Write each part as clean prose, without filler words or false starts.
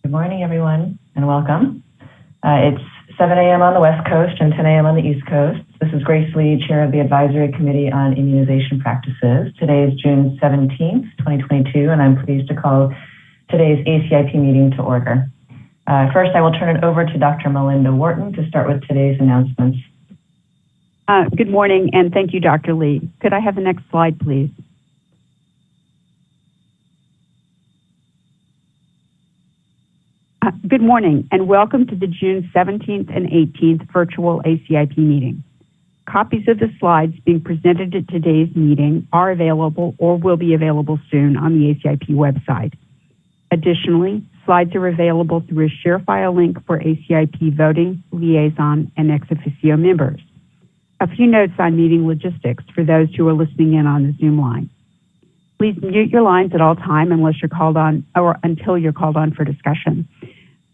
Good morning, everyone, and welcome. It's 7 a.m. on the West Coast and 10 a.m. on the East Coast. This is Grace Lee, Chair of the Advisory Committee on Immunization Practices. Today is June 17th, 2022, and I'm pleased to call today's ACIP meeting to order. First, I will turn it over to Dr. Melinda Wharton to start with today's announcements. Good morning, and thank you, Dr. Lee. Could I have the next slide, please? Good morning, and welcome to the June 17th and 18th virtual ACIP meeting. Copies of the slides being presented at today's meeting are available or will be available soon on the ACIP website. Additionally, slides are available through a share file link for ACIP voting, liaison, and ex officio members. A few notes on meeting logistics for those who are listening in on the Zoom line. Please mute your lines at all time unless you're called on or until you're called on for discussion.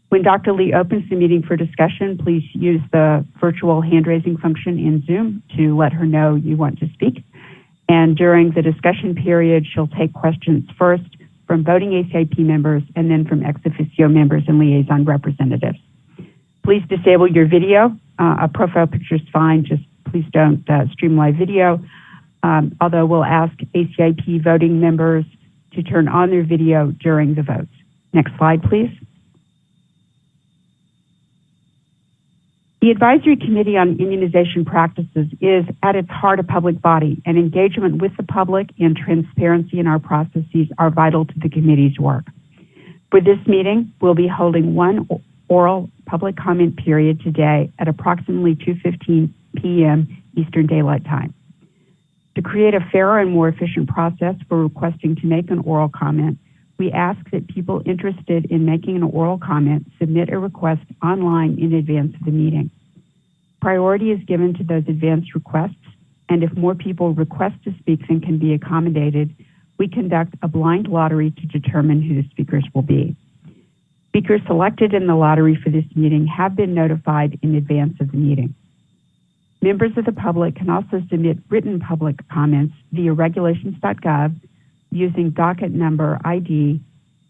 When Dr. Lee opens the meeting for discussion, please use the virtual hand-raising function in Zoom to let her know you want to speak. And during the discussion period, she'll take questions first from voting ACIP members and then from ex officio members and liaison representatives. Please disable your video. A profile picture is fine, just please don't stream live video. Although we'll ask ACIP voting members to turn on their video during the votes. Next slide, please. The Advisory Committee on Immunization Practices is at its heart a public body, and engagement with the public and transparency in our processes are vital to the committee's work. For this meeting, we'll be holding one oral public comment period today at approximately 2:15 p.m. Eastern Daylight Time. To create a fairer and more efficient process for requesting to make an oral comment, we ask that people interested in making an oral comment submit a request online in advance of the meeting. Priority is given to those advanced requests, and if more people request to speak than can be accommodated, we conduct a blind lottery to determine who the speakers will be. Speakers selected in the lottery for this meeting have been notified in advance of the meeting. Members of the public can also submit written public comments via regulations.gov using docket number ID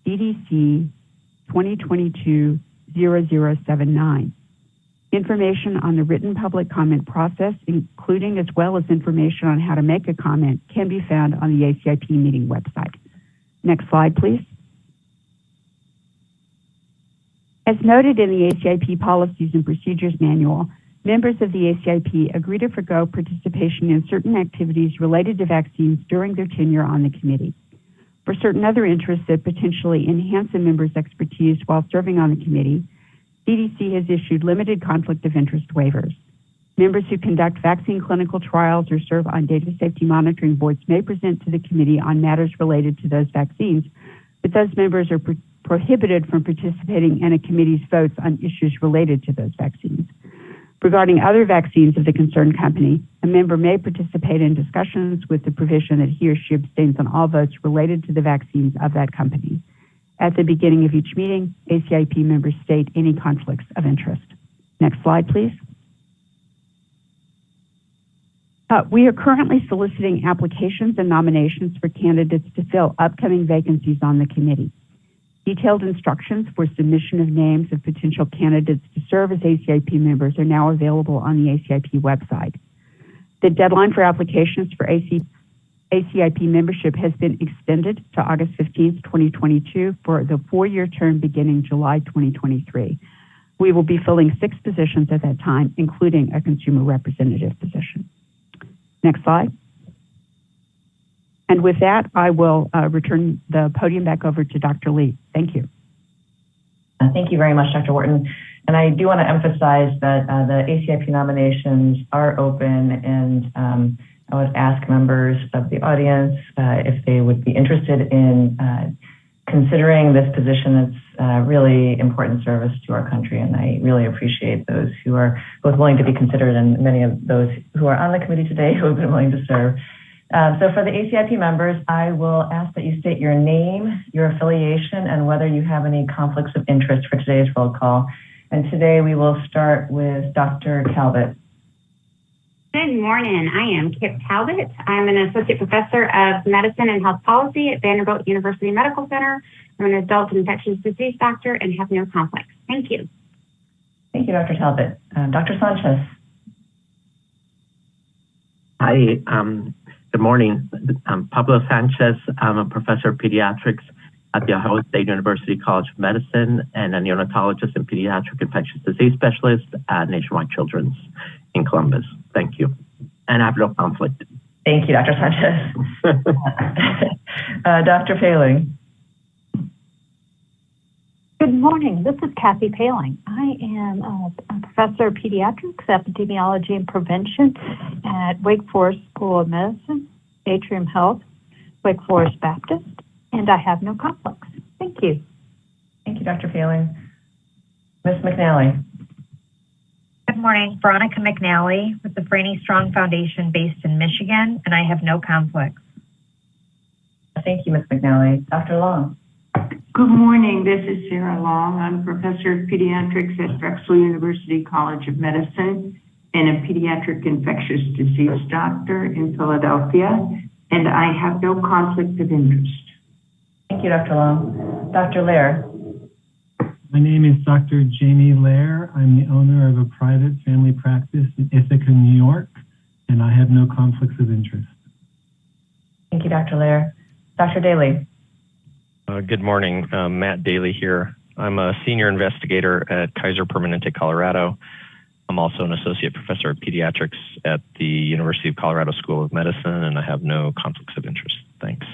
CDC 2022-0079. Information on the written public comment process, including as well as information on how to make a comment, can be found on the ACIP meeting website. Next slide, please. As noted in the ACIP Policies and Procedures Manual, members of the ACIP agree to forgo participation in certain activities related to vaccines during their tenure on the committee. For certain other interests that potentially enhance a member's expertise while serving on the committee, CDC has issued limited conflict of interest waivers. Members who conduct vaccine clinical trials or serve on data safety monitoring boards may present to the committee on matters related to those vaccines, but those members are prohibited from participating in a committee's votes on issues related to those vaccines. Regarding other vaccines of the concerned company, a member may participate in discussions with the provision that he or she abstains on all votes related to the vaccines of that company. At the beginning of each meeting, ACIP members state any conflicts of interest. Next slide, please. We are currently soliciting applications and nominations for candidates to fill upcoming vacancies on the committee. Detailed instructions for submission of names of potential candidates to serve as ACIP members are now available on the ACIP website. The deadline for applications for ACIP membership has been extended to August 15th, 2022 for the 4-year term beginning July 2023. We will be filling 6 positions at that time, including a consumer representative position. Next slide. And with that, I will return the podium back over to Dr. Lee. Thank you. Thank you very much, Dr. Wharton. And I do want to emphasize that the ACIP nominations are open, and I would ask members of the audience if they would be interested in considering this position. It's really important service to our country, and I really appreciate those who are both willing to be considered and many of those who are on the committee today who have been willing to serve. So for the ACIP members, I will ask that you state your name, your affiliation, and whether you have any conflicts of interest for today's roll call. And today we will start with Dr. Calvert. Good morning. I am Kip Talbot. I'm an associate professor of medicine and health policy at Vanderbilt University Medical Center. I'm an adult infectious disease doctor and have no conflicts. Thank you. Thank you, Dr. Talbot. Dr. Sanchez. Hi, good morning. I'm Pablo Sanchez. I'm a professor of pediatrics at the Ohio State University College of Medicine and a neonatologist and pediatric infectious disease specialist at Nationwide Children's in Columbus. Thank you. And I have no conflict. Thank you, Dr. Sanchez. Dr. Paling. Good morning. This is Kathy Paling. I am a professor of pediatrics, epidemiology, and prevention at Wake Forest School of Medicine, Atrium Health, Wake Forest Baptist, and I have no conflicts. Thank you. Thank you, Dr. Paling. Ms. McNally. Good morning. Veronica McNally with the Franny Strong Foundation based in Michigan, and I have no conflicts. Thank you, Ms. McNally. Dr. Long. Good morning. This is Sarah Long. I'm a professor of pediatrics at Drexel University College of Medicine and a pediatric infectious disease doctor in Philadelphia, and I have no conflict of interest. Thank you, Dr. Long. Dr. Lair. My name is Dr. Jamie Lair. I'm the owner of a private family practice in Ithaca, New York, and I have no conflicts of interest. Thank you, Dr. Lair. Dr. Daly. Good morning. Matt Daly here. I'm a senior investigator at Kaiser Permanente, Colorado. I'm also an associate professor of pediatrics at the University of Colorado School of Medicine, and I have no conflicts of interest. Thanks.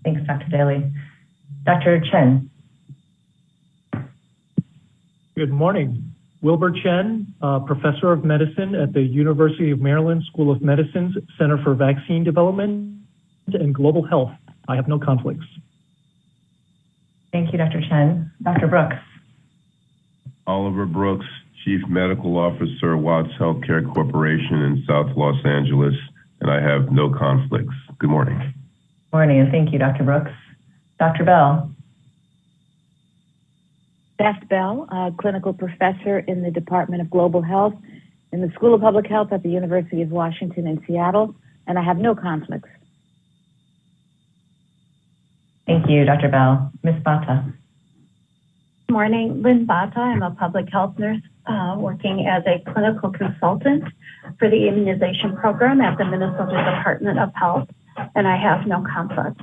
Thanks, Dr. Daly. Dr. Chen. Good morning. Wilbur Chen, professor of medicine at the University of Maryland School of Medicine's Center for Vaccine Development and Global Health. I have no conflicts. Thank you, Dr. Chen. Dr. Brooks. Oliver Brooks, Chief Medical Officer, Watts Healthcare Corporation in South Los Angeles, and I have no conflicts. Good morning. Morning, and thank you, Dr. Brooks. Dr. Bell. Beth Bell, clinical professor in the Department of Global Health in the School of Public Health at the University of Washington in Seattle, and I have no conflicts. Thank you, Dr. Bell. Ms. Bata. Good morning. Lynn Bata. I'm a public health nurse working as a clinical consultant for the immunization program at the Minnesota Department of Health, and I have no conflict.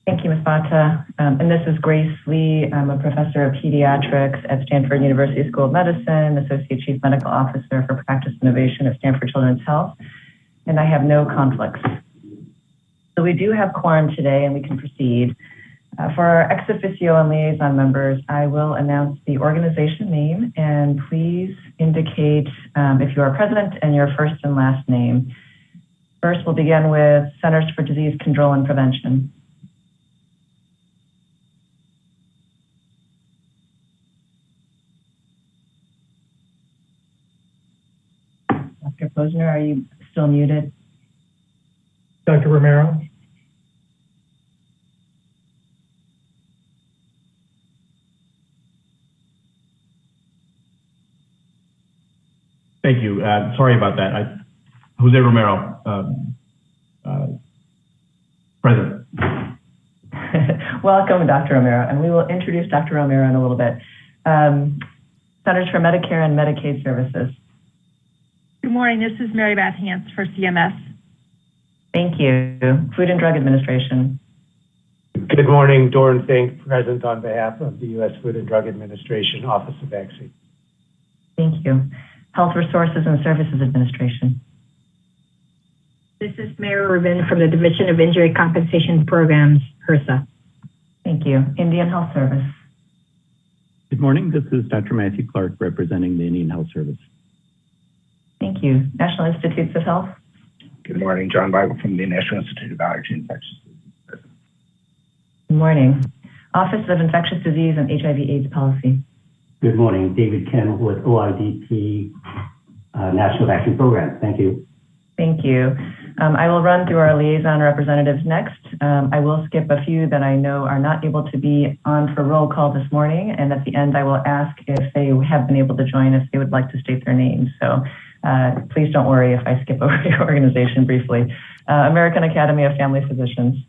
Thank you, Ms. Bata. And this is Grace Lee. I'm a professor of pediatrics at Stanford University School of Medicine, Associate Chief Medical Officer for Practice Innovation at Stanford Children's Health, and I have no conflicts. So we do have quorum today, and we can proceed. For our ex officio and liaison members, I will announce the organization name, and please indicate if you are present and your first and last name. First, we'll begin with Centers for Disease Control and Prevention. Dr. Posner, are you still muted? Dr. Romero. Thank you. Sorry about that. Jose Romero, present. Welcome, Dr. Romero, and we will introduce Dr. Romero in a little bit. Centers for Medicare and Medicaid Services. Good morning. This is Mary Beth Hance for CMS. Thank you. Food and Drug Administration. Good morning. Doran Fink, present on behalf of the U.S. Food and Drug Administration, Office of Vaccine. Thank you. Health Resources and Services Administration. This is Mary Rubin from the Division of Injury Compensation Programs, HRSA. Thank you. Indian Health Service. Good morning. This is Dr. Matthew Clark representing the Indian Health Service. Thank you. National Institutes of Health. Good morning. John Bible from the National Institute of Allergy and Infectious Disease. Good morning. Office of Infectious Disease and HIV/AIDS Policy. Good morning. David Ken with OIDP National Vaccine Program. Thank you. Thank you. I will run through our liaison representatives next. I will skip a few that I know are not able to be on for roll call this morning. And at the end, I will ask if they have been able to join, if they would like to state their names. So please don't worry if I skip over your organization briefly. American Academy of Family Physicians.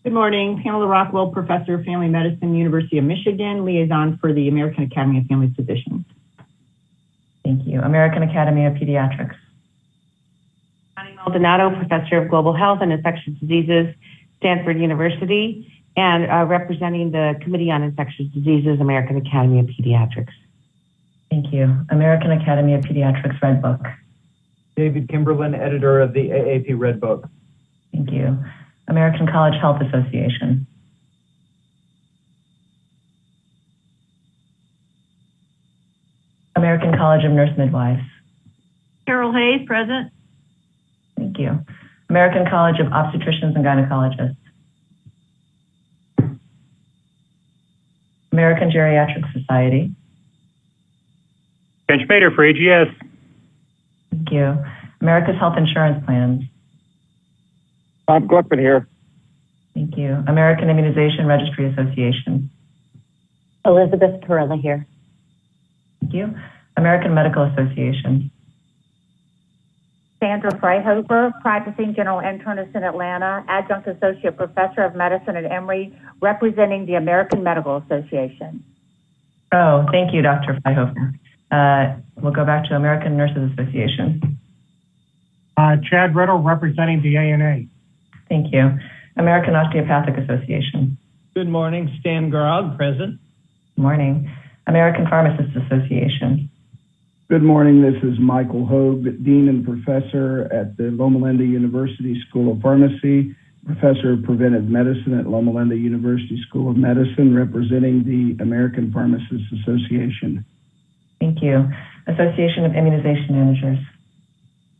Good morning, Pamela Rockwell, Professor of Family Medicine, University of Michigan, liaison for the American Academy of Family Physicians. Thank you. American Academy of Pediatrics. Maldonado, Professor of Global Health and Infectious Diseases, Stanford University, and representing the Committee on Infectious Diseases, American Academy of Pediatrics. Thank you. American Academy of Pediatrics Red Book. David Kimberlin, editor of the AAP Red Book. Thank you. American College Health Association. American College of Nurse Midwives. Carol Hayes, present. Thank you. American College of Obstetricians and Gynecologists. American Geriatric Society. Ken Schmader for AGS. Thank you. America's Health Insurance Plans. Bob Gluckman here. Thank you. American Immunization Registry Association. Elizabeth Perella here. Thank you. American Medical Association. Sandra Freihofer, practicing general internist in Atlanta, adjunct associate professor of medicine at Emory, representing the American Medical Association. Oh, thank you, Dr. Freihofer. We'll go back to American Nurses Association. Chad Riddle, representing the ANA. Thank you. American Osteopathic Association. Good morning, Stan Garog, present. Good morning. American Pharmacists Association. Good morning. This is Michael Hogue, Dean and Professor at the Loma Linda University School of Pharmacy, Professor of Preventive Medicine at Loma Linda University School of Medicine, representing the American Pharmacists Association. Thank you. Association of Immunization Managers.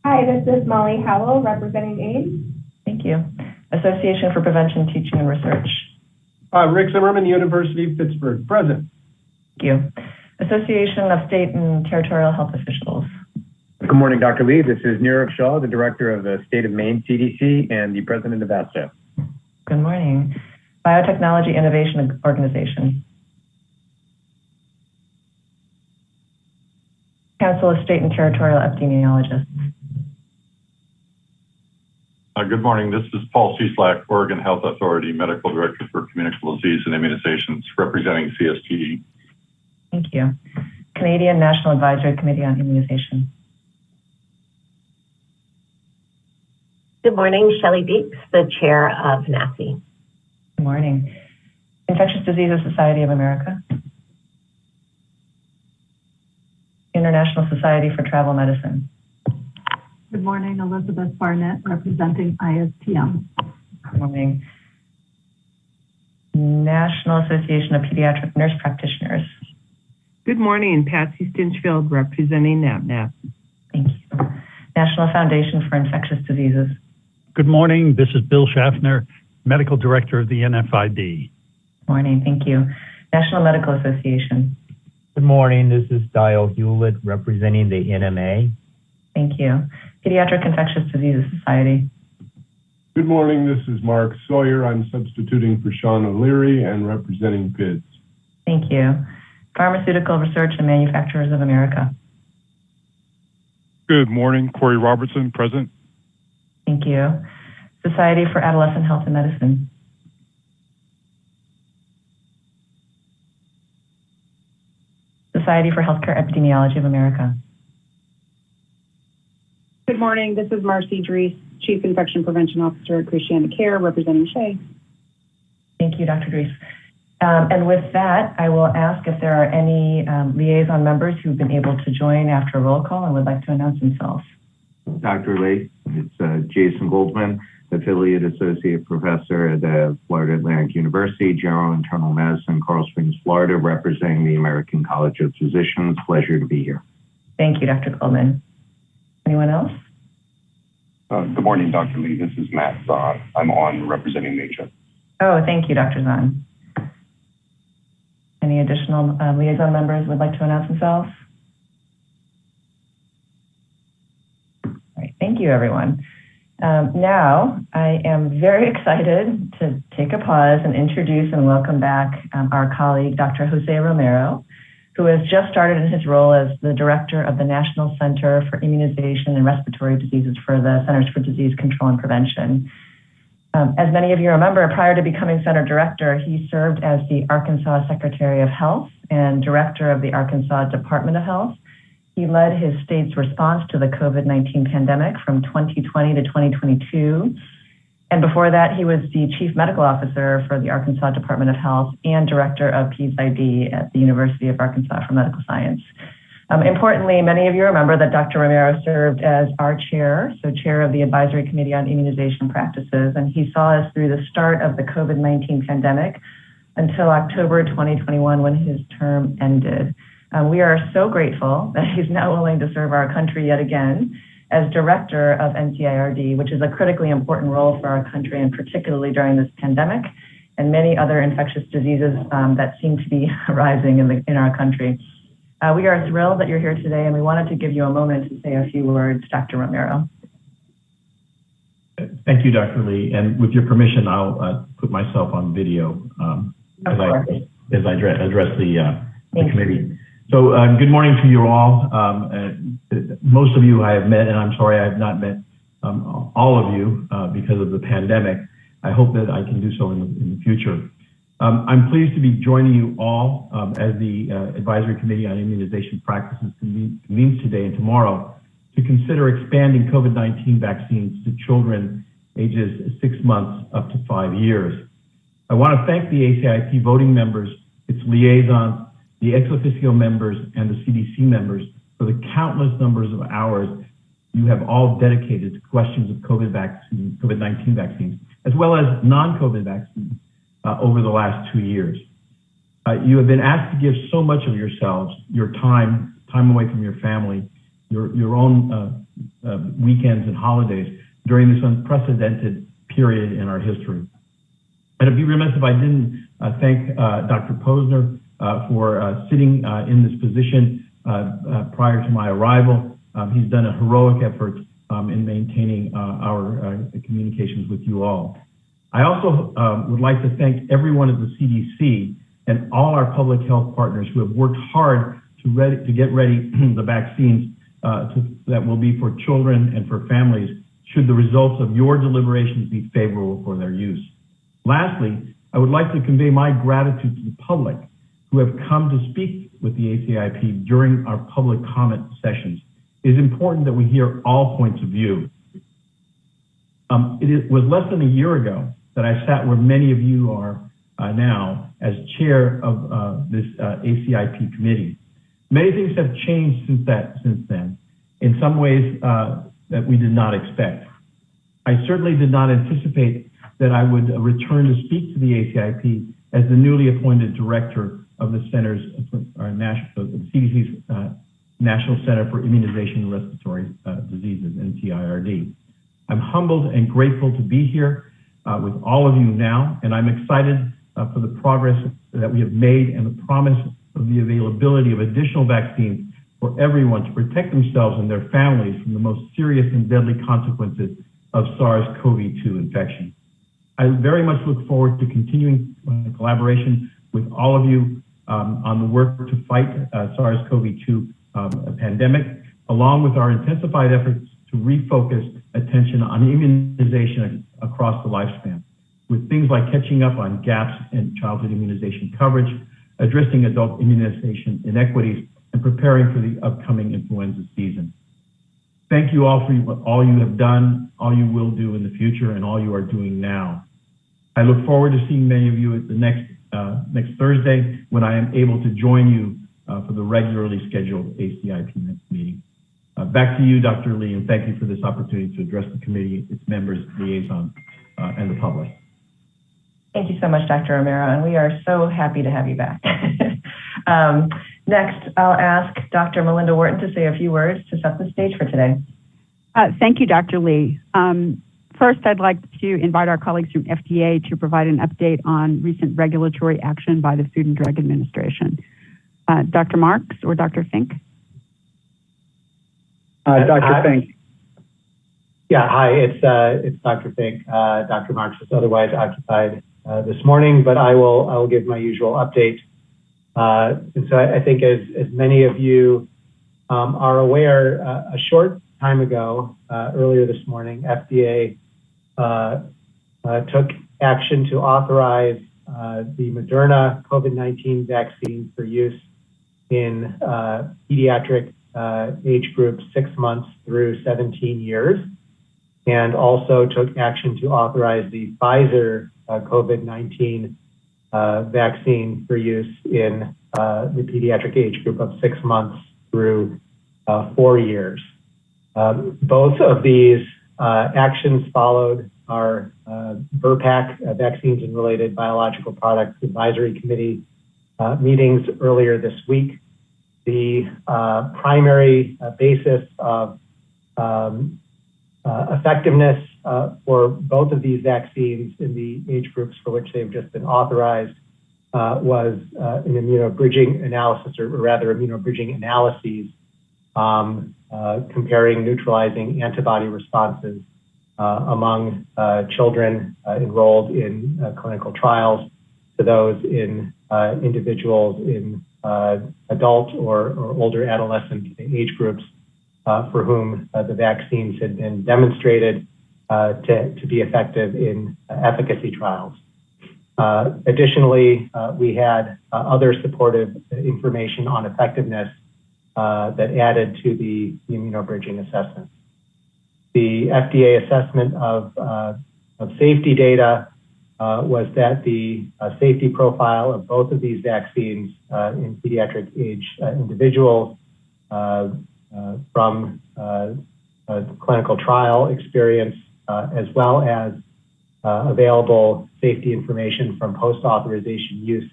Hi, this is Molly Howell, representing AIDS. Thank you. Association for Prevention, Teaching, and Research. Rick Zimmerman, University of Pittsburgh, present. Thank you. Association of State and Territorial Health Officials. Good morning, Dr. Lee. This is Niraj Shah, the Director of the State of Maine CDC and the President of ASTA. Good morning. Biotechnology Innovation Organization. Council of State and Territorial Epidemiologists. Good morning. This is Paul Cieslak, Oregon Health Authority Medical Director for Communicable Disease and Immunizations, representing CSTE. Thank you. Canadian National Advisory Committee on Immunization. Good morning, Shelley Beeks, the Chair of NACI. Good morning. Infectious Diseases Society of America. International Society for Travel Medicine. Good morning, Elizabeth Barnett, representing ISTM. Good morning. National Association of Pediatric Nurse Practitioners. Good morning, Patsy Stinchfield, representing NAPNAP. Thank you. National Foundation for Infectious Diseases. Good morning, this is Bill Schaffner, Medical Director of the NFID. Morning, thank you. National Medical Association. Good morning, this is Dial Hewlett, representing the NMA. Thank you. Pediatric Infectious Diseases Society. Good morning, this is Mark Sawyer. I'm substituting for Sean O'Leary and representing PIDS. Thank you. Pharmaceutical Research and Manufacturers of America. Good morning, Corey Robertson, present. Thank you. Society for Adolescent Health and Medicine. Society for Healthcare Epidemiology of America. Good morning. This is Marcy Dries, Chief Infection Prevention Officer at Christiana Care, representing SHEA. Thank you, Dr. Dries. And with that, I will ask if there are any liaison members who've been able to join after a roll call and would like to announce themselves. Dr. Lee, it's Jason Goldman, Affiliate Associate Professor at the Florida Atlantic University, General Internal Medicine, Coral Springs, Florida, representing the American College of Physicians. Pleasure to be here. Thank you, Dr. Goldman. Anyone else? Good morning, Dr. Lee. This is Matt Zahn. I'm on representing NACHA. Oh, thank you, Dr. Zahn. Any additional liaison members would like to announce themselves? All right, thank you, everyone. Now, I am very excited to take a pause and introduce and welcome back our colleague, Dr. Jose Romero, who has just started in his role as the director of the National Center for Immunization and Respiratory Diseases for the Centers for Disease Control and Prevention. As many of you remember, prior to becoming center director, he served as the Arkansas Secretary of Health and director of the Arkansas Department of Health. He led his state's response to the COVID-19 pandemic from 2020 to 2022. And before that, he was the chief medical officer for the Arkansas Department of Health and director of PEDS-ID at the University of Arkansas for Medical Science. Importantly, many of you remember that Dr. Romero served as our chair, so chair of the Advisory Committee on Immunization Practices, and he saw us through the start of the COVID-19 pandemic until October 2021 when his term ended. We are so grateful that he's now willing to serve our country yet again as director of NCIRD, which is a critically important role for our country, and particularly during this pandemic and many other infectious diseases that seem to be rising in our country. We are thrilled that you're here today, and we wanted to give you a moment to say a few words, Dr. Romero. Thank you, Dr. Lee. And with your permission, I'll put myself on video as I address the committee. So good morning to you all. Most of you I have met, and I'm sorry I have not met all of you because of the pandemic. I hope that I can do so in the future. I'm pleased to be joining you all as the Advisory Committee on Immunization Practices convenes today and tomorrow to consider expanding COVID-19 vaccines to children ages 6 months up to 5 years. I want to thank the ACIP voting members, its liaisons, the ex officio members, and the CDC members for the countless numbers of hours you have all dedicated to questions of COVID-19 vaccines, as well as non-COVID vaccines over the last 2 years. You have been asked to give so much of yourselves, your time away from your family, your own weekends and holidays during this unprecedented period in our history. And I'd be remiss if I didn't thank Dr. Posner for sitting in this position prior to my arrival. He's done a heroic effort in maintaining our communications with you all. I also would like to thank everyone at the CDC and all our public health partners who have worked hard to get ready the vaccines that will be for children and for families should the results of your deliberations be favorable for their use. Lastly, I would like to convey my gratitude to the public who have come to speak with the ACIP during our public comment sessions. It is important that we hear all points of view. It was less than a year ago that I sat where many of you are now as chair of this ACIP committee. Many things have changed since then, in some ways that we did not expect. I certainly did not anticipate that I would return to speak to the ACIP as the newly appointed director of the Centers for CDC's National Center for Immunization and Respiratory Diseases, NCIRD. I'm humbled and grateful to be here with all of you now, and I'm excited for the progress that we have made and the promise of the availability of additional vaccines for everyone to protect themselves and their families from the most serious and deadly consequences of SARS-CoV-2 infection. I very much look forward to continuing collaboration with all of you on the work to fight SARS-CoV-2 pandemic, along with our intensified efforts to refocus attention on immunization across the lifespan, with things like catching up on gaps in childhood immunization coverage, addressing adult immunization inequities, and preparing for the upcoming influenza season. Thank you all for all you have done, all you will do in the future, and all you are doing now. I look forward to seeing many of you at the next Thursday when I am able to join you for the regularly scheduled ACIP meeting. Back to you, Dr. Lee, and thank you for this opportunity to address the committee, its members, liaisons, and the public. Thank you so much, Dr. Romero, and we are so happy to have you back. Next, I'll ask Dr. Melinda Wharton to say a few words to set the stage for today. Thank you, Dr. Lee. First, I'd like to invite our colleagues from FDA to provide an update on recent regulatory action by the Food and Drug Administration. Dr. Marks or Dr. Fink? Dr. Fink. Yeah, hi, it's Dr. Fink. Dr. Marks is otherwise occupied this morning, but I will give my usual update. And so I think as many of you are aware, a short time ago, earlier this morning, FDA took action to authorize the Moderna COVID-19 vaccine for use in pediatric age groups 6 months through 17 years, and also took action to authorize the Pfizer COVID-19 vaccine for use in the pediatric age group of 6 months through 4 years. Both of these actions followed our VRBPAC, Vaccines and Related Biological Products Advisory Committee meetings earlier this week. The primary basis of effectiveness for both of these vaccines in the age groups for which they've just been authorized was an immunobridging analysis, or rather immunobridging analyses comparing neutralizing antibody responses among children enrolled in clinical trials to those in individuals in adult or older adolescent age groups for whom the vaccines had been demonstrated to be effective in efficacy trials. Additionally, we had other supportive information on effectiveness that added to the immunobridging assessment. The FDA assessment of safety data was that the safety profile of both of these vaccines in pediatric age individuals from clinical trial experience, as well as available safety information from post-authorization use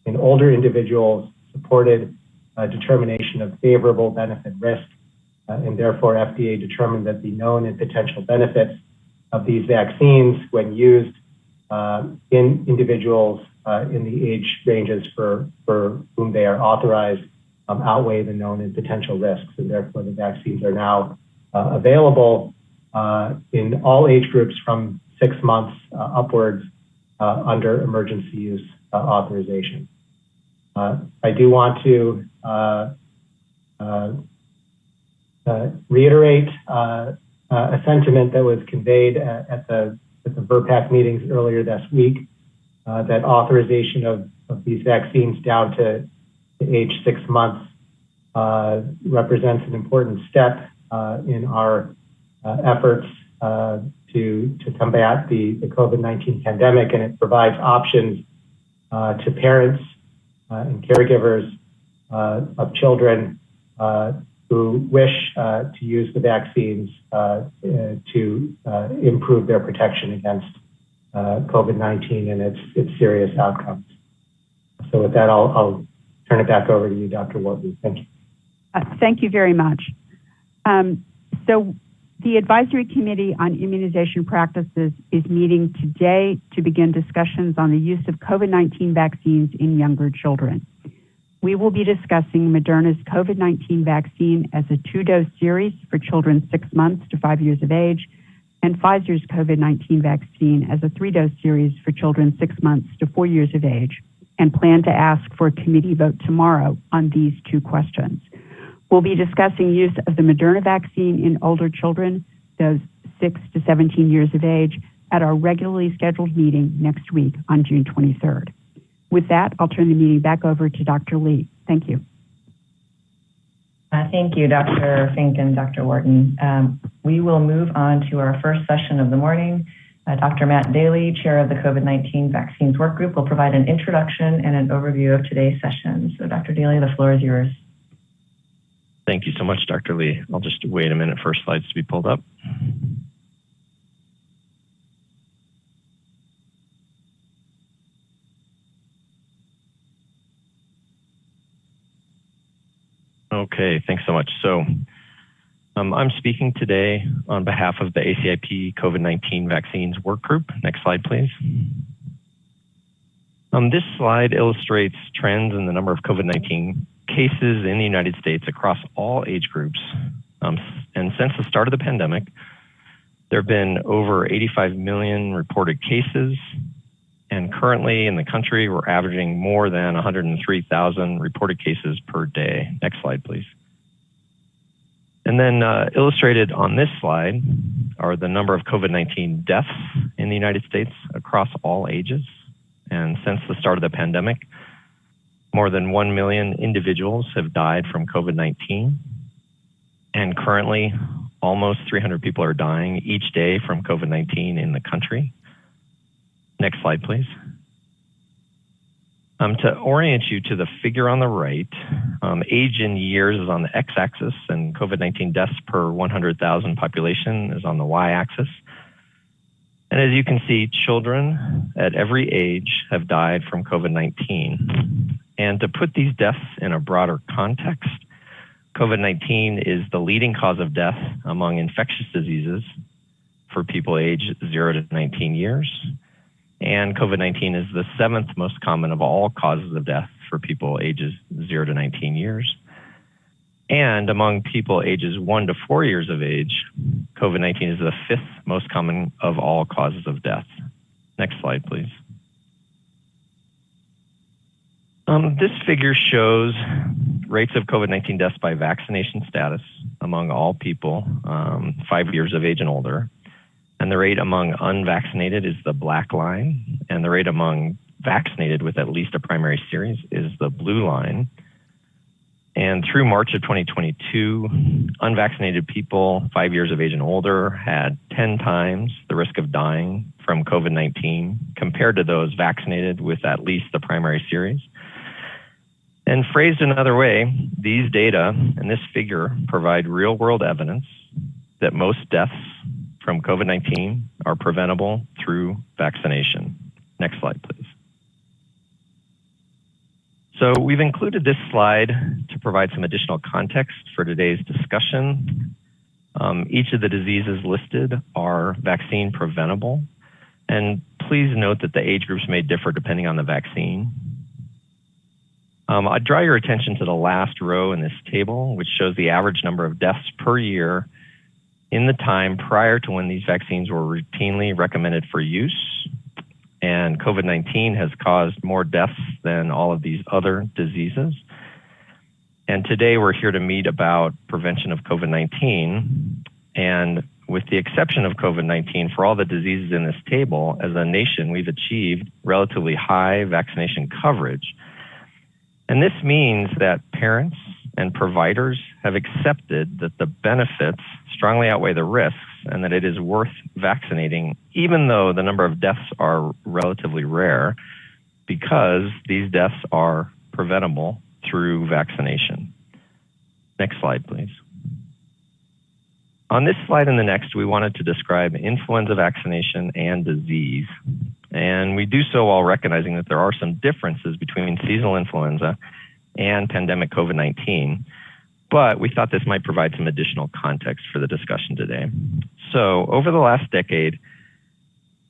in older individuals, supported determination of favorable benefit risk, and therefore FDA determined that the known and potential benefits of these vaccines when used in individuals in the age ranges for whom they are authorized outweigh the known and potential risks, and therefore the vaccines are now available in all age groups from 6 months upwards under emergency use authorization. I do want to reiterate a sentiment that was conveyed at the VRBPAC meetings earlier this week, that authorization of these vaccines down to age 6 months represents an important step in our efforts to combat the COVID-19 pandemic, and it provides options to parents and caregivers of children who wish to use the vaccines to improve their protection against COVID-19 and its serious outcomes. So with that, I'll turn it back over to you, Dr. Wharton. Thank you. Thank you very much. So the Advisory Committee on Immunization Practices is meeting today to begin discussions on the use of COVID-19 vaccines in younger children. We will be discussing Moderna's COVID-19 vaccine as a 2-dose series for children 6 months to 5 years of age, and Pfizer's COVID-19 vaccine as a 3-dose series for children 6 months to 4 years of age, and plan to ask for a committee vote tomorrow on these 2 questions. We'll be discussing use of the Moderna vaccine in older children, those 6 to 17 years of age, at our regularly scheduled meeting next week on June 23rd. With that, I'll turn the meeting back over to Dr. Lee. Thank you. Thank you, Dr. Fink and Dr. Wharton. We will move on to our first session of the morning. Dr. Matt Daly, chair of the COVID-19 Vaccines Work Group, will provide an introduction and an overview of today's session. So Dr. Daly, the floor is yours. Thank you so much, Dr. Lee. I'll just wait a minute for slides to be pulled up. Okay, thanks so much. So I'm speaking today on behalf of the ACIP COVID-19 Vaccines Work Group. Next slide, please. This slide illustrates trends in the number of COVID-19 cases in the United States across all age groups. And since the start of the pandemic, There have been over 85 million reported cases, and currently in the country, we're averaging more than 103,000 reported cases per day. Next slide, please. And then illustrated on this slide are the number of COVID-19 deaths in the United States across all ages. And since the start of the pandemic, more than 1 million individuals have died from COVID-19. And currently, almost 300 people are dying each day from COVID-19 in the country. Next slide, please. To orient you to the figure on the right, age in years is on the x-axis and COVID-19 deaths per 100,000 population is on the y-axis. And as you can see, children at every age have died from COVID-19. And to put these deaths in a broader context, COVID-19 is the leading cause of death among infectious diseases for people aged 0 to 19 years. And COVID-19 is the 7th most common of all causes of death for people ages 0 to 19 years. And among people ages 1 to 4 years of age, COVID-19 is the 5th most common of all causes of death. Next slide, please. This figure shows rates of COVID-19 deaths by vaccination status among all people 5 years of age and older. And the rate among unvaccinated is the black line, and the rate among vaccinated with at least a primary series is the blue line. And through March of 2022, unvaccinated people 5 years of age and older had 10 times the risk of dying from COVID-19 compared to those vaccinated with at least the primary series. And phrased another way, these data and this figure provide real-world evidence that most deaths from COVID-19 are preventable through vaccination. Next slide, please. So we've included this slide to provide some additional context for today's discussion. Each of the diseases listed are vaccine preventable. And please note that the age groups may differ depending on the vaccine. I'd draw your attention to the last row in this table, which shows the average number of deaths per year in the time prior to when these vaccines were routinely recommended for use. And COVID-19 has caused more deaths than all of these other diseases. And today we're here to meet about prevention of COVID-19. And with the exception of COVID-19, for all the diseases in this table, as a nation, we've achieved relatively high vaccination coverage. And this means that parents and providers have accepted that the benefits strongly outweigh the risks and that it is worth vaccinating, even though the number of deaths are relatively rare, because these deaths are preventable through vaccination. Next slide, please. On this slide and the next, we wanted to describe influenza vaccination and disease. And we do so while recognizing that there are some differences between seasonal influenza and pandemic COVID-19, but we thought this might provide some additional context for the discussion today. So over the last decade,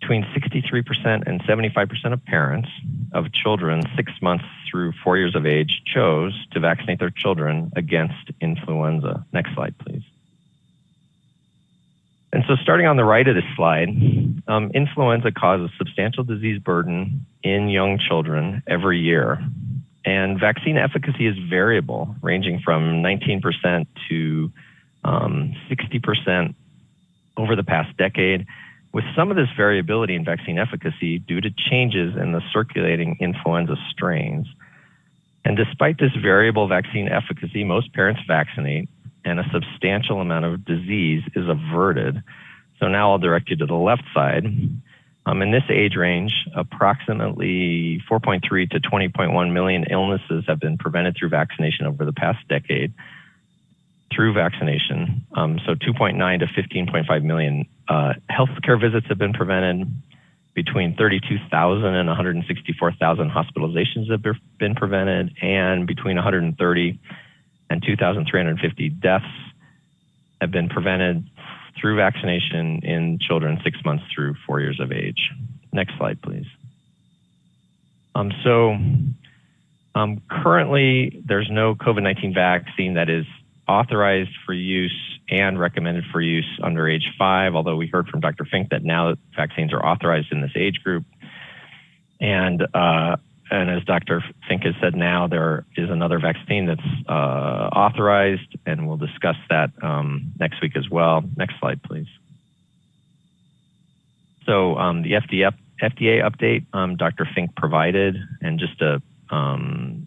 between 63% and 75% of parents of children 6 months through 4 years of age chose to vaccinate their children against influenza. Next slide, please. And so starting on the right of this slide, influenza causes substantial disease burden in young children every year. And vaccine efficacy is variable, ranging from 19% to 60% over the past decade, with some of this variability in vaccine efficacy due to changes in the circulating influenza strains. And despite this variable vaccine efficacy, most parents vaccinate, and a substantial amount of disease is averted. So now I'll direct you to the left side. In this age range, approximately 4.3 to 20.1 million illnesses have been prevented through vaccination over the past decade through vaccination. So 2.9 to 15.5 million healthcare visits have been prevented. Between 32,000 and 164,000 hospitalizations have been prevented, and between 130 and 2,350 deaths have been prevented through vaccination in children 6 months through 4 years of age. Next slide, please. Currently, there's no COVID-19 vaccine that is authorized for use and recommended for use under age 5, although we heard from Dr. Fink that now that vaccines are authorized in this age group. And as Dr. Fink has said, now there is another vaccine that's authorized, and we'll discuss that next week as well. Next slide, please. So the FDA update Dr. Fink provided, and just to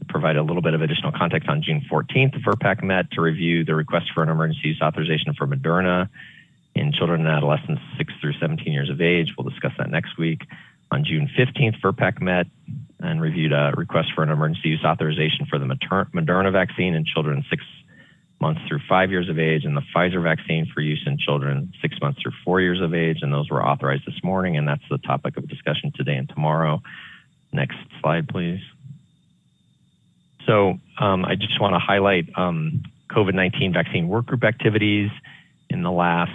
provide a little bit of additional context, on June 14th, VRBPAC met to review the request for an emergency use authorization for Moderna in children and adolescents 6 through 17 years of age. We'll discuss that next week. On June 15th, VRBPAC met and reviewed a request for an emergency use authorization for the Moderna vaccine in children 6 months through 5 years of age, and the Pfizer vaccine for use in children 6 months through 4 years of age, and those were authorized this morning, and that's the topic of discussion today and tomorrow. Next slide, please. So I just want to highlight COVID-19 vaccine workgroup activities in the last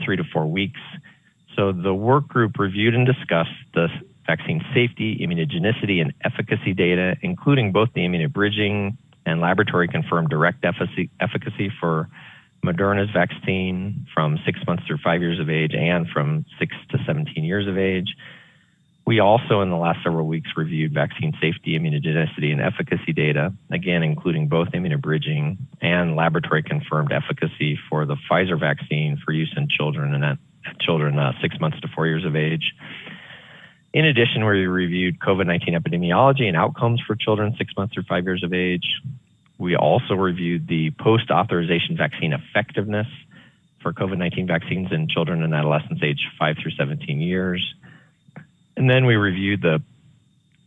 3 to 4 weeks. So the work group reviewed and discussed the vaccine safety, immunogenicity, and efficacy data, including both the immunobridging and laboratory-confirmed direct efficacy for Moderna's vaccine from 6 months through 5 years of age and from 6 to 17 years of age. We also, in the last several weeks, reviewed vaccine safety, immunogenicity, and efficacy data, again, including both immunobridging and laboratory-confirmed efficacy for the Pfizer vaccine for use in children and 6 months to 4 years of age. In addition, we reviewed COVID-19 epidemiology and outcomes for children 6 months through 5 years of age. We also reviewed the post-authorization vaccine effectiveness for COVID-19 vaccines in children and adolescents aged 5 through 17 years. And then we reviewed the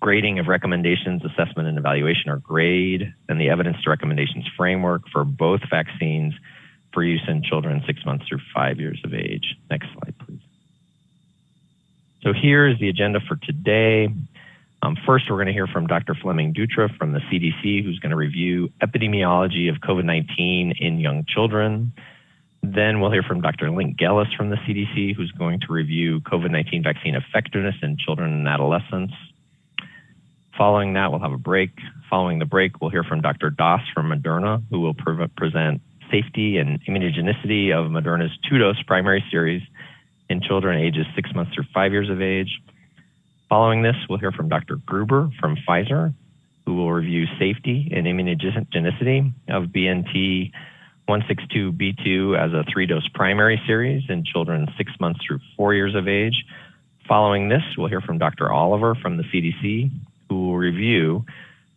grading of recommendations, assessment, and evaluation, or GRADE, and the evidence to recommendations framework for both vaccines for use in children 6 months through 5 years of age. Next slide, please. So here is the agenda for today. First, we're going to hear from Dr. Fleming Dutra from the CDC, who's going to review epidemiology of COVID-19 in young children. Then we'll hear from Dr. Link Gellis from the CDC, who's going to review COVID-19 vaccine effectiveness in children and adolescents. Following that, we'll have a break. Following the break, we'll hear from Dr. Das from Moderna, who will present safety and immunogenicity of Moderna's 2-dose primary series in children ages 6 months through 5 years of age. Following this, we'll hear from Dr. Gruber from Pfizer, who will review safety and immunogenicity of BNT162b2 as a 3-dose primary series in children 6 months through 4 years of age. Following this, we'll hear from Dr. Oliver from the CDC, who will review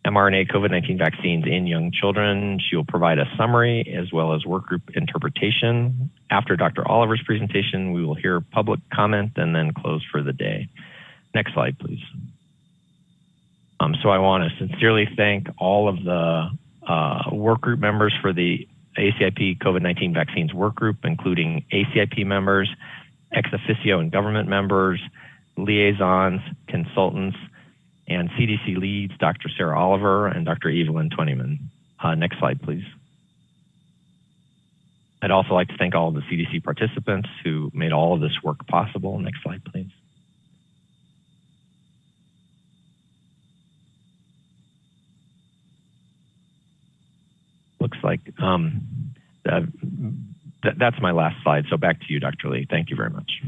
mRNA COVID-19 vaccines in young children. She will provide a summary as well as workgroup interpretation. After Dr. Oliver's presentation, we will hear public comment and then close for the day. Next slide, please. So I want to sincerely thank all of the workgroup members for the ACIP COVID-19 vaccines workgroup, including ACIP members, ex officio and government members, liaisons, consultants, and CDC leads, Dr. Sarah Oliver and Dr. Evelyn Twentyman. Next slide, please. I'd also like to thank all of the CDC participants who made all of this work possible. Next slide, please. Looks like that's my last slide. So back to you, Dr. Lee. Thank you very much.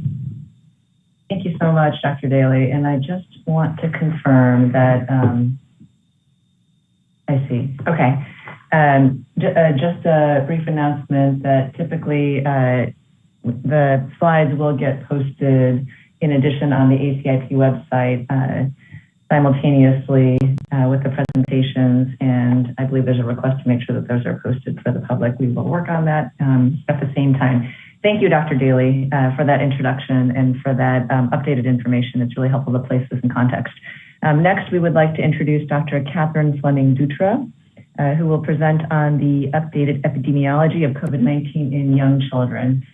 Thank you so much, Dr. Daly. And I just want to confirm that, I see. Okay. Just a brief announcement that typically the slides will get posted in addition on the ACIP website simultaneously with the presentations. And I believe there's a request to make sure that those are posted for the public. We will work on that at the same time. Thank you, Dr. Daly, for that introduction and for that updated information. It's really helpful to place this in context. Next, we would like to introduce Dr. Catherine Fleming Dutra, who will present on the updated epidemiology of COVID-19 in young children.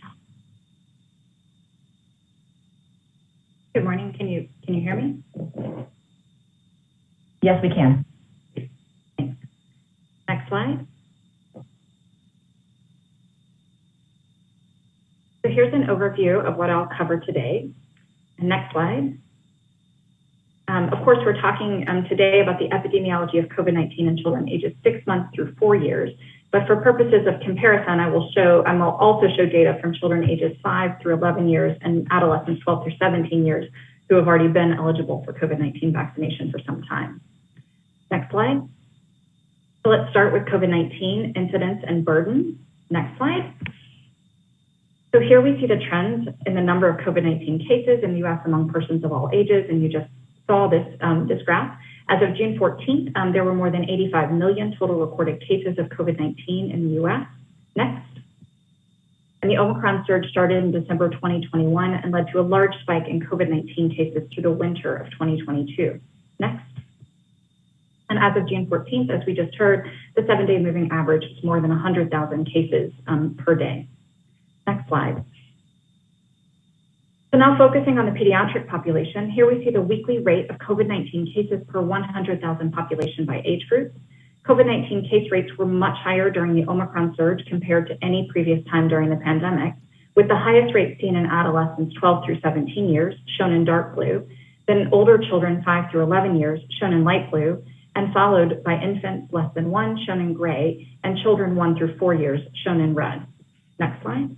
Good morning. Can you hear me? Yes, we can. Thanks. Next slide. So here's an overview of what I'll cover today. Next slide. Of course, we're talking today about the epidemiology of COVID-19 in children ages 6 months through 4 years. But for purposes of comparison, I will also show data from children ages 5 through 11 years and adolescents 12 through 17 years who have already been eligible for COVID-19 vaccination for some time. Next slide. So let's start with COVID-19 incidence and burden. Next slide. So here we see the trends in the number of COVID-19 cases in the U.S. among persons of all ages, and you just saw this, this graph. As of June 14th, there were more than 85 million total recorded cases of COVID-19 in the U.S. Next. And the Omicron surge started in December 2021 and led to a large spike in COVID-19 cases through the winter of 2022. Next. And as of June 14th, as we just heard, the 7-day moving average was more than 100,000 cases per day. Next slide. So now focusing on the pediatric population, here we see the weekly rate of COVID-19 cases per 100,000 population by age group. COVID-19 case rates were much higher during the Omicron surge compared to any previous time during the pandemic, with the highest rate seen in adolescents 12 through 17 years, shown in dark blue, then older children 5 through 11 years, shown in light blue, and followed by infants less than 1, shown in gray, and children 1 through 4 years, shown in red. Next slide.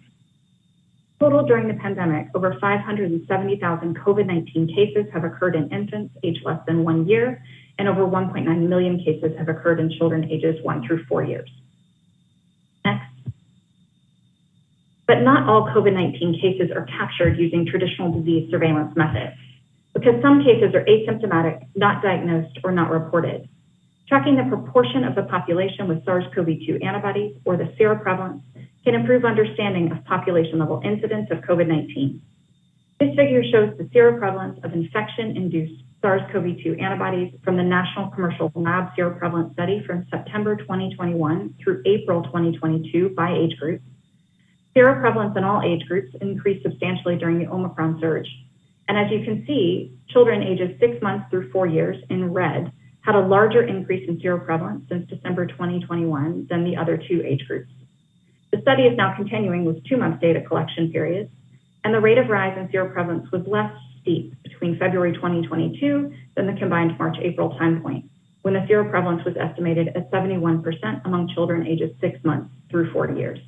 Total during the pandemic, over 570,000 COVID-19 cases have occurred in infants aged less than 1 year, and over 1.9 million cases have occurred in children ages 1 through 4 years. Next. But not all COVID-19 cases are captured using traditional disease surveillance methods, because some cases are asymptomatic, not diagnosed, or not reported. Tracking the proportion of the population with SARS-CoV-2 antibodies, or the seroprevalence, can improve understanding of population-level incidence of COVID-19. This figure shows the seroprevalence of infection-induced SARS-CoV-2 antibodies from the National Commercial Lab Seroprevalence Study from September 2021 through April 2022 by age group. Seroprevalence in all age groups increased substantially during the Omicron surge. And as you can see, children ages 6 months through 4 years in red had a larger increase in seroprevalence since December 2021 than the other 2 age groups. The study is now continuing with 2-month data collection periods, and the rate of rise in seroprevalence was less steep between February 2022 than the combined March-April time point, when the seroprevalence was estimated at 71% among children ages 6 months through 4 years.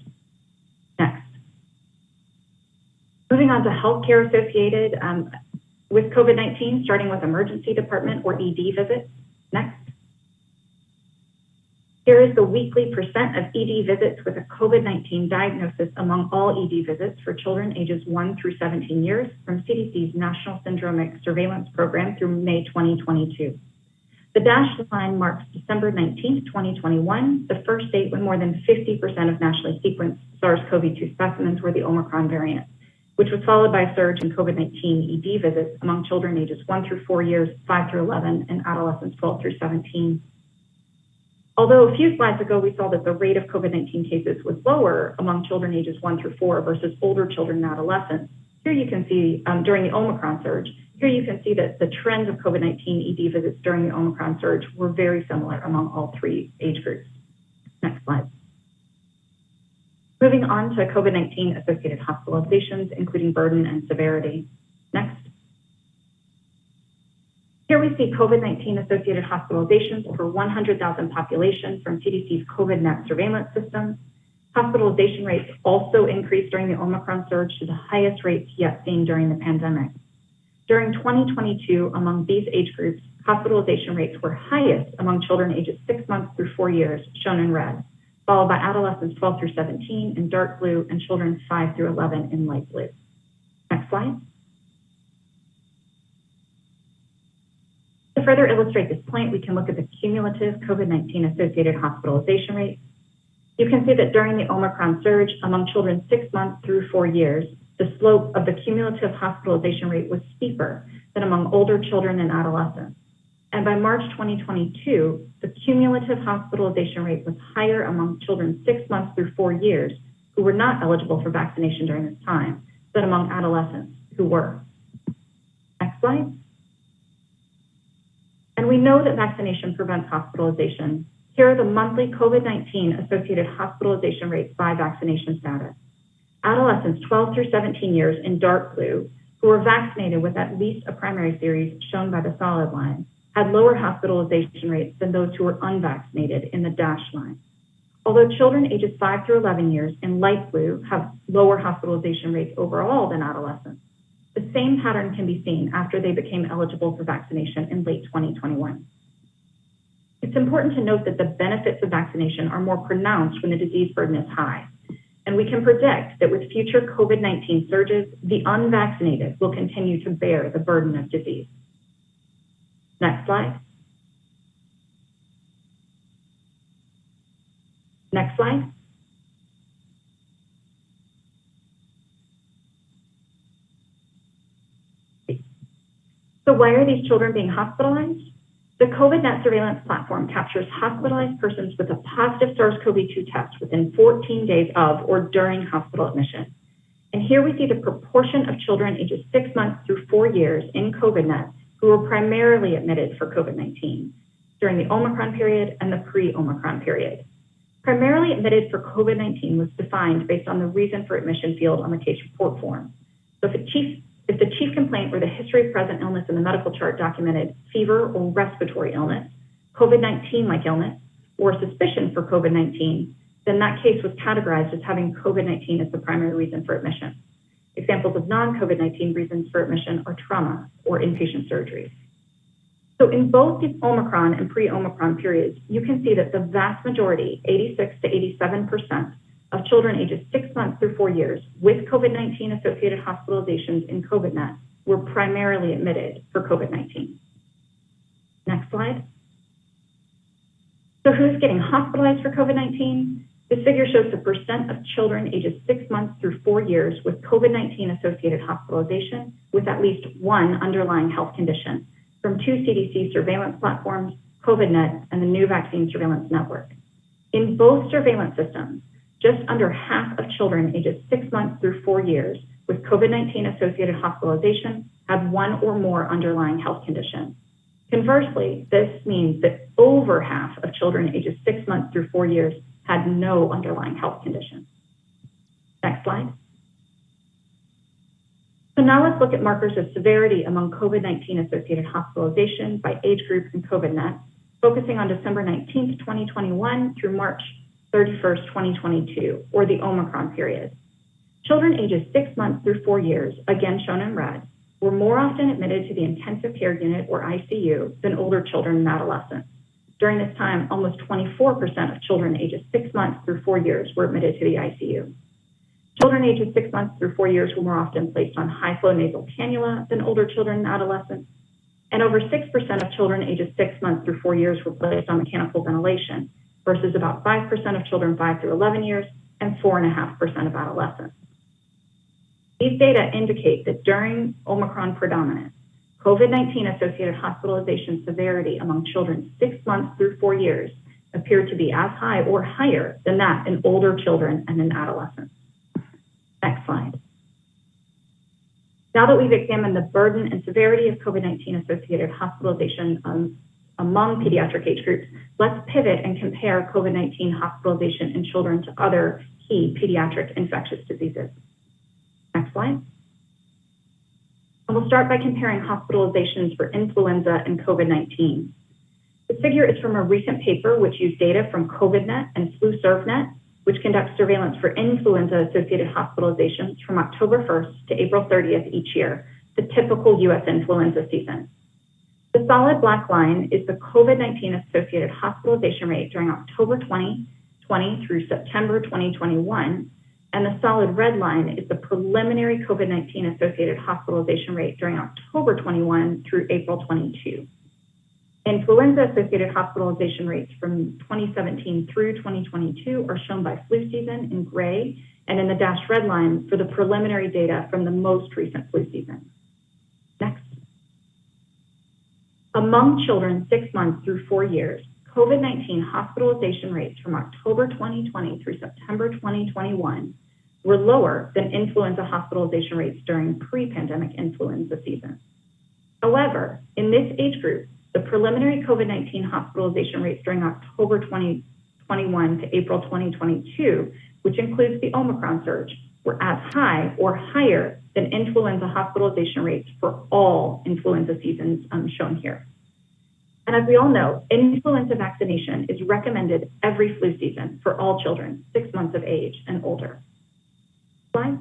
Next. Moving on to healthcare associated with COVID-19, starting with emergency department or ED visits. Next. Here is the weekly percent of ED visits with a COVID-19 diagnosis among all ED visits for children ages 1 through 17 years from CDC's National Syndromic Surveillance Program through May 2022. The dashed line marks December 19, 2021, the first date when more than 50% of nationally sequenced SARS-CoV-2 specimens were the Omicron variant, which was followed by a surge in COVID-19 ED visits among children ages 1 through 4 years, 5 through 11, and adolescents 12 through 17. Although a few slides ago, we saw that the rate of COVID-19 cases was lower among children ages 1 through 4 versus older children and adolescents, here you can see during the Omicron surge, here you can see that the trends of COVID-19 ED visits during the Omicron surge were very similar among all 3 age groups. Next slide. Moving on to COVID-19 associated hospitalizations, including burden and severity. Next. Here we see COVID-19 associated hospitalizations per 100,000 population from CDC's COVID-19 surveillance system. Hospitalization rates also increased during the Omicron surge to the highest rates yet seen during the pandemic. During 2022, among these age groups, hospitalization rates were highest among children ages 6 months through 4 years, shown in red, followed by adolescents 12 through 17 in dark blue and children 5 through 11 in light blue. Next slide. To further illustrate this point, we can look at the cumulative COVID-19 associated hospitalization rates. You can see that during the Omicron surge among children 6 months through 4 years, the slope of the cumulative hospitalization rate was steeper than among older children and adolescents. And by March 2022, the cumulative hospitalization rate was higher among children 6 months through 4 years who were not eligible for vaccination during this time than among adolescents who were. Next slide. And we know that vaccination prevents hospitalization. Here are the monthly COVID-19 associated hospitalization rates by vaccination status. Adolescents 12 through 17 years in dark blue who were vaccinated with at least a primary series shown by the solid line had lower hospitalization rates than those who were unvaccinated in the dashed line. Although children ages 5 through 11 years in light blue have lower hospitalization rates overall than adolescents, the same pattern can be seen after they became eligible for vaccination in late 2021. It's important to note that the benefits of vaccination are more pronounced when the disease burden is high, and we can predict that with future COVID-19 surges, the unvaccinated will continue to bear the burden of disease. Next slide. Next slide. So why are these children being hospitalized? The COVID-19 surveillance platform captures hospitalized persons with a positive SARS-CoV-2 test within 14 days of or during hospital admission. And here we see the proportion of children ages 6 months through 4 years in COVID-19 who were primarily admitted for COVID-19 during the Omicron period and the pre-Omicron period. Primarily admitted for COVID-19 was defined based on the reason for admission field on the case report form. So if the chief complaint or the history of present illness in the medical chart documented fever or respiratory illness, COVID-19-like illness, or suspicion for COVID-19, then that case was categorized as having COVID-19 as the primary reason for admission. Examples of non-COVID-19 reasons for admission are trauma or inpatient surgery. So in both the Omicron and pre-Omicron periods, you can see that the vast majority, 86 to 87%, of children ages 6 months through 4 years with COVID-19 associated hospitalizations in COVID-19 were primarily admitted for COVID-19. Next slide. So who's getting hospitalized for COVID-19? This figure shows the percent of children ages 6 months through 4 years with COVID-19 associated hospitalization with at least one underlying health condition from 2 CDC surveillance platforms, COVID-19 and the new vaccine surveillance network. In both surveillance systems, just under half of children ages 6 months through 4 years with COVID-19 associated hospitalization had one or more underlying health condition. Conversely, this means that over half of children ages 6 months through 4 years had no underlying health condition. Next slide. So now let's look at markers of severity among COVID-19 associated hospitalization by age group in COVID-19, focusing on December 19th, 2021 through March 31st, 2022, or the Omicron period. Children ages 6 months through 4 years, again shown in red, were more often admitted to the intensive care unit or ICU than older children and adolescents. During this time, almost 24% of children ages 6 months through 4 years were admitted to the ICU. Children ages 6 months through 4 years were more often placed on high-flow nasal cannula than older children and adolescents. And over 6% of children ages 6 months through 4 years were placed on mechanical ventilation, versus about 5% of children 5 through 11 years and 4.5% of adolescents. These data indicate that during Omicron predominance, COVID-19 associated hospitalization severity among children 6 months through 4 years appeared to be as high or higher than that in older children and in adolescents. Next slide. Now that we've examined the burden and severity of COVID-19 associated hospitalization among pediatric age groups, let's pivot and compare COVID-19 hospitalization in children to other key pediatric infectious diseases. Next slide. And we'll start by comparing hospitalizations for influenza and COVID-19. This figure is from a recent paper which used data from COVID-Net and FluServNet, which conducts surveillance for influenza-associated hospitalizations from October 1st to April 30th each year, the typical U.S. influenza season. The solid black line is the COVID-19 associated hospitalization rate during October 2020 through September 2021, and the solid red line is the preliminary COVID-19 associated hospitalization rate during October 21 through April 22. Influenza-associated hospitalization rates from 2017 through 2022 are shown by flu season in gray and in the dashed red line for the preliminary data from the most recent flu season. Next. Among children 6 months through 4 years, COVID-19 hospitalization rates from October 2020 through September 2021 were lower than influenza hospitalization rates during pre-pandemic influenza season. However, in this age group, the preliminary COVID-19 hospitalization rates during October 2021 to April 2022, which includes the Omicron surge, were as high or higher than influenza hospitalization rates for all influenza seasons shown here. And as we all know, influenza vaccination is recommended every flu season for all children 6 months of age and older. Slide.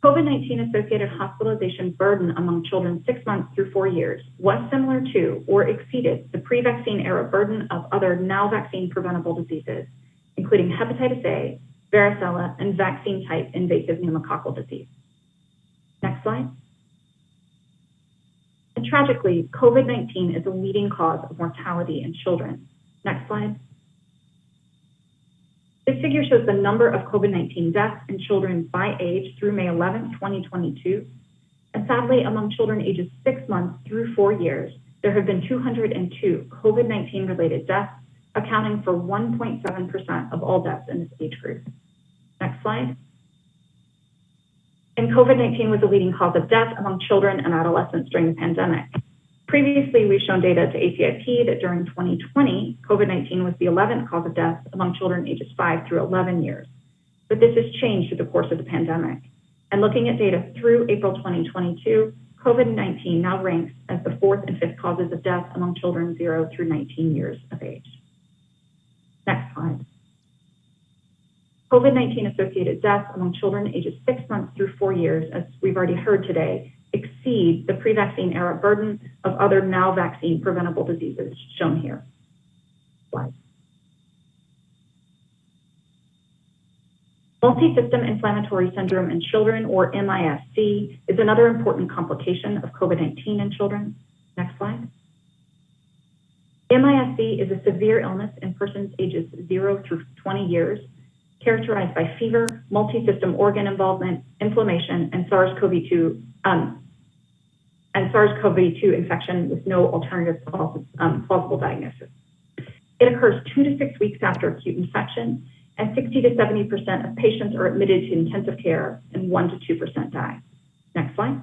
COVID-19 associated hospitalization burden among children 6 months through 4 years was similar to or exceeded the pre-vaccine era burden of other now vaccine preventable diseases, including hepatitis A, varicella, and vaccine type invasive pneumococcal disease. Next slide. And tragically, COVID-19 is a leading cause of mortality in children. Next slide. This figure shows the number of COVID-19 deaths in children by age through May 11, 2022. And sadly, among children ages 6 months through 4 years, there have been 202 COVID-19 related deaths, accounting for 1.7% of all deaths in this age group. Next slide. And COVID-19 was a leading cause of death among children and adolescents during the pandemic. Previously, we've shown data to ACIP that during 2020, COVID-19 was the 11th cause of death among children ages 5 through 11 years. But this has changed through the course of the pandemic. And looking at data through April 2022, COVID-19 now ranks as the 4th and 5th causes of death among children 0 through 19 years of age. Next slide. COVID-19 associated deaths among children ages 6 months through 4 years, as we've already heard today, exceed the pre-vaccine era burden of other now vaccine preventable diseases shown here. Slide. Multi-system inflammatory syndrome in children, or MIS-C, is another important complication of COVID-19 in children. Next slide. MIS-C is a severe illness in persons ages 0 through 20 years, characterized by fever, multi-system organ involvement, inflammation, and SARS-CoV-2 infection with no alternative plausible diagnosis. It occurs 2 to 6 weeks after acute infection, and 60 to 70% of patients are admitted to intensive care, and 1 to 2% die. Next slide.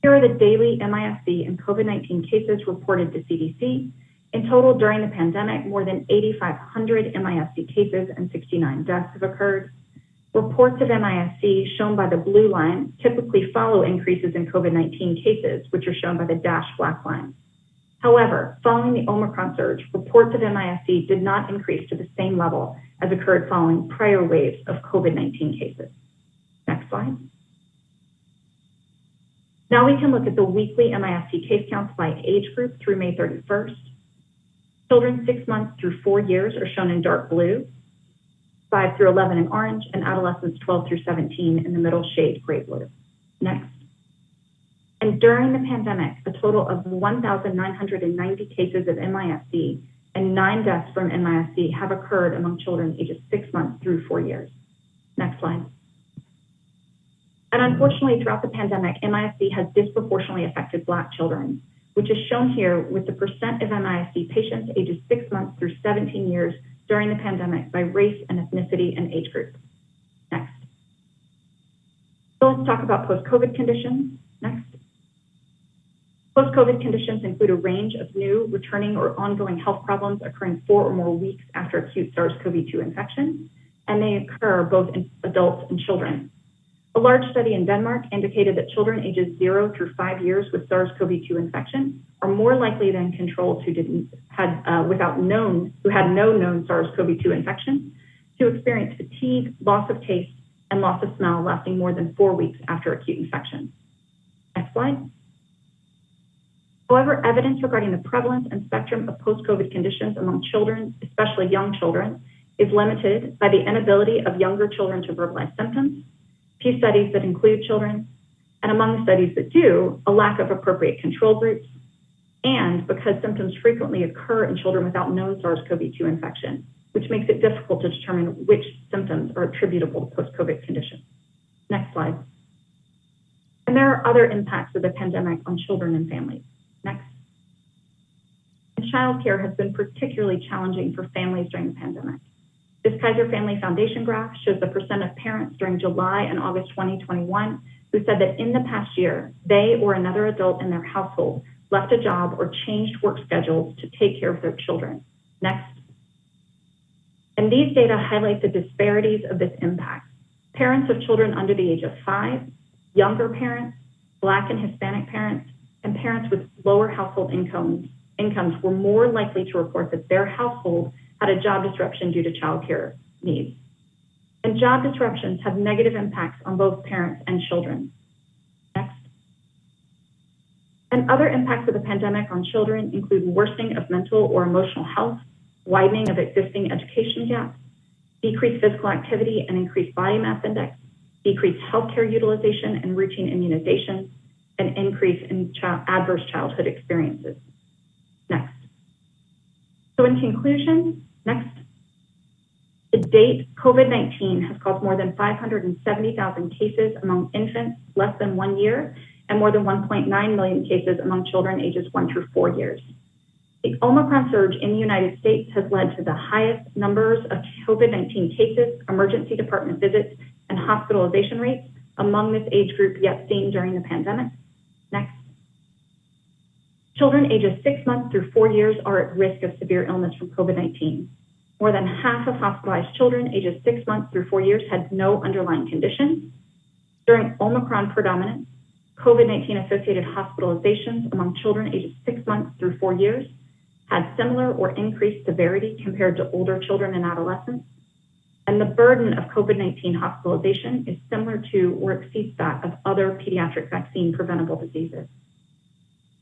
Here are the daily MIS-C and COVID-19 cases reported to CDC. In total, during the pandemic, more than 8,500 MIS-C cases and 69 deaths have occurred. Reports of MIS-C, shown by the blue line, typically follow increases in COVID-19 cases, which are shown by the dashed black line. However, following the Omicron surge, reports of MIS-C did not increase to the same level as occurred following prior waves of COVID-19 cases. Next slide. Now we can look at the weekly MIS-C case counts by age group through May 31st. Children 6 months through 4 years are shown in dark blue, 5 through 11 in orange, and adolescents 12 through 17 in the middle shade gray blue. Next. And during the pandemic, a total of 1,990 cases of MIS-C and 9 deaths from MIS-C have occurred among children ages 6 months through 4 years. Next slide. And unfortunately, throughout the pandemic, MIS-C has disproportionately affected Black children, which is shown here with the percent of MIS-C patients ages 6 months through 17 years during the pandemic by race and ethnicity and age group. Next. So let's talk about post-COVID conditions. Next. Post-COVID conditions include a range of new, returning, or ongoing health problems occurring 4 or more weeks after acute SARS-CoV-2 infection, and they occur both in adults and children. A large study in Denmark indicated that children ages 0 through 5 years with SARS-CoV-2 infection are more likely than controls who had no known SARS-CoV-2 infection to experience fatigue, loss of taste, and loss of smell lasting more than 4 weeks after acute infection. Next slide. However, evidence regarding the prevalence and spectrum of post-COVID conditions among children, especially young children, is limited by the inability of younger children to verbalize symptoms, few studies that include children, and among the studies that do, a lack of appropriate control groups, and because symptoms frequently occur in children without known SARS-CoV-2 infection, which makes it difficult to determine which symptoms are attributable to post-COVID conditions. Next slide. And there are other impacts of the pandemic on children and families. Next. And childcare has been particularly challenging for families during the pandemic. This Kaiser Family Foundation graph shows the percent of parents during July and August 2021 who said that in the past year, they or another adult in their household left a job or changed work schedules to take care of their children. Next. And these data highlight the disparities of this impact. Parents of children under the age of 5, younger parents, Black and Hispanic parents, and parents with lower household incomes were more likely to report that their household had a job disruption due to childcare needs. And job disruptions have negative impacts on both parents and children. Next. And other impacts of the pandemic on children include worsening of mental or emotional health, widening of existing education gaps, decreased physical activity and increased body mass index, decreased healthcare utilization and routine immunizations, and increase in adverse childhood experiences. Next. So in conclusion, next. To date, COVID-19 has caused more than 570,000 cases among infants less than 1 year and more than 1.9 million cases among children ages 1 through 4 years. The Omicron surge in the United States has led to the highest numbers of COVID-19 cases, emergency department visits, and hospitalization rates among this age group yet seen during the pandemic. Next. Children ages 6 months through 4 years are at risk of severe illness from COVID-19. More than half of hospitalized children ages 6 months through 4 years had no underlying condition. During Omicron predominance, COVID-19 associated hospitalizations among children ages 6 months through 4 years had similar or increased severity compared to older children and adolescents. And the burden of COVID-19 hospitalization is similar to or exceeds that of other pediatric vaccine preventable diseases.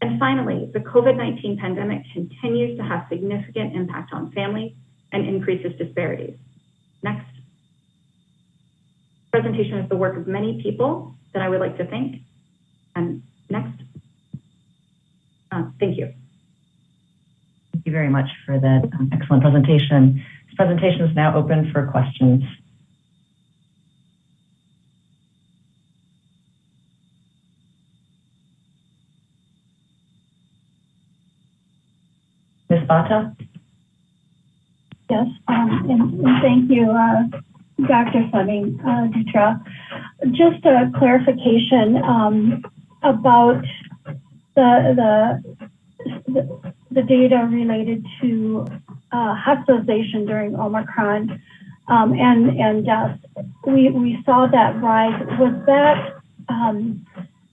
And finally, the COVID-19 pandemic continues to have significant impact on families and increases disparities. Next. Presentation is the work of many people that I would like to thank. And next. Thank you. Thank you very much for that excellent presentation. This presentation is now open for questions. Ms. Bata? Yes, and thank you, Dr. Fleming, Dutra. Just a clarification about the data related to hospitalization during Omicron and deaths. We saw that rise. Was that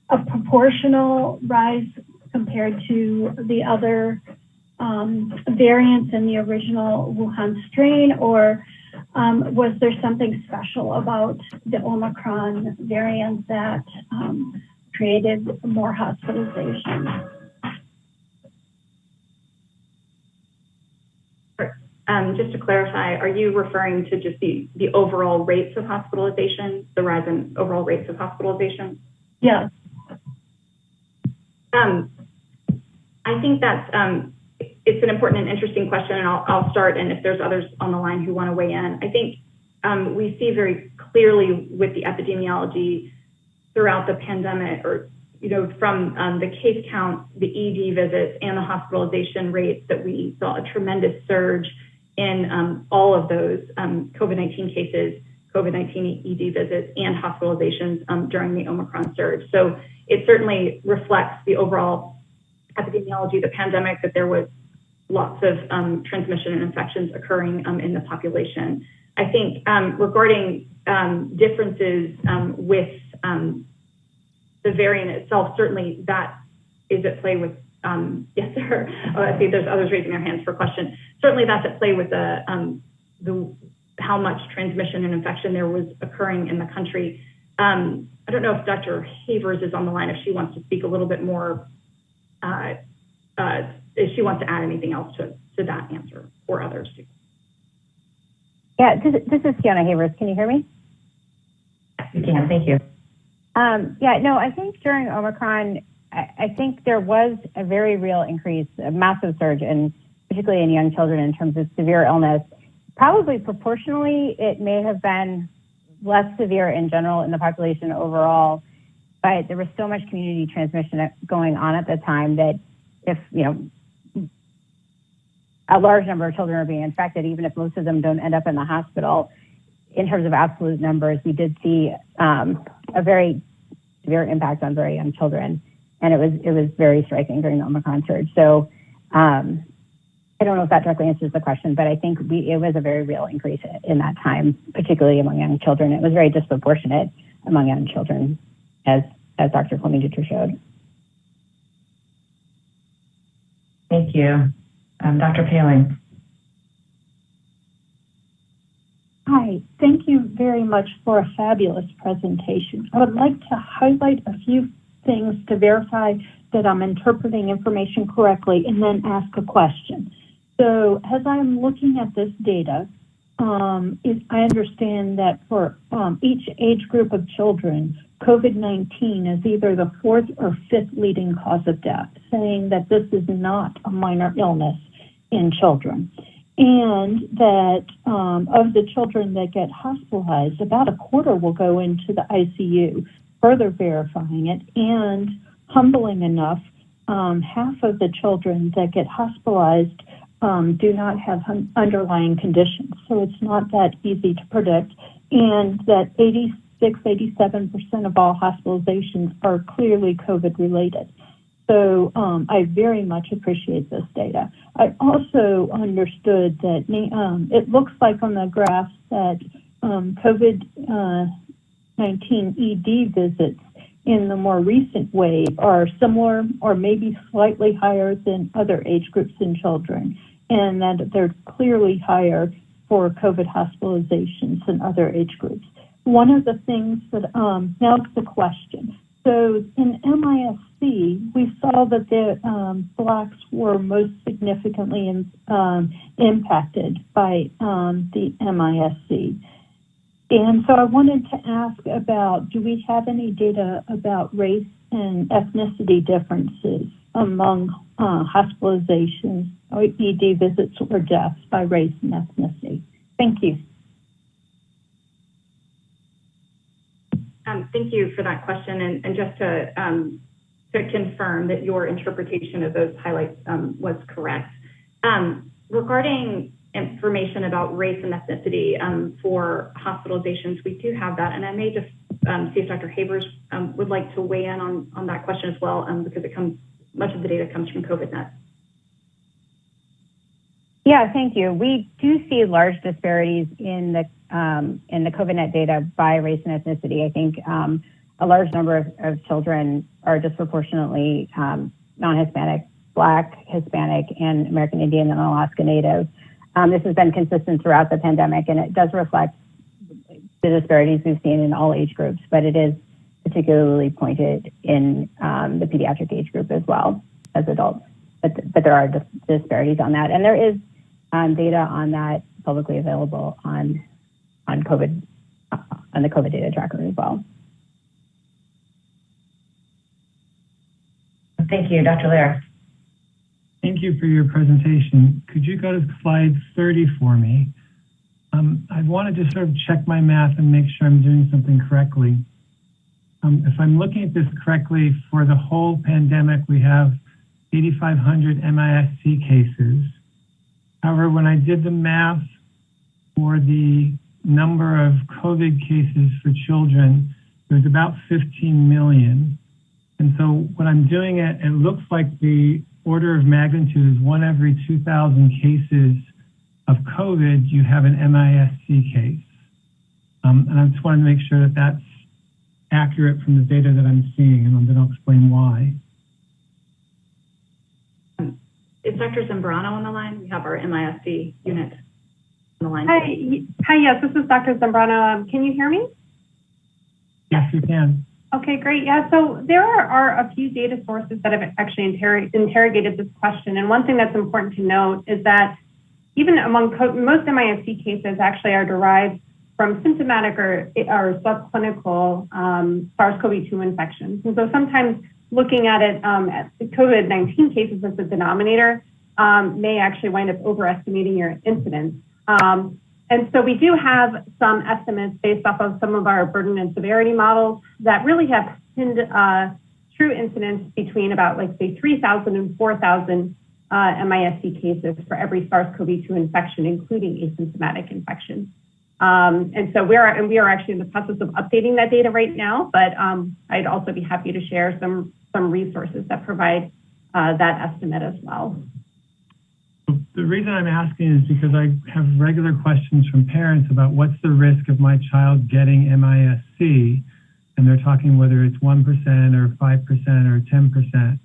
a proportional rise compared to the other variants in the original Wuhan strain, or was there something special about the Omicron variant that created more hospitalization? Just to clarify, are you referring to just the overall rates of hospitalization, the rise in overall rates of hospitalization? Yes. I think that's it's an important and interesting question, and I'll start, and if there's others on the line who want to weigh in. I think we see very clearly with the epidemiology throughout the pandemic, or from the case count, the ED visits, and the hospitalization rates, that we saw a tremendous surge in all of those COVID-19 cases, COVID-19 ED visits, and hospitalizations during the Omicron surge. So it certainly reflects the overall epidemiology of the pandemic, that there was lots of transmission and infections occurring in the population. I think regarding differences with the variant itself, certainly that is at play with, yes, sir. Oh, I see there's others raising their hands for question. Certainly that's at play with the how much transmission and infection there was occurring in the country. I don't know if Dr. Havers is on the line, if she wants to speak a little bit more, if she wants to add anything else to that answer, or others too. Yeah, this is Kiana Havers. Can you hear me? You can, thank you. Yeah, no, I think during Omicron, I think there was a very real increase, a massive surge, and particularly in young children in terms of severe illness. Probably proportionally, it may have been less severe in general in the population overall, but there was so much community transmission going on at the time that if, a large number of children are being infected, even if most of them don't end up in the hospital, in terms of absolute numbers, we did see a very severe impact on very young children. And it was very striking during the Omicron surge. So I don't know if that directly answers the question, but I think it was a very real increase in that time, particularly among young children. It was very disproportionate among young children, as as Dr. Fleming-Dutra showed. Thank you. Dr. Paling. Hi, thank you very much for a fabulous presentation. I would like to highlight a few things to verify that I'm interpreting information correctly and then ask a question. So as I'm looking at this data, I understand that for each age group of children, COVID-19 is either the fourth or fifth leading cause of death, saying that this is not a minor illness in children. And that of the children that get hospitalized, about a quarter will go into the ICU, further verifying it. And humbling enough, half of the children that get hospitalized do not have underlying conditions. So it's not that easy to predict. And that 87% of all hospitalizations are clearly COVID related. So I very much appreciate this data. I also understood that it looks like on the graph that COVID-19 ED visits in the more recent wave are similar or maybe slightly higher than other age groups in children, and that they're clearly higher for COVID hospitalizations than other age groups. One of the things that, now it's the question. So in MISC, we saw that the Blacks were most significantly impacted by the MISC. And so I wanted to ask about, do we have any data about race and ethnicity differences among hospitalizations, or ED visits, or deaths by race and ethnicity? Thank you. Thank you for that question. And just to confirm that your interpretation of those highlights was correct. Regarding information about race and ethnicity for hospitalizations, we do have that. And I may just see if Dr. Havers would like to weigh in on that question as well, because much of the data comes from COVID-19. Yeah, thank you. We do see large disparities in the COVID-19 data by race and ethnicity. I think a large number of children are disproportionately non-Hispanic, Black, Hispanic, and American Indian and Alaska Native. This has been consistent throughout the pandemic, and it does reflect the disparities we've seen in all age groups, but it is particularly pointed in the pediatric age group as well as adults. But there are disparities on that, and there is data on that publicly available on COVID, on the COVID data tracker as well. Thank you, Dr. Lair. Thank you for your presentation. Could you go to slide 30 for me? I wanted to sort of check my math and make sure I'm doing something correctly. If I'm looking at this correctly, for the whole pandemic, we have 8,500 MISC cases. However, when I did the math for the number of COVID cases for children, there's about 15 million. And so what I'm doing, it looks like the order of magnitude is 1 every 2,000 cases of COVID, you have an MISC case. And I just wanted to make sure that that's accurate from the data that I'm seeing, and I'm going to explain why. Is Dr. Zambrano on the line? We have our MISC unit on the line. Hi, yes, this is Dr. Zambrano. Can you hear me? Yes, you can. Okay, great. Yeah, so there are a few data sources that have actually interrogated this question. And one thing that's important to note is that even among most MISC cases actually are derived from symptomatic or subclinical SARS-CoV-2 infections. And so sometimes looking at it at the COVID-19 cases as the denominator may actually wind up overestimating your incidence. And so we do have some estimates based off of some of our burden and severity models that really have pinned true incidence between about, like, say, 3,000 and 4,000 MISC cases for every SARS-CoV-2 infection, including asymptomatic infection. And so we are actually in the process of updating that data right now, but I'd also be happy to share some resources that provide that estimate as well. The reason I'm asking is because I have regular questions from parents about what's the risk of my child getting MISC. and they're talking whether it's 1% or 5% or 10%.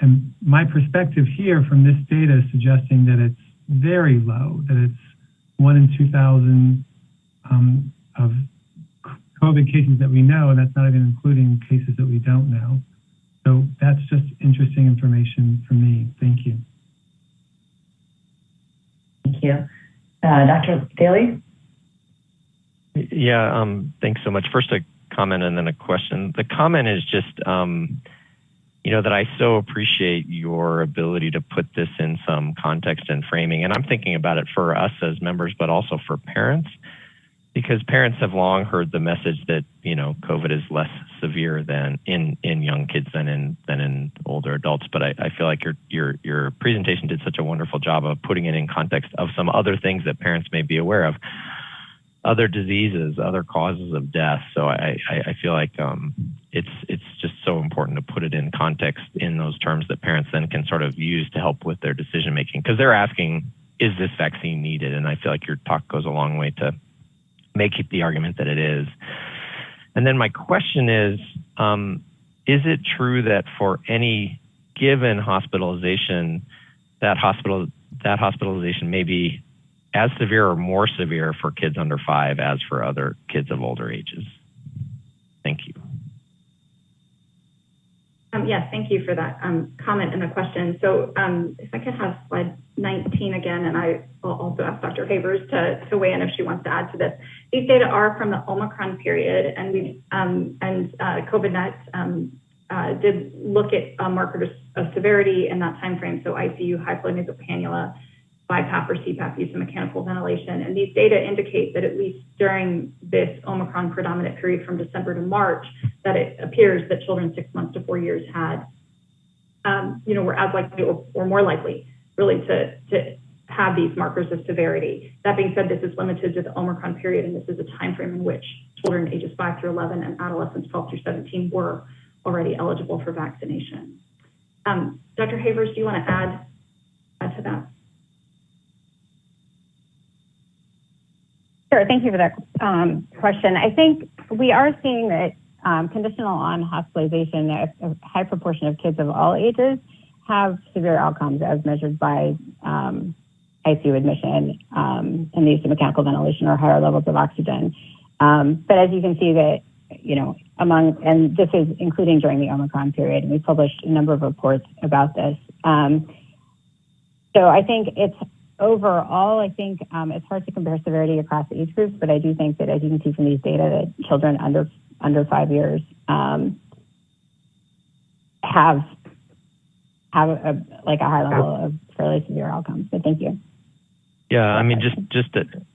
And my perspective here from this data is suggesting that it's very low, that it's 1 in 2,000 of COVID cases that we know, and that's not even including cases that we don't know. So that's just interesting information for me. Thank you. Thank you. Dr. Daly? Yeah, thanks so much. First a comment and then a question. The comment is just, that I so appreciate your ability to put this in some context and framing. And I'm thinking about it for us as members, but also for parents, because parents have long heard the message that, COVID is less severe than in young kids than in older adults. But I feel like your presentation did such a wonderful job of putting it in context of some other things that parents may be aware of, other diseases, other causes of death. So I feel like it's just so important to put it in context in those terms that parents then can sort of use to help with their decision making, because they're asking, is this vaccine needed? And I feel like your talk goes a long way to make the argument that it is. And then my question is it true that for any given hospitalization, that hospitalization may be as severe or more severe for kids under 5 as for other kids of older ages? Thank you. Yes, thank you for that comment and the question. So if I could have slide 19 again, and I will also ask Dr. Havers to weigh in if she wants to add to this. These data are from the Omicron period, and COVID-19 did look at markers of severity in that time frame, so ICU, high flow nasal cannula, BiPAP or CPAP use of mechanical ventilation. And these data indicate that at least during this Omicron predominant period from December to March, that it appears that children 6 months to 4 years had, were as likely or more likely really to have these markers of severity. That being said, this is limited to the Omicron period, and this is a time frame in which children ages 5 through 11 and adolescents 12 through 17 were already eligible for vaccination. Dr. Havers, do you want to add to that? Sure, thank you for that question. I think we are seeing that conditional on hospitalization, a high proportion of kids of all ages have severe outcomes as measured by ICU admission and the use of mechanical ventilation or higher levels of oxygen. But as you can see that, and this is including during the Omicron period, and we published a number of reports about this. So I think it's overall, it's hard to compare severity across age groups, but I do think that, as you can see from these data, that children under 5 years have a high level of fairly severe outcomes. So thank you. Yeah, I mean, this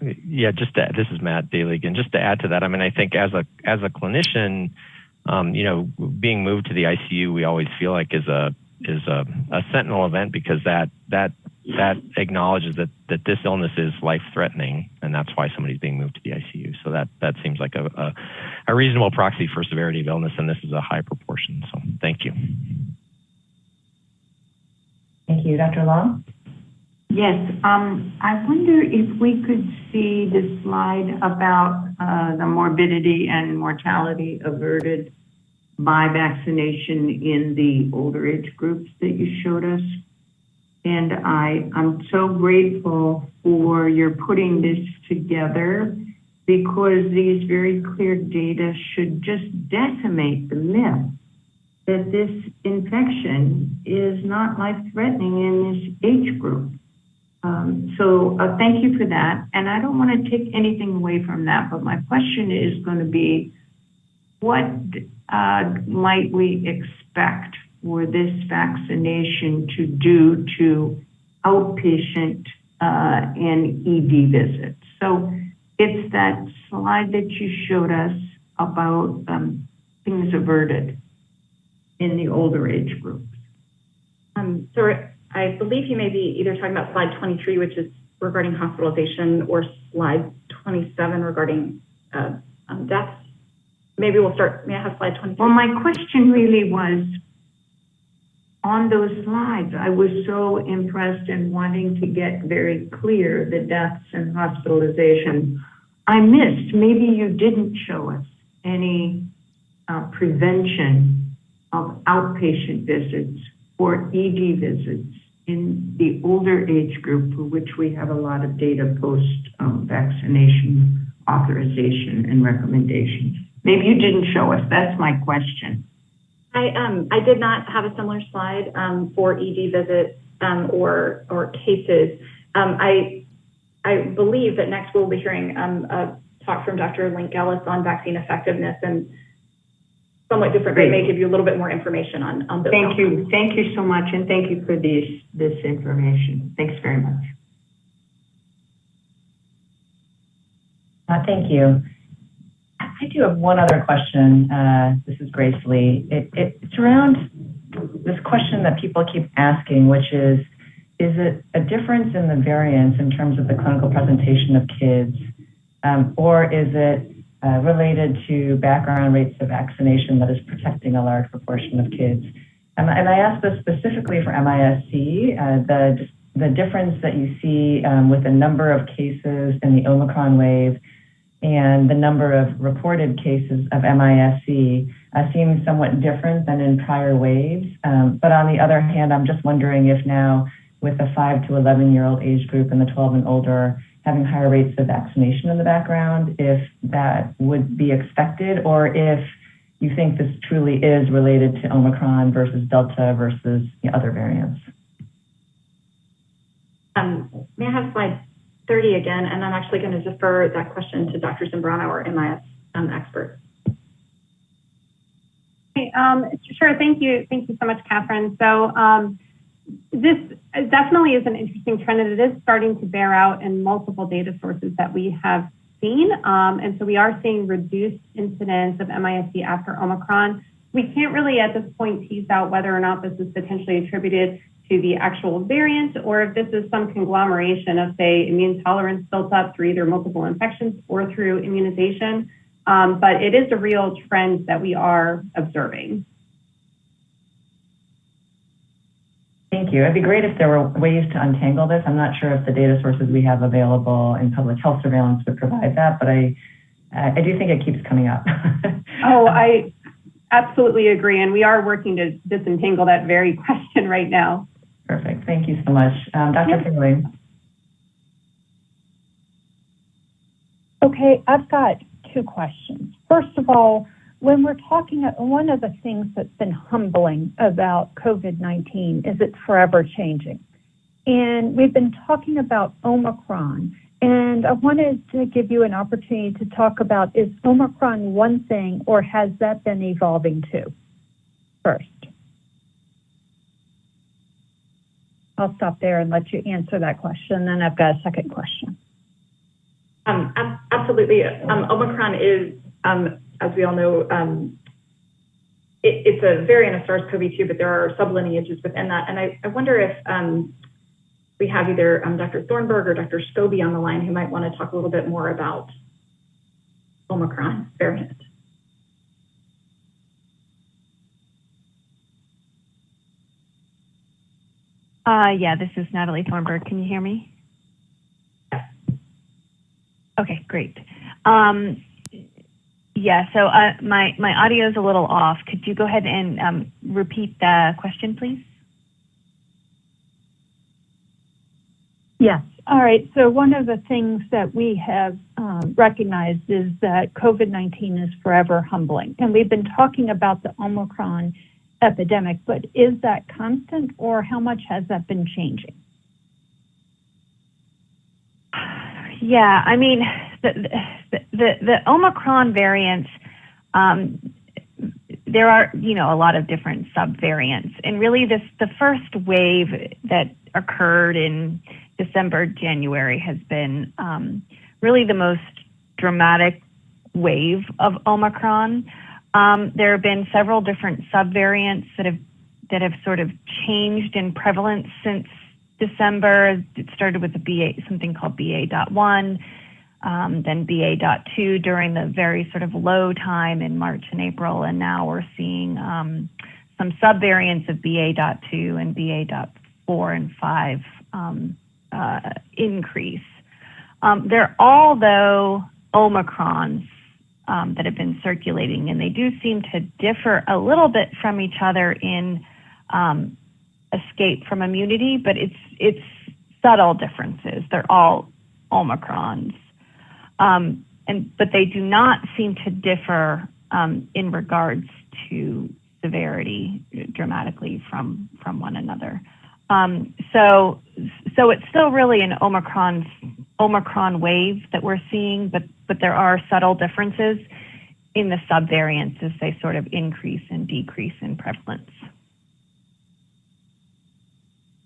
is Matt Daly again. Just to add to that, I mean, I think as a clinician, being moved to the ICU, we always feel like is a sentinel event, because that acknowledges that this illness is life-threatening, and that's why somebody's being moved to the ICU. So that seems like a reasonable proxy for severity of illness, and this is a high proportion. So thank you. Thank you. Dr. Long? Yes, I wonder if we could see the slide about the morbidity and mortality averted by vaccination in the older age groups that you showed us. And I'm so grateful for your putting this together, because these very clear data should just decimate the myth that this infection is not life-threatening in this age group. So thank you for that. And I don't want to take anything away from that, but my question is going to be, what might we expect for this vaccination to do to outpatient and ED visits? So it's that slide that you showed us about things averted in the older age groups. So I believe you may be either talking about slide 23, which is regarding hospitalization, or slide 27 regarding deaths. Maybe we'll start, may I have slide 23? Well, my question really was, on those slides, I was so impressed and wanting to get very clear the deaths and hospitalization. I missed, maybe you didn't show us any prevention of outpatient visits or ED visits in the older age group for which we have a lot of data post-vaccination authorization and recommendations? Maybe you didn't show us. That's my question. I did not have a similar slide for ED visits or cases. I believe that next we'll be hearing a talk from Dr. Link Ellis on vaccine effectiveness, and somewhat different, but may give you a little bit more information on those. Thank you. Thank you so much, and thank you for this information. Thanks very much. Thank you. I do have one other question. This is Grace Lee. It's around this question that people keep asking, which is it a difference in the variants in terms of the clinical presentation of kids, or is it related to background rates of vaccination that is protecting a large proportion of kids? And I ask this specifically for MISC, the difference that you see with the number of cases in the Omicron wave and the number of reported cases of MISC seems somewhat different than in prior waves. But on the other hand, I'm just wondering if now with the 5 to 11-year-old age group and the 12 and older having higher rates of vaccination in the background, if that would be expected, or if you think this truly is related to Omicron versus Delta versus other variants. May I have slide 30 again? And I'm actually going to defer that question to Dr. Zambrano, our MIS expert. Okay, sure. Thank you. Thank you so much, Catherine. So this definitely is an interesting trend, and it is starting to bear out in multiple data sources that we have seen. And so we are seeing reduced incidence of MISC after Omicron. We can't really at this point tease out whether or not this is potentially attributed to the actual variant, or if this is some conglomeration of, say, immune tolerance built up through either multiple infections or through immunization. But it is a real trend that we are observing. Thank you. It'd be great if there were ways to untangle this. I'm not sure if the data sources we have available in public health surveillance would provide that, but I do think it keeps coming up. Oh, I absolutely agree. And we are working to disentangle that very question right now. Perfect. Thank you so much. Dr. Finley. Okay, I've got two questions. First of all, when we're talking, one of the things that's been humbling about COVID-19 is it's forever changing. And we've been talking about Omicron, and I wanted to give you an opportunity to talk about, is Omicron one thing, or has that been evolving too? First. I'll stop there and let you answer that question, then I've got a second question. Absolutely. Omicron is, as we all know, it's a variant of SARS-CoV-2, but there are sublineages within that. And I wonder if we have either Dr. Thornburg or Dr. Scobie on the line who might want to talk a little bit more about Omicron variant. Yeah, this is Natalie Thornburg. Can you hear me? Okay, great. Yeah, so my audio is a little off. Could you go ahead and repeat the question, please? Yes. All right. So one of the things that we have recognized is that COVID-19 is forever humbling. And we've been talking about the Omicron epidemic, but is that constant, or how much has that been changing? Yeah, I mean, the Omicron variants, there are, a lot of different subvariants. And really the first wave that occurred in December, January has been really the most dramatic wave of Omicron. There have been several different subvariants that have sort of changed in prevalence since December. It started with something called BA.1, then BA.2 during the very sort of low time in March and April, and now we're seeing some subvariants of BA.2 and BA.4 and 5 increase. They're all, though, Omicrons that have been circulating, and they do seem to differ a little bit from each other in escape from immunity, but it's subtle differences. They're all Omicrons, but they do not seem to differ in regards to severity dramatically from one another. So it's still really an Omicron wave that we're seeing, but there are subtle differences in the subvariants as they sort of increase and decrease in prevalence.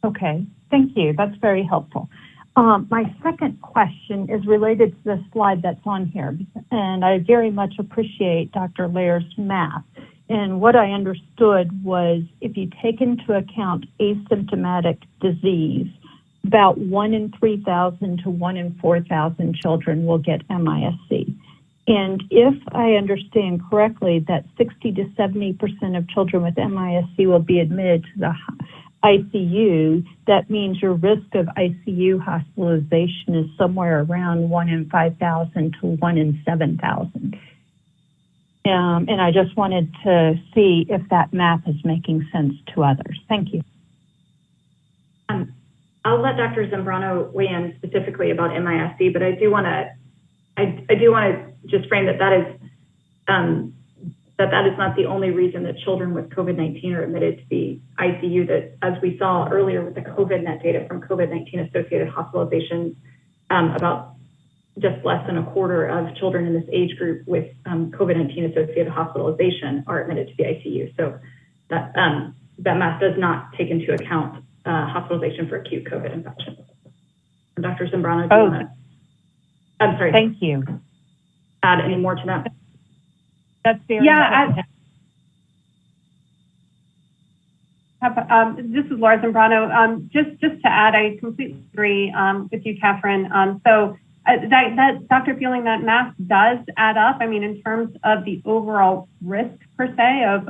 Okay, thank you. That's very helpful. My second question is related to the slide that's on here, and I very much appreciate Dr. Lair's math. And what I understood was if you take into account asymptomatic disease, about 1 in 3,000 to 1 in 4,000 children will get MIS-C. And if I understand correctly, that 60 to 70% of children with MIS-C will be admitted to the ICU, that means your risk of ICU hospitalization is somewhere around 1 in 5,000 to 1 in 7,000. And I just wanted to see if that math is making sense to others. Thank you. I'll let Dr. Zambrano weigh in specifically about MIS-C, but I do want to just frame that that is not the only reason that children with COVID-19 are admitted to the ICU. That, as we saw earlier with the COVIDNet data from COVID-19 associated hospitalizations, about just less than a quarter of children in this age group with COVID-19 associated hospitalization are admitted to the ICU. So that math does not take into account hospitalization for acute COVID infection. And Dr. Zambrano, do you want to? I'm sorry. Thank you. Add any more to that? That's very this is Laura Zambrano. Just to add, I completely agree with you, Catherine. So that Dr. Fueling, that math does add up. I mean, in terms of the overall risk per se of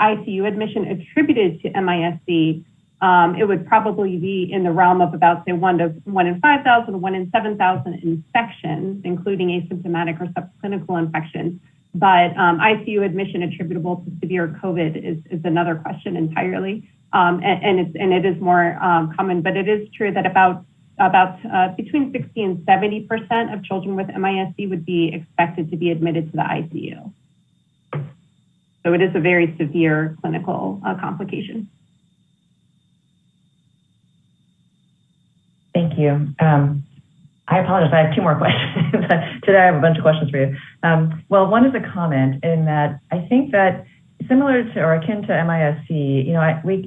ICU admission attributed to MIS-C, it would probably be in the realm of about, say, 1 in 5,000, 1 in 7,000 infections, including asymptomatic or subclinical infections. But ICU admission attributable to severe COVID is another question entirely, and it is more common. But it is true that about between 60 and 70% of children with MIS-C would be expected to be admitted to the ICU. So it is a very severe clinical complication. Thank you. I apologize. I have 2 more questions. Today I have a bunch of questions for you. Well, one is a comment in that I think that similar to or akin to MIS-C,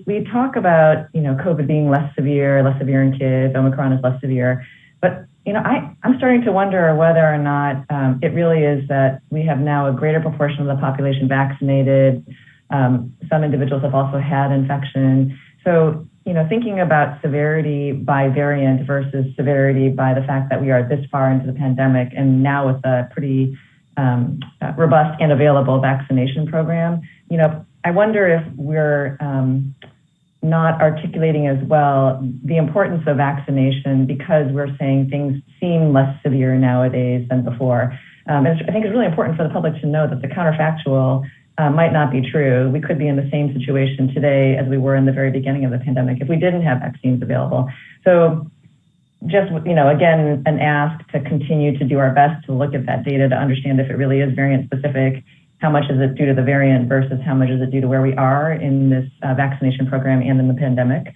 we talk about, COVID being less severe in kids, Omicron is less severe, but, I'm starting to wonder whether or not it really is that we have now a greater proportion of the population vaccinated. Some individuals have also had infection. So, thinking about severity by variant versus severity by the fact that we are this far into the pandemic and now with a pretty robust and available vaccination program, I wonder if we're not articulating as well the importance of vaccination because we're saying things seem less severe nowadays than before. I think it's really important for the public to know that the counterfactual might not be true. We could be in the same situation today as we were in the very beginning of the pandemic if we didn't have vaccines available. So just, again, an ask to continue to do our best to look at that data to understand if it really is variant specific, how much is it due to the variant versus how much is it due to where we are in this vaccination program and in the pandemic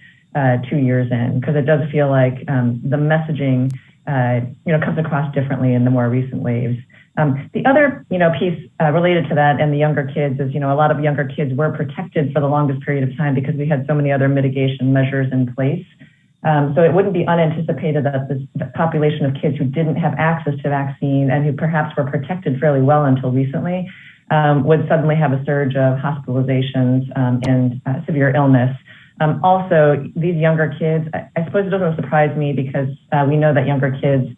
2 years in, because it does feel like the messaging, comes across differently in the more recent waves. The other, piece related to that and the younger kids is, a lot of younger kids were protected for the longest period of time because we had so many other mitigation measures in place. So it wouldn't be unanticipated that this population of kids who didn't have access to vaccine and who perhaps were protected fairly well until recently would suddenly have a surge of hospitalizations and severe illness. Also, these younger kids, I suppose it doesn't surprise me because we know that younger kids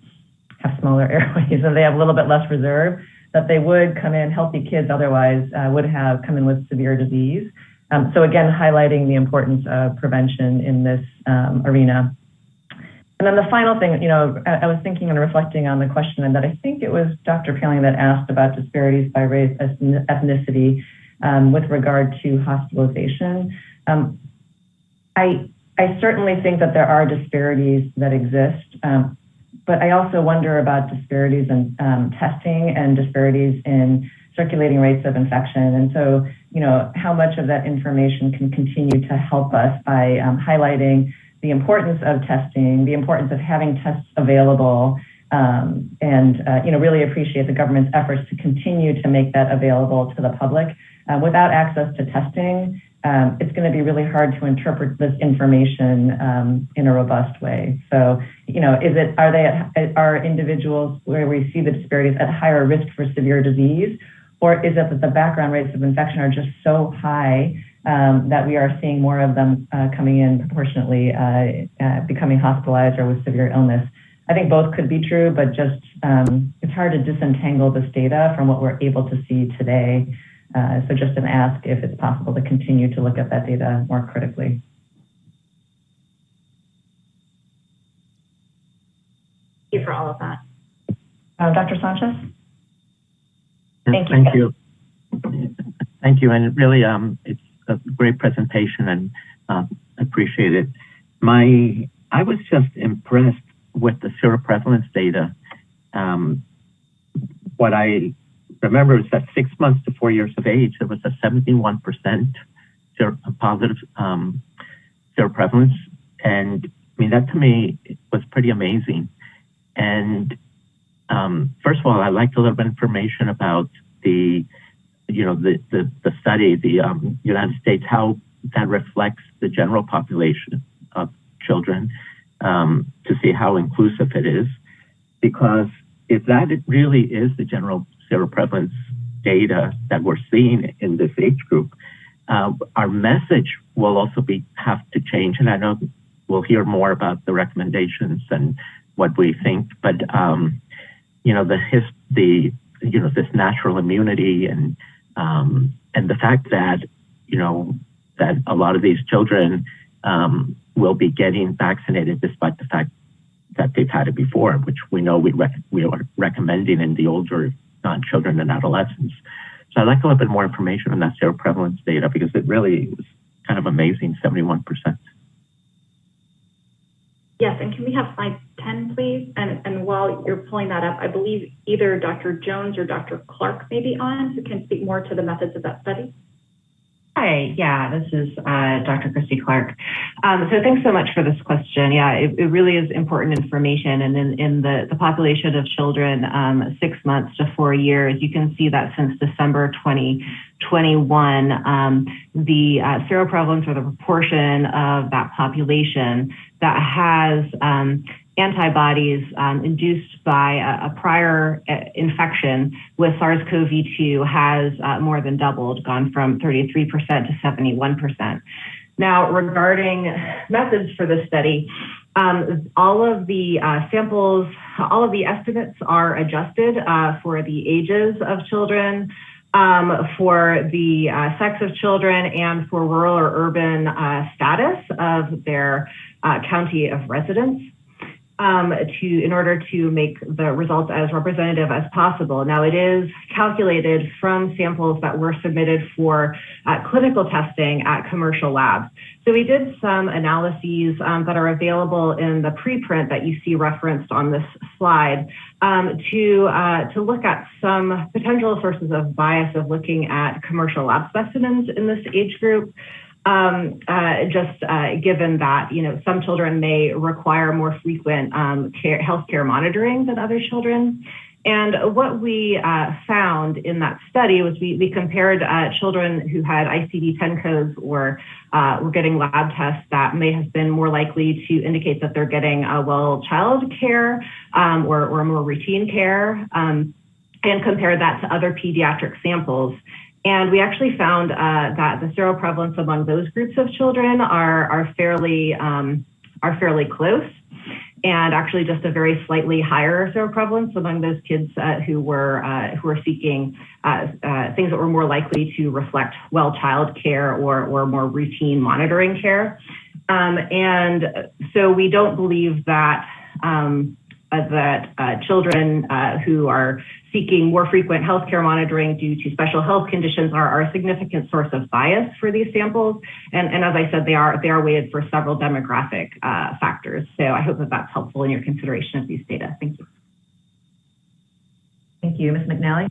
have smaller airways and they have a little bit less reserve, that they would come in, healthy kids otherwise would have come in with severe disease. So again, highlighting the importance of prevention in this arena. And then the final thing, I was thinking and reflecting on the question, and that I think it was Dr. Paling that asked about disparities by race, ethnicity, with regard to hospitalization. I certainly think that there are disparities that exist, but I also wonder about disparities in testing and disparities in circulating rates of infection. And so, how much of that information can continue to help us by highlighting the importance of testing, the importance of having tests available, and really appreciate the government's efforts to continue to make that available to the public. Without access to testing, it's going to be really hard to interpret this information in a robust way. So, are individuals where we see the disparities at higher risk for severe disease, or is it that the background rates of infection are just so high that we are seeing more of them coming in proportionately, becoming hospitalized or with severe illness? I think both could be true, but just it's hard to disentangle this data from what we're able to see today. So just an ask if it's possible to continue to look at that data more critically. Thank you for all of that. Dr. Sanchez? Thank you. Thank you. And really, it's a great presentation and appreciate it. I was just impressed with the seroprevalence data. What I remember is that 6 months to 4 years of age, there was a 71% positive seroprevalence. And I mean, that to me was pretty amazing. And first of all, I'd like a little bit of information about the study, the United States, how that reflects the general population of children, to see how inclusive it is. Because if that really is the general seroprevalence data that we're seeing in this age group, our message will also have to change. And I know we'll hear more about the recommendations and what we think, but this natural immunity and the fact that that a lot of these children will be getting vaccinated despite the fact that they've had it before, which we know we are recommending in the older children and adolescents. So I'd like a little bit more information on that seroprevalence data, because it really was kind of amazing, 71%. Yes, and can we have slide 10, please? And while you're pulling that up, I believe either Dr. Jones or Dr. Clark may be on, who can speak more to the methods of that study. Hi, yeah, this is Dr. Christy Clark. So thanks so much for this question. Yeah, it really is important information. And in the population of children 6 months to 4 years, you can see that since December 2021, the seroprevalence, or the proportion of that population that has antibodies induced by a prior infection with SARS-CoV-2 has more than doubled, gone from 33% to 71%. Now, regarding methods for this study, all of the samples, all of the estimates are adjusted for the ages of children, for the sex of children, and for rural or urban status of their county of residence, in order to make the results as representative as possible. Now, it is calculated from samples that were submitted for clinical testing at commercial labs. So we did some analyses that are available in the preprint that you see referenced on this slide, to look at some potential sources of bias of looking at commercial lab specimens in this age group. Given that, some children may require more frequent healthcare monitoring than other children. And what we found in that study was we compared children who had ICD-10 codes or were getting lab tests that may have been more likely to indicate that they're getting child care or more routine care, and compared that to other pediatric samples. And we actually found that the seroprevalence among those groups of children are fairly close, and actually just a very slightly higher seroprevalence among those kids who were seeking things that were more likely to reflect child care or more routine monitoring care. And so we don't believe that children who are seeking more frequent healthcare monitoring due to special health conditions are a significant source of bias for these samples. And as I said, they are weighted for several demographic factors. So I hope that that's helpful in your consideration of these data. Thank you. Thank you. Ms. McNally?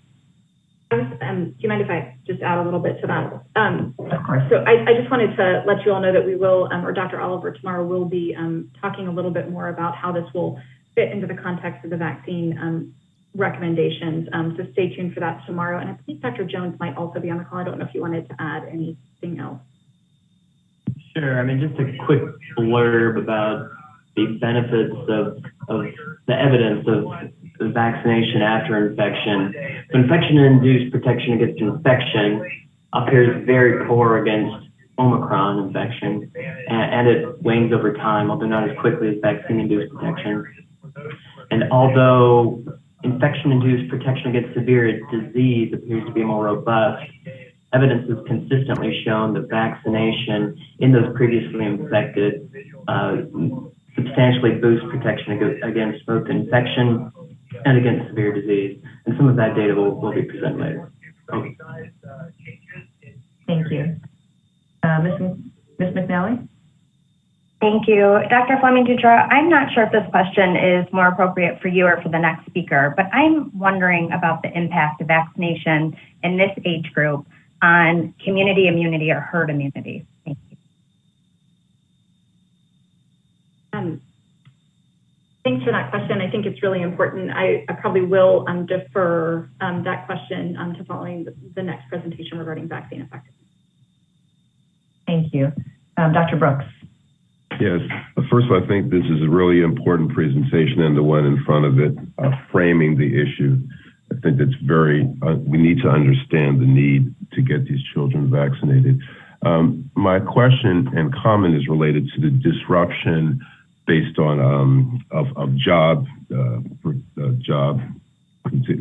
Do you mind if I just add a little bit to that? Of course. So I just wanted to let you all know that we will, or Dr. Oliver tomorrow will be talking a little bit more about how this will fit into the context of the vaccine recommendations. So stay tuned for that tomorrow. And I believe Dr. Jones might also be on the call. I don't know if you wanted to add anything else. Sure. I mean, just a quick blurb about the benefits of the evidence of vaccination after infection. So infection-induced protection against infection appears very poor against Omicron infection, and it wanes over time, although not as quickly as vaccine-induced protection. And although infection-induced protection against severe disease appears to be more robust, evidence has consistently shown that vaccination in those previously infected substantially boosts protection against both infection and against severe disease. And some of that data will be presented later. Okay. Thank you. Ms. McNally? Thank you. Dr. Fleming-Dutra, I'm not sure if this question is more appropriate for you or for the next speaker, but I'm wondering about the impact of vaccination in this age group on community immunity or herd immunity. Thank you. Thanks for that question. I think it's really important. I probably will defer that question to following the next presentation regarding vaccine effectiveness. Thank you. Dr. Brooks. Yes. First of all, I think this is a really important presentation, and the one in front of it, framing the issue. I think that's we need to understand the need to get these children vaccinated. My question and comment is related to the disruption based on of job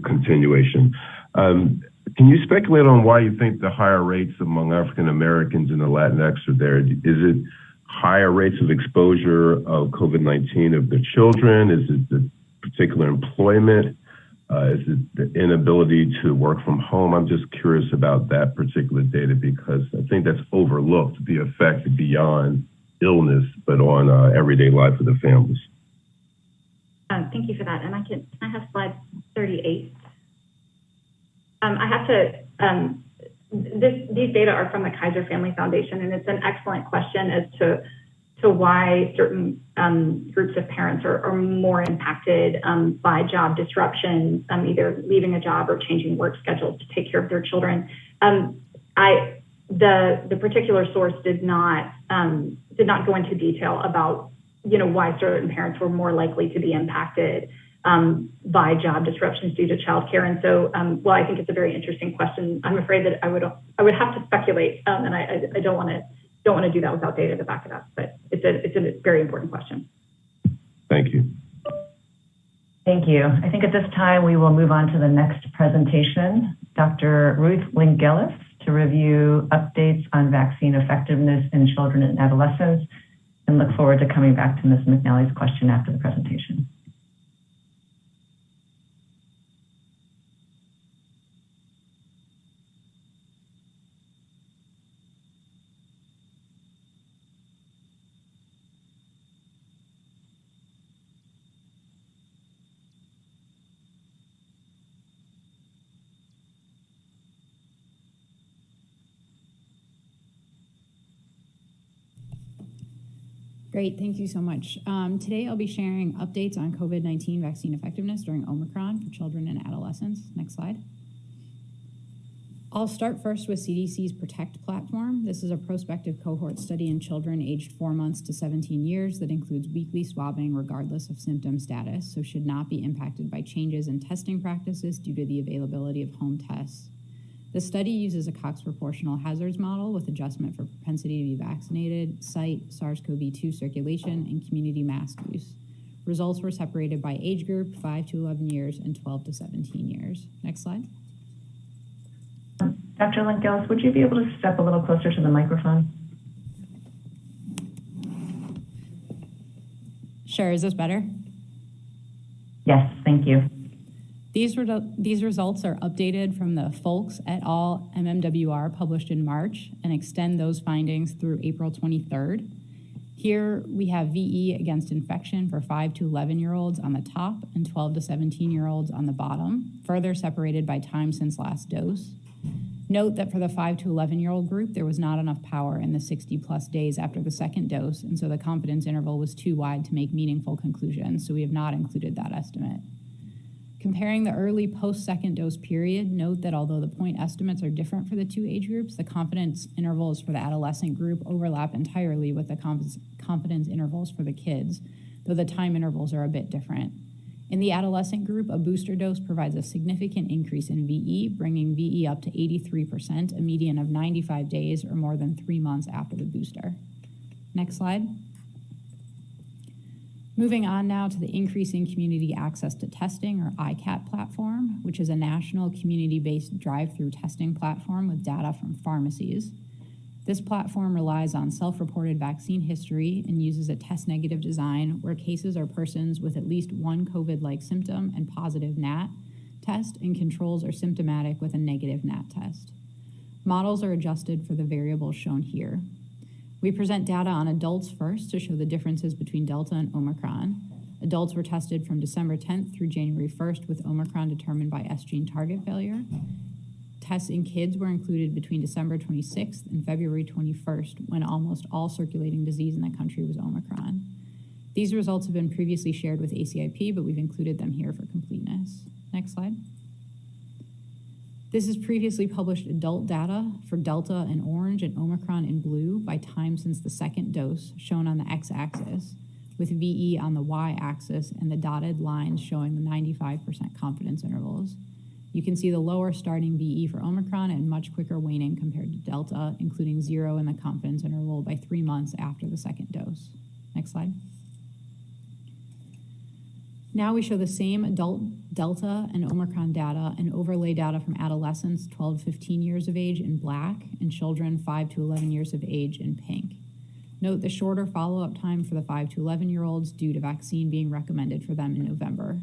continuation. Can you speculate on why you think the higher rates among African Americans and the Latinx are there? Is it higher rates of exposure of COVID-19 of their children? Is it the particular employment? Is it the inability to work from home? I'm just curious about that particular data because I think that's overlooked, the effect beyond illness, but on everyday life of the families. Thank you for that. And can I have slide 38? I have to, these data are from the Kaiser Family Foundation, and it's an excellent question as to why certain groups of parents are more impacted by job disruptions, either leaving a job or changing work schedules to take care of their children. The particular source did not go into detail about why certain parents were more likely to be impacted by job disruptions due to childcare. And so, while I think it's a very interesting question, I'm afraid that I would have to speculate, and I don't want to do that without data to back it up. But it's a very important question. Thank you. Thank you. I think at this time we will move on to the next presentation. Dr. Ruth Lingelis to review updates on vaccine effectiveness in children and adolescents, and look forward to coming back to Ms. McNally's question after the presentation. Great, thank you so much. Today I'll be sharing updates on COVID-19 vaccine effectiveness during Omicron for children and adolescents. Next slide. I'll start first with CDC's PROTECT platform. This is a prospective cohort study in children aged 4 months to 17 years that includes weekly swabbing regardless of symptom status, so should not be impacted by changes in testing practices due to the availability of home tests. The study uses a Cox proportional hazards model with adjustment for propensity to be vaccinated, site, SARS-CoV-2 circulation, and community mask use. Results were separated by age group, 5 to 11 years and 12 to 17 years. Next slide. Dr. Lingelis, would you be able to step a little closer to the microphone? Sure, is this better? Yes, thank you. These results are updated from the Folks et al. MMWR published in March and extend those findings through April 23rd. Here we have VE against infection for 5 to 11-year-olds on the top and 12 to 17-year-olds on the bottom, further separated by time since last dose. Note that for the 5 to 11-year-old group, there was not enough power in the 60+ days after the second dose, and so the confidence interval was too wide to make meaningful conclusions, so we have not included that estimate. Comparing the early post-second dose period, note that although the point estimates are different for the two age groups, the confidence intervals for the adolescent group overlap entirely with the confidence intervals for the kids, though the time intervals are a bit different. In the adolescent group, a booster dose provides a significant increase in VE, bringing VE up to 83%, a median of 95 days or more than 3 months after the booster. Next slide. Moving on now to the Increasing Community Access to Testing, or ICAT platform, which is a national community-based drive-through testing platform with data from pharmacies. This platform relies on self-reported vaccine history and uses a test-negative design where cases are persons with at least one COVID-like symptom and positive NAT test, and controls are symptomatic with a negative NAT test. Models are adjusted for the variables shown here. We present data on adults first to show the differences between Delta and Omicron. Adults were tested from December 10th through January 1st with Omicron determined by S-gene target failure. Tests in kids were included between December 26th and February 21st, when almost all circulating disease in the country was Omicron. These results have been previously shared with ACIP, but we've included them here for completeness. Next slide. This is previously published adult data for Delta in orange and Omicron in blue by time since the second dose, shown on the x-axis, with VE on the y-axis and the dotted lines showing the 95% confidence intervals. You can see the lower starting VE for Omicron and much quicker waning compared to Delta, including 0 in the confidence interval by 3 months after the second dose. Next slide. Now we show the same adult Delta and Omicron data and overlay data from adolescents 12 to 15 years of age in black and children 5 to 11 years of age in pink. Note the shorter follow-up time for the 5 to 11-year-olds due to vaccine being recommended for them in November.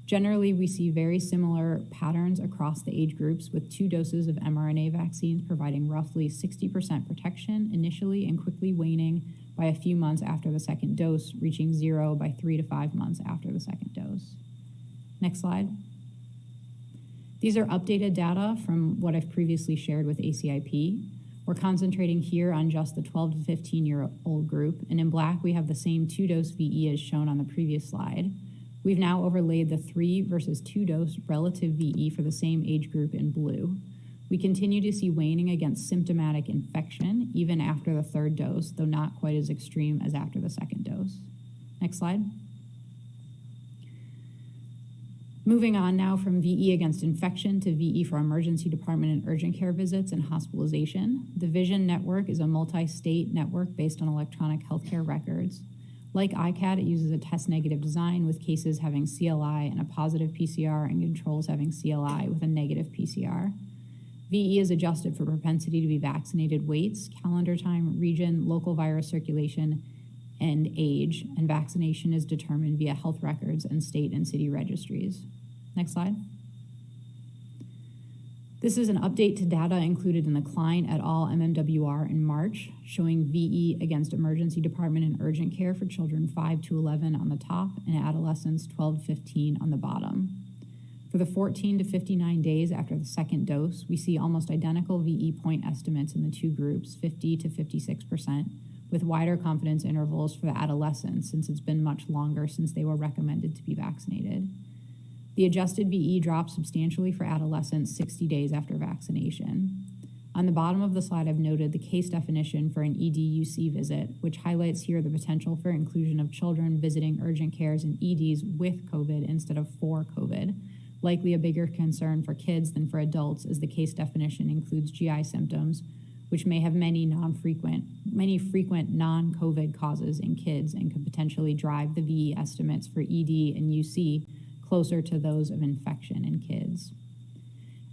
Generally, we see very similar patterns across the age groups, with 2 doses of mRNA vaccines providing roughly 60% protection initially and quickly waning by a few months after the second dose, reaching 0 by 3 to 5 months after the second dose. Next slide. These are updated data from what I've previously shared with ACIP. We're concentrating here on just the 12 to 15-year-old group, and in black we have the same 2-dose VE as shown on the previous slide. We've now overlaid the 3 versus 2-dose relative VE for the same age group in blue. We continue to see waning against symptomatic infection even after the 3rd dose, though not quite as extreme as after the 2nd dose. Next slide. Moving on now from VE against infection to VE for emergency department and urgent care visits and hospitalization. The VISION network is a multi-state network based on electronic healthcare records. Like ICAT, it uses a test-negative design with cases having CLI and a positive PCR and controls having CLI with a negative PCR. VE is adjusted for propensity to be vaccinated weights, calendar time, region, local virus circulation, and age, and vaccination is determined via health records and state and city registries. Next slide. This is an update to data included in the Klein et al. MMWR in March, showing VE against emergency department and urgent care for children 5 to 11 on the top and adolescents 12 to 15 on the bottom. For the 14 to 59 days after the second dose, we see almost identical VE point estimates in the two groups, 50 to 56%, with wider confidence intervals for the adolescents since it's been much longer since they were recommended to be vaccinated. The adjusted VE dropped substantially for adolescents 60 days after vaccination. On the bottom of the slide, I've noted the case definition for an EDUC visit, which highlights here the potential for inclusion of children visiting urgent cares and EDs with COVID instead of for COVID, likely a bigger concern for kids than for adults, as the case definition includes GI symptoms, which may have many frequent non-COVID causes in kids and could potentially drive the VE estimates for ED and UC closer to those of infection in kids.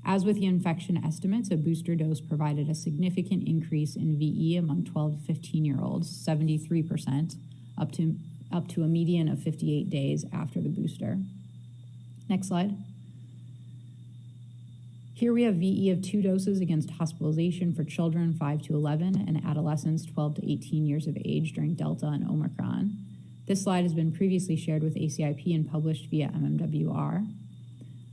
As with the infection estimates, a booster dose provided a significant increase in VE among 12 to 15-year-olds, 73%, up to up to a median of 58 days after the booster. Next slide. Here we have VE of 2 doses against hospitalization for children 5 to 11 and adolescents 12 to 18 years of age during Delta and Omicron. This slide has been previously shared with ACIP and published via MMWR.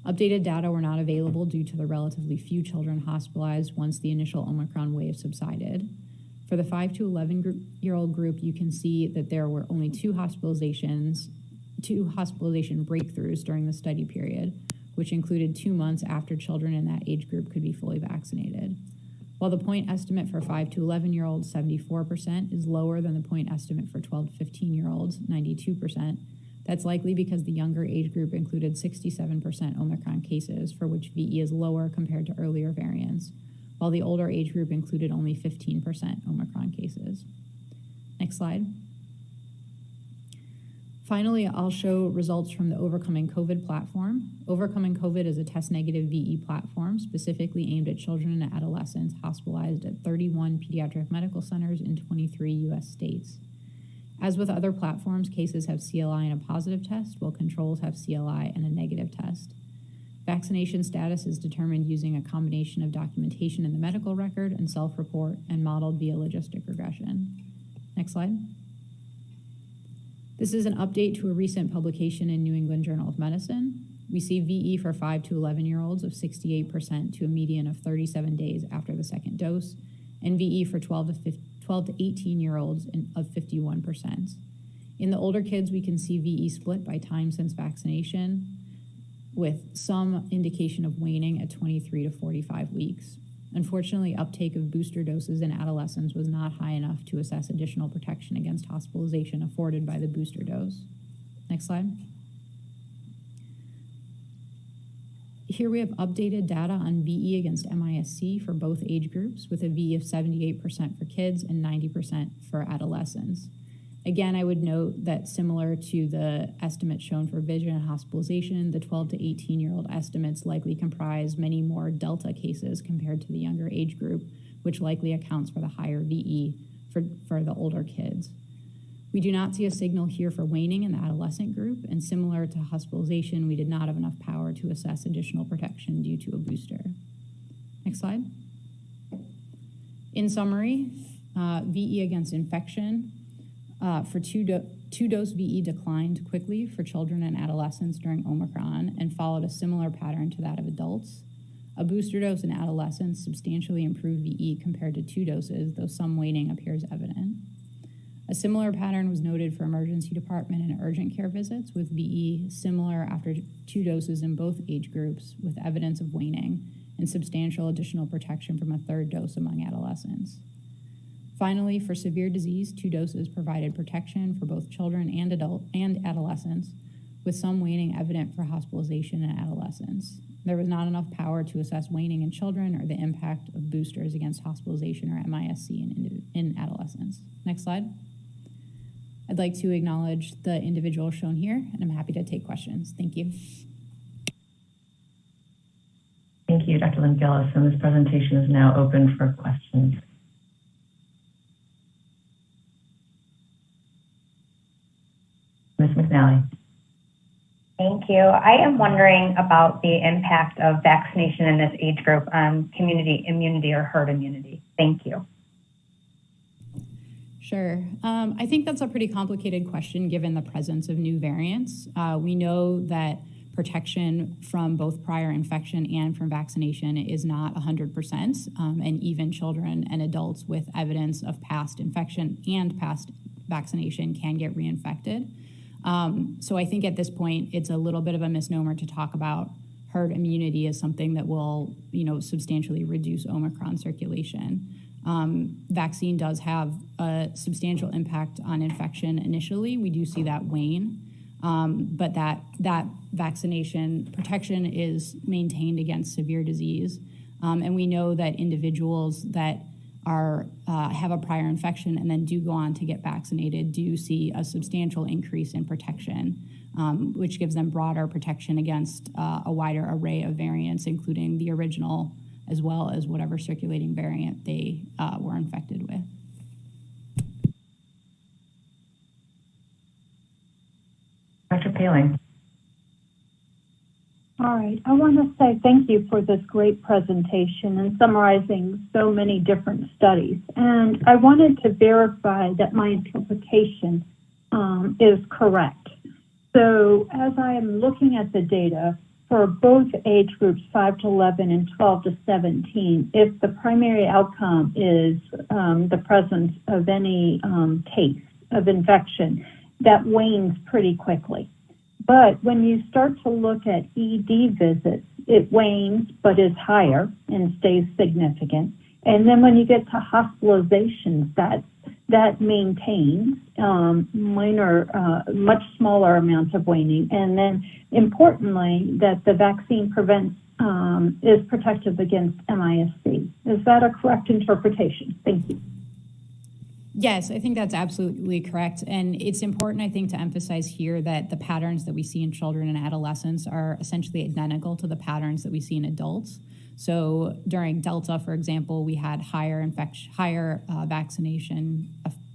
Updated data were not available due to the relatively few children hospitalized once the initial Omicron wave subsided. For the 5 to 11-year-old group, you can see that there were only 2 hospitalization breakthroughs during the study period, which included 2 months after children in that age group could be fully vaccinated. While the point estimate for 5 to 11-year-olds, 74%, is lower than the point estimate for 12 to 15-year-olds, 92%, that's likely because the younger age group included 67% Omicron cases, for which VE is lower compared to earlier variants, while the older age group included only 15% Omicron cases. Next slide. Finally, I'll show results from the Overcoming COVID platform. Overcoming COVID is a test-negative VE platform specifically aimed at children and adolescents hospitalized at 31 pediatric medical centers in 23 U.S. states. As with other platforms, cases have CLI and a positive test, while controls have CLI and a negative test. Vaccination status is determined using a combination of documentation in the medical record and self-report and modeled via logistic regression. Next slide. This is an update to a recent publication in New England Journal of Medicine. We see VE for 5 to 11-year-olds of 68% to a median of 37 days after the second dose, and VE for 12 to 18-year-olds of 51%. In the older kids, we can see VE split by time since vaccination, with some indication of waning at 23 to 45 weeks. Unfortunately, uptake of booster doses in adolescents was not high enough to assess additional protection against hospitalization afforded by the booster dose. Next slide. Here we have updated data on VE against MIS-C for both age groups, with a VE of 78% for kids and 90% for adolescents. Again, I would note that similar to the estimate shown for vision and hospitalization, the 12 to 18-year-old estimates likely comprise many more Delta cases compared to the younger age group, which likely accounts for the higher VE for the older kids. We do not see a signal here for waning in the adolescent group, and similar to hospitalization, we did not have enough power to assess additional protection due to a booster. Next slide. In summary, VE against infection, for two-dose VE declined quickly for children and adolescents during Omicron and followed a similar pattern to that of adults. A booster dose in adolescents substantially improved VE compared to 2 doses, though some waning appears evident. A similar pattern was noted for emergency department and urgent care visits, with VE similar after 2 doses in both age groups, with evidence of waning and substantial additional protection from a 3rd dose among adolescents. Finally, for severe disease, 2 doses provided protection for both children and adolescents, with some waning evident for hospitalization in adolescents. There was not enough power to assess waning in children or the impact of boosters against hospitalization or MIS-C in adolescents. Next slide. I'd like to acknowledge the individual shown here, and I'm happy to take questions. Thank you. Thank you, Dr. Lynn Gillis, and this presentation is now open for questions. Ms. McNally. Thank you. I am wondering about the impact of vaccination in this age group on community immunity or herd immunity. Thank you. Sure. I think that's a pretty complicated question given the presence of new variants. We know that protection from both prior infection and from vaccination is not 100%, and even children and adults with evidence of past infection and past vaccination can get reinfected. So I think at this point, it's a little bit of a misnomer to talk about herd immunity as something that will, substantially reduce Omicron circulation. Vaccine does have a substantial impact on infection initially. We do see that wane, but that vaccination protection is maintained against severe disease. And we know that individuals that have a prior infection and then do go on to get vaccinated do see a substantial increase in protection, which gives them broader protection against a wider array of variants, including the original, as well as whatever circulating variant they were infected with. Paling. All right, I want to say thank you for this great presentation and summarizing so many different studies. And I wanted to verify that my interpretation is correct. So as I am looking at the data for both age groups 5 to 11 and 12 to 17, if the primary outcome is the presence of any case of infection, that wanes pretty quickly. But when you start to look at ED visits, it wanes but is higher and stays significant. And then when you get to hospitalizations, that maintains minor, much smaller amounts of waning. And then importantly, that the vaccine is protective against MIS-C. Is that a correct interpretation? Thank you. Yes, I think that's absolutely correct. And it's important, I think, to emphasize here that the patterns that we see in children and adolescents are essentially identical to the patterns that we see in adults. So during Delta, for example, we had higher vaccine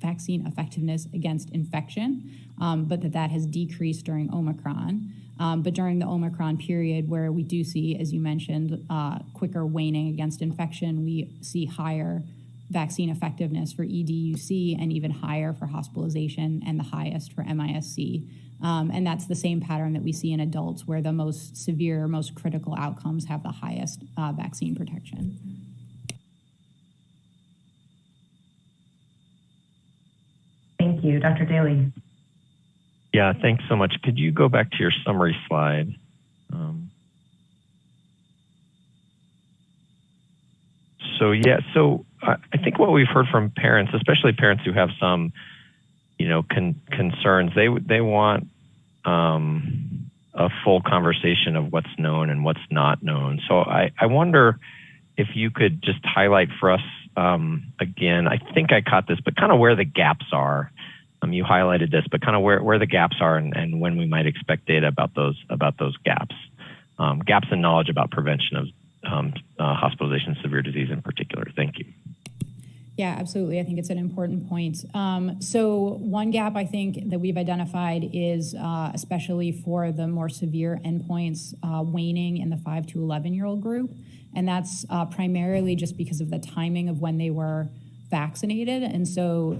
effectiveness against infection, but that has decreased during Omicron. But during the Omicron period, where we do see, as you mentioned, quicker waning against infection, we see higher vaccine effectiveness for EDUC and even higher for hospitalization and the highest for MIS-C. And that's the same pattern that we see in adults, where the most severe, most critical outcomes have the highest vaccine protection. Thank you. Dr. Daly. Yeah, thanks so much. Could you go back to your summary slide? So I think what we've heard from parents, especially parents who have some, concerns, they want a full conversation of what's known and what's not known. So I wonder if you could just highlight for us again. I think I caught this, but kind of where the gaps are. You highlighted this, but kind of where the gaps are and when we might expect data about those gaps. Gaps in knowledge about prevention of hospitalization, severe disease in particular. Thank you. Yeah, absolutely. I think it's an important point. So one gap I think that we've identified is especially for the more severe endpoints, waning in the 5 to 11-year-old group. And that's primarily just because of the timing of when they were vaccinated. And so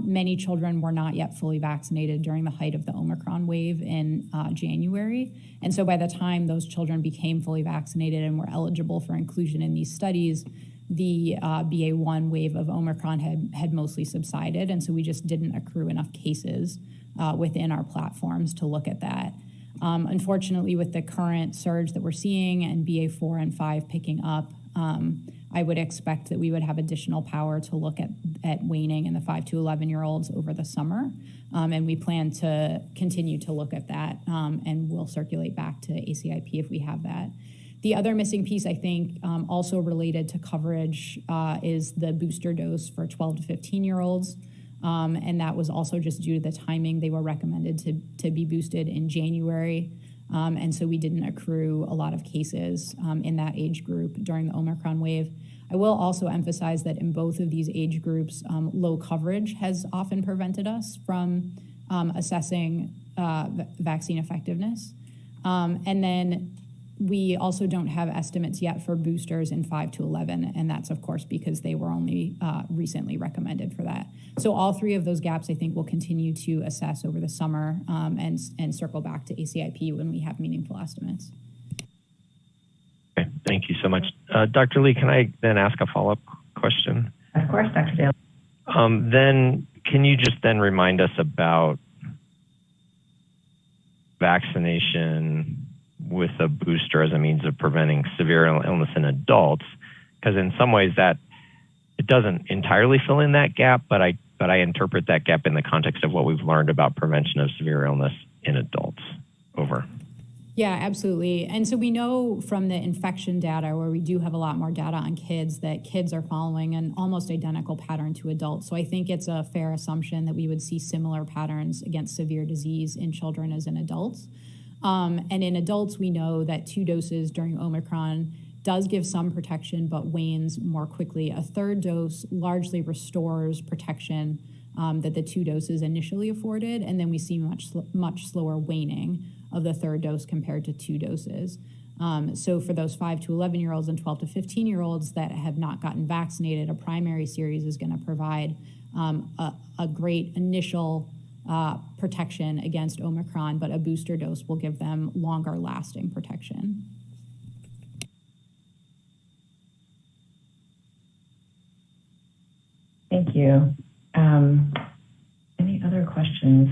many children were not yet fully vaccinated during the height of the Omicron wave in January. And so by the time those children became fully vaccinated and were eligible for inclusion in these studies, the BA1 wave of Omicron had mostly subsided. And so we just didn't accrue enough cases within our platforms to look at that. Unfortunately, with the current surge that we're seeing and BA4 and 5 picking up, I would expect that we would have additional power to look at waning in the 5 to 11-year-olds over the summer. And we plan to continue to look at that, and we'll circulate back to ACIP if we have that. The other missing piece, I think, also related to coverage is the booster dose for 12 to 15-year-olds. And that was also just due to the timing. They were recommended to be boosted in January. And so we didn't accrue a lot of cases in that age group during the Omicron wave. I will also emphasize that in both of these age groups, low coverage has often prevented us from assessing vaccine effectiveness. And then we also don't have estimates yet for boosters in 5 to 11, and that's, of course, because they were only recently recommended for that. So all three of those gaps, I think, we'll continue to assess over the summer and circle back to ACIP when we have meaningful estimates. Okay, thank you so much. Dr. Lee, can I then ask a follow-up question? Of course, Dr. Daly. Then can you just then remind us about vaccination with a booster as a means of preventing severe illness in adults? Because in some ways that it doesn't entirely fill in that gap, but I interpret that gap in the context of what we've learned about prevention of severe illness in adults. Over. Yeah, absolutely. And so we know from the infection data, where we do have a lot more data on kids, that kids are following an almost identical pattern to adults. So I think it's a fair assumption that we would see similar patterns against severe disease in children as in adults. And in adults, we know that 2 doses during Omicron does give some protection, but wanes more quickly. A third dose largely restores protection that the 2 doses initially afforded, and then we see much slower waning of the 3rd dose compared to 2 doses. So for those 5 to 11-year-olds and 12 to 15-year-olds that have not gotten vaccinated, a primary series is going to provide a great initial protection against Omicron, but a booster dose will give them longer lasting protection. Thank you. Any other questions?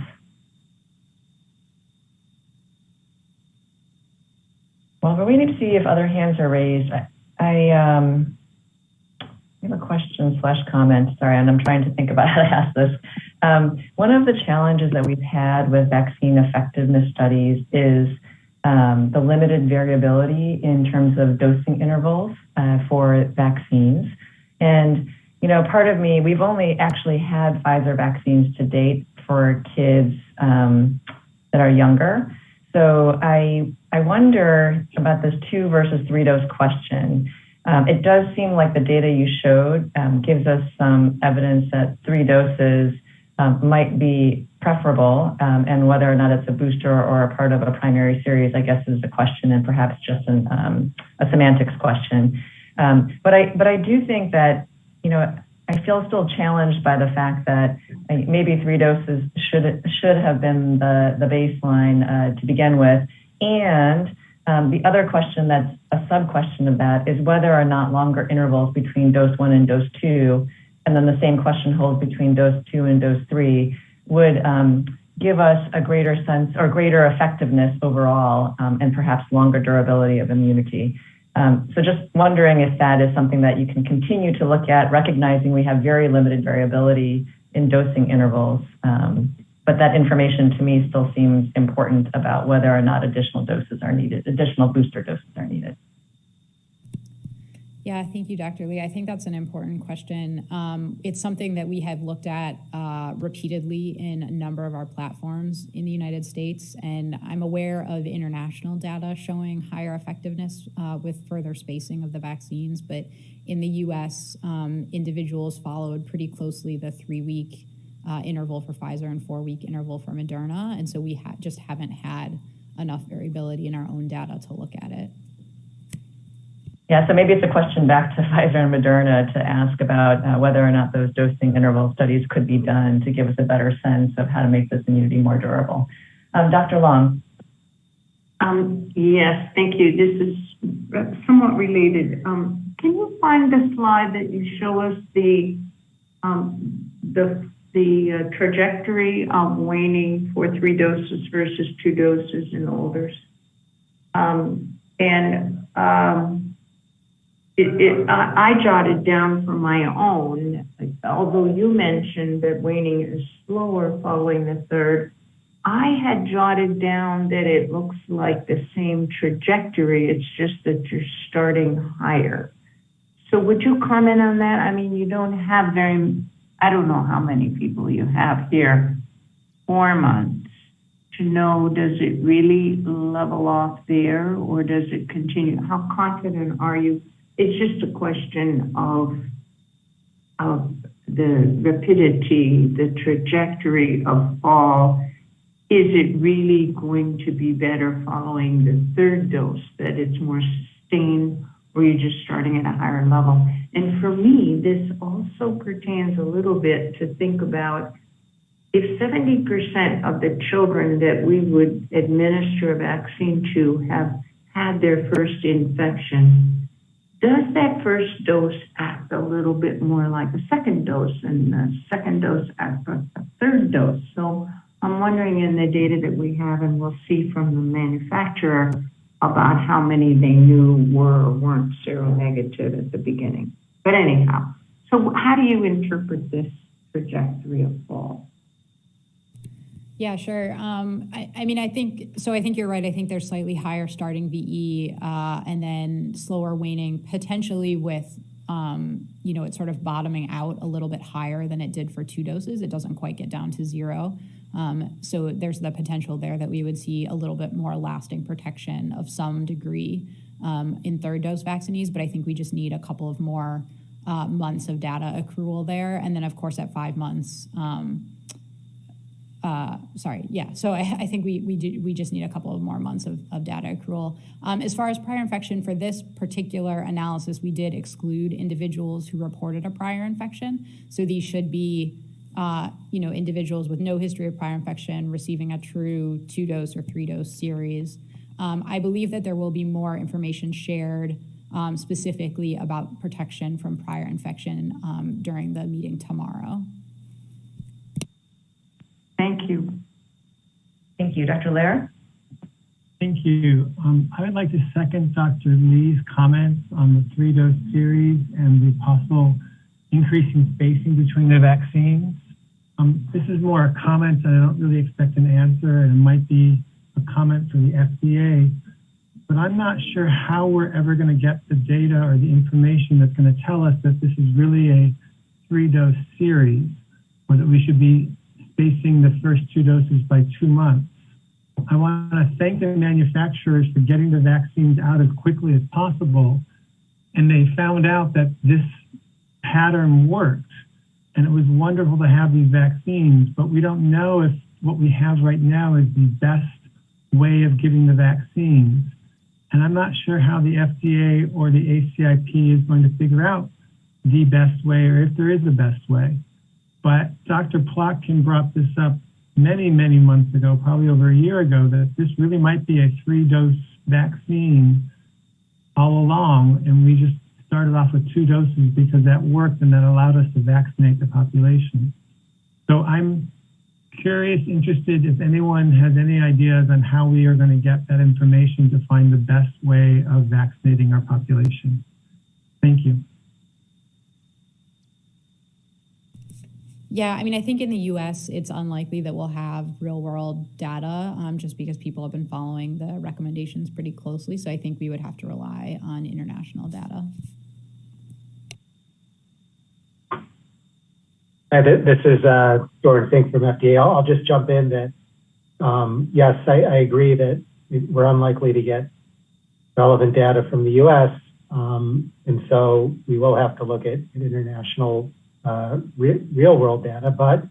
Well, we're waiting to see if other hands are raised. I have a question / comment, sorry, and I'm trying to think about how to ask this. One of the challenges that we've had with vaccine effectiveness studies is the limited variability in terms of dosing intervals for vaccines. And, you know, part of me, we've only actually had Pfizer vaccines to date for kids that are younger. So I wonder about this 2 versus 3 dose question. It does seem like the data you showed gives us some evidence that 3 doses might be preferable, and whether or not it's a booster or a part of a primary series, I guess, is a question, and perhaps just a semantics question. But I do think that, you know, I feel still challenged by the fact that maybe 3 doses should have been the baseline to begin with. And the other question that's a sub-question of that is whether or not longer intervals between dose 1 and dose 2, and then the same question holds between dose 2 and dose 3, would give us a greater sense or greater effectiveness overall, and perhaps longer durability of immunity. So just wondering if that is something that you can continue to look at, recognizing we have very limited variability in dosing intervals. But that information to me still seems important about whether or not additional doses are needed, additional booster doses are needed. Yeah, thank you, Dr. Lee. I think that's an important question. It's something that we have looked at repeatedly in a number of our platforms in the United States, and I'm aware of international data showing higher effectiveness with further spacing of the vaccines, but in the US, individuals followed pretty closely the 3-week interval for Pfizer and 4-week interval for Moderna, and so we just haven't had enough variability in our own data to look at it. Yeah, so maybe it's a question back to Pfizer and Moderna to ask about whether or not those dosing interval studies could be done to give us a better sense of how to make this immunity more durable. Dr. Long. Yes, thank you. This is somewhat related. Can you find the slide that you show us the trajectory of waning for 3 doses versus 2 doses in olders? I jotted down for my own, although you mentioned that waning is slower following the 3rd, I had jotted down that it looks like the same trajectory, it's just that you're starting higher. So would you comment on that? I mean, you don't have I don't know how many people you have here, 4 months, to know, does it really level off there or does it continue? How confident are you? It's just a question of the rapidity, the trajectory of fall. Is it really going to be better following the 3rd dose, that it's more sustained, or you're just starting at a higher level? And for me, this also pertains a little bit to think about if 70% of the children that we would administer a vaccine to have had their first infection, does that first dose act a little bit more like a 2nd dose and the 2nd dose act like a 3rd dose? So I'm wondering in the data that we have, and we'll see from the manufacturer, about how many they knew were or weren't seronegative at the beginning. But anyhow, so how do you interpret this trajectory of fall? Yeah, sure. I mean, I think you're right. I think there's slightly higher starting VE and then slower waning, potentially with, it sort of bottoming out a little bit higher than it did for 2 doses. It doesn't quite get down to 0. So there's the potential there that we would see a little bit more lasting protection of some degree in 3rd dose vaccinees, but I think we just need a couple of more months of data accrual there. And then of course at 5 months, so I think we just need a couple of more months of data accrual. As far as prior infection, for this particular analysis, we did exclude individuals who reported a prior infection. So these should be, individuals with no history of prior infection receiving a true 2-dose or 3-dose series. I believe that there will be more information shared specifically about protection from prior infection during the meeting tomorrow. Thank you. Thank you. Dr. Lair? Thank you. I would like to second Dr. Lee's comments on the 3-dose series and the possible increasing spacing between the vaccines. This is more a comment, and I don't really expect an answer, and it might be a comment from the FDA, but I'm not sure how we're ever going to get the data or the information that's going to tell us that this is really a 3-dose series, or that we should be spacing the first 2 doses by 2 months. I want to thank the manufacturers for getting the vaccines out as quickly as possible, and they found out that this pattern worked, and it was wonderful to have these vaccines, but we don't know if what we have right now is the best way of giving the vaccines. And I'm not sure how the FDA or the ACIP is going to figure out the best way, or if there is a best way. But Dr. Plotkin brought this up many, many months ago, probably over a year ago, that this really might be a 3-dose vaccine all along, and we just started off with 2 doses because that worked and that allowed us to vaccinate the population. So I'm curious, interested if anyone has any ideas on how we are going to get that information to find the best way of vaccinating our population. Thank you. Yeah, I mean, I think in the US, it's unlikely that we'll have real world data just because people have been following the recommendations pretty closely. So I think we would have to rely on international data. This is Jordan Fink from FDA. I'll just jump in that, yes, I agree that we're unlikely to get relevant data from the US. And so we will have to look at international real world data, but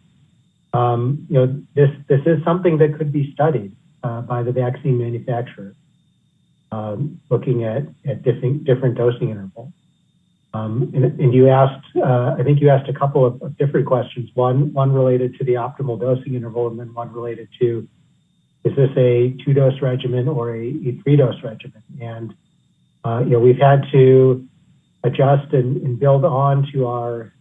this is something that could be studied by the vaccine manufacturer, looking at different dosing intervals. And you asked, I think you asked a couple of different questions. One related to the optimal dosing interval, and then one related to, is this a 2-dose regimen or a 3-dose regimen? And we've had to adjust and build on to our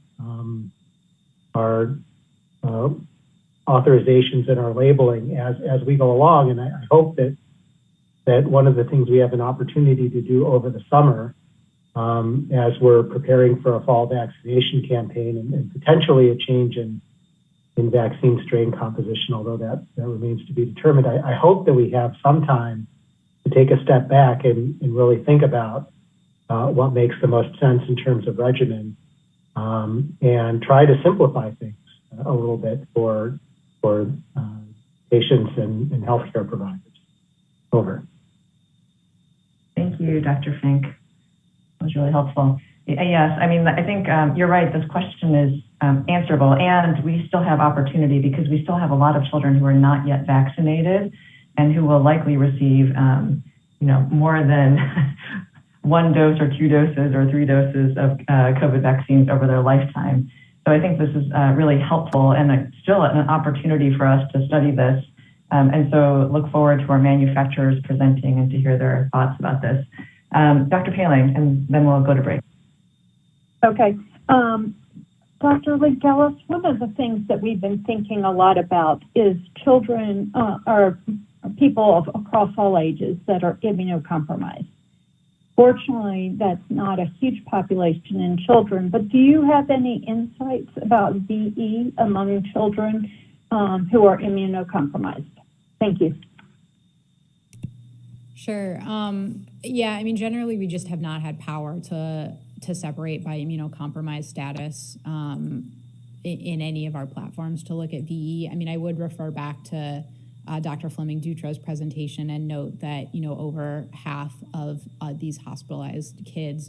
authorizations and our labeling as we go along. And I hope that one of the things we have an opportunity to do over the summer, as we're preparing for a fall vaccination campaign and potentially a change in vaccine strain composition, although that remains to be determined. I hope that we have some time to take a step back and really think about what makes the most sense in terms of regimen, and try to simplify things a little bit for patients and healthcare providers. Over. Thank you, Dr. Fink. That was really helpful. Yes, I mean, I think you're right. This question is answerable, and we still have opportunity because we still have a lot of children who are not yet vaccinated and who will likely receive, more than 1 dose or 2 doses or 3 doses of COVID vaccines over their lifetime. So I think this is really helpful and still an opportunity for us to study this. And so look forward to our manufacturers presenting and to hear their thoughts about this. Dr. Paling, and then we'll go to break. Okay. Dr. Legelis, one of the things that we've been thinking a lot about is children or people across all ages that are immunocompromised. Fortunately, that's not a huge population in children, but do you have any insights about VE among children who are immunocompromised? Thank you. Sure. Yeah, I mean, generally, we just have not had power to separate by immunocompromised status in any of our platforms to look at VE. I mean, I would refer back to Dr. Fleming-Dutra's presentation and note that, you know, over half of these hospitalized kids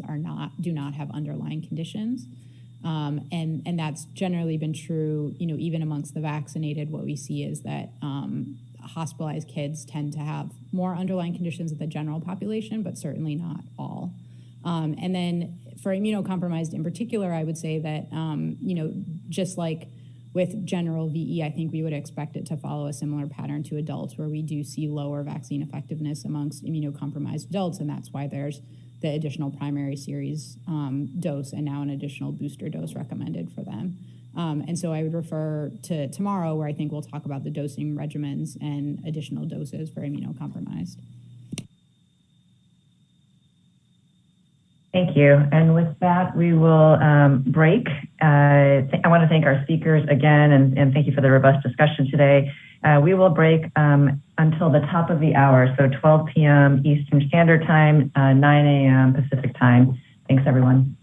do not have underlying conditions. And that's generally been true, you know, even amongst the vaccinated. What we see is that hospitalized kids tend to have more underlying conditions than the general population, but certainly not all. And then for immunocompromised in particular, I would say that, you know, just like with general VE, I think we would expect it to follow a similar pattern to adults, where we do see lower vaccine effectiveness amongst immunocompromised adults, and that's why there's the additional primary series dose and now an additional booster dose recommended for them. And so I would refer to tomorrow, where I think we'll talk about the dosing regimens and additional doses for immunocompromised. Thank you. And with that, we will break. I want to thank our speakers again, and thank you for the robust discussion today. We will break until the top of the hour, so 12 p.m. Eastern Standard Time, 9 a.m. Pacific Time. Thanks, everyone.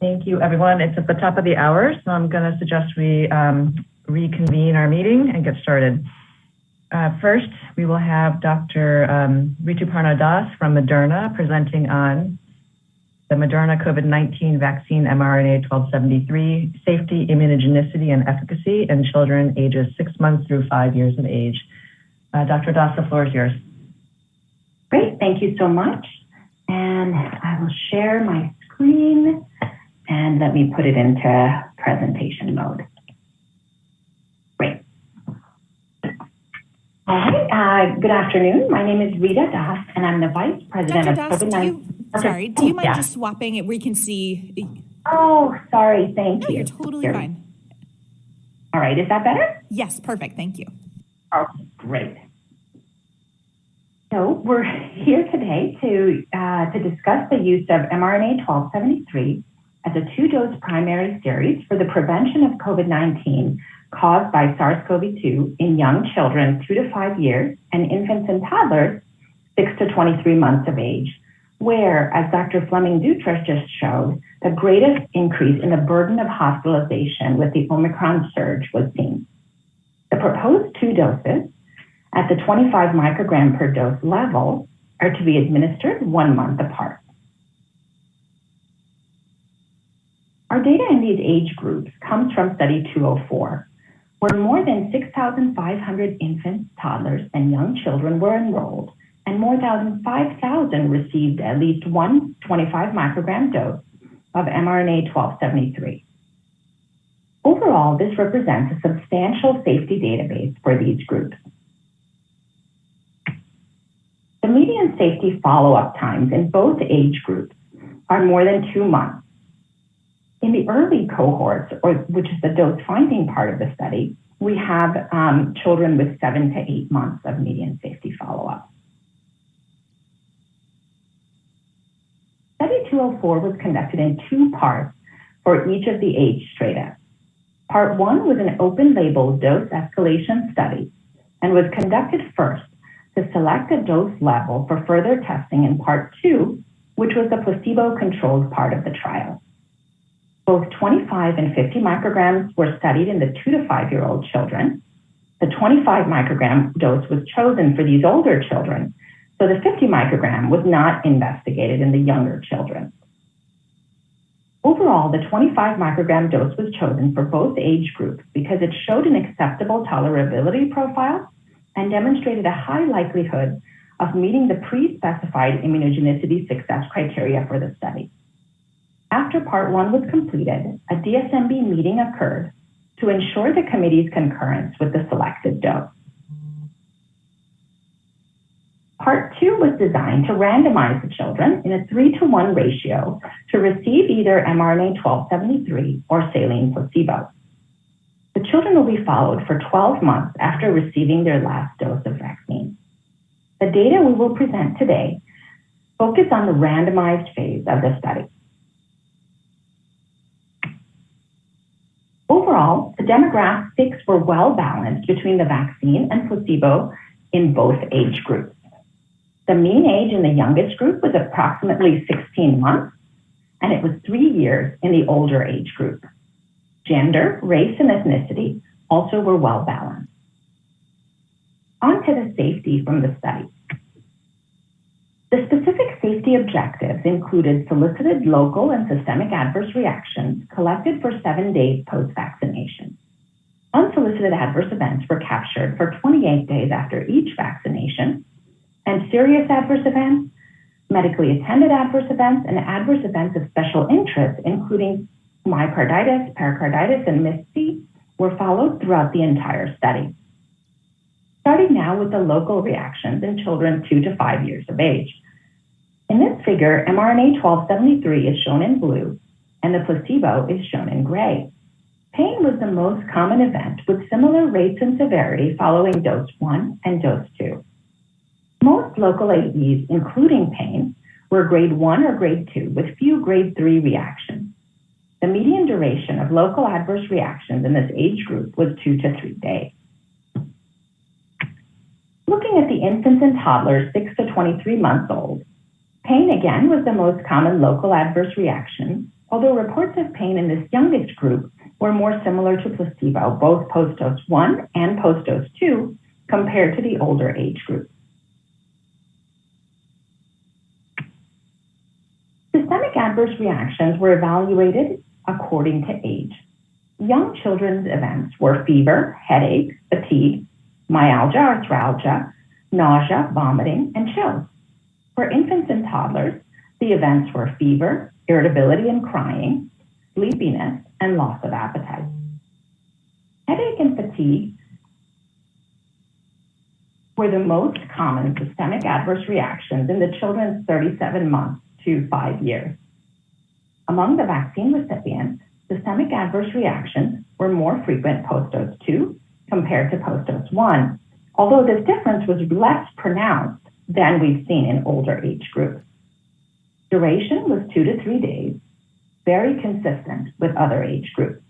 Thank you, everyone. It's at the top of the hour, so I'm going to suggest we reconvene our meeting and get started. First, we will have Dr. Rituparna Das from Moderna presenting on the Moderna COVID-19 vaccine mRNA 1273, safety, immunogenicity, and efficacy in children ages 6 months through 5 years of age. Dr. Das, the floor is yours. Great, thank you so much. And I will share my screen and let me put it into presentation mode. Great. All right, good afternoon. My name is Rita Das, and I'm the Vice President of COVID-19. Do you mind just swapping it? We can see. Oh, sorry, thank you. No, you're totally fine. All right, is that better? Yes, perfect, thank you. Okay, great. So we're here today to discuss the use of mRNA 1273 as a 2-dose primary series for the prevention of COVID-19 caused by SARS-CoV-2 in young children 2 to 5 years and infants and toddlers 6 to 23 months of age, where, as Dr. Fleming-Dutra just showed, the greatest increase in the burden of hospitalization with the Omicron surge was seen. The proposed 2 doses at the 25 microgram per dose level are to be administered 1 month apart. Our data in these age groups comes from study 204, where more than 6,500 infants, toddlers, and young children were enrolled, and more than 5,000 received at least 1 25 microgram dose of mRNA 1273. Overall, this represents a substantial safety database for these groups. The median safety follow-up times in both age groups are more than 2 months. In the early cohorts, which is the dose-finding part of the study, we have children with 7 to 8 months of median safety follow-up. Study 204 was conducted in 2 parts for each of the age strata. Part 1 was an open-label dose escalation study and was conducted first to select a dose level for further testing in Part 2, which was the placebo-controlled part of the trial. Both 25 and 50 micrograms were studied in the 2 to 5-year-old children. The 25 microgram dose was chosen for these older children, so the 50 microgram was not investigated in the younger children. Overall, the 25 microgram dose was chosen for both age groups because it showed an acceptable tolerability profile and demonstrated a high likelihood of meeting the pre-specified immunogenicity success criteria for the study. After Part 1 was completed, a DSMB meeting occurred to ensure the committee's concurrence with the selected dose. Part 2 was designed to randomize the children in a 3-to-1 ratio to receive either mRNA 1273 or saline placebo. The children will be followed for 12 months after receiving their last dose of vaccine. The data we will present today focus on the randomized phase of the study. Overall, the demographics were well balanced between the vaccine and placebo in both age groups. The mean age in the youngest group was approximately 16 months, and it was 3 years in the older age group. Gender, race, and ethnicity also were well balanced. On to the safety from the study. The specific safety objectives included solicited local and systemic adverse reactions collected for 7 days post-vaccination. Unsolicited adverse events were captured for 28 days after each vaccination, and serious adverse events, medically attended adverse events, and adverse events of special interest, including myocarditis, pericarditis, and MIS-C, were followed throughout the entire study. Starting now with the local reactions in children 2 to 5 years of age. In this figure, mRNA 1273 is shown in blue, and the placebo is shown in gray. Pain was the most common event, with similar rates and severity following dose 1 and dose 2. Most local AEs, including pain, were grade 1 or grade 2, with few grade 3 reactions. The median duration of local adverse reactions in this age group was 2 to 3 days. Looking at the infants and toddlers 6 to 23 months old, pain again was the most common local adverse reaction, although reports of pain in this youngest group were more similar to placebo, both post-dose 1 and post-dose 2, compared to the older age group. Systemic adverse reactions were evaluated according to age. Young children's events were fever, headache, fatigue, myalgia, arthralgia, nausea, vomiting, and chills. For infants and toddlers, the events were fever, irritability and crying, sleepiness, and loss of appetite. Headache and fatigue were the most common systemic adverse reactions in the children's 37 months to 5 years. Among the vaccine recipients, systemic adverse reactions were more frequent post-dose 2 compared to post-dose 1, although this difference was less pronounced than we've seen in older age groups. Duration was 2 to 3 days, very consistent with other age groups.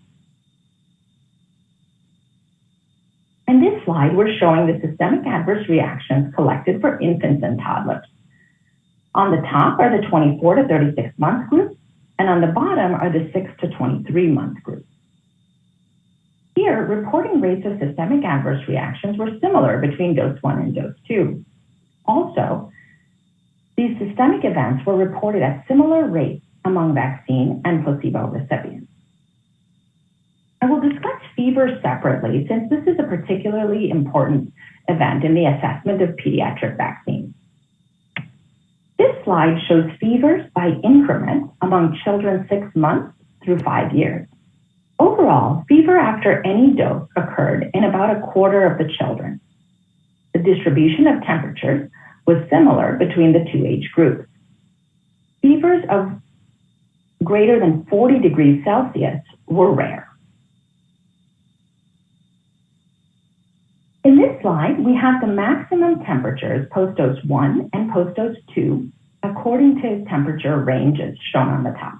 In this slide, we're showing the systemic adverse reactions collected for infants and toddlers. On the top are the 24 to 36 month groups, and on the bottom are the 6 to 23 month groups. Here, reporting rates of systemic adverse reactions were similar between dose 1 and dose 2. Also, these systemic events were reported at similar rates among vaccine and placebo recipients. I will discuss fever separately since this is a particularly important event in the assessment of pediatric vaccines. This slide shows fevers by increment among children 6 months through 5 years. Overall, fever after any dose occurred in about a quarter of the children. The distribution of temperatures was similar between the two age groups. Fevers of greater than 40 degrees Celsius were rare. In this slide, we have the maximum temperatures post-dose 1 and post-dose 2 according to temperature ranges shown on the top.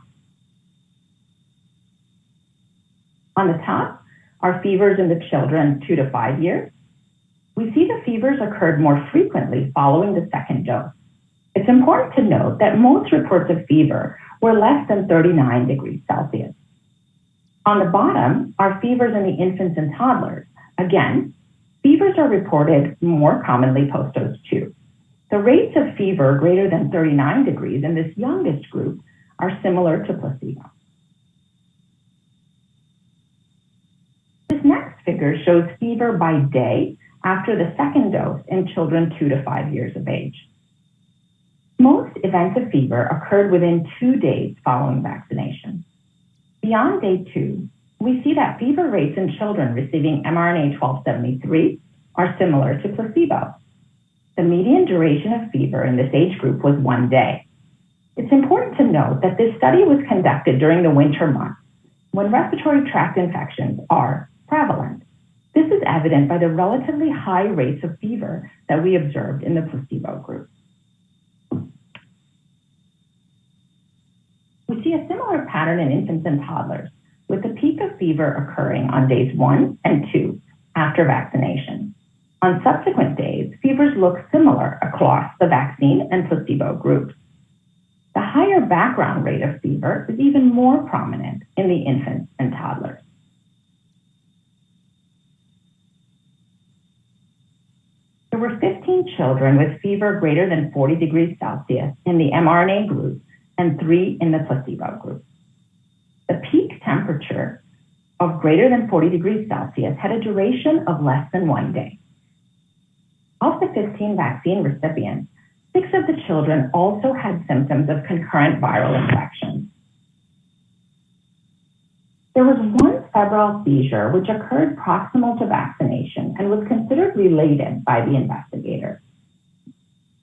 On the top are fevers in the children 2 to 5 years. We see the fevers occurred more frequently following the second dose. It's important to note that most reports of fever were less than 39 degrees Celsius. On the bottom are fevers in the infants and toddlers. Again, fevers are reported more commonly post-dose 2. The rates of fever greater than 39 degrees in this youngest group are similar to placebo. This next figure shows fever by day after the second dose in children 2 to 5 years of age. Most events of fever occurred within 2 days following vaccination. Beyond day 2, we see that fever rates in children receiving mRNA 1273 are similar to placebo. The median duration of fever in this age group was 1 day. It's important to note that this study was conducted during the winter months, when respiratory tract infections are prevalent. This is evident by the relatively high rates of fever that we observed in the placebo group. We see a similar pattern in infants and toddlers, with the peak of fever occurring on days 1 and 2 after vaccination. On subsequent days, fevers look similar across the vaccine and placebo groups. The higher background rate of fever is even more prominent in the infants and toddlers. There were 15 children with fever greater than 40 degrees Celsius in the mRNA group and 3 in the placebo group. The peak temperature of greater than 40 degrees Celsius had a duration of less than 1 day. Of the 15 vaccine recipients, 6 of the children also had symptoms of concurrent viral infection. There was one febrile seizure which occurred proximal to vaccination and was considered related by the investigator.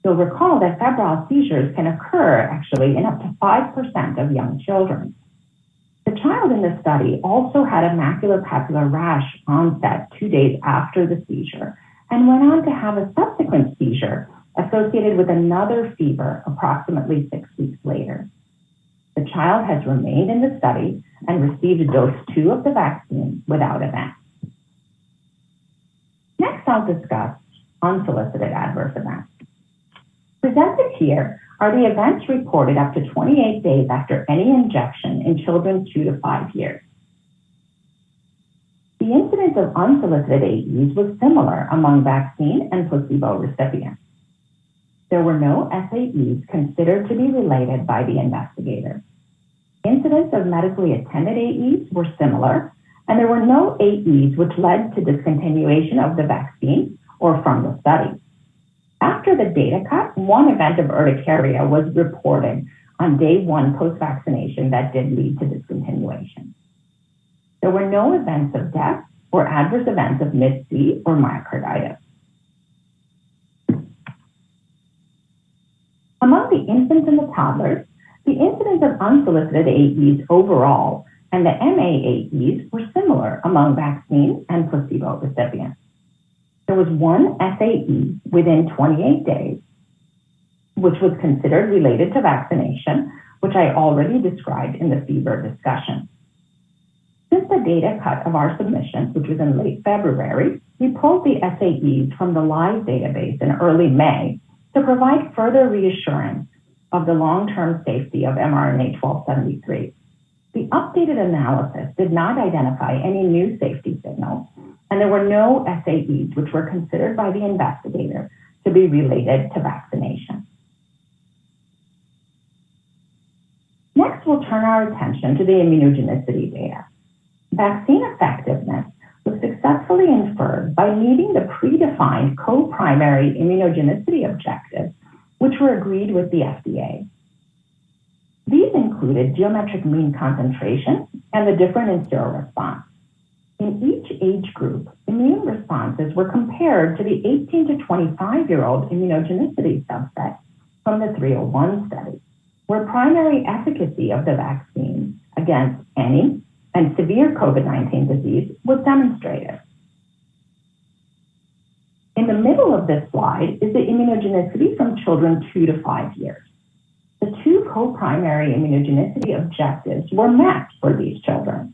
You'll recall that febrile seizures can occur actually in up to 5% of young children. The child in the study also had a maculopapular rash onset 2 days after the seizure and went on to have a subsequent seizure associated with another fever approximately 6 weeks later. The child has remained in the study and received dose 2 of the vaccine without events. Next, I'll discuss unsolicited adverse events. Presented here are the events reported up to 28 days after any injection in children 2 to 5 years. The incidence of unsolicited AEs was similar among vaccine and placebo recipients. There were no SAEs considered to be related by the investigator. Incidence of medically attended AEs were similar, and there were no AEs which led to discontinuation of the vaccine or from the study. After the data cut, one event of urticaria was reported on day 1 post-vaccination that did lead to discontinuation. There were no events of death or adverse events of MIS-C or myocarditis. Among the infants and the toddlers, the incidence of unsolicited AEs overall and the MAAEs were similar among vaccine and placebo recipients. There was one SAE within 28 days, which was considered related to vaccination, which I already described in the fever discussion. Since the data cut of our submission, which was in late February, we pulled the SAEs from the live database in early May to provide further reassurance of the long-term safety of mRNA-1273. The updated analysis did not identify any new safety signals, and there were no SAEs which were considered by the investigator to be related to vaccination. Next, we'll turn our attention to the immunogenicity data. Vaccine effectiveness was successfully inferred by meeting the predefined co-primary immunogenicity objectives, which were agreed with the FDA. These included geometric mean concentration and the difference in seroresponse. In each age group, immune responses were compared to the 18 to 25-year-old immunogenicity subset from the 301 study, where primary efficacy of the vaccine against any and severe COVID-19 disease was demonstrated. In the middle of this slide is the immunogenicity from children 2 to 5 years. The two co-primary immunogenicity objectives were met for these children.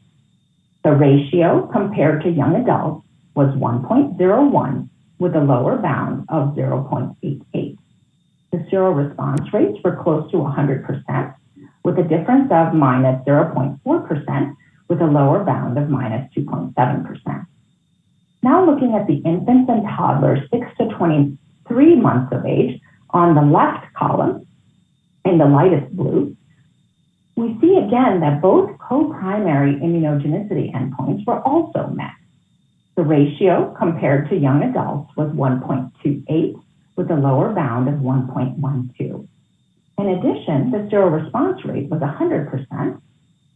The ratio compared to young adults was 1.01 with a lower bound of 0.88. The seroresponse rates were close to 100% with a difference of minus 0.4% with a lower bound of minus 2.7%. Now looking at the infants and toddlers 6 to 23 months of age on the left column in the lightest blue, we see again that both co-primary immunogenicity endpoints were also met. The ratio compared to young adults was 1.28 with a lower bound of 1.12. In addition, the seroresponse rate was 100%.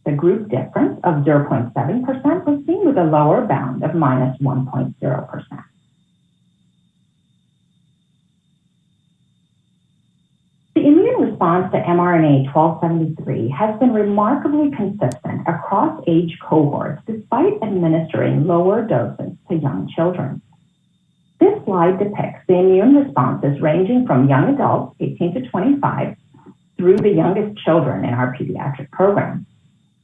The group difference of 0.7% was seen with a lower bound of minus 1.0%. The immune response to mRNA-1273 has been remarkably consistent across age cohorts despite administering lower doses to young children. This slide depicts the immune responses ranging from young adults, 18 to 25, through the youngest children in our pediatric program.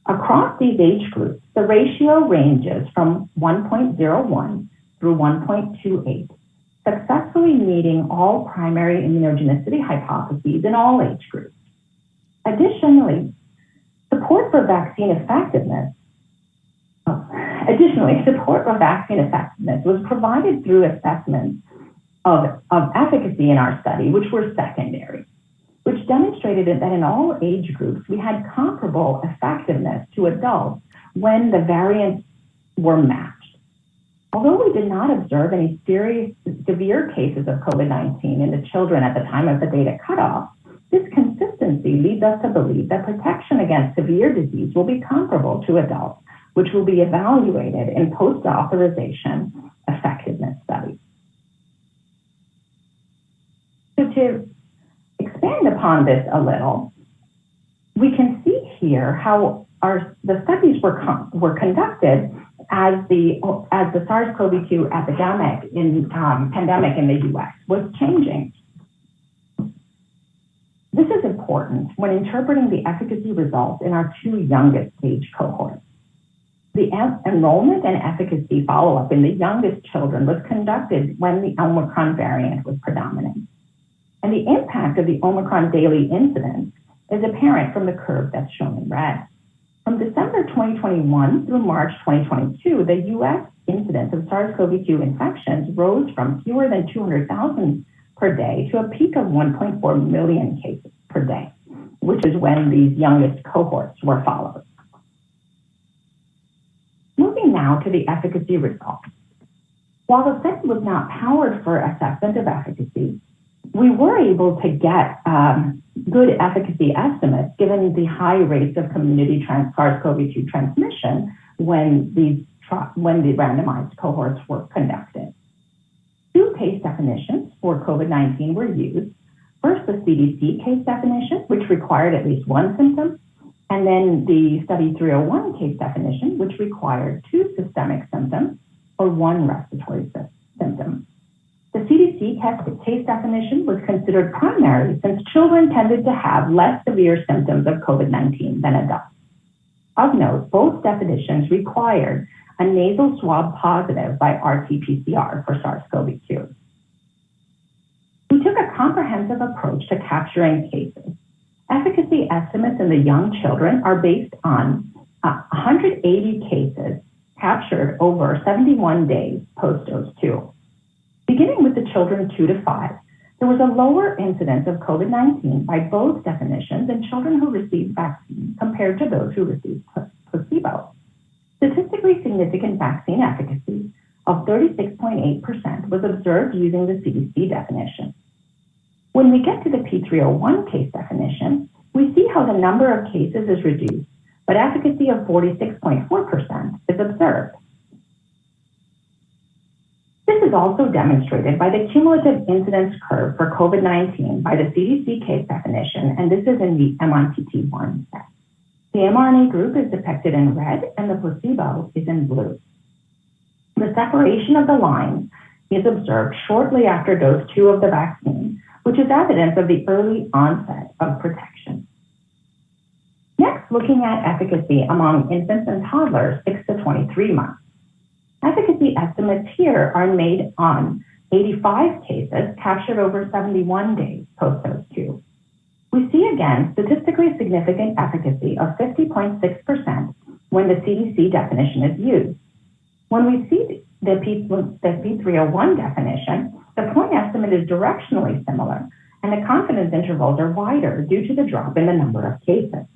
Across these age groups, the ratio ranges from 1.01 through 1.28, successfully meeting all primary immunogenicity hypotheses in all age groups. Additionally, support for vaccine effectiveness was provided through assessments of efficacy in our study, which were secondary, which demonstrated that in all age groups, we had comparable effectiveness to adults when the variants were matched. Although we did not observe any severe cases of COVID-19 in the children at the time of the data cutoff, this consistency leads us to believe that protection against severe disease will be comparable to adults, which will be evaluated in post-authorization effectiveness studies. So to expand upon this a little, we can see here how the studies were conducted as the SARS-CoV-2 pandemic in the U.S. was changing. This is important when interpreting the efficacy results in our two youngest age cohorts. The enrollment and efficacy follow-up in the youngest children was conducted when the Omicron variant was predominant. And the impact of the Omicron daily incidence is apparent from the curve that's shown in red. From December 2021 through March 2022, the U.S. incidence of SARS-CoV-2 infections rose from fewer than 200,000 per day to a peak of 1.4 million cases per day, which is when these youngest cohorts were followed. Moving now to the efficacy results. While the study was not powered for assessment of efficacy, we were able to get good efficacy estimates given the high rates of community SARS-CoV-2 transmission when the randomized cohorts were conducted. Two case definitions for COVID-19 were used. First, the CDC case definition, which required at least one symptom, and then the Study 301 case definition, which required two systemic symptoms or one respiratory symptom. The CDC case definition was considered primary since children tended to have less severe symptoms of COVID-19 than adults. Of note, both definitions required a nasal swab positive by RT-PCR for SARS-CoV-2. We took a comprehensive approach to capturing cases. Efficacy estimates in the young children are based on 180 cases captured over 71 days post-dose 2. Beginning with the children 2 to 5, there was a lower incidence of COVID-19 by both definitions in children who received vaccine compared to those who received placebo. Statistically significant vaccine efficacy of 36.8% was observed using the CDC definition. When we get to the P301 case definition, we see how the number of cases is reduced, but efficacy of 46.4% is observed. This is also demonstrated by the cumulative incidence curve for COVID-19 by the CDC case definition, and this is in the MITT1 set. The mRNA group is depicted in red and the placebo is in blue. The separation of the lines is observed shortly after dose 2 of the vaccine, which is evidence of the early onset of protection. Next, looking at efficacy among infants and toddlers 6 to 23 months. Efficacy estimates here are made on 85 cases captured over 71 days post-dose 2. We see again statistically significant efficacy of 50.6% when the CDC definition is used. When we see the P301 definition, the point estimate is directionally similar, and the confidence intervals are wider due to the drop in the number of cases.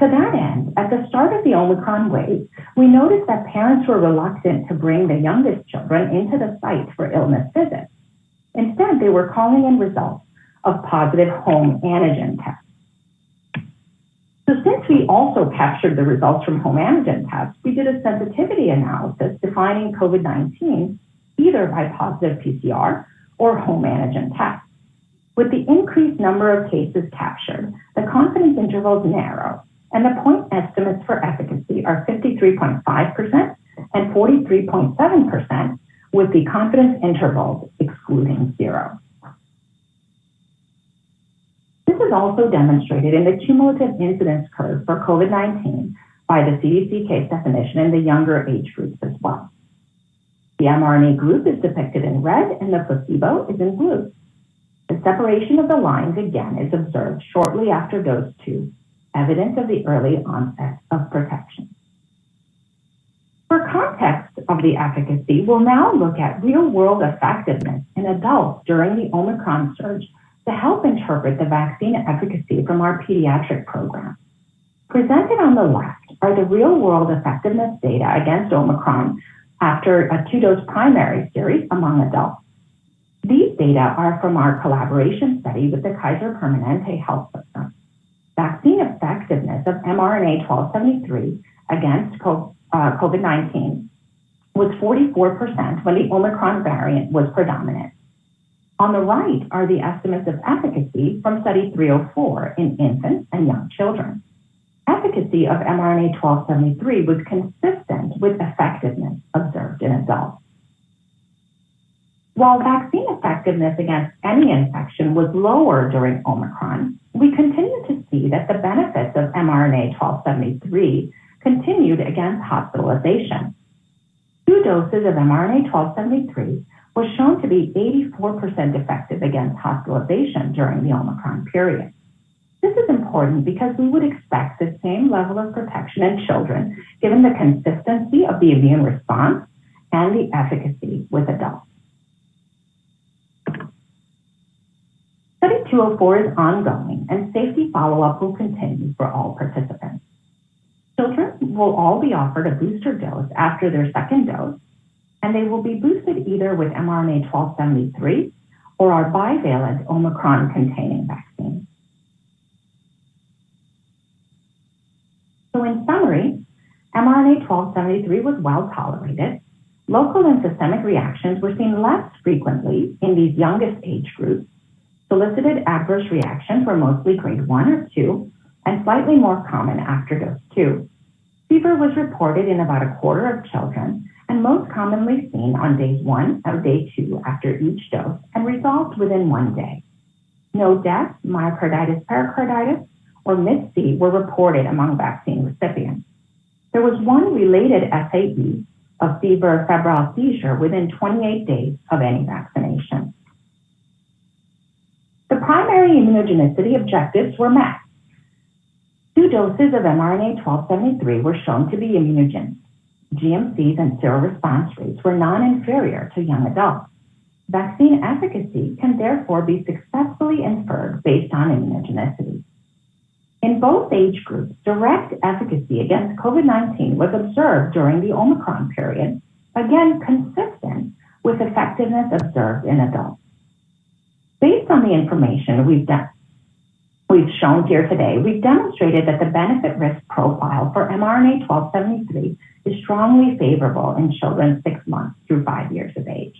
To that end, at the start of the Omicron wave, we noticed that parents were reluctant to bring the youngest children into the site for illness visits. Instead, they were calling in results of positive home antigen tests. So since we also captured the results from home antigen tests, we did a sensitivity analysis defining COVID-19 either by positive PCR or home antigen tests. With the increased number of cases captured, the confidence intervals narrow, and the point estimates for efficacy are 53.5% and 43.7%, with the confidence intervals excluding 0. This is also demonstrated in the cumulative incidence curve for COVID-19 by the CDC case definition in the younger age groups as well. The mRNA group is depicted in red and the placebo is in blue. The separation of the lines again is observed shortly after dose 2, evidence of the early onset of protection. For context of the efficacy, we'll now look at real-world effectiveness in adults during the Omicron surge to help interpret the vaccine efficacy from our pediatric program. Presented on the left are the real-world effectiveness data against Omicron after a 2-dose primary series among adults. These data are from our collaboration study with the Kaiser Permanente Health System. Vaccine effectiveness of mRNA 1273 against COVID-19 was 44% when the Omicron variant was predominant. On the right are the estimates of efficacy from Study 304 in infants and young children. Efficacy of mRNA 1273 was consistent with effectiveness observed in adults. While vaccine effectiveness against any infection was lower during Omicron, we continue to see that the benefits of mRNA 1273 continued against hospitalization. 2 doses of mRNA 1273 was shown to be 84% effective against hospitalization during the Omicron period. This is important because we would expect the same level of protection in children given the consistency of the immune response and the efficacy with adults. Study 204 is ongoing and safety follow-up will continue for all participants. Children will all be offered a booster dose after their second dose, and they will be boosted either with mRNA-1273 or our bivalent Omicron-containing vaccine. So in summary, mRNA-1273 was well tolerated. Local and systemic reactions were seen less frequently in these youngest age groups. Solicited adverse reactions were mostly grade 1 or 2 and slightly more common after dose 2. Fever was reported in about a quarter of children and most commonly seen on days 1 or day 2 after each dose and resolved within 1 day. No deaths, myocarditis, pericarditis, or MIS-C were reported among vaccine recipients. There was one related SAE of fever, febrile seizure within 28 days of any vaccination. The primary immunogenicity objectives were met. 2 doses of mRNA-1273 were shown to be immunogenic. GMCs and seroresponse rates were non-inferior to young adults. Vaccine efficacy can therefore be successfully inferred based on immunogenicity. In both age groups, direct efficacy against COVID-19 was observed during the Omicron period, again consistent with effectiveness observed in adults. Based on the information we've shown here today, we've demonstrated that the benefit-risk profile for mRNA-1273 is strongly favorable in children 6 months through 5 years of age.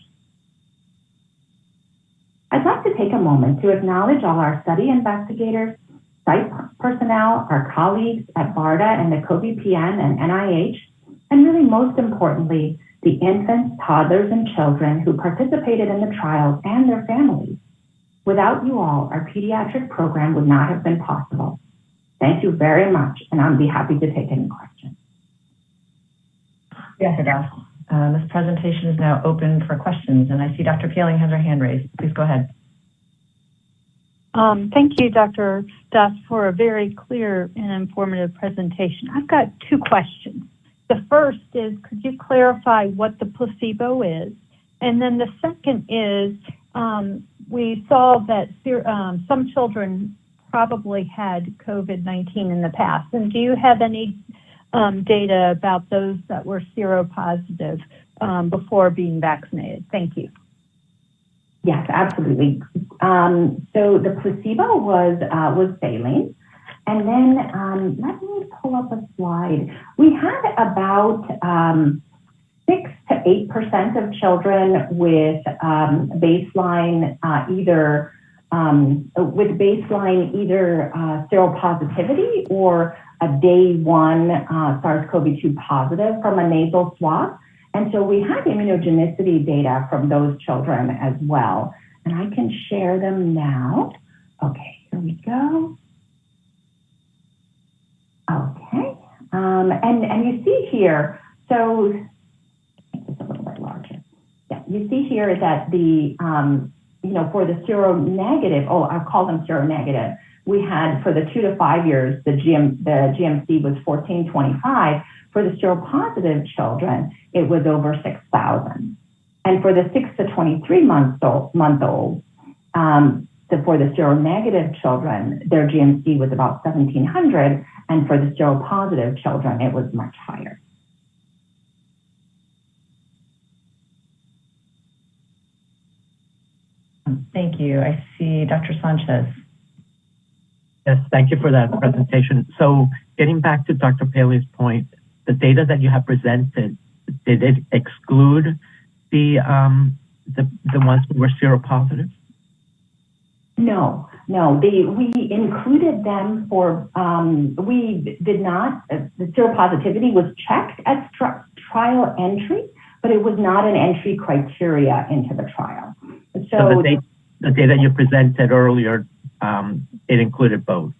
I'd like to take a moment to acknowledge all our study investigators, site personnel, our colleagues at BARDA and the COVI-PN and NIH, and really most importantly, the infants, toddlers, and children who participated in the trials and their families. Without you all, our pediatric program would not have been possible. Thank you very much, and I'll be happy to take any questions. Yes, it does. This presentation is now open for questions, and I see Dr. Peeling has her hand raised. Please go ahead. Thank you, Dr. Stuss, for a very clear and informative presentation. I've got 2 questions. The first is, could you clarify what the placebo is? And then the second is, we saw that some children probably had COVID-19 in the past. And do you have any data about those that were seropositive before being vaccinated? Thank you. Yes, absolutely. So the placebo was saline. And then let me pull up a slide. We had about 6 to 8% of children with baseline either seropositivity or a day 1 SARS-CoV-2 positive from a nasal swab. And so we had immunogenicity data from those children as well. And I can share them now. Okay, here we go. Okay, and you see here, so make this a little bit larger. Yeah, you see here that the, for the seronegative, I'll call them seronegative, we had for the 2 to 5 years, the GMC was 1425. For the seropositive children, it was over 6,000. And for the 6 to 23 month olds, for the seronegative children, their GMC was about 1,700. And for the seropositive children, it was much higher. Thank you. I see Dr. Sanchez. Yes, thank you for that presentation. So getting back to Dr. Paley's point, the data that you have presented, did it exclude the ones who were seropositive? No. We included them for, we did not, the seropositivity was checked at trial entry, but it was not an entry criteria into the trial. So the data you presented earlier, it included both.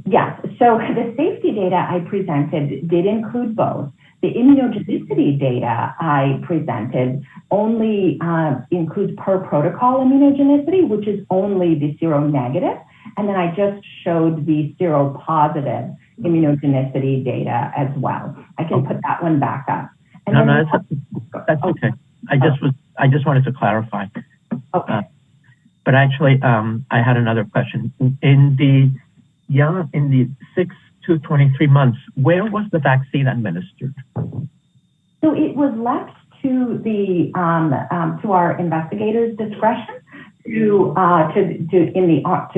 Yes, so the safety data I presented did include both. The immunogenicity data I presented only includes per protocol immunogenicity, which is only the seronegative. And then I just showed the seropositive immunogenicity data as well. I can put that one back up. And that's okay. I just wanted to clarify. Okay. But actually, I had another question. In the 6 to 23 months, where was the vaccine administered? So it was left to the to our investigators' discretion to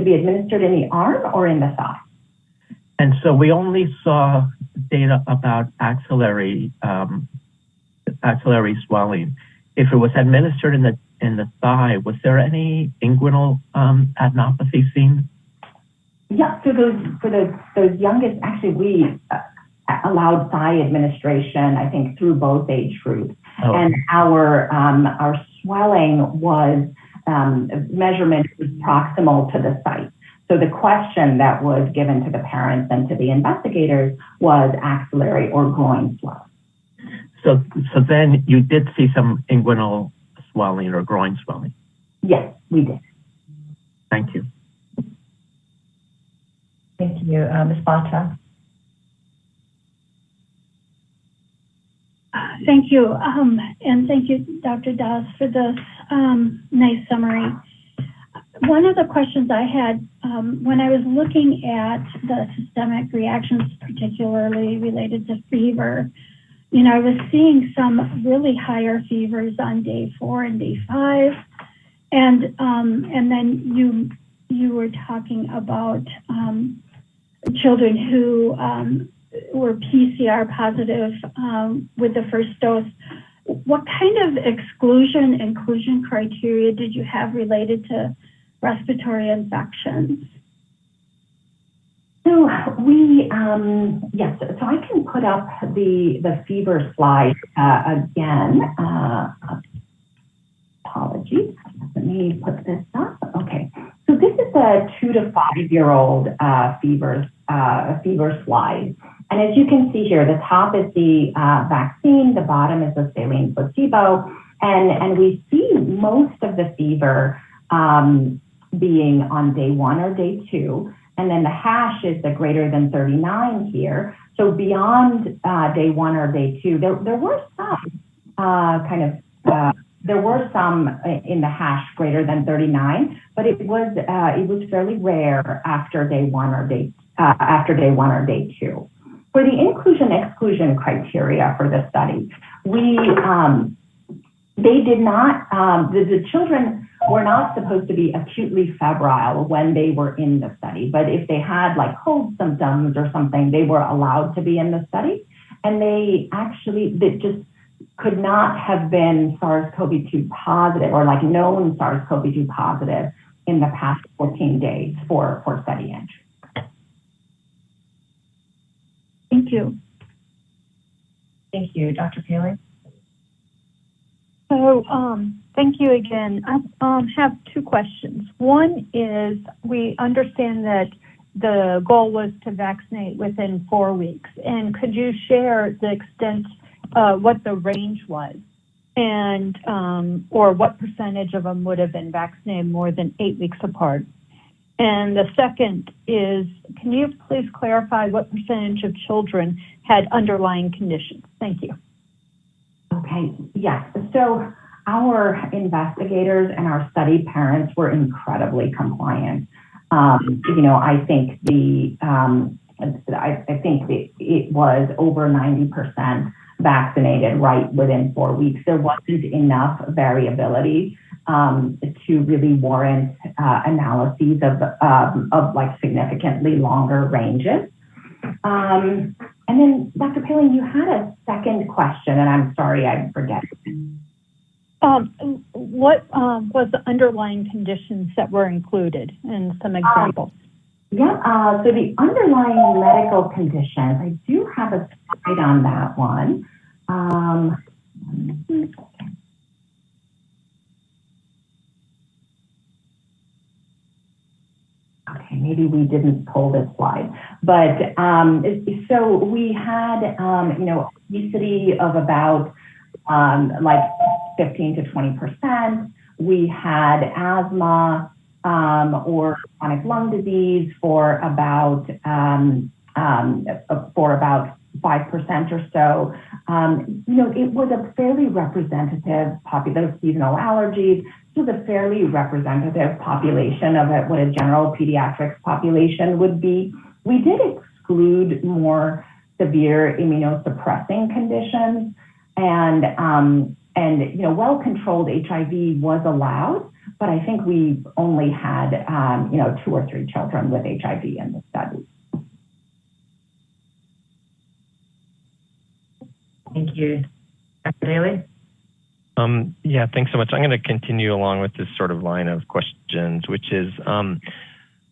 be administered in the arm or in the thigh. And so we only saw data about axillary swelling. If it was administered in the thigh, was there any inguinal adenopathy seen? Yeah, so those youngest, actually we allowed thigh administration, I think, through both age groups. Oh. And our swelling was measurement was proximal to the site. So the question that was given to the parents and to the investigators was axillary or groin swelling. So then you did see some inguinal swelling or groin swelling? Yes, we did. Thank you. Thank you. Ms. Bata. Thank you. And thank you, Dr. Das, for this nice summary. One of the questions I had when I was looking at the systemic reactions, particularly related to fever, I was seeing some really higher fevers on day 4 and day 5. And then you were talking about children who were PCR positive with the first dose. What kind of inclusion criteria did you have related to respiratory infections? So yes, so I can put up the fever slide again. Apologies, let me put this up. Okay, so this is a 2 to 5 year old fever slide. And as you can see here, the top is the vaccine, the bottom is the saline placebo, and we see most of the fever being on day 1 or day 2. And then the hash is the greater than 39 here. So beyond day 1 or day 2, there were some there were some in the hash greater than 39, but it was fairly rare after day 1 or day 2. For the inclusion-exclusion criteria for the study, they did not. The children were not supposed to be acutely febrile when they were in the study, but if they had like cold symptoms or something, they were allowed to be in the study, and they just could not have been SARS-CoV-2 positive or like known SARS-CoV-2 positive in the past 14 days for study entry. Thank you. Thank you. Dr. Paley? So thank you again. I have 2 questions. One is, we understand that the goal was to vaccinate within 4 weeks. And could you share the extent, what the range was, and or what percentage of them would have been vaccinated more than 8 weeks apart? And the second is, can you please clarify what percentage of children had underlying conditions? Thank you. Okay, yes. So our investigators and our study parents were incredibly compliant. I think it was over 90% vaccinated right within 4 weeks. There wasn't enough variability to really warrant analyses of like significantly longer ranges. And then, Dr. Palin, you had a second question, and I'm sorry, I forget. What was the underlying conditions that were included, and some examples? So the underlying medical conditions, I do have a slide on that one. Okay, maybe we didn't pull this slide, but so we had, obesity of about like 15 to 20%. We had asthma or chronic lung disease for about 5% or so. It was a fairly representative population. Those seasonal allergies, it was a fairly representative population of what a general pediatrics population would be. We did exclude more severe immunosuppressing conditions, and well-controlled HIV was allowed, but I think we only had 2 or 3 children with HIV in the study. Thank you. Dr. Daly? Yeah, thanks so much. I'm going to continue along with this sort of line of questions, which is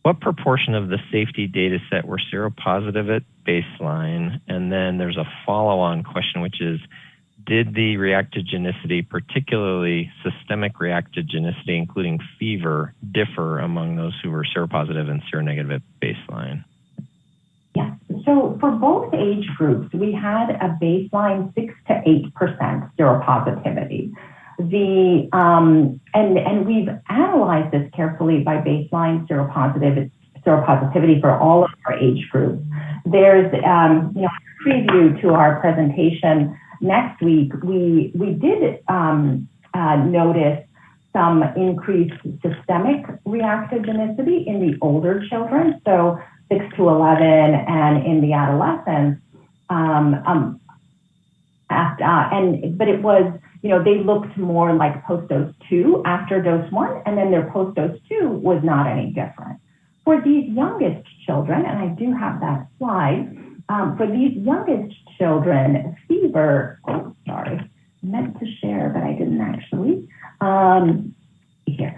what proportion of the safety data set were seropositive at baseline? And then there's a follow-on question, which is, did the reactogenicity, particularly systemic reactogenicity, including fever, differ among those who were seropositive and seronegative at baseline? Yeah, so for both age groups, we had a baseline 6 to 8% seropositivity. And we've analyzed this carefully by baseline seropositivity for all of our age groups. There's a preview to our presentation next week. We did notice some increased systemic reactogenicity in the older children, so 6 to 11, and in the adolescents. But it was, they looked more like post-dose 2 after dose 1, and then their post-dose 2 was not any different. For these youngest children, and I do have that slide, for these youngest children, fever, meant to share, but I didn't actually. Here.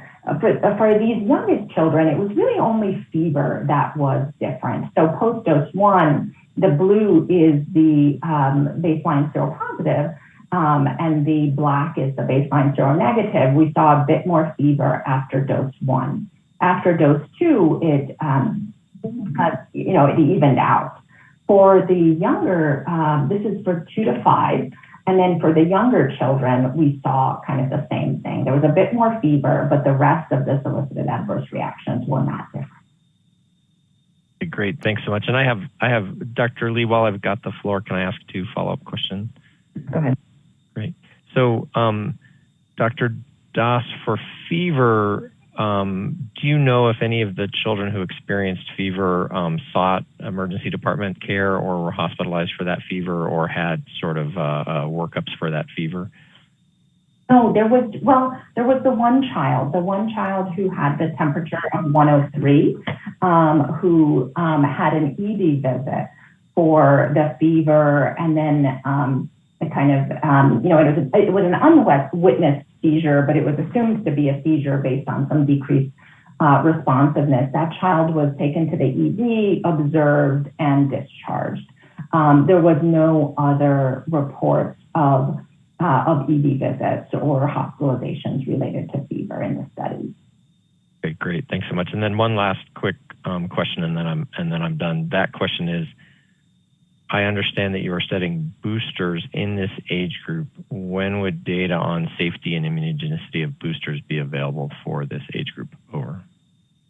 For these youngest children, it was really only fever that was different. So post-dose 1, the blue is the baseline seropositive, and the black is the baseline seronegative. We saw a bit more fever after dose 1. After dose 2, it evened out. For the younger, this is for 2 to 5, and then for the younger children, we saw kind of the same thing. There was a bit more fever, but the rest of the solicited adverse reactions were not different. Great, thanks so much. And I have Dr. Lee, while I've got the floor, can I ask 2 follow-up questions? Go ahead. Great. So, Dr. Das, for fever, do you know if any of the children who experienced fever sought emergency department care or were hospitalized for that fever or had sort of workups for that fever? Oh, there was the one child who had the temperature of 103, who had an ED visit for the fever, and then it kind of, it was an unwitnessed seizure, but it was assumed to be a seizure based on some decreased responsiveness. That child was taken to the ED, observed, and discharged. There was no other reports of ED visits or hospitalizations related to fever in the study. Okay, great. Thanks so much. And then one last quick question, and then I'm done. That question is, I understand that you are studying boosters in this age group. When would data on safety and immunogenicity of boosters be available for this age group? Over.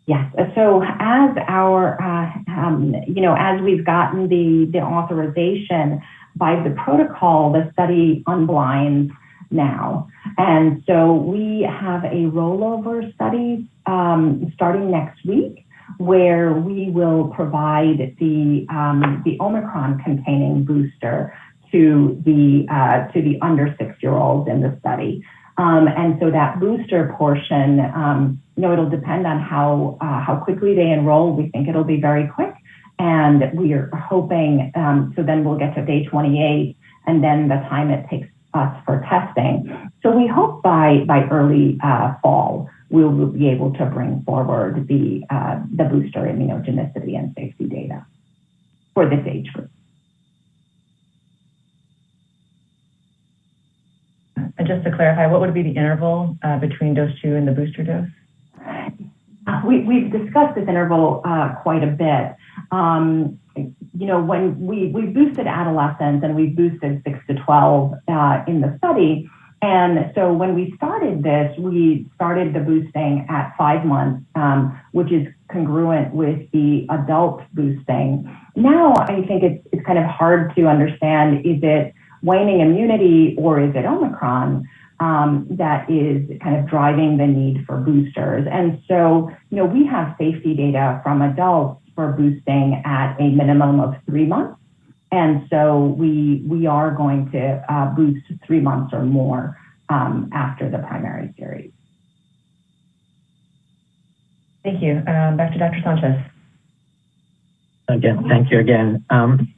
Yes. So as as we've gotten the authorization by the protocol, the study unblinds now. And so we have a rollover study starting next week, where we will provide the Omicron containing booster to the under 6-year-olds in the study. And so that booster portion, it'll depend on how quickly they enroll. We think it'll be very quick. And we are hoping, so then we'll get to day 28, and then the time it takes us for testing. So we hope by early fall, we will be able to bring forward the booster immunogenicity and safety data for this age group. And just to clarify, what would be the interval between dose 2 and the booster dose? We've discussed this interval quite a bit. When we boosted adolescents and we boosted 6 to 12 in the study. And so when we started this, we started the boosting at 5 months, which is congruent with the adult boosting. Now, I think it's kind of hard to understand, is it waning immunity or is it Omicron that is kind of driving the need for boosters? And so, we have safety data from adults for boosting at a minimum of 3 months. And so we are going to boost 3 months or more after the primary series. Thank you. Back to Dr. Sanchez. Again, thank you again.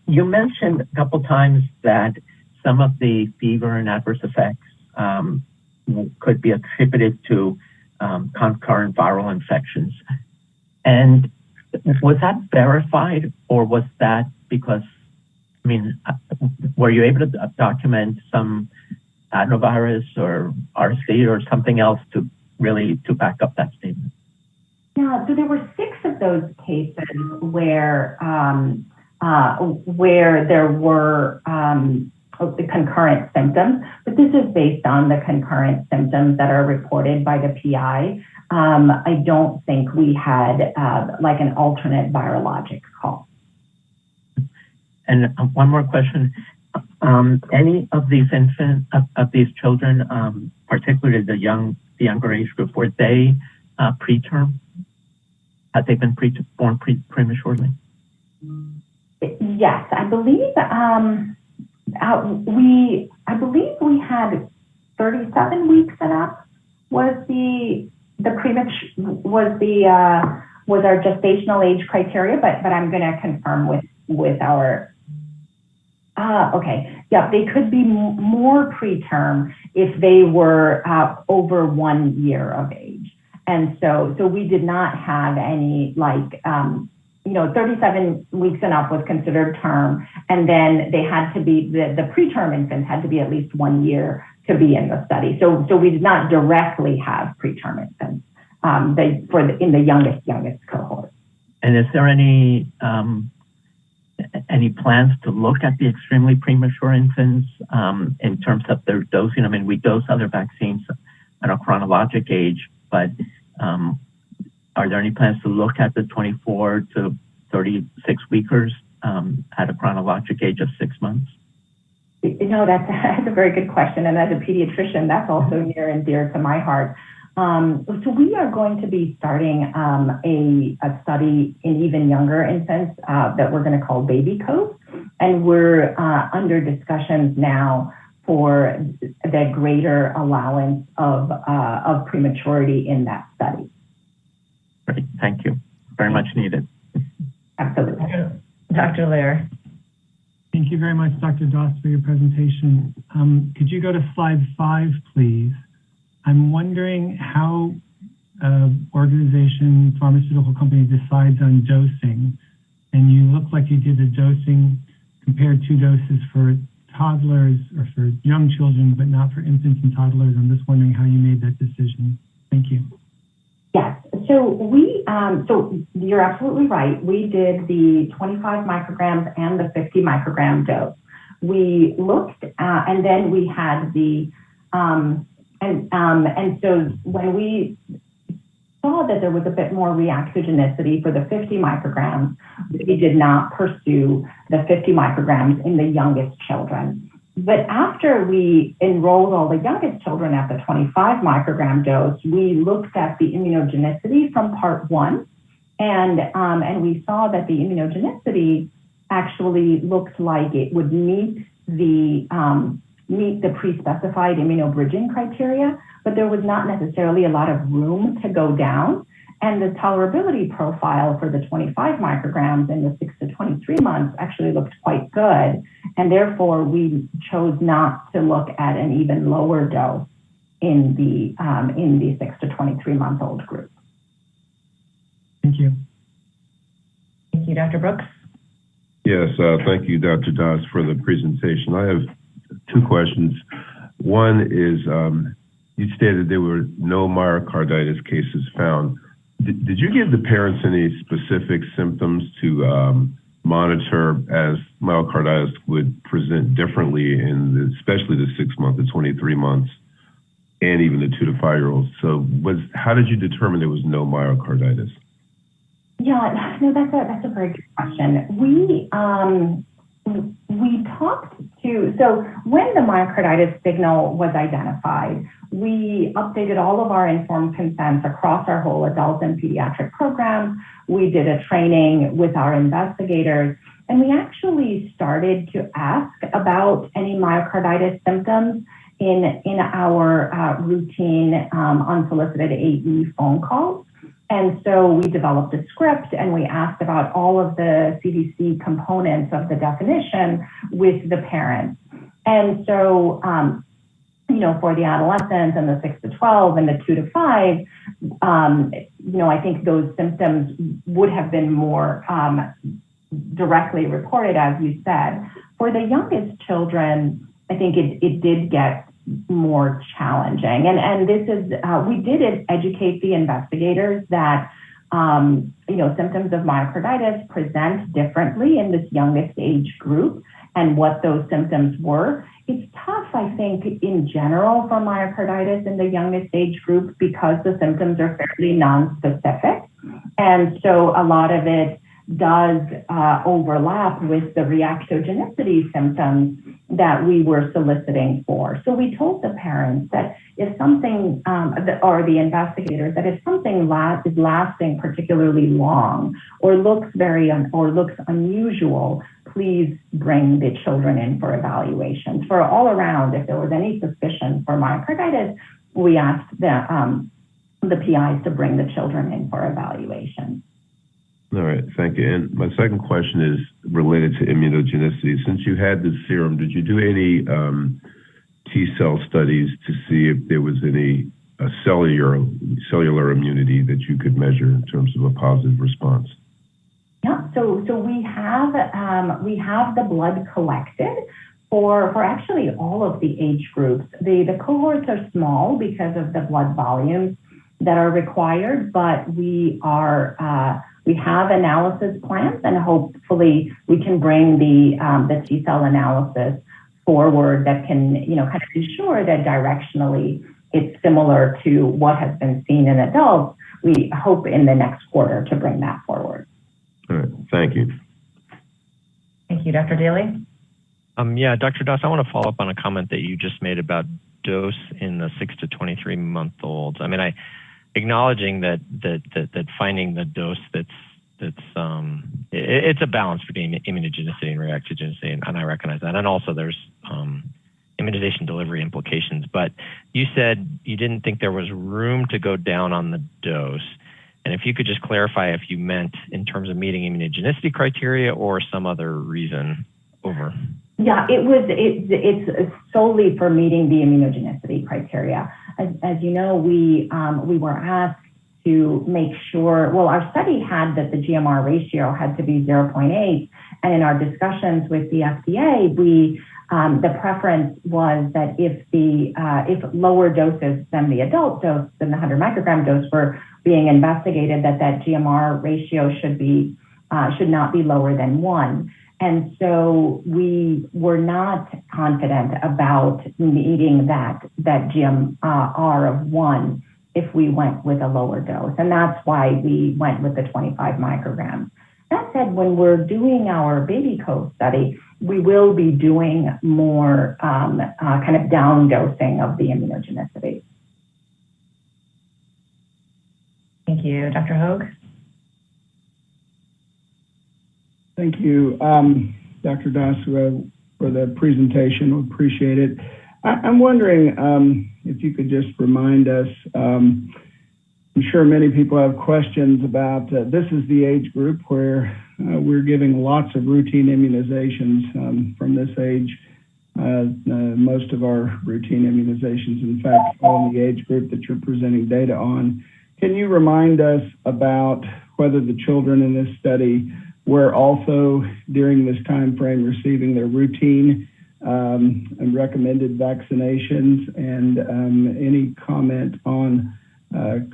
You mentioned a couple times that some of the fever and adverse effects could be attributed to concurrent viral infections. And was that verified, or was that because, were you able to document some adenovirus or RSV or something else to back up that statement? Yeah, so there were 6 of those cases where there were the concurrent symptoms, but this is based on the concurrent symptoms that are reported by the PI. I don't think we had like an alternate virologic call. And one more question. Any of these infants, of these children, particularly the younger age group, were they preterm? Had they been born prematurely? Yes, I believe we had 37 weeks and up was our gestational age criteria, but I'm going to confirm with our. Okay, yeah, they could be more preterm if they were over 1 year of age, and so we did not have any 37 weeks and up was considered term, and then they had to be the preterm infants had to be at least 1 year to be in the study. So we did not directly have preterm infants in the youngest cohort. And is there any plans to look at the extremely premature infants in terms of their dosing? I mean, we dose other vaccines at a chronologic age, but are there any plans to look at the 24 to 36 weekers at a chronologic age of 6 months? That's a very good question. And as a pediatrician, that's also near and dear to my heart. So we are going to be starting a study in even younger infants that we're going to call baby codes. And we're under discussions now for the greater allowance of prematurity in that study. Great, thank you. Very much needed. Absolutely. Dr. Lair. Thank you very much, Dr. Doss, for your presentation. Could you go to slide 5, please? I'm wondering how organization, pharmaceutical company decides on dosing. And you look like you did the dosing, compared 2 doses for toddlers or for young children, but not for infants and toddlers. I'm just wondering how you made that decision. Thank you. Yes, so you're absolutely right. We did the 25 micrograms and the 50 microgram dose. We looked, and then we had the, and so when we saw that there was a bit more reactogenicity for the 50 micrograms, we did not pursue the 50 micrograms in the youngest children. But after we enrolled all the youngest children at the 25 microgram dose, we looked at the immunogenicity from part 1, and we saw that the immunogenicity actually looked like it would meet the pre-specified immunobridging criteria, but there was not necessarily a lot of room to go down. And the tolerability profile for the 25 micrograms in the 6 to 23 months actually looked quite good. And therefore, we chose not to look at an even lower dose in the 6 to 23 month old group. Thank you. Thank you, Dr. Brooks. Yes, thank you, Dr. Doss, for the presentation. I have 2 questions. One is, you stated there were no myocarditis cases found. did you give the parents any specific symptoms to monitor, as myocarditis would present differently in especially the 6 month, the 23 months, and even the 2 to 5 year olds? So how did you determine there was no myocarditis? Yeah, no, that's a very good question. We talked to, so when the myocarditis signal was identified, we updated all of our informed consents across our whole adult and pediatric programs. We did a training with our investigators, and we actually started to ask about any myocarditis symptoms in our routine unsolicited AE phone calls. And so we developed a script and we asked about all of the CDC components of the definition with the parents. And so, for the adolescents and the 6 to 12 and the 2 to 5, I think those symptoms would have been more directly reported, as you said. For the youngest children, I think it did get more challenging. And this is, we did educate the investigators that, symptoms of myocarditis present differently in this youngest age group and what those symptoms were. It's tough, I think, in general for myocarditis in the youngest age group because the symptoms are fairly non-specific. And so a lot of it does overlap with the reactogenicity symptoms that we were soliciting for. So we told the parents that if something, or the investigators, that if something is lasting particularly long or looks unusual, please bring the children in for evaluations. For all around, if there was any suspicion for myocarditis, we asked the PIs to bring the children in for evaluation. All right, thank you. And my second question is related to immunogenicity. Since you had this serum, did you do any T-cell studies to see if there was any cellular immunity that you could measure in terms of a positive response? Yeah, so we have the blood collected for actually all of the age groups. The cohorts are small because of the blood volumes that are required, but we have analysis plans, and hopefully we can bring the T-cell analysis forward that can, kind of ensure that directionally it's similar to what has been seen in adults. We hope in the next quarter to bring that forward. All right, thank you. Thank you, Dr. Daly. Yeah, Dr. Doss, I want to follow up on a comment that you just made about dose in the 6 to 23 month olds. I mean, acknowledging that finding the dose it's a balance between immunogenicity and reactogenicity, and I recognize that. And also there's immunization delivery implications. But you said you didn't think there was room to go down on the dose. And if you could just clarify if you meant in terms of meeting immunogenicity criteria or some other reason. Over. Yeah, it's solely for meeting the immunogenicity criteria. As you know, we were asked to make sure, well, our study had that the GMR ratio had to be 0.8. And in our discussions with the FDA, the preference was that if lower doses than the adult dose, than the 100 microgram dose were being investigated, that GMR ratio should not be lower than 1. And so we were not confident about meeting that GMR of 1 if we went with a lower dose. And that's why we went with the 25 micrograms. That said, when we're doing our baby code study, we will be doing more kind of down dosing of the immunogenicity. Thank you. Dr. Hogue? Thank you, Dr. Doss, for the presentation. We appreciate it. I'm wondering if you could just remind us, I'm sure many people have questions about, this is the age group where we're giving lots of routine immunizations from this age. Most of our routine immunizations, in fact, fall in the age group that you're presenting data on. Can you remind us about whether the children in this study were also during this time frame receiving their routine and recommended vaccinations, and any comment on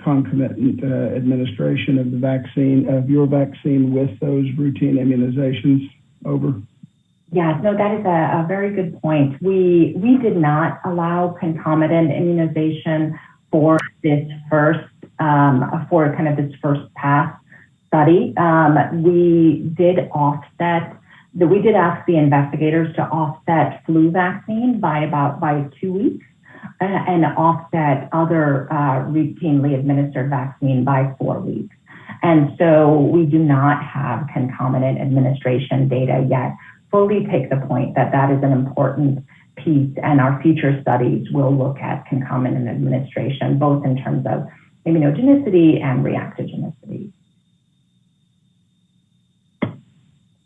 concomitant administration of the vaccine, of your vaccine with those routine immunizations? Over. Yeah, no, that is a very good point. We did not allow concomitant immunization for this first, for kind of this first pass study. We did ask the investigators to offset flu vaccine by 2 weeks and offset other routinely administered vaccine by 4 weeks. And so we do not have concomitant administration data yet. Fully take the point that that is an important piece, and our future studies will look at concomitant administration, both in terms of immunogenicity and reactogenicity.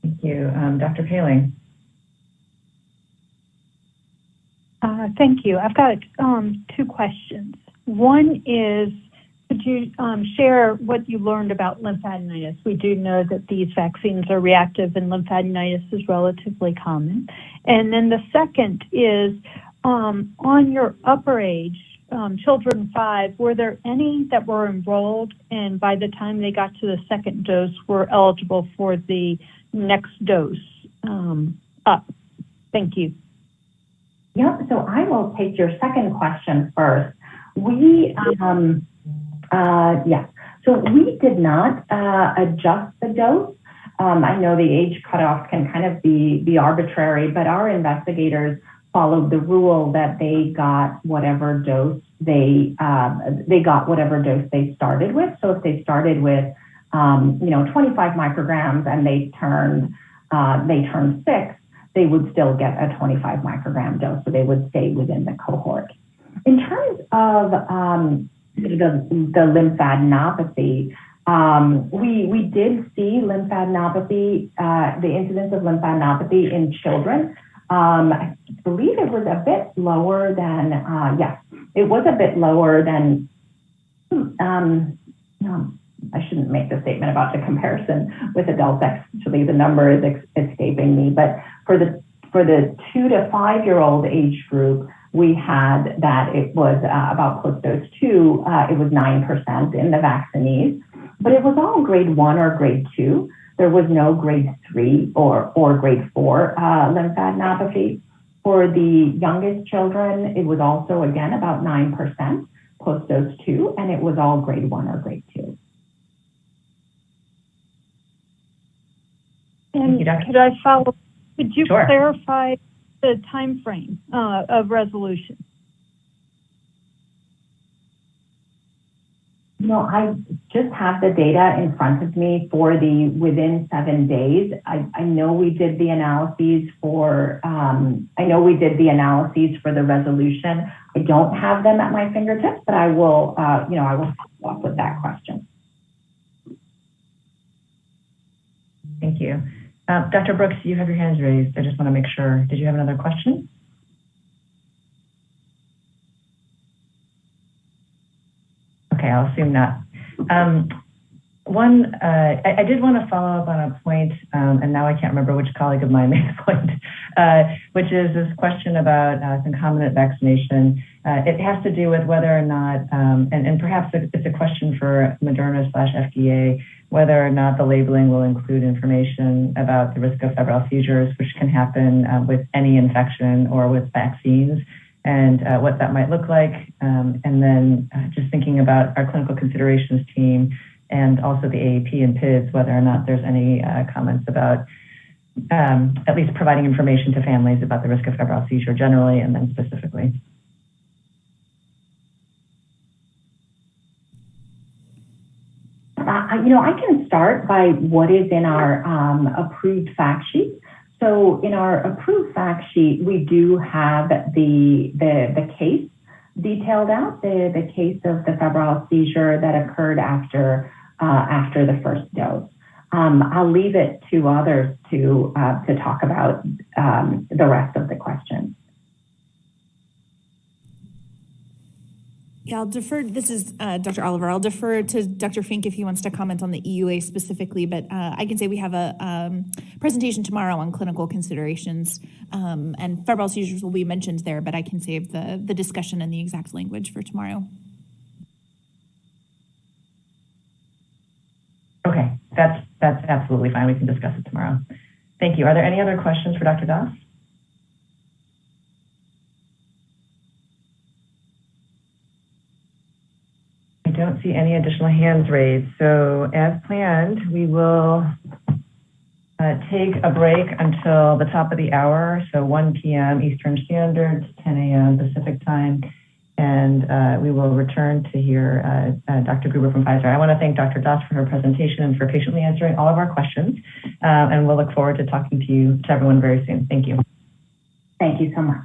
Thank you. Dr. Paling. Thank you. I've got 2 questions. One is, could you share what you learned about lymphadenitis? We do know that these vaccines are reactive and lymphadenitis is relatively common. And then the second is, on your upper age, children 5, were there any that were enrolled and by the time they got to the second dose were eligible for the next dose up? Thank you. Yep, so I will take your second question first. So we did not adjust the dose. I know the age cutoff can kind of be arbitrary, but our investigators followed the rule that they got whatever dose they started with. So if they started with 25 micrograms and they turned 6, they would still get a 25 microgram dose, so they would stay within the cohort. In terms of the lymphadenopathy, we did see lymphadenopathy, the incidence of lymphadenopathy in children. I believe it was a bit lower than, it was a bit lower than, I shouldn't make the statement about the comparison with adults. Actually, the number is escaping me, but for the 2 to 5 year old age group, we had that it was about post-dose 2, it was 9% in the vaccinees, but it was all grade 1 or grade 2. There was no grade 3 or grade 4 lymphadenopathy. For the youngest children, it was also, again, about 9% post-dose 2, and it was all grade 1 or grade 2. And could I follow? Could you Sure. clarify the time frame of resolution? No, I just have the data in front of me for the within 7 days. I know we did the analyses for the resolution. I don't have them at my fingertips, but I will follow up with that question. Thank you. Dr. Brooks, you have your hands raised. I just want to make sure. Did you have another question? Okay, I'll assume not. I did want to follow up on a point, and now I can't remember which colleague of mine made the point, which is this question about concomitant vaccination. It has to do with whether or not, and perhaps it's a question for Moderna/FDA, whether or not the labeling will include information about the risk of febrile seizures, which can happen with any infection or with vaccines, and what that might look like. And then just thinking about our clinical considerations team and also the AAP and PIDs, whether or not there's any comments about at least providing information to families about the risk of febrile seizure generally and then specifically. I can start by what is in our approved fact sheet. So in our approved fact sheet, we do have the case detailed out, the case of the febrile seizure that occurred after the first dose. I'll leave it to others to talk about the rest of the question. Yeah, I'll defer. This is Dr. Oliver. I'll defer to Dr. Fink if he wants to comment on the EUA specifically, but I can say we have a presentation tomorrow on clinical considerations, and febrile seizures will be mentioned there, but I can save the discussion and the exact language for tomorrow. That's absolutely fine. We can discuss it tomorrow. Thank you. Are there any other questions for Dr. Das? I don't see any additional hands raised. So as planned, we will take a break until the top of the hour, so 1 p.m. Eastern Standard, 10 a.m. Pacific Time, and we will return to hear Dr. Gruber from Pfizer. I want to thank Dr. Das for her presentation and for patiently answering all of our questions, and we'll look forward to talking to everyone very soon. Thank you. Thank you so much.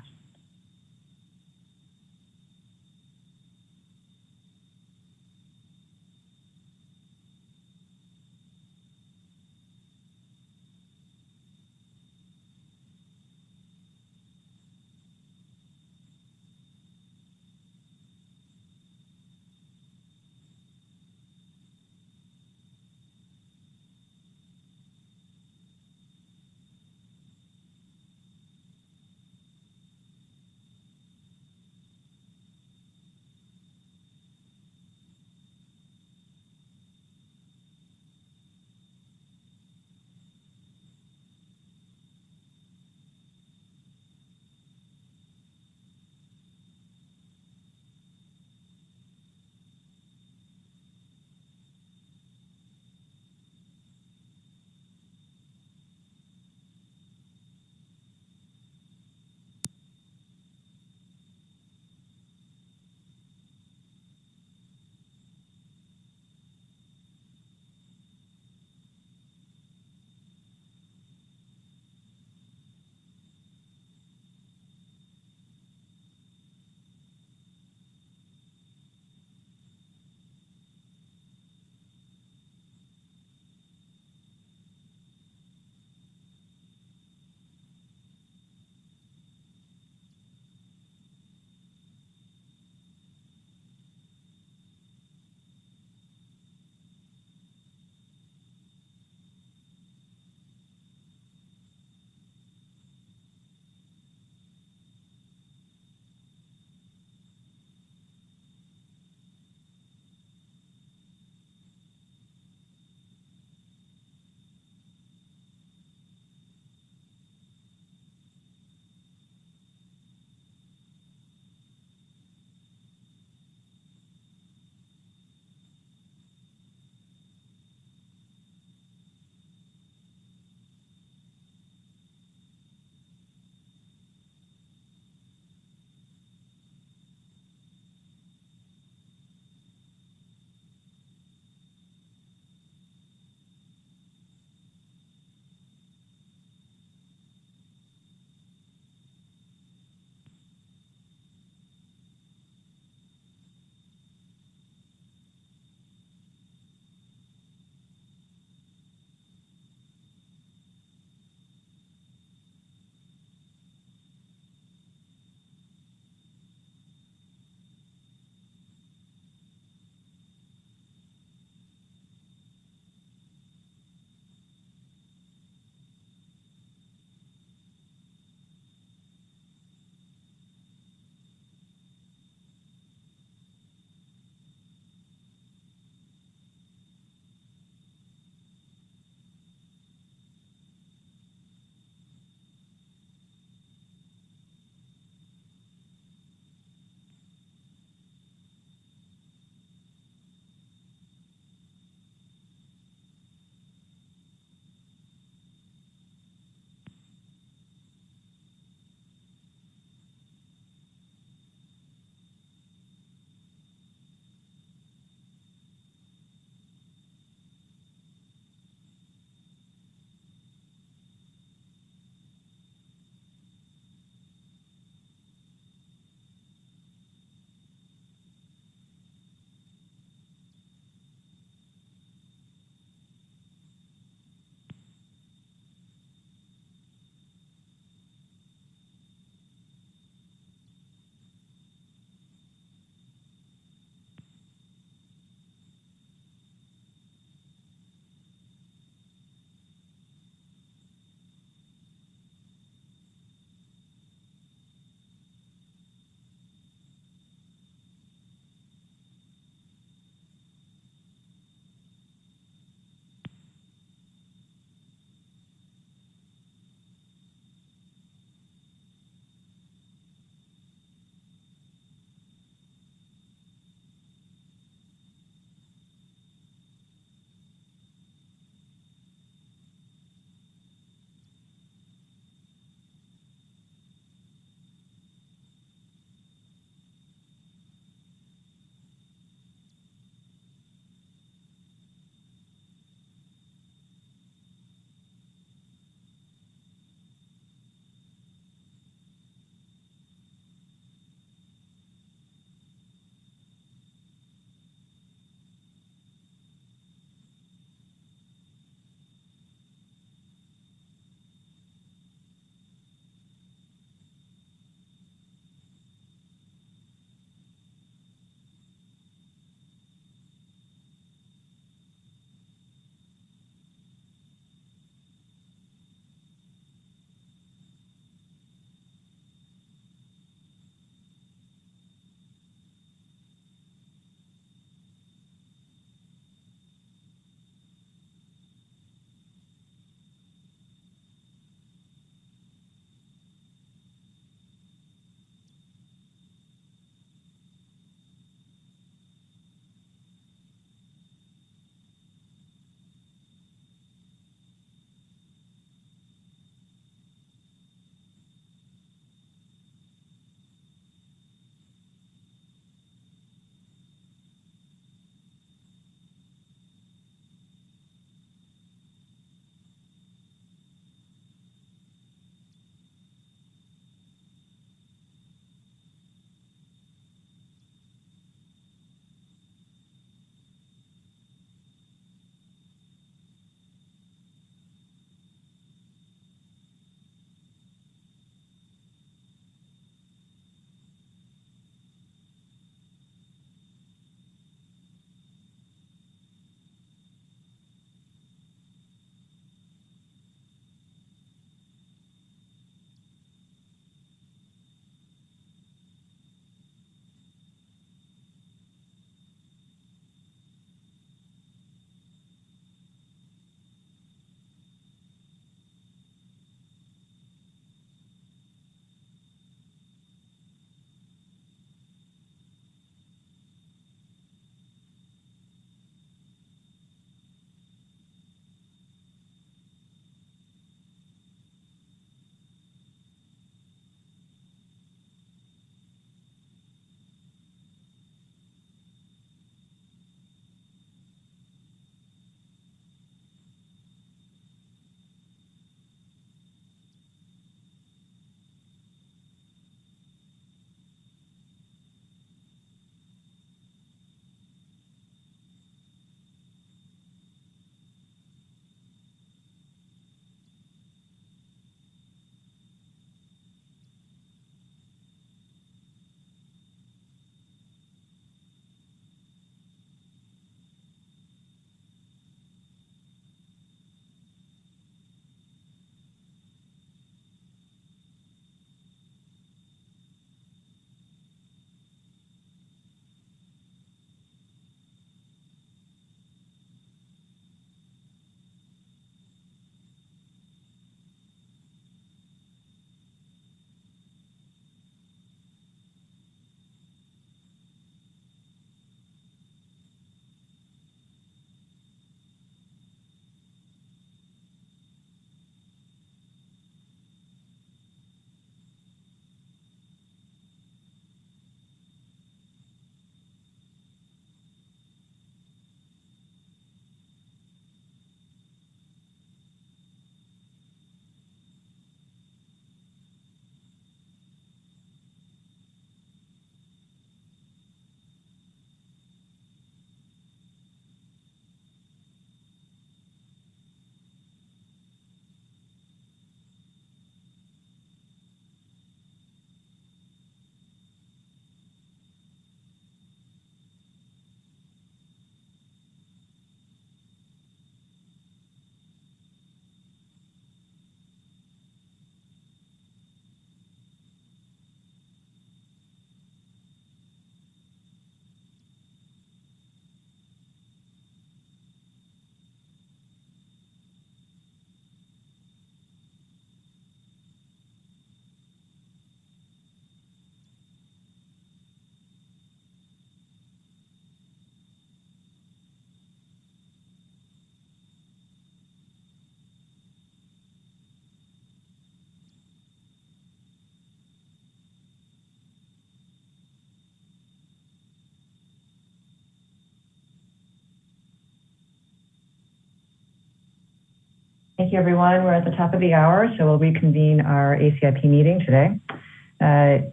Thank you, everyone. We're at the top of the hour, so we'll reconvene our ACIP meeting today.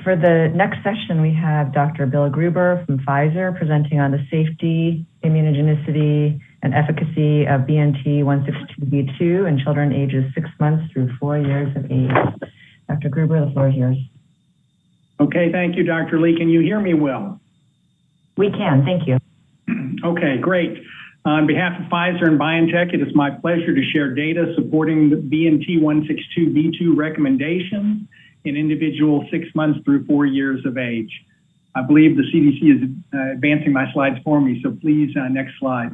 For the next session, we have Dr. Bill Gruber from Pfizer presenting on the safety, immunogenicity, and efficacy of BNT162b2 in children ages 6 months through 4 years of age. Dr. Gruber, the floor is yours. Okay, thank you, Dr. Lee. Can you hear me well? We can, thank you. Okay, great. On behalf of Pfizer and BioNTech, it is my pleasure to share data supporting the BNT162b2 recommendations in individuals 6 months through 4 years of age. I believe the CDC is advancing my slides for me, so please, next slide.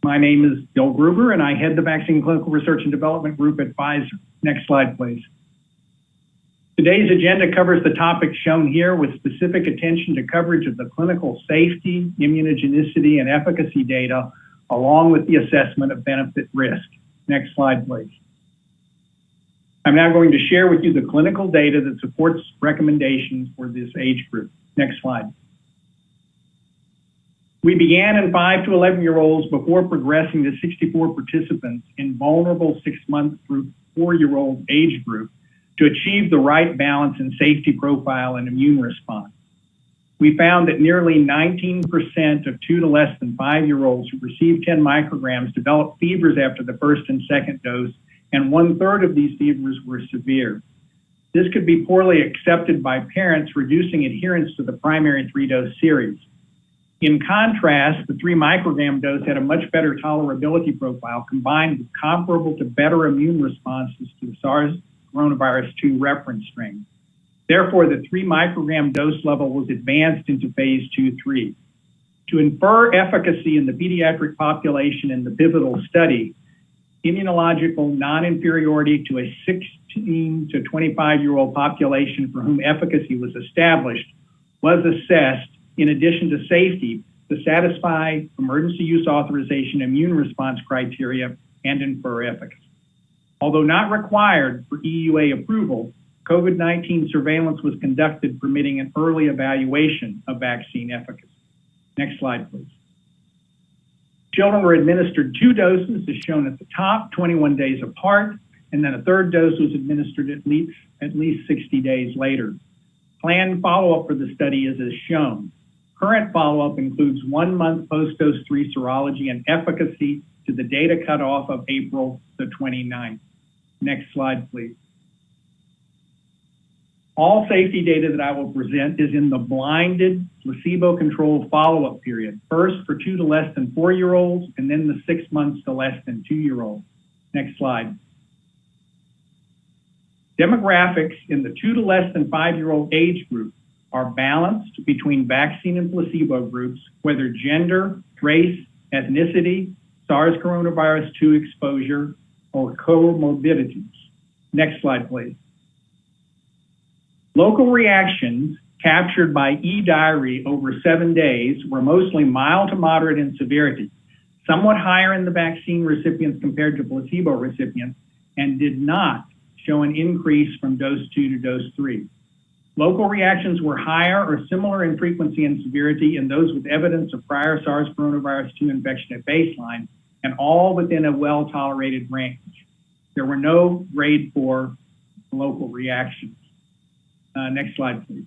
My name is Bill Gruber, and I head the Vaccine Clinical Research and Development Group at Pfizer. Next slide, please. Today's agenda covers the topics shown here with specific attention to coverage of the clinical safety, immunogenicity, and efficacy data, along with the assessment of benefit risk. Next slide, please. I'm now going to share with you the clinical data that supports recommendations for this age group. Next slide. We began in 5 to 11-year-olds before progressing to 64 participants in vulnerable 6 month through 4-year-old age group to achieve the right balance in safety profile and immune response. We found that nearly 19% of 2 to less than 5-year-olds who received 10 micrograms developed fevers after the first and second dose, and 1/3 of these fevers were severe. This could be poorly accepted by parents, reducing adherence to the primary 3-dose series. In contrast, the 3 microgram dose had a much better tolerability profile, combined with comparable to better immune responses to the SARS coronavirus 2 reference strain. Therefore, the 3 microgram dose level was advanced into phase 2/3. To infer efficacy in the pediatric population in the pivotal study, immunological non-inferiority to a 16 to 25-year-old population for whom efficacy was established was assessed in addition to safety to satisfy emergency use authorization immune response criteria and infer efficacy. Although not required for EUA approval, COVID-19 surveillance was conducted, permitting an early evaluation of vaccine efficacy. Next slide, please. Children were administered 2 doses, as shown at the top, 21 days apart, and then a 3rd dose was administered at least 60 days later. Planned follow-up for the study is as shown. Current follow-up includes 1 month post-dose 3 serology and efficacy to the data cutoff of April the 29th. Next slide, please. All safety data that I will present is in the blinded placebo-controlled follow-up period, first for 2 to less than 4-year-olds, and then the 6 months to less than 2-year-olds. Next slide. Demographics in the 2 to less than 5-year-old age group are balanced between vaccine and placebo groups, whether gender, race, ethnicity, SARS coronavirus 2 exposure, or comorbidities. Next slide, please. Local reactions captured by eDiary over 7 days were mostly mild to moderate in severity, somewhat higher in the vaccine recipients compared to placebo recipients, and did not show an increase from dose 2 to dose 3. Local reactions were higher or similar in frequency and severity in those with evidence of prior SARS coronavirus 2 infection at baseline, and all within a well-tolerated range. There were no grade 4 local reactions. Next slide, please.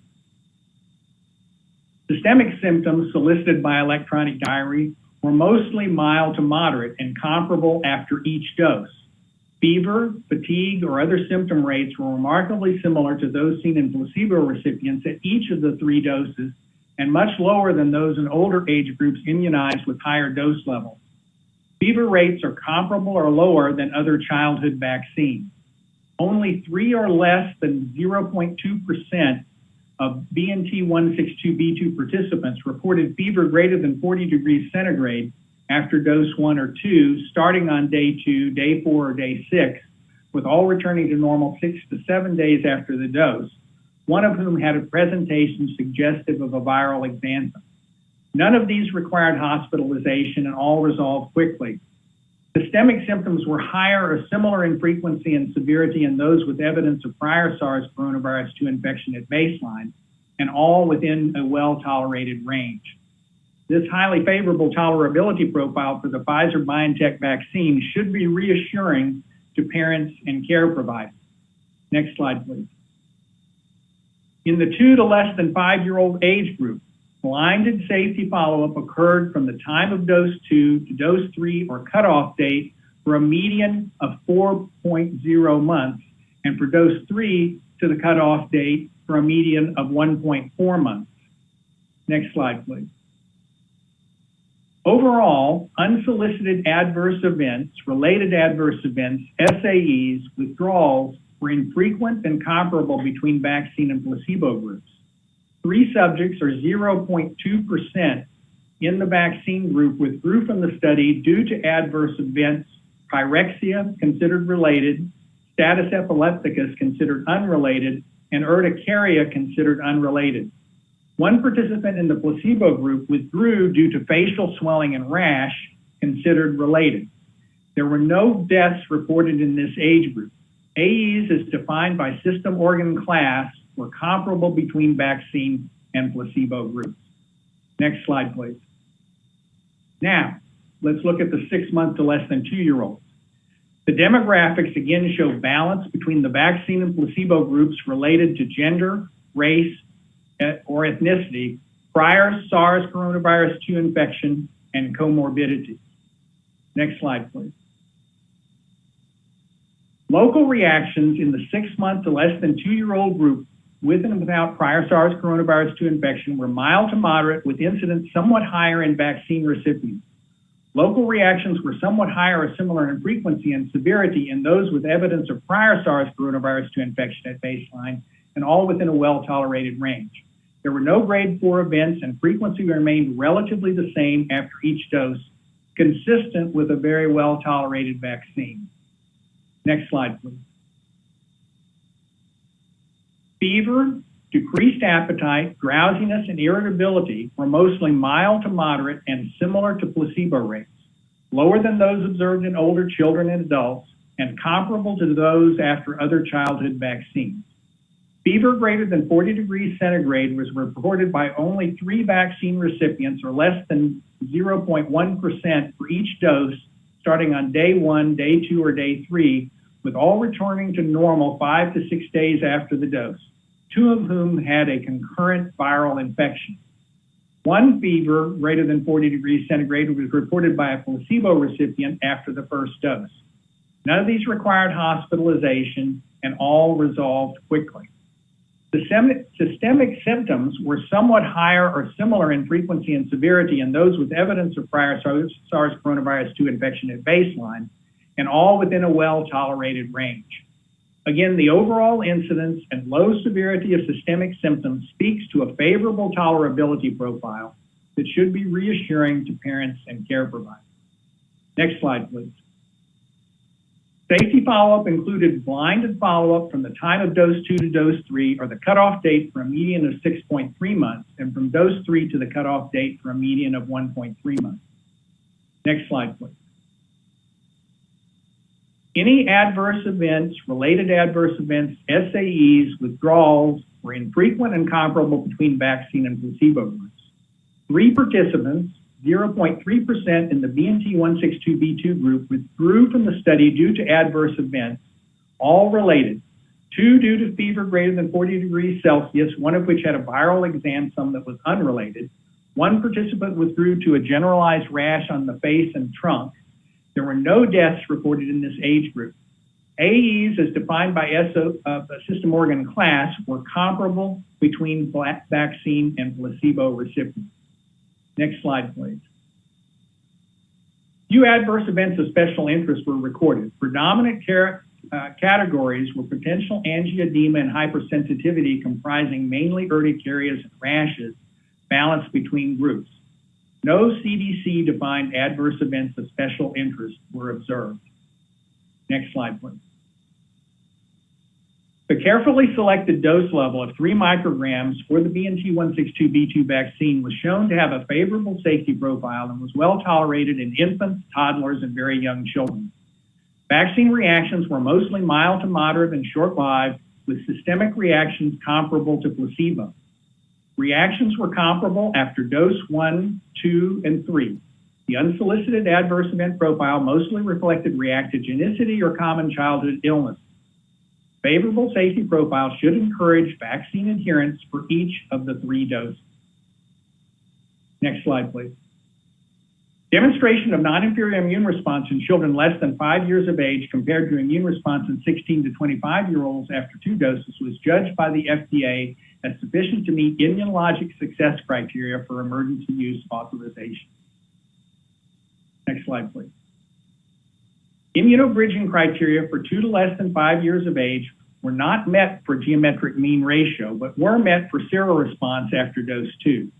Systemic symptoms solicited by electronic diary were mostly mild to moderate and comparable after each dose. Fever, fatigue, or other symptom rates were remarkably similar to those seen in placebo recipients at each of the 3 doses, and much lower than those in older age groups immunized with higher dose levels. Fever rates are comparable or lower than other childhood vaccines. Only 3 or less than 0.2% of BNT162b2 participants reported fever greater than 40 degrees centigrade after dose 1 or 2, starting on day 2, day 4, or day 6, with all returning to normal 6 to 7 days after the dose, one of whom had a presentation suggestive of a viral exanthem. None of these required hospitalization and all resolved quickly. Systemic symptoms were higher or similar in frequency and severity in those with evidence of prior SARS coronavirus 2 infection at baseline, and all within a well-tolerated range. This highly favorable tolerability profile for the Pfizer-BioNTech vaccine should be reassuring to parents and care providers. Next slide, please. In the 2 to less than 5-year-old age group, blinded safety follow-up occurred from the time of dose 2 to dose 3 or cutoff date for a median of 4.0 months, and for dose 3 to the cutoff date for a median of 1.4 months. Next slide, please. Overall, unsolicited adverse events, related adverse events, SAEs, withdrawals were infrequent and comparable between vaccine and placebo groups. 3 subjects, or 0.2%, in the vaccine group withdrew from the study due to adverse events: pyrexia, considered related, status epilepticus, considered unrelated, and urticaria, considered unrelated. 1 participant in the placebo group withdrew due to facial swelling and rash, considered related. There were no deaths reported in this age group. AEs, as defined by system organ class, were comparable between vaccine and placebo groups. Next slide, please. Now, let's look at the 6-month to less than 2-year-olds. The demographics again show balance between the vaccine and placebo groups related to gender, race, or ethnicity, prior SARS coronavirus 2 infection, and comorbidity. Next slide, please. Local reactions in the 6-month to less than 2-year-old group with and without prior SARS coronavirus 2 infection were mild to moderate, with incidence somewhat higher in vaccine recipients. Local reactions were somewhat higher or similar in frequency and severity in those with evidence of prior SARS coronavirus 2 infection at baseline, and all within a well-tolerated range. There were no grade 4 events, and frequency remained relatively the same after each dose, consistent with a very well-tolerated vaccine. Next slide, please. Fever, decreased appetite, drowsiness, and irritability were mostly mild to moderate and similar to placebo rates, lower than those observed in older children and adults, and comparable to those after other childhood vaccines. Fever greater than 40 degrees centigrade was reported by only 3 vaccine recipients, or less than 0.1% for each dose, starting on day 1, day 2, or day 3, with all returning to normal 5 to 6 days after the dose, 2 of whom had a concurrent viral infection. 1 fever greater than 40 degrees centigrade was reported by a placebo recipient after the first dose. None of these required hospitalization, and all resolved quickly. Systemic symptoms were somewhat higher or similar in frequency and severity in those with evidence of prior SARS coronavirus 2 infection at baseline, and all within a well-tolerated range. Again, the overall incidence and low severity of systemic symptoms speaks to a favorable tolerability profile that should be reassuring to parents and care providers. Next slide, please. Safety follow-up included blinded follow-up from the time of dose 2 to dose 3, or the cutoff date for a median of 6.3 months, and from dose 3 to the cutoff date for a median of 1.3 months. Next slide, please. Any adverse events, related adverse events, SAEs, withdrawals were infrequent and comparable between vaccine and placebo groups. 3 participants, 0.3% in the BNT162b2 group, withdrew from the study due to adverse events, all related. 2 due to fever greater than 40 degrees Celsius, one of which had a viral exanthem that was unrelated. 1 participant withdrew to a generalized rash on the face and trunk. There were no deaths reported in this age group. AEs, as defined by system organ class, were comparable between vaccine and placebo recipients. Next slide, please. Few adverse events of special interest were recorded. Predominant categories were potential angioedema and hypersensitivity, comprising mainly urticarias and rashes, balanced between groups. No CDC-defined adverse events of special interest were observed. Next slide, please. The carefully selected dose level of 3 micrograms for the BNT162b2 vaccine was shown to have a favorable safety profile and was well tolerated in infants, toddlers, and very young children. Vaccine reactions were mostly mild to moderate and short-lived, with systemic reactions comparable to placebo. Reactions were comparable after dose 1, 2, and 3. The unsolicited adverse event profile mostly reflected reactogenicity or common childhood illness. Favorable safety profile should encourage vaccine adherence for each of the 3 doses. Next slide, please. Demonstration of non-inferior immune response in children less than 5 years of age compared to immune response in 16 to 25-year-olds after 2 doses was judged by the FDA as sufficient to meet immunologic success criteria for emergency use authorization. Next slide, please. Immunobridging criteria for 2 to less than 5 years of age were not met for geometric mean ratio, but were met for seroresponse after dose 2.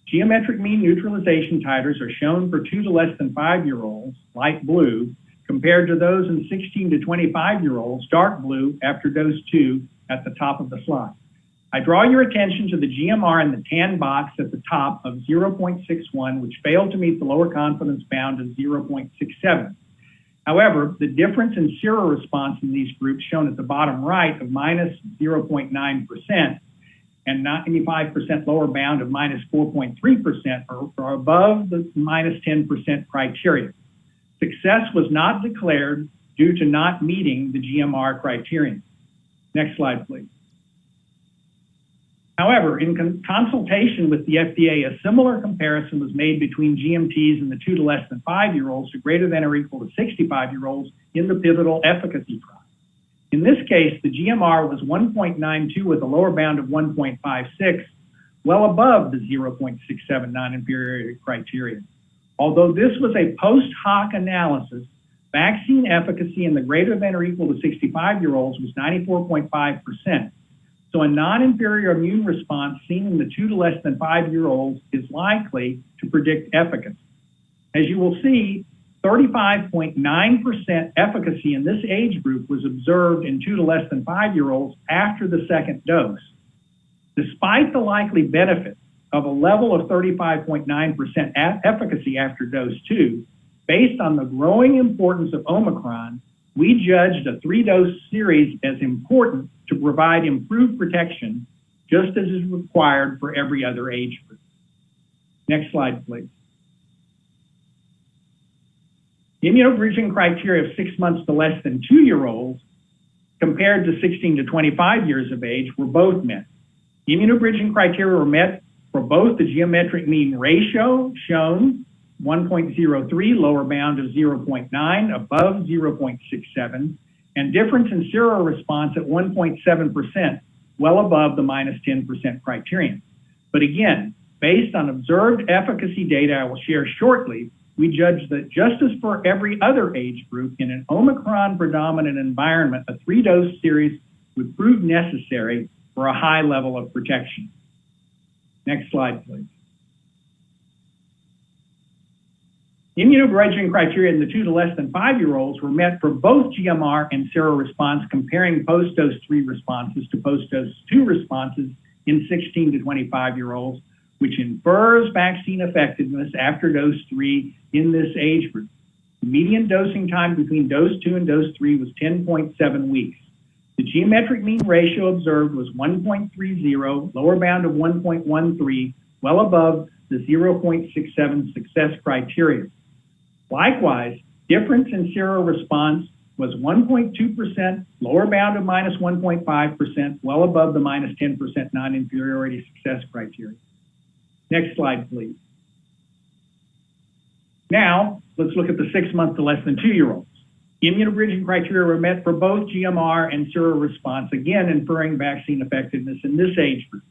Geometric mean neutralization titers are shown for 2 to less than 5-year-olds, light blue, compared to those in 16 to 25-year-olds, dark blue, after dose 2 at the top of the slide. I draw your attention to the GMR in the tan box at the top of 0.61, which failed to meet the lower confidence bound of 0.67. However, the difference in seroresponse in these groups shown at the bottom right of minus 0.9% and 95% lower bound of minus 4.3% are above the minus 10% criteria. Success was not declared due to not meeting the GMR criterion. Next slide, please. However, in consultation with the FDA, a similar comparison was made between GMTs in the 2 to less than 5-year-olds to greater than or equal to 65-year-olds in the pivotal efficacy trial. In this case, the GMR was 1.92 with a lower bound of 1.56, well above the 0.67 non-inferiority criteria. Although this was a post hoc analysis, vaccine efficacy in the greater than or equal to 65-year-olds was 94.5%. So a non-inferior immune response seen in the 2 to less than 5-year-olds is likely to predict efficacy. As you will see, 35.9% efficacy in this age group was observed in 2 to less than 5-year-olds after the second dose. Despite the likely benefit of a level of 35.9% efficacy after dose 2, based on the growing importance of Omicron, we judged a 3-dose series as important to provide improved protection, just as is required for every other age group. Next slide, please. Immunobridging criteria of 6 months to less than 2-year-olds compared to 16 to 25 years of age were both met. Immunobridging criteria were met for both the geometric mean ratio, shown 1.03, lower bound of 0.9, above 0.67, and difference in seroresponse at 1.7%, well above the minus 10% criterion. But again, based on observed efficacy data I will share shortly, we judged that just as for every other age group in an Omicron predominant environment, a 3-dose series would prove necessary for a high level of protection. Next slide, please. Immunobridging criteria in the 2 to less than 5-year-olds were met for both GMR and seroresponse, comparing post-dose 3 responses to post-dose 2 responses in 16 to 25-year-olds, which infers vaccine effectiveness after dose 3 in this age group. The median dosing time between dose 2 and dose 3 was 10.7 weeks. The geometric mean ratio observed was 1.30, lower bound of 1.13, well above the 0.67 success criteria. Likewise, difference in seroresponse was 1.2%, lower bound of minus 1.5%, well above the minus 10% non-inferiority success criteria. Next slide, please. Now, let's look at the 6 month to less than 2-year-olds. Immunobridging criteria were met for both GMR and seroresponse, again inferring vaccine effectiveness in this age group.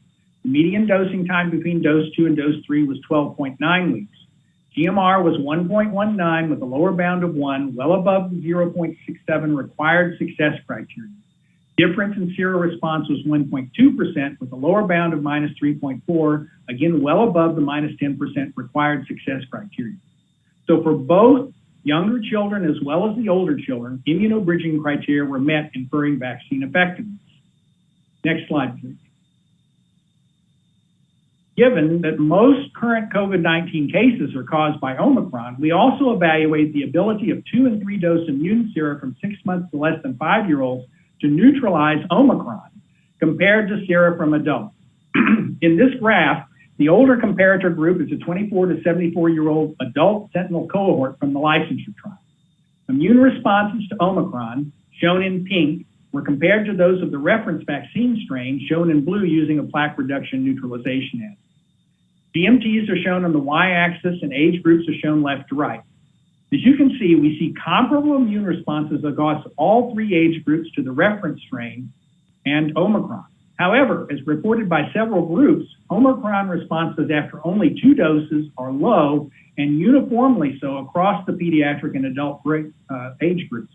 The median dosing time between dose 2 and dose 3 was 12.9 weeks. GMR was 1.19 with a lower bound of 1, well above the 0.67 required success criteria. Difference in seroresponse was 1.2% with a lower bound of minus 3.4, again well above the minus 10% required success criteria. So for both younger children as well as the older children, immunobridging criteria were met, inferring vaccine effectiveness. Next slide, please. Given that most current COVID-19 cases are caused by Omicron, we also evaluate the ability of 2 and 3 dose immune sera from 6 months to less than 5-year-olds to neutralize Omicron compared to sera from adults. In this graph, the older comparator group is a 24 to 74-year-old adult sentinel cohort from the licensure trial. Immune responses to Omicron, shown in pink, were compared to those of the reference vaccine strain, shown in blue using a plaque reduction neutralization assay. GMTs are shown on the y-axis and age groups are shown left to right. As you can see, we see comparable immune responses across all three age groups to the reference strain and Omicron. However, as reported by several groups, Omicron responses after only 2 doses are low and uniformly so across the pediatric and adult age groups.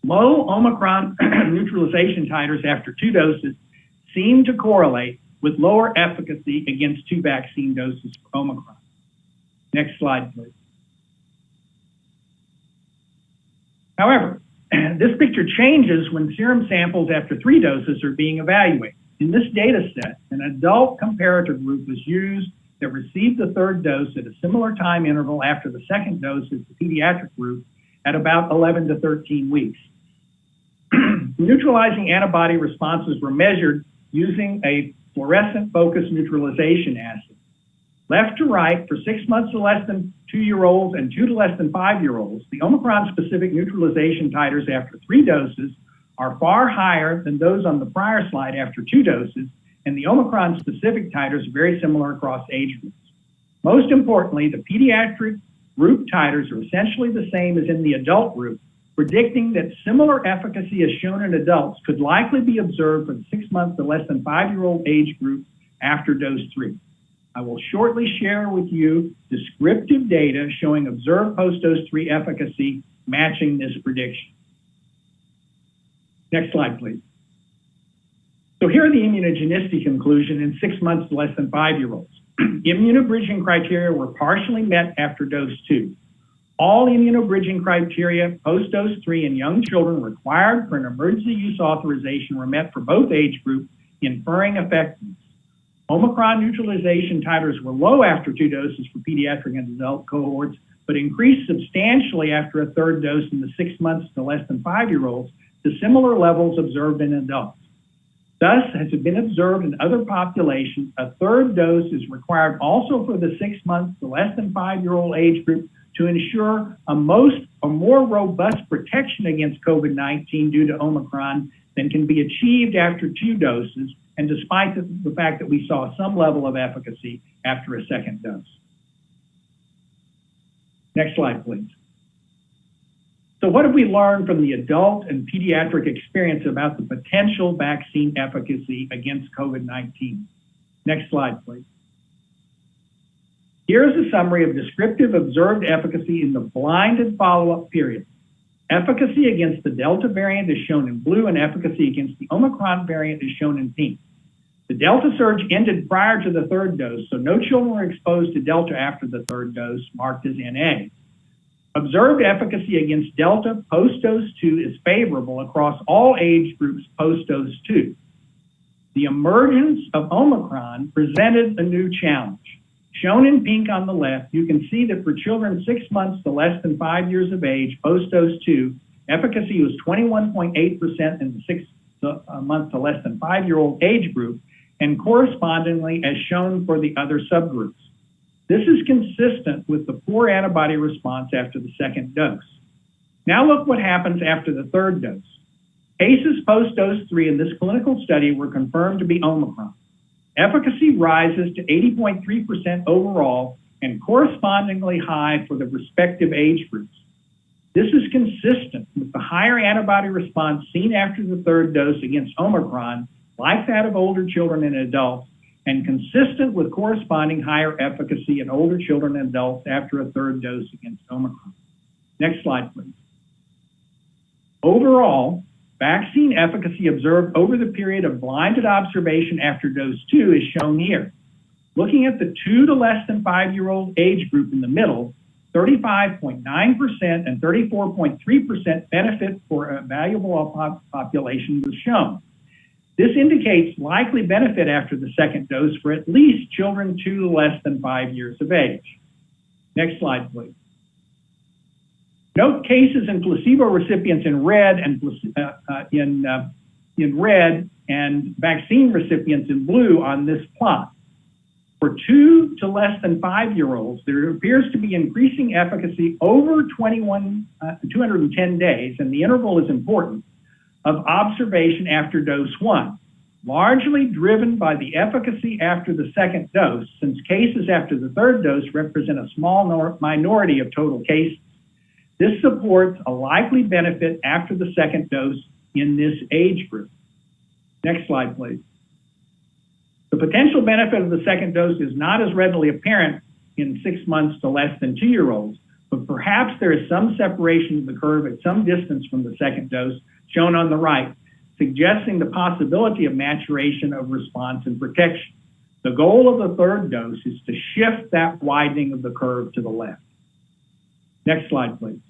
Low Omicron neutralization titers after 2 doses seem to correlate with lower efficacy against 2 vaccine doses for Omicron. Next slide, please. However, this picture changes when serum samples after 3 doses are being evaluated. In this data set, an adult comparator group was used that received the 3rd dose at a similar time interval after the 2nd dose as the pediatric group at about 11 to 13 weeks. Neutralizing antibody responses were measured using a fluorescent focused neutralization assay. Left to right, for 6 months to less than 2-year-olds and 2 to less than 5-year-olds, the Omicron-specific neutralization titers after 3 doses are far higher than those on the prior slide after 2 doses, and the Omicron-specific titers are very similar across age groups. Most importantly, the pediatric group titers are essentially the same as in the adult group, predicting that similar efficacy as shown in adults could likely be observed for the 6 months to less than 5-year-old age group after dose 3. I will shortly share with you descriptive data showing observed post-dose 3 efficacy matching this prediction. Next slide, please. So here are the immunogenicity conclusion in 6 months to less than 5-year-olds. Immunobridging criteria were partially met after dose 2. All immunobridging criteria post-dose 3 in young children required for an emergency use authorization were met for both age groups, inferring effectiveness. Omicron neutralization titers were low after 2 doses for pediatric and adult cohorts, but increased substantially after a 3rd dose in the 6 months to less than 5-year-olds to similar levels observed in adults. Thus, as has been observed in other populations, a 3rd dose is required also for the 6 months to less than 5-year-old age group to ensure a more robust protection against COVID-19 due to Omicron than can be achieved after 2 doses, and despite the fact that we saw some level of efficacy after a 2nd dose. Next slide, please. So what have we learned from the adult and pediatric experience about the potential vaccine efficacy against COVID-19? Next slide, please. Here's a summary of descriptive observed efficacy in the blinded follow-up period. Efficacy against the Delta variant is shown in blue, and efficacy against the Omicron variant is shown in pink. The Delta surge ended prior to the 3rd dose, so no children were exposed to Delta after the 3rd dose, marked as NA. Observed efficacy against Delta post-dose 2 is favorable across all age groups post-dose 2. The emergence of Omicron presented a new challenge. Shown in pink on the left, you can see that for children 6 months to less than 5 years of age post-dose 2, efficacy was 21.8% in the 6 months to less than 5-year-old age group, and correspondingly as shown for the other subgroups. This is consistent with the poor antibody response after the 2nd dose. Now look what happens after the 3rd dose. Cases post-dose 3 in this clinical study were confirmed to be Omicron. Efficacy rises to 80.3% overall and correspondingly high for the respective age groups. This is consistent with the higher antibody response seen after the 3rd dose against Omicron, like that of older children and adults, and consistent with corresponding higher efficacy in older children and adults after a 3rd dose against Omicron. Next slide, please. Overall, vaccine efficacy observed over the period of blinded observation after dose 2 is shown here. Looking at the 2 to less than 5-year-old age group in the middle, 35.9% and 34.3% benefit for a valuable population was shown. This indicates likely benefit after the 2nd dose for at least children 2 to less than 5 years of age. Next slide, please. Note cases in placebo recipients in red and in red and vaccine recipients in blue on this plot. For 2 to less than 5-year-olds, there appears to be increasing efficacy over 210 days, and the interval is important, of observation after dose 1, largely driven by the efficacy after the second dose, since cases after the third dose represent a small minority of total cases. This supports a likely benefit after the second dose in this age group. Next slide, please. The potential benefit of the second dose is not as readily apparent in 6 months to less than 2-year-olds, but perhaps there is some separation of the curve at some distance from the second dose, shown on the right, suggesting the possibility of maturation of response and protection. The goal of the third dose is to shift that widening of the curve to the left. Next slide, please.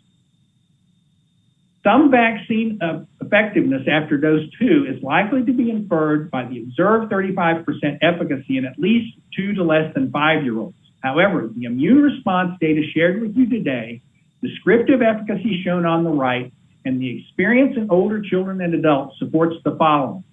Some vaccine effectiveness after dose 2 is likely to be inferred by the observed 35% efficacy in at least 2 to less than 5-year-olds. However, the immune response data shared with you today, descriptive efficacy shown on the right, and the experience in older children and adults supports the following.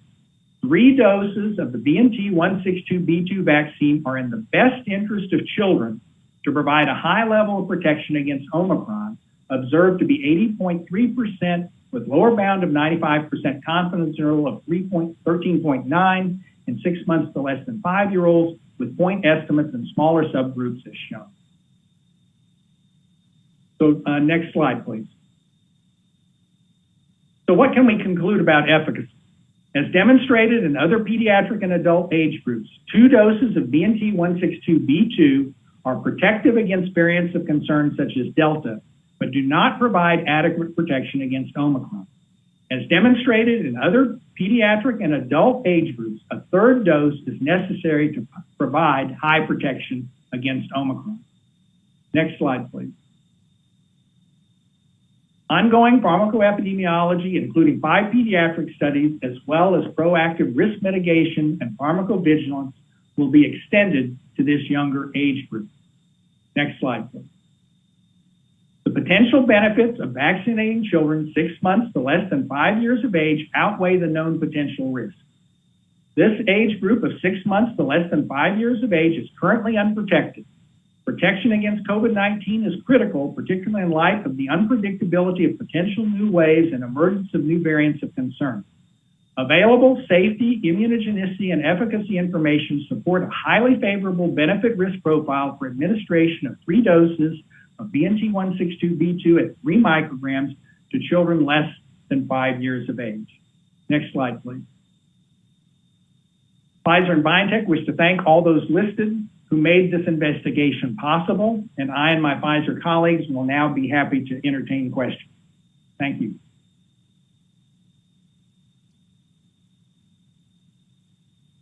3 doses of the BNT162b2 vaccine are in the best interest of children to provide a high level of protection against Omicron, observed to be 80.3% with lower bound of 95% confidence interval of 13.9 in 6 months to less than 5-year-olds with point estimates in smaller subgroups as shown. So next slide, please. So what can we conclude about efficacy? As demonstrated in other pediatric and adult age groups, 2 doses of BNT162b2 are protective against variants of concern such as Delta, but do not provide adequate protection against Omicron. As demonstrated in other pediatric and adult age groups, a third dose is necessary to provide high protection against Omicron. Next slide, please. Ongoing pharmacoepidemiology, including 5 pediatric studies, as well as proactive risk mitigation and pharmacovigilance, will be extended to this younger age group. Next slide, please. The potential benefits of vaccinating children 6 months to less than 5 years of age outweigh the known potential risks. This age group of 6 months to less than 5 years of age is currently unprotected. Protection against COVID-19 is critical, particularly in light of the unpredictability of potential new waves and emergence of new variants of concern. Available safety, immunogenicity, and efficacy information support a highly favorable benefit-risk profile for administration of 3 doses of BNT162b2 at 3 micrograms to children less than 5 years of age. Next slide, please. Pfizer and BioNTech wish to thank all those listed who made this investigation possible, and I and my Pfizer colleagues will now be happy to entertain questions. Thank you.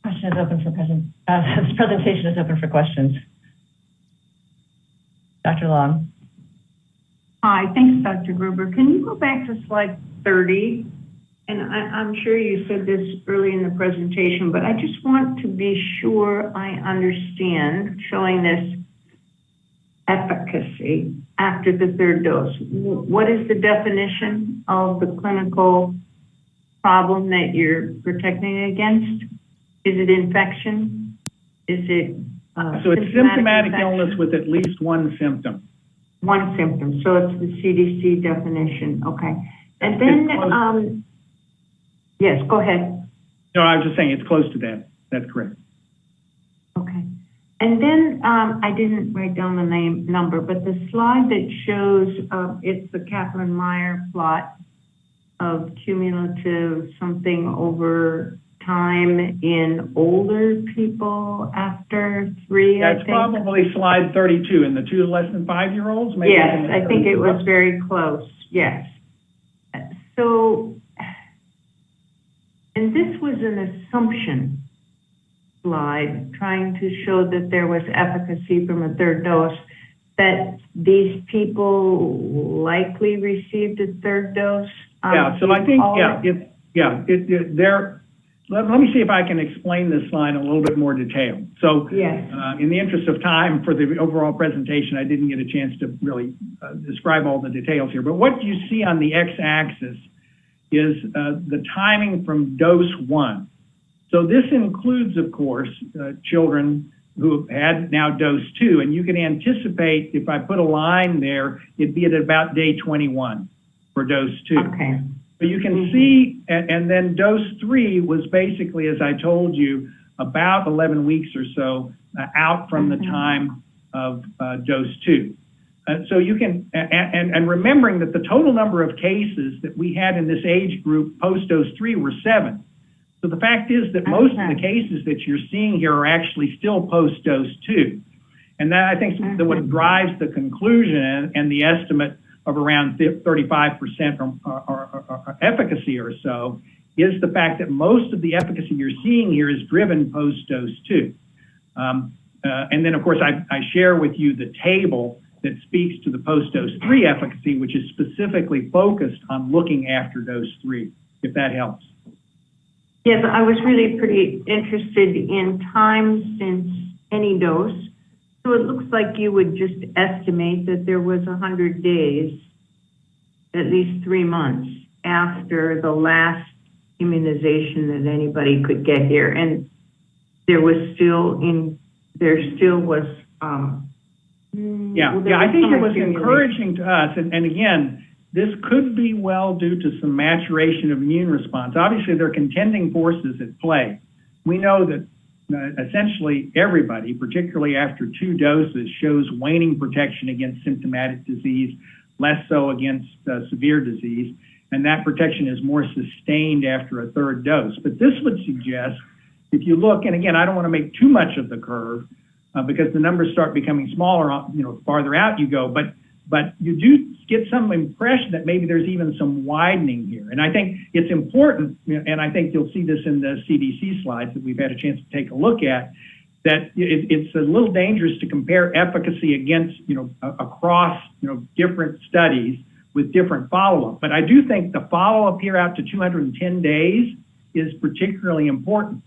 Question is open for this presentation is open for questions. Dr. Long. Hi, thanks, Dr. Gruber. Can you go back to slide 30? And I'm sure you said this early in the presentation, but I just want to be sure I understand showing this efficacy after the third dose. What is the definition of the clinical problem that you're protecting against? Is it infection? Is it so it's symptomatic illness with at least one symptom. One symptom. So it's the CDC definition. Okay. And then, yes, go ahead. No, I was just saying it's close to that. That's correct. Okay. And then I didn't write down the number, but the slide that shows it's the Kaplan-Meier plot of cumulative something over time in older people after 3, That's probably slide 32 in the 2 to less than 5-year-olds. Maybe yes, I think it was very close. Yes. So, and this was an assumption slide trying to show that there was efficacy from a third dose, that these people likely received a third dose. Yeah, so I think, let me see if I can explain this slide in a little bit more detail. So yes. In the interest of time for the overall presentation, I didn't get a chance to really describe all the details here. But what you see on the x-axis is the timing from dose 1. So this includes, of course, children who have had now dose 2, and you can anticipate if I put a line there, it'd be at about day 21 for dose 2. Okay. But you can see, and then dose 3 was basically, as I told you, about 11 weeks or so out from the time of dose 2. So you can, and remembering that the total number of cases that we had in this age group post dose 3 were 7. So the fact is that most of the cases that you're seeing here are actually still post dose 2. And that I think is what drives the conclusion and the estimate of around 35% or efficacy or so is the fact that most of the efficacy you're seeing here is driven post dose 2. And then of course I share with you the table that speaks to the post dose 3 efficacy, which is specifically focused on looking after dose 3, if that helps. Yes, I was really pretty interested in time since any dose. So it looks like you would just estimate that there was 100 days, at least 3 months after the last immunization that anybody could get here. And there was still was, I think it was encouraging to us. And again, this could be well due to some maturation of immune response. Obviously, there are contending forces at play. We know that essentially everybody, particularly after 2 doses, shows waning protection against symptomatic disease, less so against severe disease, and that protection is more sustained after a 3rd dose. But this would suggest, if you look, and again, I don't want to make too much of the curve because the numbers start becoming smaller, farther out you go, but you do get some impression that maybe there's even some widening here. And I think it's important, and I think you'll see this in the CDC slides that we've had a chance to take a look at, that it's a little dangerous to compare efficacy against, across, different studies with different follow-up. But I do think the follow-up here out to 210 days is particularly important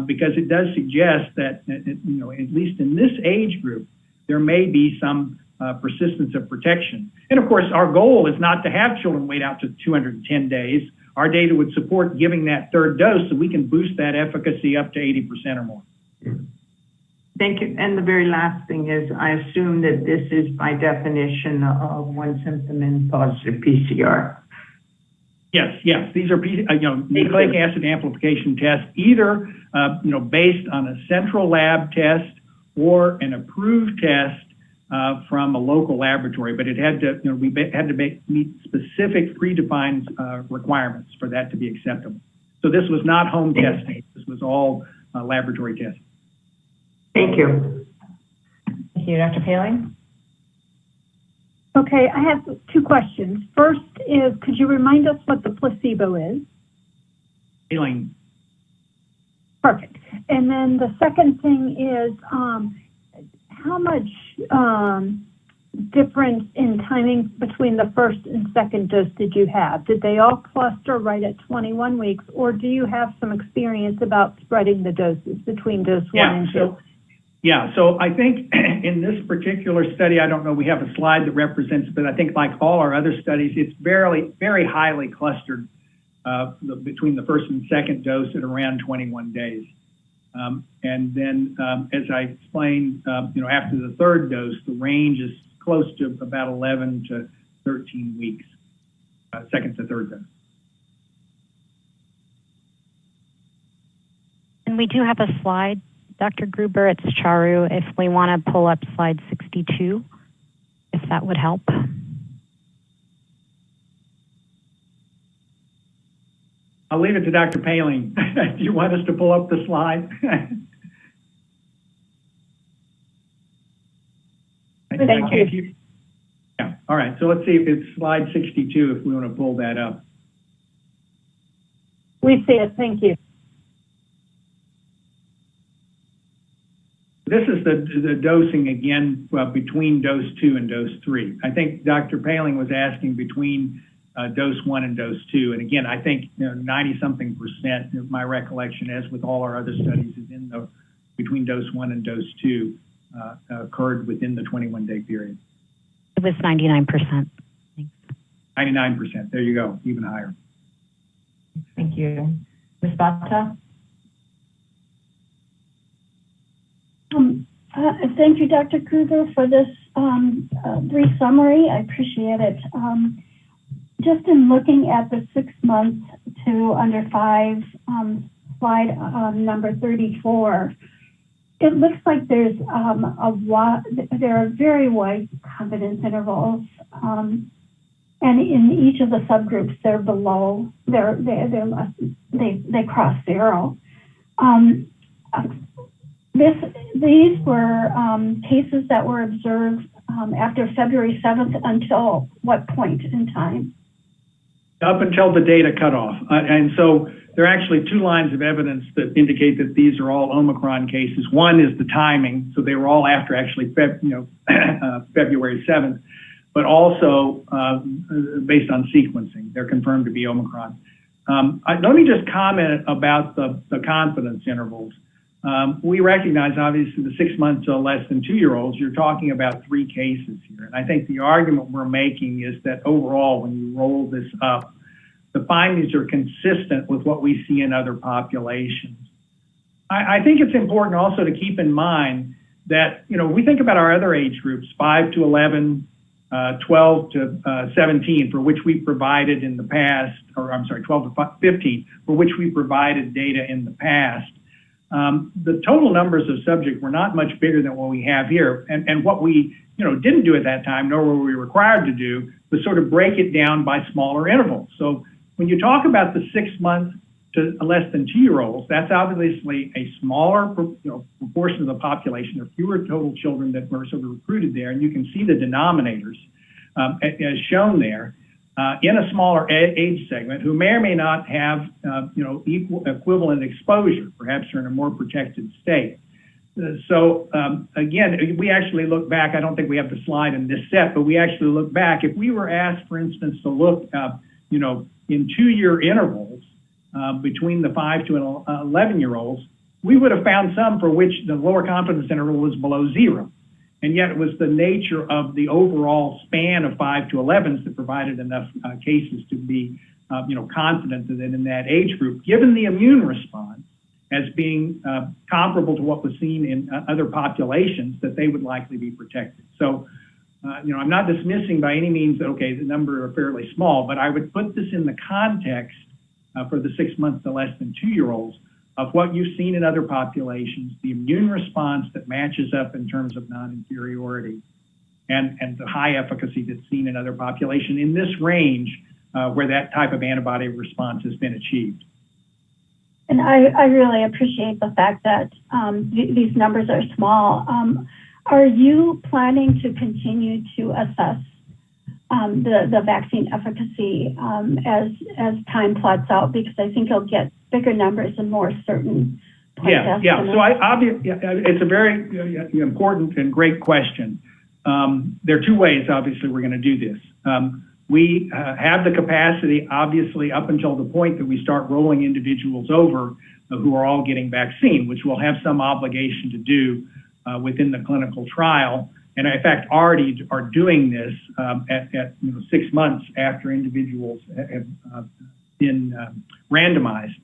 because it does suggest that, at least in this age group, there may be some persistence of protection. And of course, our goal is not to have children wait out to 210 days. Our data would support giving that 3rd dose so we can boost that efficacy up to 80% or more. Thank you. And the very last thing is, I assume that this is by definition of 1 symptom and positive PCR. Yes. These are nucleic acid amplification tests, either based on a central lab test or an approved test from a local laboratory, but it had to, we had to meet specific predefined requirements for that to be acceptable. So this was not home testing. This was all laboratory testing. Thank you. Thank you, Dr. Paling. Okay, I have 2 questions. First is, could you remind us what the placebo is? Paling. Perfect. And then the second thing is, how much difference in timing between the 1st and 2nd dose did you have? Did they all cluster right at 21 weeks, or do you have some experience about spreading the doses between dose 1 and 2? So I think in this particular study, I don't know, we have a slide that represents, but I think like all our other studies, it's very, very highly clustered between the 1st and 2nd dose at around 21 days. And then, as I explained, after the 3rd dose, the range is close to about 11 to 13 weeks, 2nd to 3rd dose. And we do have a slide, Dr. Gruber, it's Charu, if we want to pull up slide 62, if that would help. I'll leave it to Dr. Paling. Do you want us to pull up the slide? Thank you. Yeah. All right. So let's see if it's slide 62, if we want to pull that up. We see it. Thank you. This is the dosing again between dose 2 and dose 3. I think Dr. Paling was asking between dose 1 and dose 2. And again, I think 90-something% of my recollection, as with all our other studies, is in the between dose 1 and dose 2 occurred within the 21-day period. It was 99%. 99%. There you go. Even higher. Thank you. Ms. Bata? Thank you, Dr. Kruger, for this brief summary. I appreciate it. Just in looking at the 6 months to under 5 slide number 34, it looks like there's there are very wide confidence intervals, and in each of the subgroups, they're below, they cross 0. These were cases that were observed after February 7th until what point in time? Up until the data cutoff. And so there are actually 2 lines of evidence that indicate that these are all Omicron cases. One is the timing, so they were all after actually February 7th, but also based on sequencing, they're confirmed to be Omicron. Let me just comment about the confidence intervals. We recognize, obviously, the 6 months to less than 2-year-olds, you're talking about 3 cases here. And I think the argument we're making is that overall, when you roll this up, the findings are consistent with what we see in other populations. I think it's important also to keep in mind that, we think about our other age groups, 5 to 11, 12 to 17, for which we provided in the past, or I'm sorry, 12 to 15, for which we provided data in the past. The total numbers of subjects were not much bigger than what we have here. And what we didn't do at that time, nor were we required to do, was sort of break it down by smaller intervals. So when you talk about the 6 months to less than 2-year-olds, that's obviously a smaller proportion of the population. There are fewer total children that were sort of recruited there. And you can see the denominators as shown there. In a smaller age segment who may or may not have, equivalent exposure, perhaps they're in a more protected state. So again, we actually look back, I don't think we have the slide in this set, but we actually look back. If we were asked, for instance, to look, in 2-year intervals between the 5 to 11-year-olds, we would have found some for which the lower confidence interval was below 0. And yet it was the nature of the overall span of 5 to 11s that provided enough cases to be, confident that in that age group, given the immune response as being comparable to what was seen in other populations, that they would likely be protected. So, I'm not dismissing by any means that, okay, the number are fairly small, but I would put this in the context for the 6 months to less than 2-year-olds of what you've seen in other populations, the immune response that matches up in terms of non-inferiority, and the high efficacy that's seen in other populations in this range where that type of antibody response has been achieved. And I really appreciate the fact that these numbers are small. Are you planning to continue to assess the vaccine efficacy as time plots out? Because I think you'll get bigger numbers and more certain. Yeah. So it's a very important and great question. There are 2 ways, obviously, we're going to do this. We have the capacity, obviously, up until the point that we start rolling individuals over who are all getting vaccine, which we'll have some obligation to do within the clinical trial. And in fact, already are doing this at 6 months after individuals have been randomized.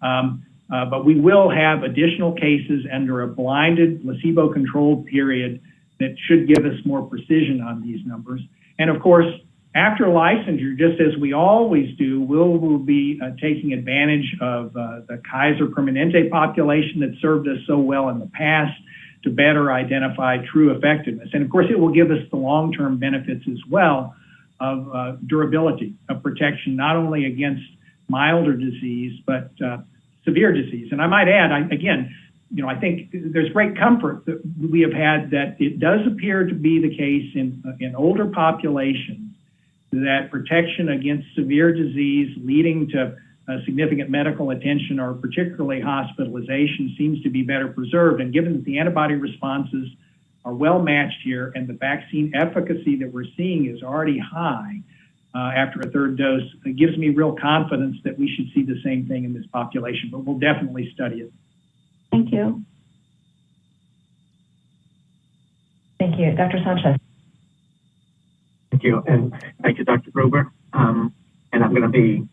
But we will have additional cases under a blinded, placebo-controlled period that should give us more precision on these numbers. And of course, after licensure, just as we always do, we'll be taking advantage of the Kaiser Permanente population that served us so well in the past to better identify true effectiveness. And of course, it will give us the long-term benefits as well of durability, of protection, not only against milder disease, but severe disease. And I might add, I think there's great comfort that we have had that it does appear to be the case in older populations that protection against severe disease leading to significant medical attention or particularly hospitalization seems to be better preserved. And given that the antibody responses are well matched here and the vaccine efficacy that we're seeing is already high after a 3rd dose, it gives me real confidence that we should see the same thing in this population, but we'll definitely study it. Thank you. Thank you. Dr. Sanchez. Thank you. And thank you, Dr. Gruber. And I'm going to be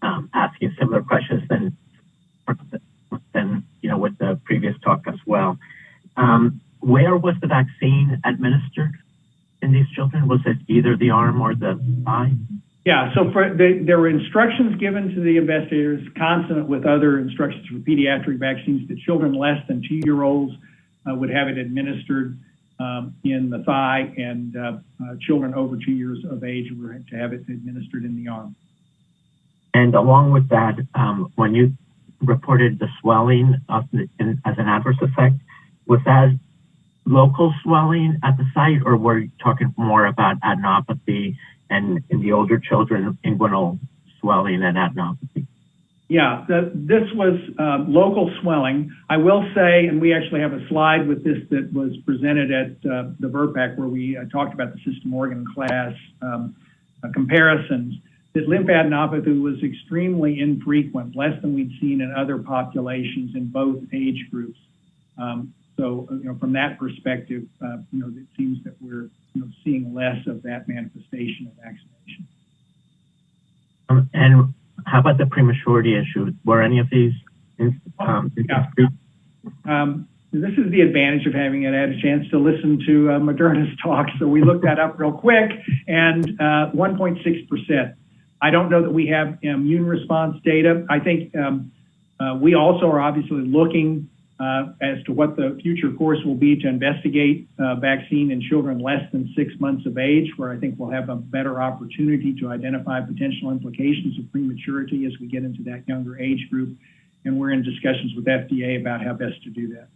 asking similar questions than with the previous talk as well. Where was the vaccine administered in these children? Was it either the arm or the eye? Yeah, so there were instructions given to the investigators, consonant with other instructions for pediatric vaccines, that children less than 2-year-olds would have it administered in the thigh, and children over 2 years of age were to have it administered in the arm. And along with that, when you reported the swelling as an adverse effect, was that local swelling at the site, or were you talking more about adenopathy and in the older children, inguinal swelling and adenopathy? Yeah, this was local swelling. I will say, and we actually have a slide with this that was presented at the VRPAC where we talked about the system organ class comparisons, that lymphadenopathy was extremely infrequent, less than we'd seen in other populations in both age groups. So, from that perspective, it seems that we're seeing less of that manifestation of vaccination. And how about the prematurity issue? Were any of these? This is the advantage of having had a chance to listen to Moderna's talk. So we looked that up real quick, and 1.6%. I don't know that we have immune response data. I think we also are obviously looking as to what the future course will be to investigate vaccine in children less than 6 months of age, where I think we'll have a better opportunity to identify potential implications of prematurity as we get into that younger age group. And we're in discussions with FDA about how best to do that.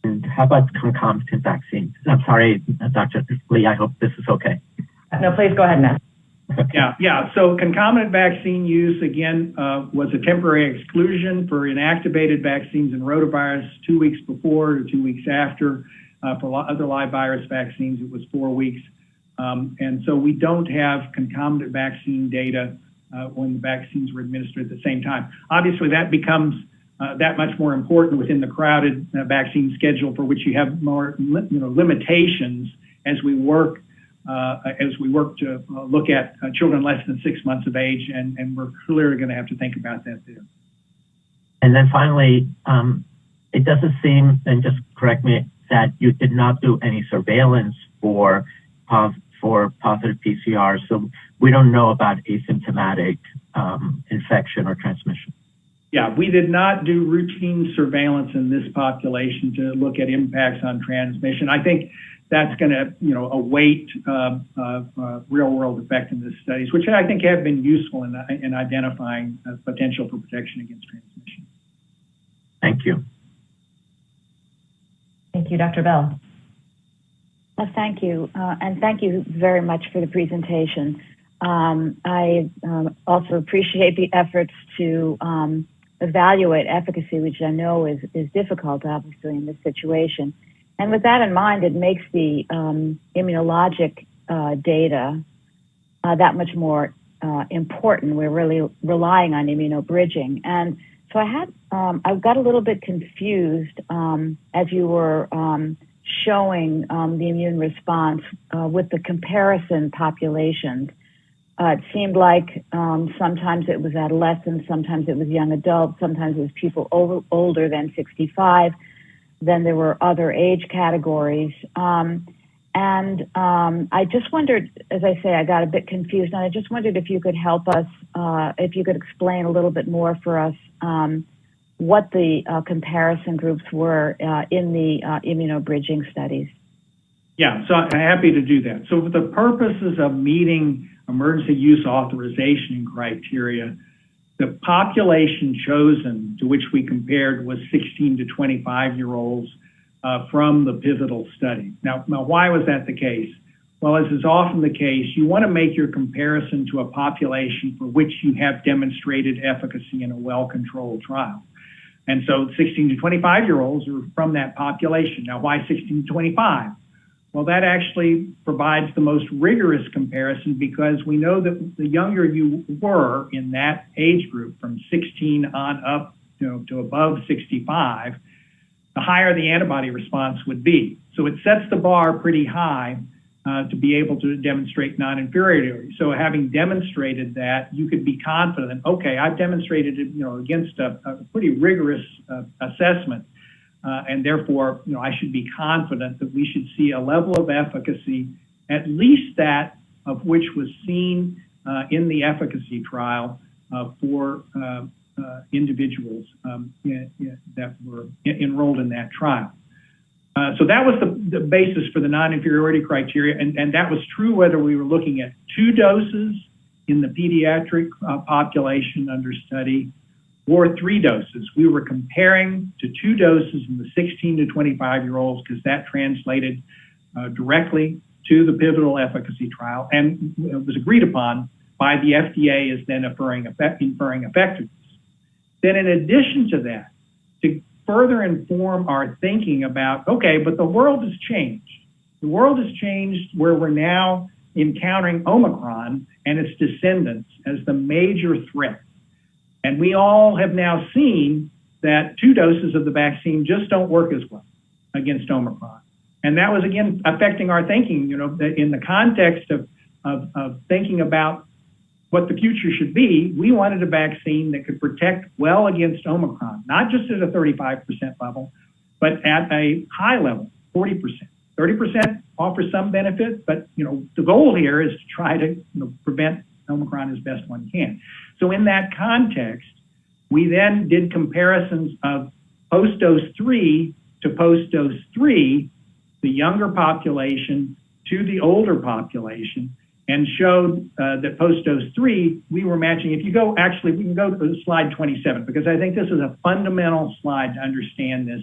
And how about concomitant vaccines? I'm sorry, Dr. Lee, I hope this is okay. No, please go ahead, Matt. Yeah. So concomitant vaccine use, again, was a temporary exclusion for inactivated vaccines and rotavirus 2 weeks before or 2 weeks after. For other live virus vaccines, it was 4 weeks. And so we don't have concomitant vaccine data when the vaccines were administered at the same time. Obviously, that becomes that much more important within the crowded vaccine schedule, for which you have more limitations as we work to look at children less than 6 months of age, and we're clearly going to have to think about that there. And then finally, it doesn't seem, and just correct me, that you did not do any surveillance for positive PCR, so we don't know about asymptomatic infection or transmission. Yeah, we did not do routine surveillance in this population to look at impacts on transmission. I think that's going to, await real-world effectiveness studies, which I think have been useful in identifying potential for protection against transmission. Thank you. Thank you, Dr. Bell. Thank you, and thank you very much for the presentation. I also appreciate the efforts to evaluate efficacy, which I know is difficult, obviously, in this situation. And with that in mind, it makes the immunologic data that much more important. We're really relying on immunobridging. And so I got a little bit confused as you were showing the immune response with the comparison populations. It seemed like sometimes it was adolescents, sometimes it was young adults, sometimes it was people older than 65. Then there were other age categories. And I just wondered, as I say, I got a bit confused, and I just wondered if you could help us, if you could explain a little bit more for us what the comparison groups were in the immunobridging studies. Yeah, so I'm happy to do that. So for the purposes of meeting emergency use authorization criteria, the population chosen to which we compared was 16 to 25-year-olds from the pivotal study. Now, why was that the case? Well, as is often the case, you want to make your comparison to a population for which you have demonstrated efficacy in a well-controlled trial. And so 16 to 25-year-olds are from that population. Now, why 16 to 25? Well, that actually provides the most rigorous comparison, because we know that the younger you were in that age group, from 16 on up to above 65, the higher the antibody response would be. So it sets the bar pretty high to be able to demonstrate non-inferiority. So having demonstrated that, you could be confident, okay, I've demonstrated it, against a pretty rigorous assessment and therefore, I should be confident that we should see a level of efficacy, at least that of which was seen in the efficacy trial for individuals that were enrolled in that trial. So that was the basis for the non-inferiority criteria, and that was true whether we were looking at 2 doses in the pediatric population under study or 3 doses. We were comparing to 2 doses in the 16 to 25-year-olds because that translated directly to the pivotal efficacy trial, and it was agreed upon by the FDA as then inferring effectiveness. Then in addition to that, to further inform our thinking about, okay, but the world has changed. The world has changed where we're now encountering Omicron and its descendants as the major threat. And we all have now seen that 2 doses of the vaccine just don't work as well against Omicron. And that was, again, affecting our thinking, in the context of thinking about what the future should be. We wanted a vaccine that could protect well against Omicron, not just at a 35% level, but at a high level, 40%. 30% offers some benefit, but the goal here is to try to prevent Omicron as best one can. So in that context, we then did comparisons of post-dose 3 to post-dose 3, the younger population to the older population, and showed that post-dose 3, we were matching. If you go, actually, we can go to slide 27, because I think this is a fundamental slide to understand this.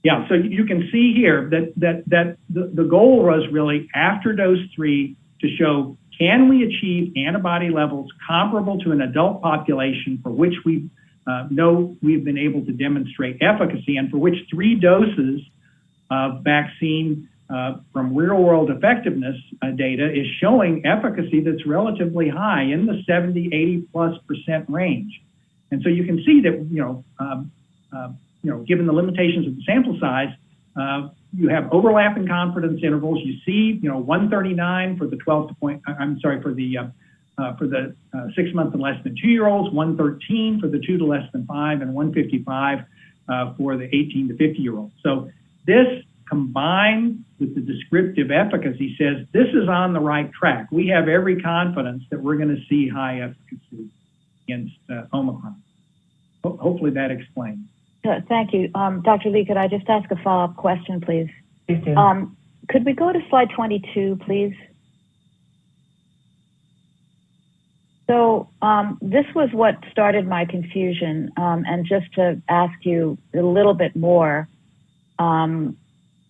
Yeah, so you can see here that the goal was really after dose 3 to show, can we achieve antibody levels comparable to an adult population for which we know we've been able to demonstrate efficacy, and for which 3 doses of vaccine from real-world effectiveness data is showing efficacy that's relatively high in the 70–80+% range. And so you can see that, given the limitations of the sample size, you have overlapping confidence intervals. You see, 139 for the 6 month and less than 2-year-olds, 113 for the 2 to less than 5, and 155 for the 18 to 50-year-olds. So this, combined with the descriptive efficacy, says this is on the right track. We have every confidence that we're going to see high efficacy against Omicron. Hopefully that explains. Thank you. Dr. Lee, could I just ask a follow-up question, please? Please do. Could we go to slide 22, please? So this was what started my confusion, and just to ask you a little bit more,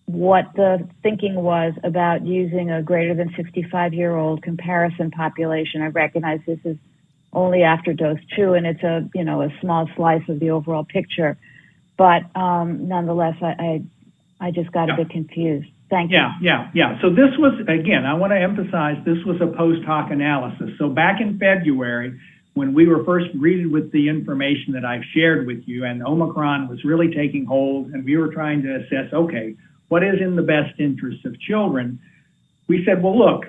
what the thinking was about using a greater than 65-year-old comparison population. I recognize this is only after dose 2, and it's a small slice of the overall picture. But nonetheless, I just got a bit confused. Thank you. Yeah. So this was, again, I want to emphasize, this was a post hoc analysis. So back in February, when we were first greeted with the information that I've shared with you, and Omicron was really taking hold, and we were trying to assess, okay, what is in the best interest of children? We said, well, look,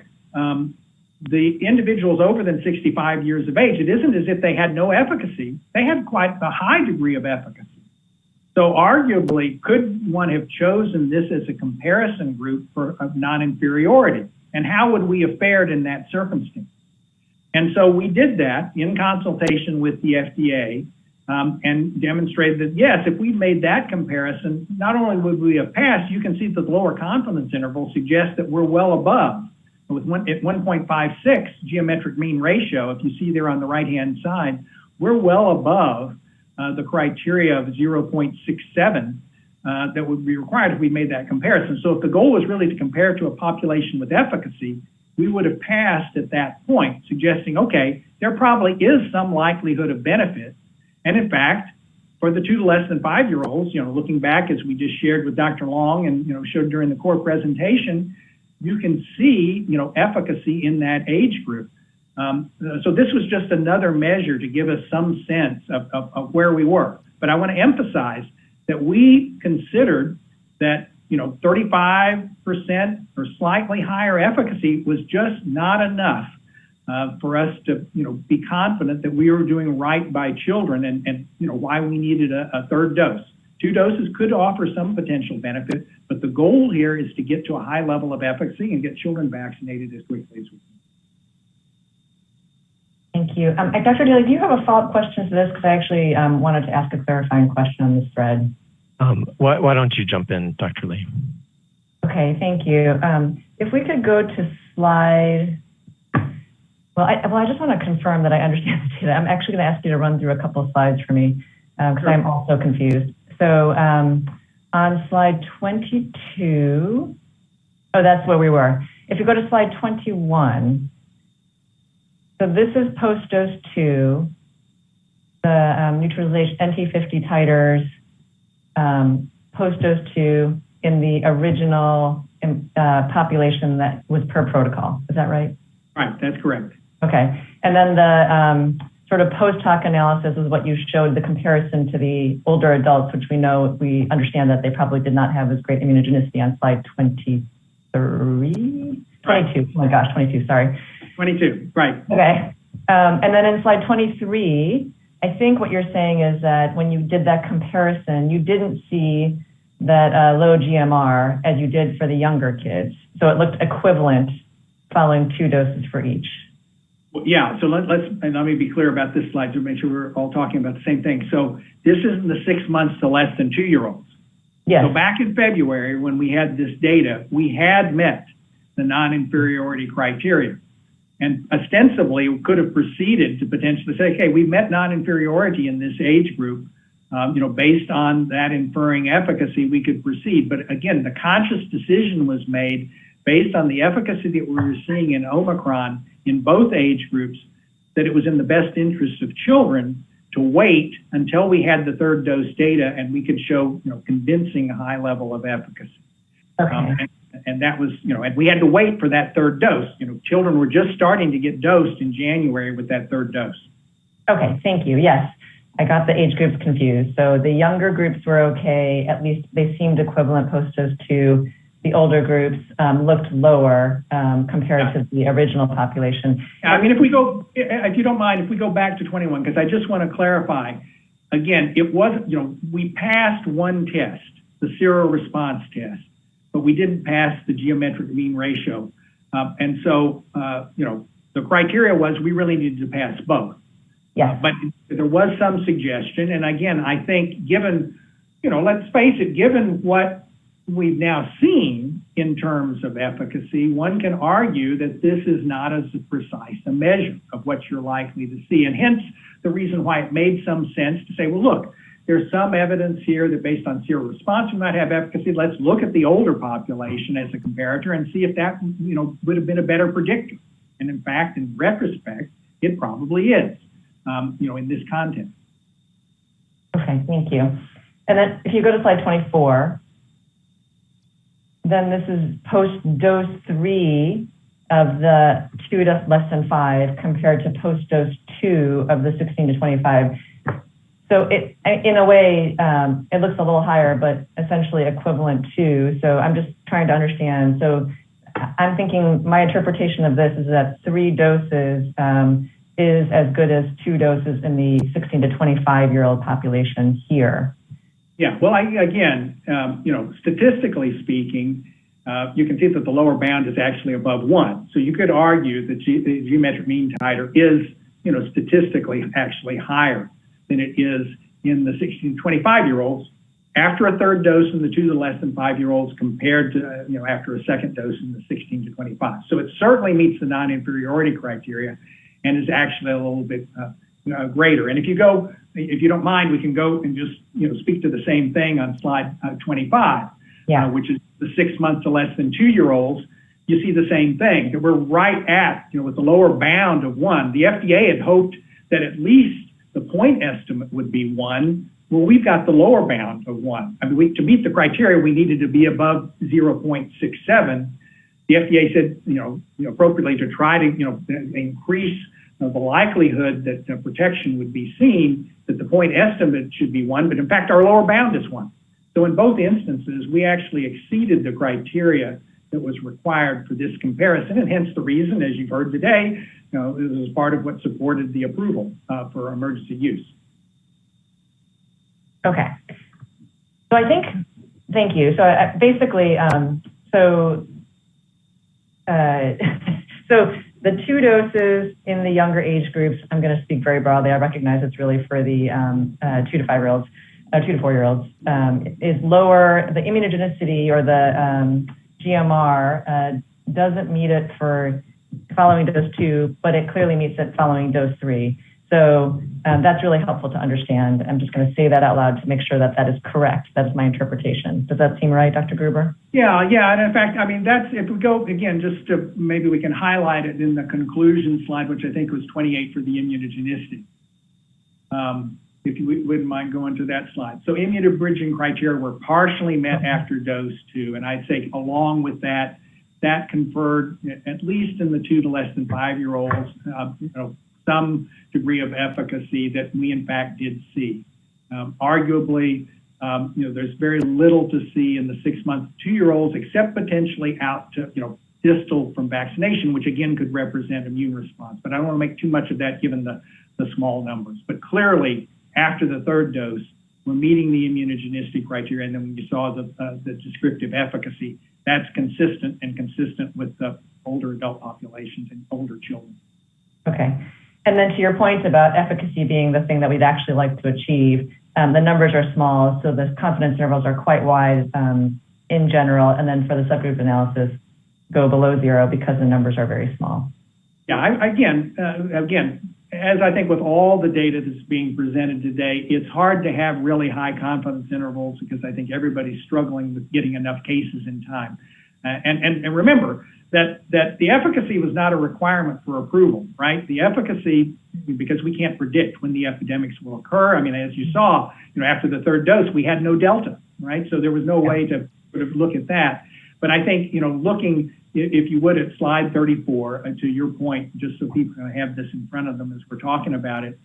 the individuals over than 65 years of age, it isn't as if they had no efficacy. They had quite a high degree of efficacy. So arguably, could one have chosen this as a comparison group of non-inferiority? And how would we have fared in that circumstance? And so we did that in consultation with the FDA and demonstrated that, yes, if we made that comparison, not only would we have passed, you can see that the lower confidence interval suggests that we're well above. At 1.56 geometric mean ratio, if you see there on the right-hand side, we're well above the criteria of 0.67 that would be required if we made that comparison. So if the goal was really to compare to a population with efficacy, we would have passed at that point, suggesting, okay, there probably is some likelihood of benefit. And in fact, for the 2 to less than 5-year-olds, looking back as we just shared with Dr. Long and showed during the core presentation, you can see efficacy in that age group. So this was just another measure to give us some sense of where we were. But I want to emphasize that we considered that 35% or slightly higher efficacy was just not enough for us to, be confident that we were doing right by children and why we needed a third dose. 2 doses could offer some potential benefit, but the goal here is to get to a high level of efficacy and get children vaccinated as quickly as we can. Thank you. Dr. Daly, do you have a follow-up question to this? Because I actually wanted to ask a clarifying question on this thread. Why don't you jump in, Dr. Lee? Okay, thank you. If we could go to slide, I just want to confirm that I understand the data. I'm actually going to ask you to run through a couple of slides for me because Sure. I'm also confused. So on slide 22, that's where we were. If you go to slide 21, so this is post-dose 2, the neutralization NT50 titers, post-dose 2 in the original population that was per protocol. Is that right? Right, that's correct. Okay. And then the sort of post-hoc analysis is what you showed, the comparison to the older adults, which we understand that they probably did not have as great immunogenicity on slide 22. Oh my gosh, 22, sorry. 22, right. Okay. And then in slide 23, I think what you're saying is that when you did that comparison, you didn't see that low GMR as you did for the younger kids. So it looked equivalent following 2 doses for each. Well, yeah, so let me be clear about this slide to make sure we're all talking about the same thing. So this isn't the 6 months to less than 2-year-olds. Yes. So back in February, when we had this data, we had met the non-inferiority criteria. And ostensibly, we could have proceeded to potentially say, okay, we've met non-inferiority in this age group. Based on that inferring efficacy, we could proceed. But again, the conscious decision was made based on the efficacy that we were seeing in Omicron in both age groups, that it was in the best interest of children to wait until we had the 3rd dose data and we could show, convincing high level of efficacy. Okay. And that was, and we had to wait for that 3rd dose. Children were just starting to get dosed in January with that 3rd dose. Okay, thank you. Yes, I got the age groups confused. So the younger groups were okay. At least they seemed equivalent post-dose 2. The older groups looked lower compared to the original population. I mean, if you don't mind, if we go back to 21, because I just want to clarify, again, it wasn't, we passed one test, the seroresponse test, but we didn't pass the geometric mean ratio. And so, the criteria was we really needed to pass both. Yeah. But there was some suggestion. And again, I think given, let's face it, given what we've now seen in terms of efficacy, one can argue that this is not as precise a measure of what you're likely to see. And hence the reason why it made some sense to say, well, look, there's some evidence here that based on seroresponse, we might have efficacy. Let's look at the older population as a comparator and see if that, would have been a better predictor. And in fact, in retrospect, it probably is, in this context. Okay, thank you. And then if you go to slide 24, then this is post-dose 3 of the 2 to less than 5 compared to post-dose 2 of the 16 to 25. So it, in a way, it looks a little higher, but essentially equivalent to. So I'm just trying to understand. So I'm thinking my interpretation of this is that 3 doses is as good as 2 doses in the 16 to 25-year-old population here. Yeah, well, again, statistically speaking, you can see that the lower bound is actually above 1. So you could argue that the geometric mean titer is, statistically actually higher than it is in the 16 to 25-year-olds after a 3rd dose in the 2 to less than 5-year-olds compared to, after a 2nd dose in the 16 to 25. So it certainly meets the non-inferiority criteria and is actually a little bit greater. And if you don't mind, we can go and just, speak to the same thing on slide 25, which is the 6 months to less than 2-year-olds. You see the same thing, that we're right at, with the lower bound of 1. The FDA had hoped that at least the point estimate would be 1. Well, we've got the lower bound of 1. I mean, to meet the criteria, we needed to be above 0.67. The FDA said, appropriately to try to, increase the likelihood that protection would be seen, that the point estimate should be 1, but in fact, our lower bound is 1. So in both instances, we actually exceeded the criteria that was required for this comparison, and hence the reason, as you've heard today, this is part of what supported the approval for emergency use. Okay. So I think, thank you. So basically, so the 2 doses in the younger age groups, I'm going to speak very broadly. I recognize it's really for the 2 to 5-year-olds, 2 to 4-year-olds, is lower. The immunogenicity or the GMR doesn't meet it for following dose 2, but it clearly meets it following dose 3. So that's really helpful to understand. I'm just going to say that out loud to make sure that that is correct. That is my interpretation. Does that seem right, Dr. Gruber? Yeah. And in fact, I mean, that's, if we go again, just to maybe we can highlight it in the conclusion slide, which I think was 28 for the immunogenicity. If you wouldn't mind going to that slide. So immunobridging criteria were partially met after dose 2. And I'd say along with that, that conferred, at least in the 2 to less than 5-year-olds, some degree of efficacy that we in fact did see. Arguably, there's very little to see in the 6-month 2-year-olds, except potentially out to, distal from vaccination, which again could represent immune response. But I don't want to make too much of that given the small numbers. But clearly, after the 3rd dose, we're meeting the immunogenicity criteria. And then when you saw the descriptive efficacy, that's consistent with the older adult populations and older children. Okay. And then to your point about efficacy being the thing that we'd actually like to achieve, the numbers are small, so the confidence intervals are quite wide in general. And then for the subgroup analysis, go below 0 because the numbers are very small. Yeah, again, as I think with all the data that's being presented today, it's hard to have really high confidence intervals because I think everybody's struggling with getting enough cases in time. And remember that the efficacy was not a requirement for approval, right? The efficacy, because we can't predict when the epidemics will occur. I mean, as you saw, after the 3rd dose, we had no Delta, right? So there was no way to sort of look at that. But I think, looking, if you would, at slide 34, to your point, just so people can have this in front of them as we're talking about it,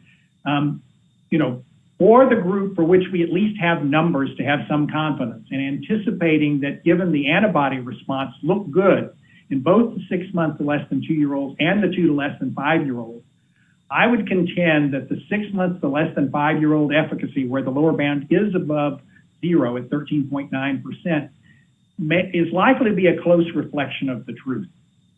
for the group for which we at least have numbers to have some confidence and anticipating that given the antibody response looked good in both the 6-month to less than 2-year-olds and the 2 to less than 5-year-olds, I would contend that the 6 months to less than 5-year-old efficacy, where the lower bound is above 0 at 13.9%, is likely to be a close reflection of the truth.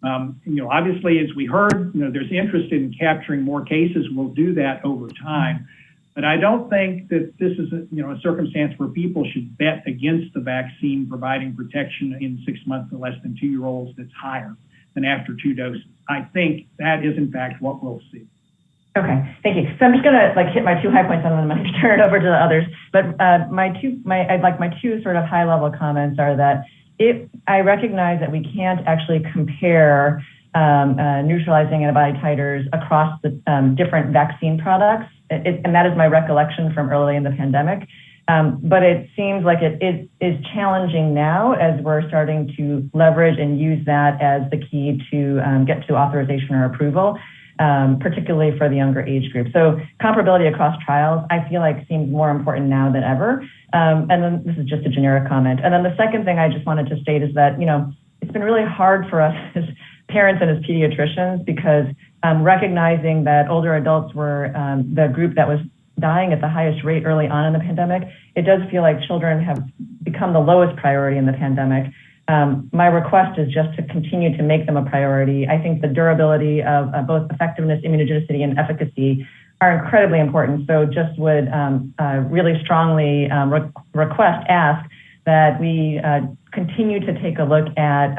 Obviously, as we heard, there's interest in capturing more cases. We'll do that over time. But I don't think that this is a circumstance where people should bet against the vaccine providing protection in 6 months to less than 2-year-olds that's higher than after 2 doses. I think that is in fact what we'll see. Okay, thank you. So I'm just gonna hit my 2 high points and then I'm gonna turn it over to the others. But my two sort of high level comments are that I recognize that we can't actually compare neutralizing antibody titers across the different vaccine products. And that is my recollection from early in the pandemic. But it seems like it is challenging now as we're starting to leverage and use that as the key to get to authorization or approval, particularly for the younger age group. So comparability across trials, I feel like seems more important now than ever. And then this is just a generic comment. And then the second thing I just wanted to state is that, it's been really hard for us as parents and as pediatricians because recognizing that older adults were the group that was dying at the highest rate early on in the pandemic, it does feel like children have become the lowest priority in the pandemic. My request is just to continue to make them a priority. I think the durability of both effectiveness, immunogenicity, and efficacy are incredibly important. So just would really strongly ask that we continue to take a look at,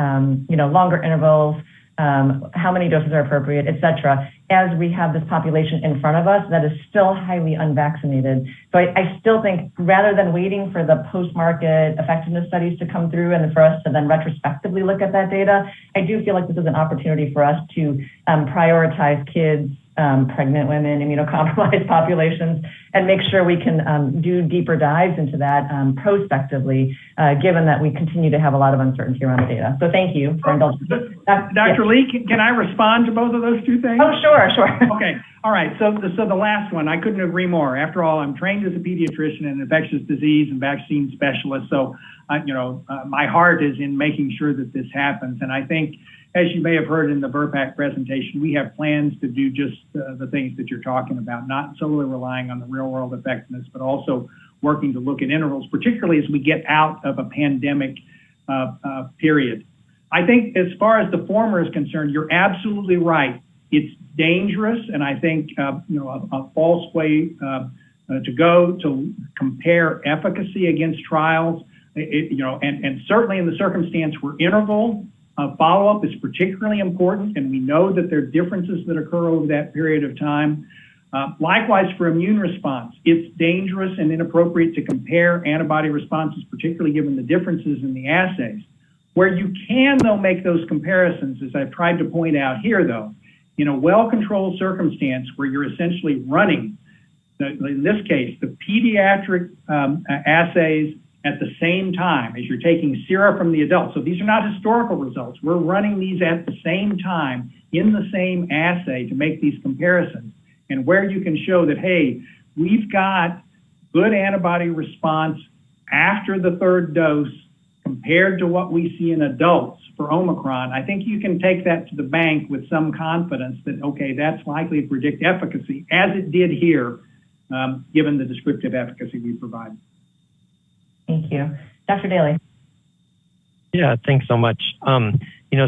longer intervals, how many doses are appropriate, et cetera, as we have this population in front of us that is still highly unvaccinated. So I still think rather than waiting for the post-market effectiveness studies to come through and for us to then retrospectively look at that data, I do feel like this is an opportunity for us to prioritize kids, pregnant women, immunocompromised populations, and make sure we can do deeper dives into that prospectively, given that we continue to have a lot of uncertainty around the data. So thank you for indulging. Dr. Lee, can I respond to both of those 2 things? Oh, sure. Okay. All right. So the last one, I couldn't agree more. After all, I'm trained as a pediatrician and infectious disease and vaccine specialist. So, my heart is in making sure that this happens. And I think, as you may have heard in the VRPAC presentation, we have plans to do just the things that you're talking about, not solely relying on the real world effectiveness, but also working to look at intervals, particularly as we get out of a pandemic period. I think as far as the former is concerned, you're absolutely right. It's dangerous, and I think a false way to go to compare efficacy against trials. And certainly in the circumstance where interval follow-up is particularly important, and we know that there are differences that occur over that period of time. Likewise, for immune response, it's dangerous and inappropriate to compare antibody responses, particularly given the differences in the assays. Where you can, though, make those comparisons, as I've tried to point out here, though, in a well-controlled circumstance where you're essentially running, in this case, the pediatric assays at the same time as you're taking sera from the adults. So these are not historical results. We're running these at the same time in the same assay to make these comparisons. And where you can show that, hey, we've got good antibody response after the third dose compared to what we see in adults for Omicron, I think you can take that to the bank with some confidence that, okay, that's likely to predict efficacy, as it did here, given the descriptive efficacy we provide. Thank you. Dr. Daly. Yeah, thanks so much.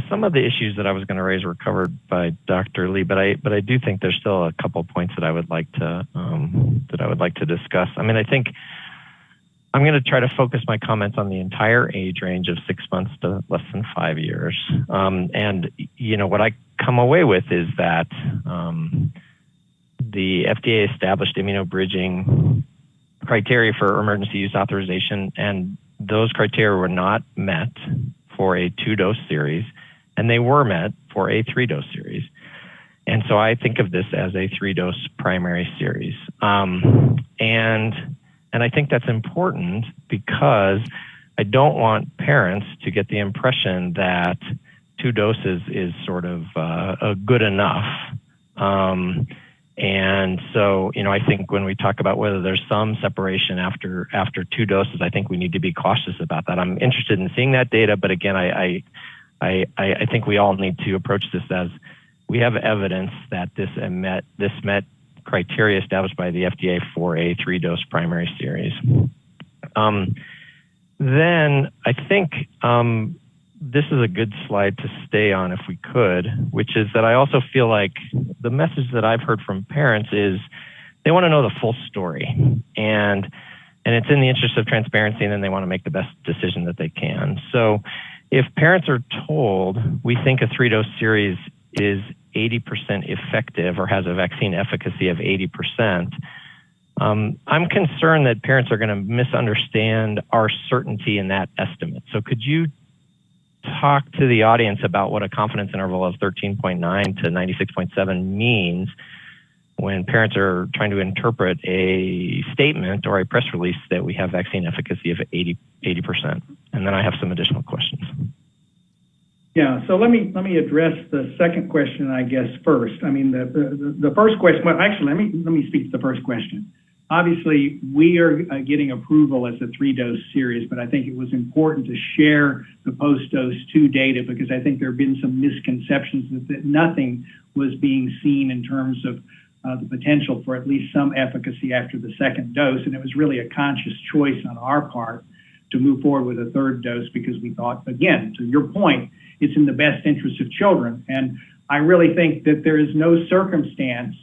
Some of the issues that I was going to raise were covered by Dr. Lee, but I do think there's still a couple points that I would like to discuss. I mean, I think I'm going to try to focus my comments on the entire age range of 6 months to less than 5 years. What I come away with is that the FDA established immunobridging criteria for emergency use authorization, and those criteria were not met for a 2-dose series, and they were met for a 3-dose series. And so I think of this as a 3-dose primary series. And I think that's important because I don't want parents to get the impression that 2 doses is sort of good enough. And so, I think when we talk about whether there's some separation after 2 doses, I think we need to be cautious about that. I'm interested in seeing that data, but again, I think we all need to approach this as we have evidence that this met criteria established by the FDA for a 3-dose primary series. Then I think this is a good slide to stay on if we could, which is that I also feel like the message that I've heard from parents is they want to know the full story. And it's in the interest of transparency, and then they want to make the best decision that they can. So if parents are told we think a 3-dose series is 80% effective or has a vaccine efficacy of 80%, I'm concerned that parents are going to misunderstand our certainty in that estimate. So could you talk to the audience about what a confidence interval of 13.9 to 96.7 means when parents are trying to interpret a statement or a press release that we have vaccine efficacy of 80%? And then I have some additional questions. Yeah, so let me address the second question, I guess, first. I mean, the first question, well, actually, let me speak to the first question. Obviously, we are getting approval as a 3-dose series, but I think it was important to share the post-dose 2 data because I think there have been some misconceptions that nothing was being seen in terms of the potential for at least some efficacy after the second dose. And it was really a conscious choice on our part to move forward with a 3rd dose because we thought, again, to your point, it's in the best interest of children. And I really think that there is no circumstance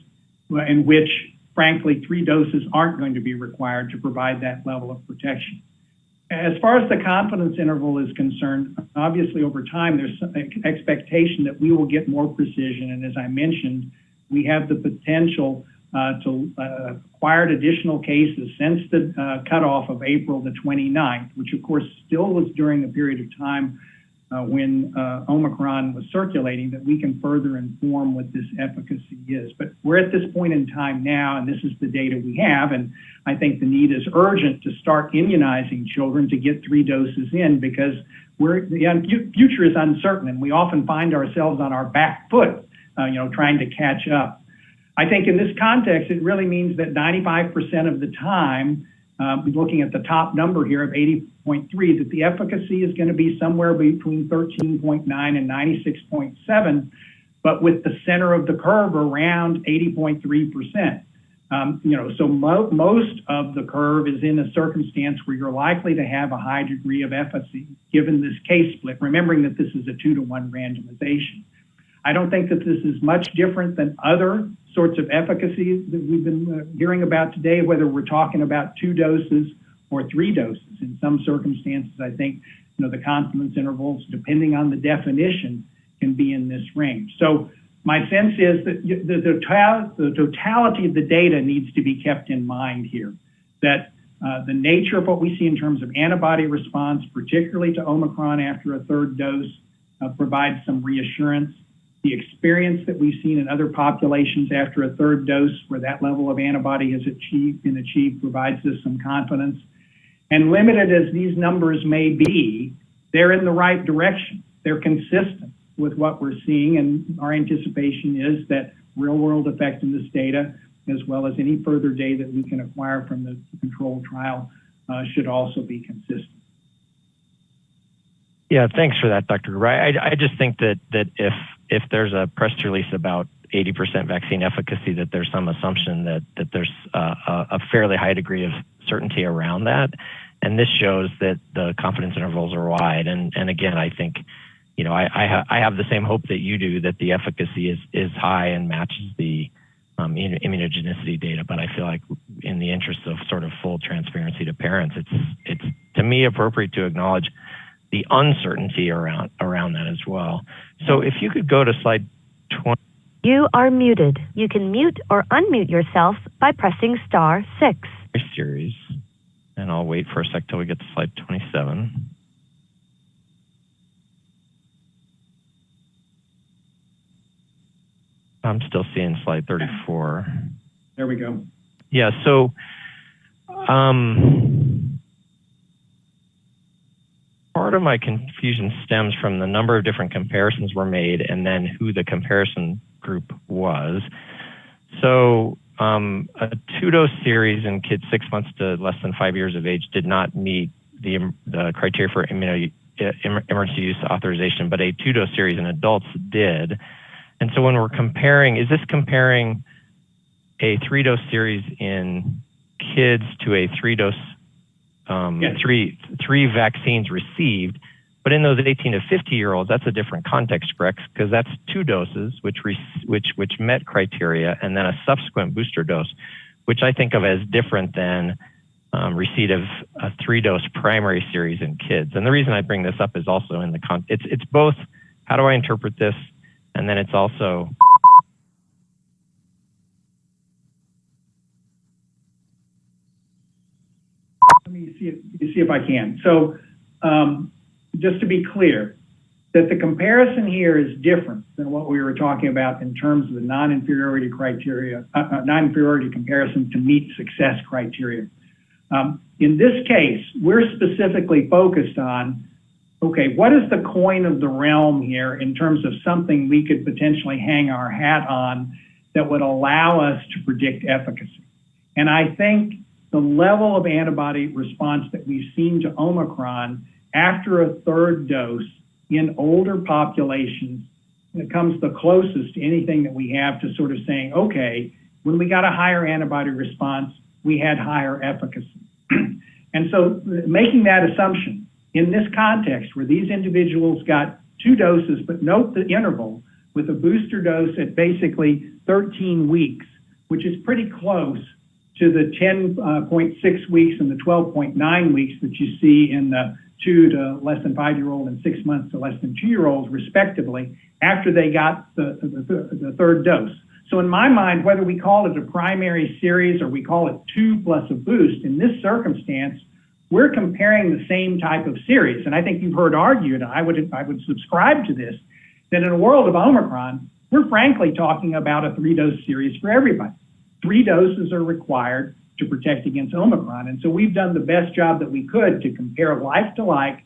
in which, frankly, 3 doses aren't going to be required to provide that level of protection. As far as the confidence interval is concerned, obviously over time, there's some expectation that we will get more precision. And as I mentioned, we have the potential to acquire additional cases since the cutoff of April the 29th, which of course still was during a period of time when Omicron was circulating, that we can further inform what this efficacy is. But we're at this point in time now, and this is the data we have, and I think the need is urgent to start immunizing children to get 3 doses in because the future is uncertain, and we often find ourselves on our back foot, trying to catch up. I think in this context, it really means that 95% of the time, looking at the top number here of 80.3, that the efficacy is going to be somewhere between 13.9 and 96.7, but with the center of the curve around 80.3%. So most of the curve is in a circumstance where you're likely to have a high degree of efficacy given this case split, remembering that this is a 2-to-1 randomization. I don't think that this is much different than other sorts of efficacy that we've been hearing about today, whether we're talking about 2 doses or 3 doses. In some circumstances, I think the confidence intervals, depending on the definition, can be in this range. So my sense is that the totality of the data needs to be kept in mind here, that the nature of what we see in terms of antibody response, particularly to Omicron after a 3rd dose, provides some reassurance. The experience that we've seen in other populations after a 3rd dose where that level of antibody has been achieved provides us some confidence. And limited as these numbers may be, they're in the right direction. They're consistent with what we're seeing, and our anticipation is that real-world effect in this data, as well as any further data that we can acquire from the controlled trial, should also be consistent. Yeah, thanks for that, Dr. Wright. I just think that if there's a press release about 80% vaccine efficacy, that there's some assumption that there's a fairly high degree of certainty around that. And this shows that the confidence intervals are wide. And again, I think, I have the same hope that you do, that the efficacy is high and matches the immunogenicity data. But I feel like in the interest of sort of full transparency to parents, it's to me appropriate to acknowledge the uncertainty around that as well. So if you could go to slide 20. You are muted. You can mute or unmute yourself by pressing *6. Series, and I'll wait for a sec till we get to slide 27. I'm still seeing slide 34. There we go. Yeah, so part of my confusion stems from the number of different comparisons were made and then who the comparison group was. So a 2-dose series in kids 6 months to less than 5 years of age did not meet the criteria for emergency use authorization, but a 2-dose series in adults did. And so when we're comparing, is this comparing a 3-dose series in kids to a 3-dose, yes, three vaccines received? But in those 18 to 50-year-olds, that's a different context, correct? Because that's 2 doses, which met criteria, and then a subsequent booster dose, which I think of as different than receipt of a 3-dose primary series in kids. And the reason I bring this up is also in the it's both, how do I interpret this? And then it's also let me see if I can. So just to be clear, that the comparison here is different than what we were talking about in terms of the non-inferiority criteria, non-inferiority comparison to meet success criteria. In this case, we're specifically focused on, okay, what is the coin of the realm here in terms of something we could potentially hang our hat on that would allow us to predict efficacy? And I think the level of antibody response that we've seen to Omicron after a 3rd dose in older populations, it comes the closest to anything that we have to sort of saying, okay, when we got a higher antibody response, we had higher efficacy. And so making that assumption in this context where these individuals got 2 doses, but note the interval with a booster dose at basically 13 weeks, which is pretty close to the 10.6 weeks and the 12.9 weeks that you see in the 2 to less than 5-year-old and 6 months to less than 2-year-olds, respectively, after they got the 3rd dose. So in my mind, whether we call it a primary series or we call it 2 plus a boost, in this circumstance, we're comparing the same type of series. And I think you've heard argued, I would subscribe to this, that in a world of Omicron, we're frankly talking about a 3-dose series for everybody. 3 doses are required to protect against Omicron. And so we've done the best job that we could to compare like to like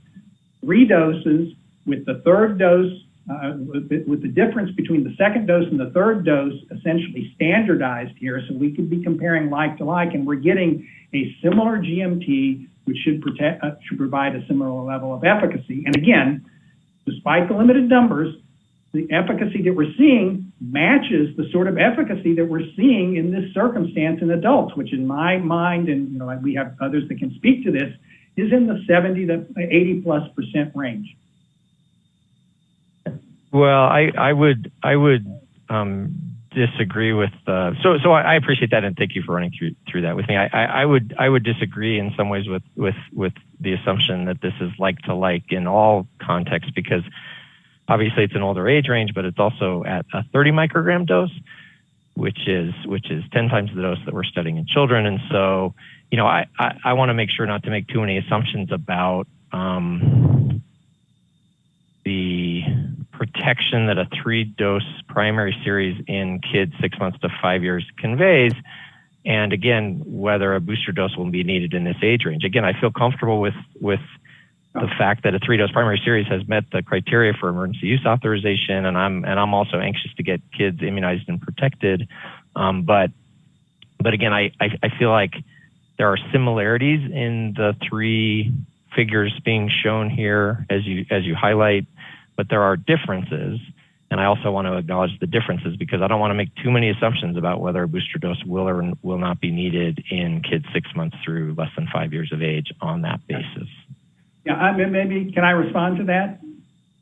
3 doses with the 3rd dose with the difference between the second dose and the third dose essentially standardized here, so we could be comparing like to like, and we're getting a similar GMT, which should provide a similar level of efficacy. And again, despite the limited numbers, the efficacy that we're seeing matches the sort of efficacy that we're seeing in this circumstance in adults, which in my mind, and we have others that can speak to this, is in the 70 to 80+% range. Well, I would disagree with so I appreciate that, and thank you for running through that with me. I would disagree in some ways with the assumption that this is like to like in all contexts, because obviously it's an older age range, but it's also at a 30 microgram dose, which is 10 times the dose that we're studying in children. And so, I want to make sure not to make too many assumptions about the protection that a 3-dose primary series in kids 6 months to 5 years conveys. And again, whether a booster dose will be needed in this age range. Again, I feel comfortable with the fact that a 3-dose primary series has met the criteria for emergency use authorization, and I'm also anxious to get kids immunized and protected. But again, I feel like there are similarities in the 3 figures being shown here as you highlight, but there are differences. And I also want to acknowledge the differences, because I don't want to make too many assumptions about whether a booster dose will or will not be needed in kids 6 months through less than 5 years of age on that basis. Yeah, maybe can I respond to that?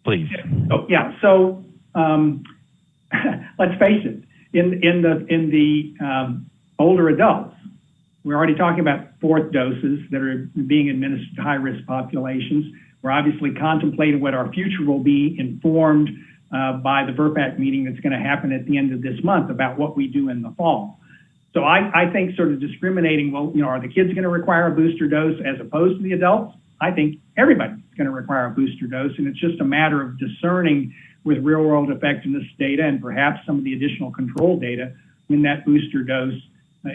Please. Oh, yeah. So let's face it. In the older adults, we're already talking about 4th doses that are being administered to high-risk populations. We're obviously contemplating what our future will be, informed by the VRPAC meeting that's going to happen at the end of this month about what we do in the fall. So I think sort of discriminating, well, are the kids going to require a booster dose as opposed to the adults? I think everybody's going to require a booster dose, and it's just a matter of discerning with real-world effectiveness data and perhaps some of the additional control data when that booster dose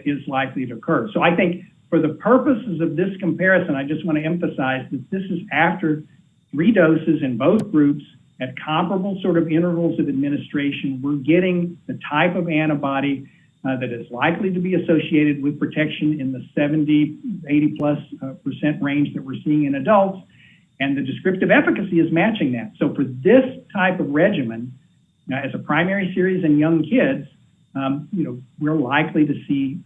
is likely to occur. So I think for the purposes of this comparison, I just want to emphasize that this is after 3 doses in both groups at comparable sort of intervals of administration. We're getting the type of antibody that is likely to be associated with protection in the 70, 80+% range that we're seeing in adults, and the descriptive efficacy is matching that. So for this type of regimen, as a primary series in young kids, we're likely to see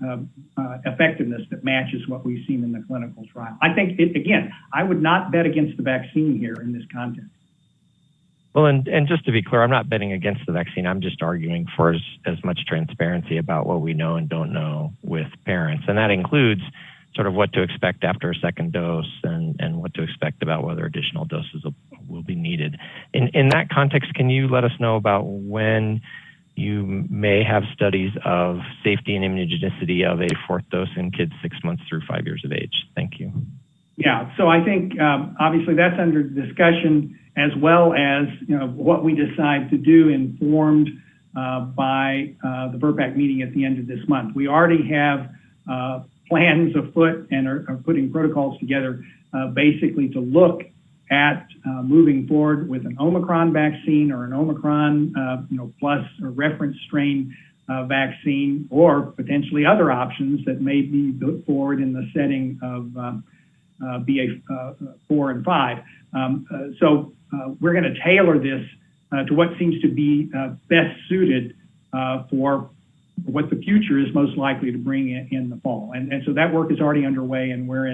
effectiveness that matches what we've seen in the clinical trial. I think, again, I would not bet against the vaccine here in this context. Well, and just to be clear, I'm not betting against the vaccine. I'm just arguing for as much transparency about what we know and don't know with parents. And that includes sort of what to expect after a second dose and what to expect about whether additional doses will be needed. In that context, can you let us know about when you may have studies of safety and immunogenicity of a 4th dose in kids 6 months through 5 years of age? Thank you. Yeah, so I think obviously that's under discussion, as well as what we decide to do, informed by the VRPAC meeting at the end of this month. We already have plans afoot and are putting protocols together basically to look at moving forward with an Omicron vaccine or an Omicron plus a reference strain vaccine, or potentially other options that may be put forward in the setting of BA4 and 5. So we're going to tailor this to what seems to be best suited for what the future is most likely to bring in the fall. And so that work is already underway, and we're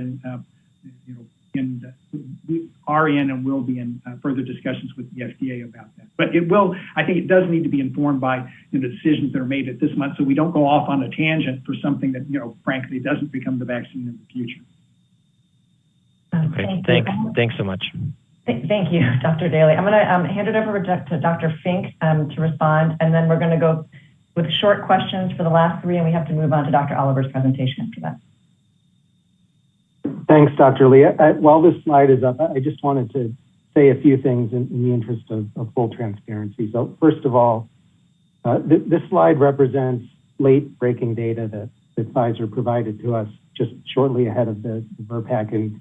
we are in and will be in further discussions with the FDA about that. But I think it does need to be informed by the decisions that are made at this month, so we don't go off on a tangent for something that, frankly, doesn't become the vaccine of the future. Okay, thanks so much. Thank you, Dr. Daly. I'm going to hand it over to Dr. Fink to respond, and then we're going to go with short questions for the last 3, and we have to move on to Dr. Oliver's presentation after that. Thanks, Dr. Lee. While this slide is up, I just wanted to say a few things in the interest of full transparency. So first of all, this slide represents late-breaking data that Pfizer provided to us just shortly ahead of the VRPAC, and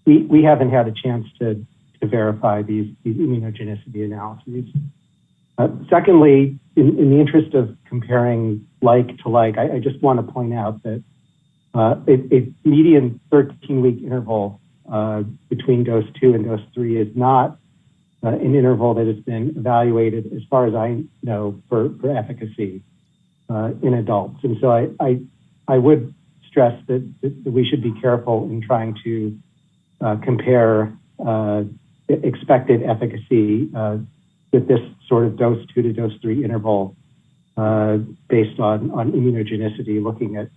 we haven't had a chance to verify these immunogenicity analyses. Secondly, in the interest of comparing like to like, I just want to point out that a median 13-week interval between dose 2 and dose 3 is not an interval that has been evaluated, as far as I know, for efficacy in adults. And so I would stress that we should be careful in trying to compare expected efficacy with this sort of dose 2 to dose 3 interval based on immunogenicity, looking at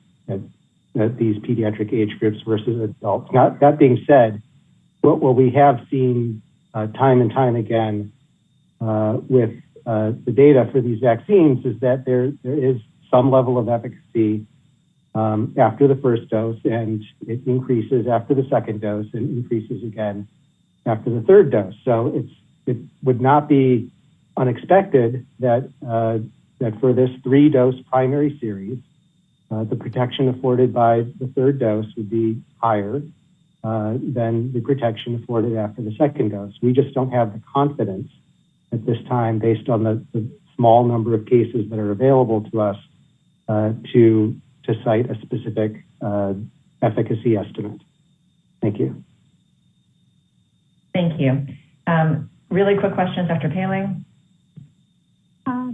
these pediatric age groups versus adults. Now, that being said, what we have seen time and time again with the data for these vaccines is that there is some level of efficacy after the first dose, and it increases after the second dose and increases again after the third dose. So it would not be unexpected that for this 3-dose primary series, the protection afforded by the third dose would be higher than the protection afforded after the second dose. We just don't have the confidence at this time, based on the small number of cases that are available to us, to cite a specific efficacy estimate. Thank you. Thank you. Really quick questions, Dr. Paling.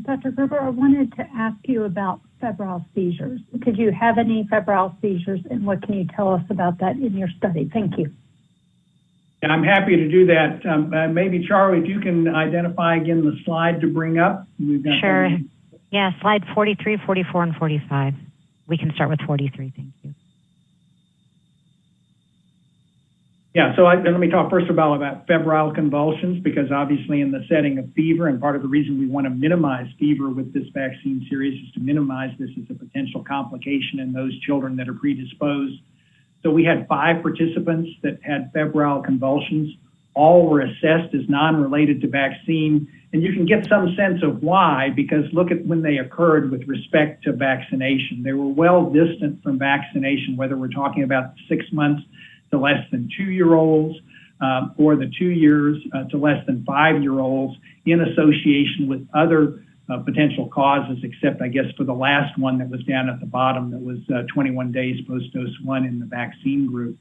Dr. Gerber, I wanted to ask you about febrile seizures. Did you have any febrile seizures, and what can you tell us about that in your study? Thank you. Yeah, I'm happy to do that. Maybe, Charlie, if you can identify again the slide to bring up. Sure. Yeah, slide 43, 44, and 45. We can start with 43. Thank you. Yeah, so let me talk first of all about febrile convulsions, because obviously in the setting of fever, and part of the reason we want to minimize fever with this vaccine series is to minimize this as a potential complication in those children that are predisposed. So we had 5 participants that had febrile convulsions. All were assessed as non-related to vaccine, and you can get some sense of why, because look at when they occurred with respect to vaccination. They were well distant from vaccination, whether we're talking about 6 months to less than 2-year-olds, or the 2 years to less than 5-year-olds, in association with other potential causes, except I guess for the last one that was down at the bottom, that was 21 days post-dose 1 in the vaccine group.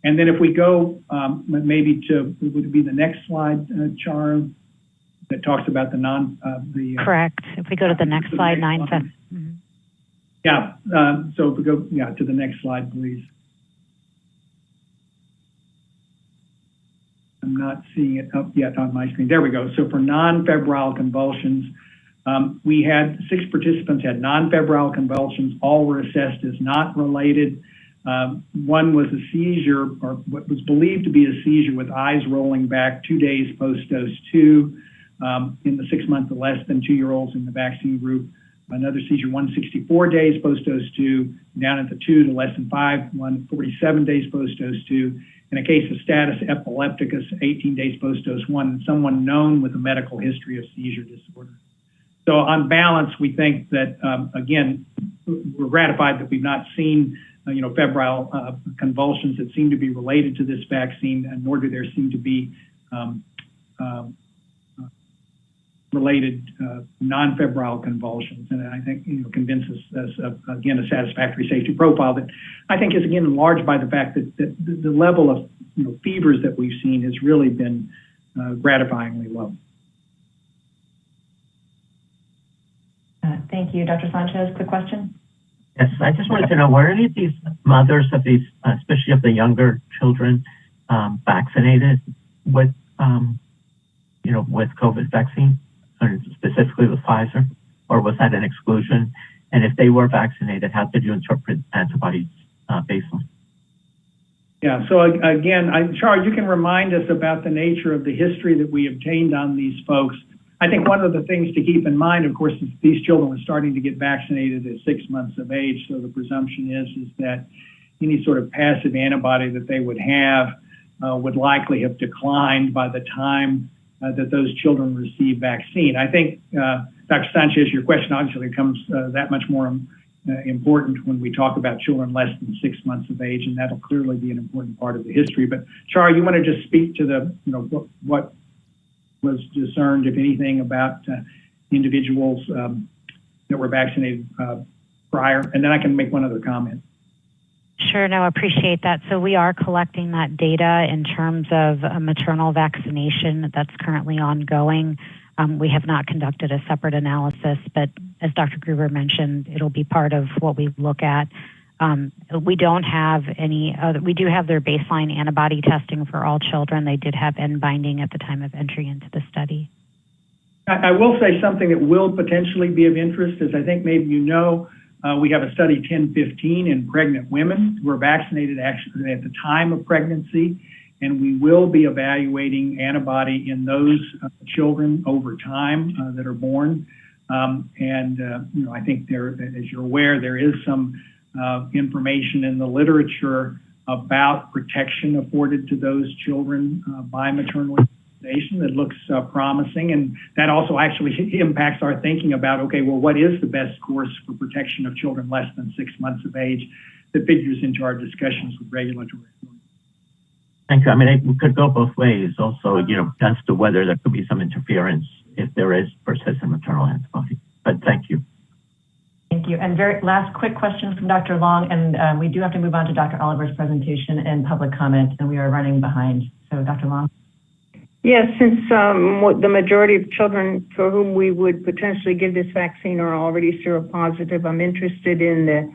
And then if we go maybe to, would it be the next slide, Char, that talks about the correct. If we go to the next slide, 9. Mm-hmm. Yeah, so if we go to the next slide, please. I'm not seeing it up yet on my screen. There we go. So for non-febrile convulsions, we had 6 participants had non-febrile convulsions. All were assessed as not related. One was a seizure, or what was believed to be a seizure, with eyes rolling back 2 days post-dose 2 in the 6-month to less than 2-year-olds in the vaccine group. Another seizure, 164 days post-dose 2, down at the 2 to less than 5, 147 days post-dose 2. In a case of status epilepticus, 18 days post-dose 1, and someone known with a medical history of seizure disorder. So on balance, we think that, again, we're gratified that we've not seen febrile convulsions that seem to be related to this vaccine, and nor do there seem to be related non-febrile convulsions. And I think convinces us of, again, a satisfactory safety profile that I think is, again, enlarged by the fact that the level of fevers that we've seen has really been gratifyingly low. Thank you. Dr. Sanchez, quick question. Yes, I just wanted to know, were any of these mothers of these, especially of the younger children, vaccinated with, with COVID vaccine, or specifically with Pfizer, or was that an exclusion? And if they were vaccinated, how did you interpret antibodies baseline? Yeah, so again, Char, you can remind us about the nature of the history that we obtained on these folks. I think one of the things to keep in mind, of course, is these children were starting to get vaccinated at 6 months of age. So the presumption is that any sort of passive antibody that they would have would likely have declined by the time that those children receive vaccine. I think, Dr. Sanchez, your question obviously becomes that much more important when we talk about children less than 6 months of age, and that'll clearly be an important part of the history. But Char, you want to just speak to the, what was discerned, if anything, about individuals that were vaccinated prior. And then I can make one other comment. Sure, no, appreciate that. So we are collecting that data in terms of maternal vaccination that's currently ongoing. We have not conducted a separate analysis, but as Dr. Gruber mentioned, it'll be part of what we look at. We don't have any other, we do have their baseline antibody testing for all children. They did have N binding at the time of entry into the study. I will say something that will potentially be of interest, as I think maybe you know, we have a study 1015 in pregnant women who are vaccinated actually at the time of pregnancy, and we will be evaluating antibody in those children over time that are born. I think there, as you're aware, there is some information in the literature about protection afforded to those children by maternal immunization that looks promising, and that also actually impacts our thinking about, okay, well, what is the best course for protection of children less than 6 months of age that figures into our discussions with regulatory authorities. Thank you. I mean, it could go both ways also, as to whether there could be some interference if there is persistent maternal antibody. But thank you. Thank you. And very last quick question from Dr. Long, and we do have to move on to Dr. Oliver's presentation and public comment, and we are running behind. So Dr. Long. Yes, since the majority of children for whom we would potentially give this vaccine are already seropositive, I'm interested in the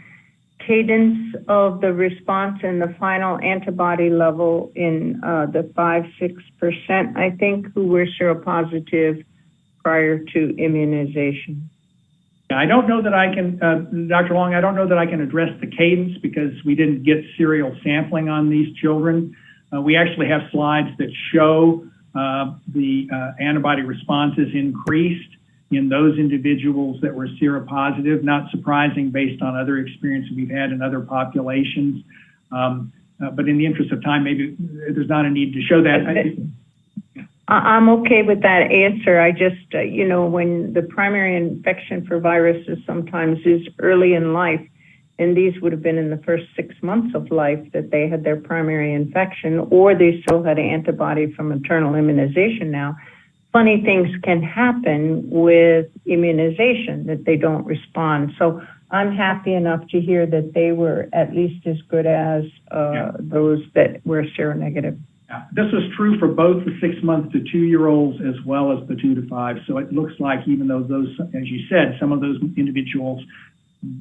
cadence of the response and the final antibody level in the 5-6%, I think, who were seropositive prior to immunization. I don't know that I can, Dr. Long, I don't know that I can address the cadence because we didn't get serial sampling on these children. We actually have slides that show the antibody responses increased in those individuals that were seropositive, not surprising based on other experience we've had in other populations. But in the interest of time, maybe there's not a need to show that. I'm okay with that answer. I just, when the primary infection for viruses sometimes is early in life, and these would have been in the first 6 months of life that they had their primary infection, or they still had antibody from maternal immunization now. Funny things can happen with immunization that they don't respond. So I'm happy enough to hear that they were at least as good as those that were seronegative. Yeah. This was true for both the 6 month to 2 year olds as well as the 2 to 5. So it looks like even though those, as you said, some of those individuals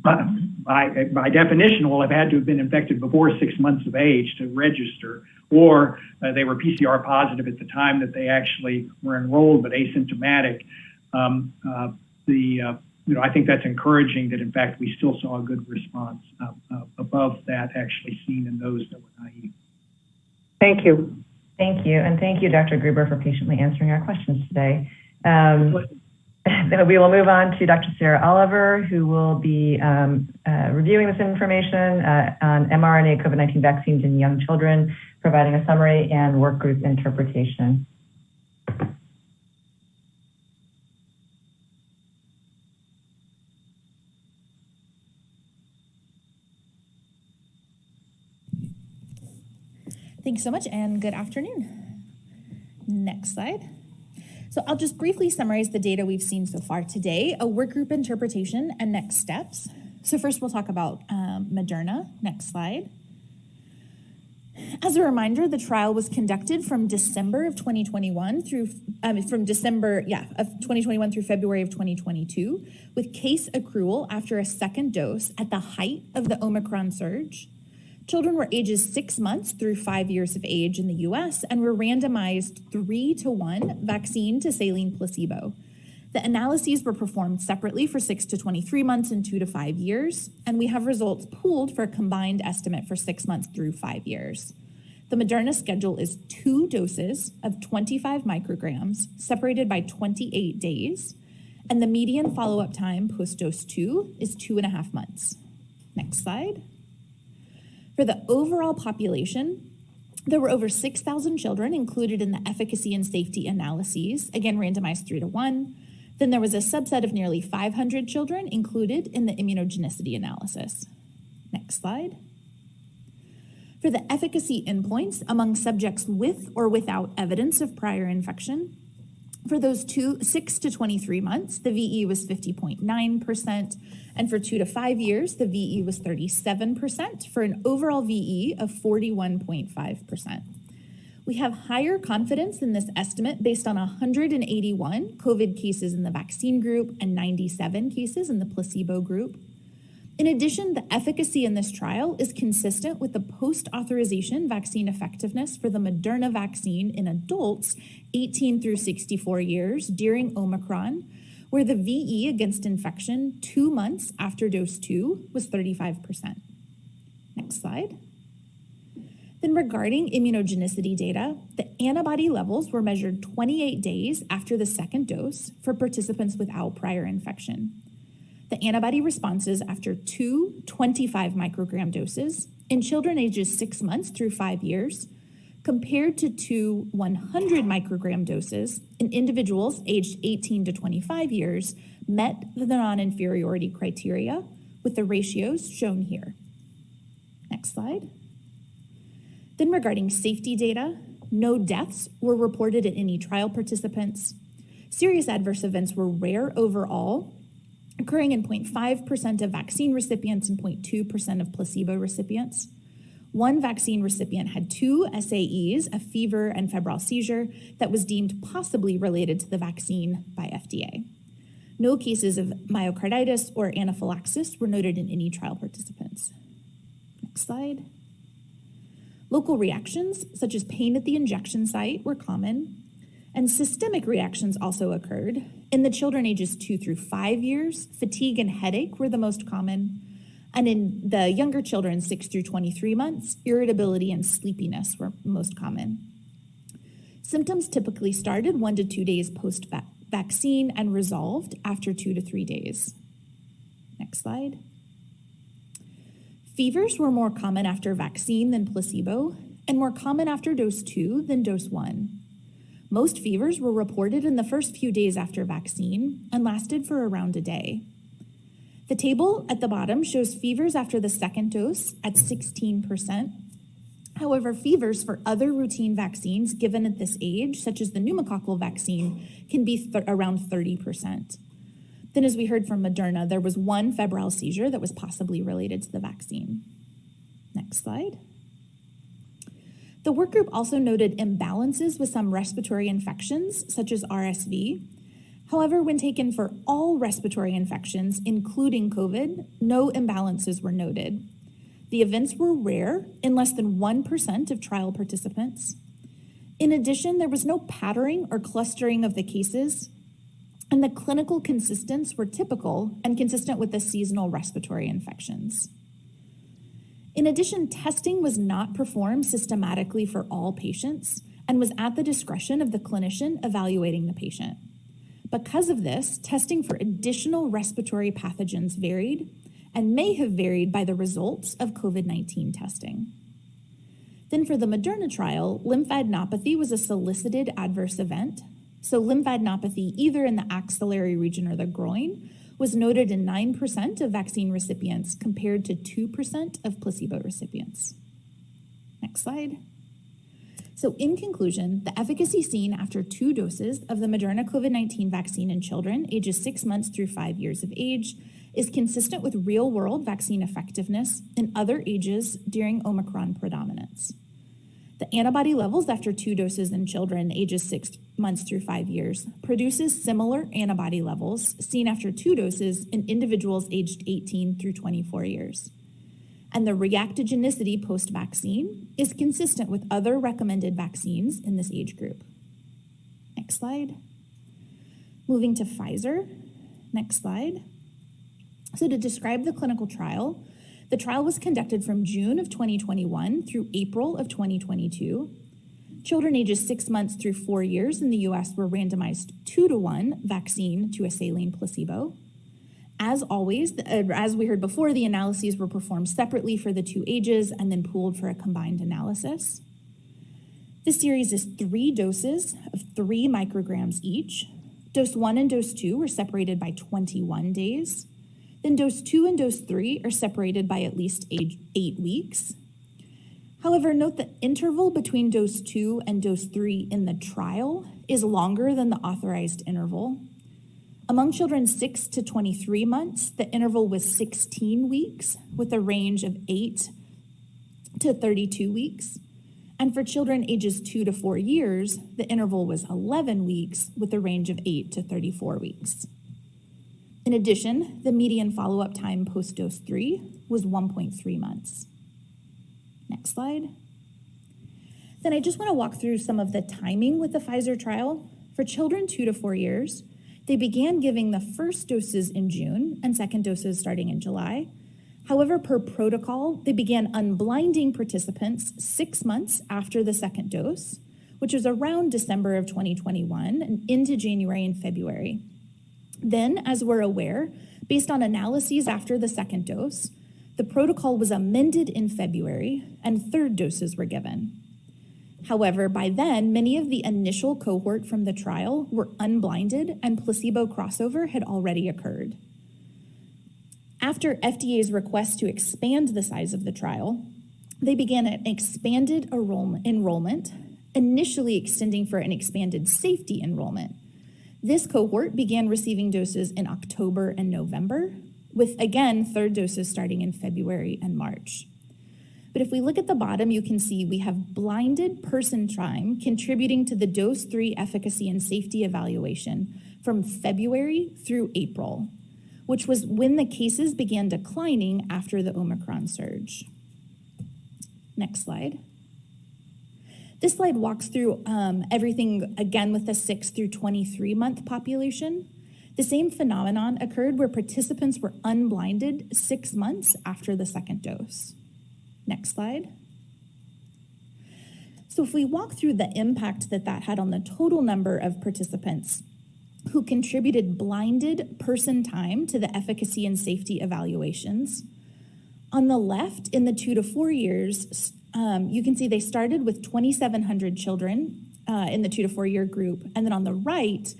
by definition will have had to have been infected before 6 months of age to register, or they were PCR positive at the time that they actually were enrolled but asymptomatic. I think that's encouraging that in fact we still saw a good response above that actually seen in those that were naive. Thank you. Thank you. And thank you, Dr. Gruber, for patiently answering our questions today. We will move on to Dr. Sarah Oliver, who will be reviewing this information on mRNA COVID-19 vaccines in young children, providing a summary and work group interpretation. Thanks so much, and good afternoon. Next slide. So I'll just briefly summarize the data we've seen so far today, a work group interpretation, and next steps. So first we'll talk about Moderna. Next slide. As a reminder, the trial was conducted from December of 2021 through, of 2021 through February of 2022, with case accrual after a second dose at the height of the Omicron surge. Children were ages 6 months through 5 years of age in the US and were randomized 3-to-1 vaccine to saline placebo. The analyses were performed separately for 6 to 23 months and 2 to 5 years, and we have results pooled for a combined estimate for 6 months through 5 years. The Moderna schedule is 2 doses of 25 micrograms separated by 28 days, and the median follow-up time post-dose 2 is 2.5 months. Next slide. For the overall population, there were over 6,000 children included in the efficacy and safety analyses, again randomized 3-to-1. Then there was a subset of nearly 500 children included in the immunogenicity analysis. Next slide. For the efficacy endpoints among subjects with or without evidence of prior infection, For those 6 to 23 months, the VE was 50.9%, and for 2 to 5 years, the VE was 37%, for an overall VE of 41.5%. We have higher confidence in this estimate based on 181 COVID cases in the vaccine group and 97 cases in the placebo group. In addition, the efficacy in this trial is consistent with the post-authorization vaccine effectiveness for the Moderna vaccine in adults 18 through 64 years during Omicron, where the VE against infection 2 months after dose 2 was 35%. Next slide. Then regarding immunogenicity data, the antibody levels were measured 28 days after the second dose for participants without prior infection. The antibody responses after 2 25 microgram doses in children ages 6 months through 5 years compared to 2 100 microgram doses in individuals aged 18 to 25 years met the non-inferiority criteria with the ratios shown here. Next slide. Then regarding safety data, no deaths were reported in any trial participants. Serious adverse events were rare overall, occurring in 0.5% of vaccine recipients and 0.2% of placebo recipients. One vaccine recipient had 2 SAEs, a fever and febrile seizure, that was deemed possibly related to the vaccine by FDA. No cases of myocarditis or anaphylaxis were noted in any trial participants. Next slide. Local reactions, such as pain at the injection site, were common, and systemic reactions also occurred. In the children ages 2 through 5 years, fatigue and headache were the most common, and in the younger children 6 through 23 months, irritability and sleepiness were most common. Symptoms typically started 1 to 2 days post-vaccine and resolved after 2 to 3 days. Next slide. Fevers were more common after vaccine than placebo, and more common after dose 2 than dose 1. Most fevers were reported in the first few days after vaccine and lasted for around a day. The table at the bottom shows fevers after the second dose at 16%. However, fevers for other routine vaccines given at this age, such as the pneumococcal vaccine, can be around 30%. Then, as we heard from Moderna, there was 1 febrile seizure that was possibly related to the vaccine. Next slide. The work group also noted imbalances with some respiratory infections, such as RSV. However, when taken for all respiratory infections, including COVID, no imbalances were noted. The events were rare in less than 1% of trial participants. In addition, there was no patterning or clustering of the cases, and the clinical consistence were typical and consistent with the seasonal respiratory infections. In addition, testing was not performed systematically for all patients and was at the discretion of the clinician evaluating the patient. Because of this, testing for additional respiratory pathogens varied and may have varied by the results of COVID-19 testing. Then for the Moderna trial, lymphadenopathy was a solicited adverse event. So lymphadenopathy, either in the axillary region or the groin, was noted in 9% of vaccine recipients compared to 2% of placebo recipients. Next slide. So in conclusion, the efficacy seen after 2 doses of the Moderna COVID-19 vaccine in children ages 6 months through 5 years of age is consistent with real-world vaccine effectiveness in other ages during Omicron predominance. The antibody levels after 2 doses in children ages 6 months through 5 years produces similar antibody levels seen after 2 doses in individuals aged 18 through 24 years. And the reactogenicity post-vaccine is consistent with other recommended vaccines in this age group. Next slide. Moving to Pfizer. Next slide. So to describe the clinical trial, the trial was conducted from June of 2021 through April of 2022. Children ages 6 months through 4 years in the US were randomized 2-to-1 vaccine to a saline placebo. As always, as we heard before, the analyses were performed separately for the 2 ages and then pooled for a combined analysis. This series is 3 doses of 3 micrograms each. Dose 1 and dose 2 were separated by 21 days. Then dose 2 and dose 3 are separated by at least 8 weeks. However, note the interval between dose 2 and dose 3 in the trial is longer than the authorized interval. Among children 6 to 23 months, the interval was 16 weeks with a range of 8 to 32 weeks. And for children ages 2 to 4 years, the interval was 11 weeks with a range of 8 to 34 weeks. In addition, the median follow-up time post-dose 3 was 1.3 months. Next slide. Then I just want to walk through some of the timing with the Pfizer trial. For children 2 to 4 years, they began giving the first doses in June and second doses starting in July. However, per protocol, they began unblinding participants 6 months after the second dose, which was around December of 2021 and into January and February. Then, as we're aware, based on analyses after the second dose, the protocol was amended in February and third doses were given. However, by then, many of the initial cohort from the trial were unblinded and placebo crossover had already occurred. After FDA's request to expand the size of the trial, they began an expanded enrollment, initially extending for an expanded safety enrollment. This cohort began receiving doses in October and November, with, again, third doses starting in February and March. But if we look at the bottom, you can see we have blinded person time contributing to the dose 3 efficacy and safety evaluation from February through April, which was when the cases began declining after the Omicron surge. Next slide. This slide walks through everything again with the 6 through 23 month population. The same phenomenon occurred where participants were unblinded 6 months after the second dose. Next slide. So if we walk through the impact that had on the total number of participants who contributed blinded person time to the efficacy and safety evaluations, on the left in the 2 to 4 years, you can see they started with 2,700 children in the 2 to 4 year group. And then on the right,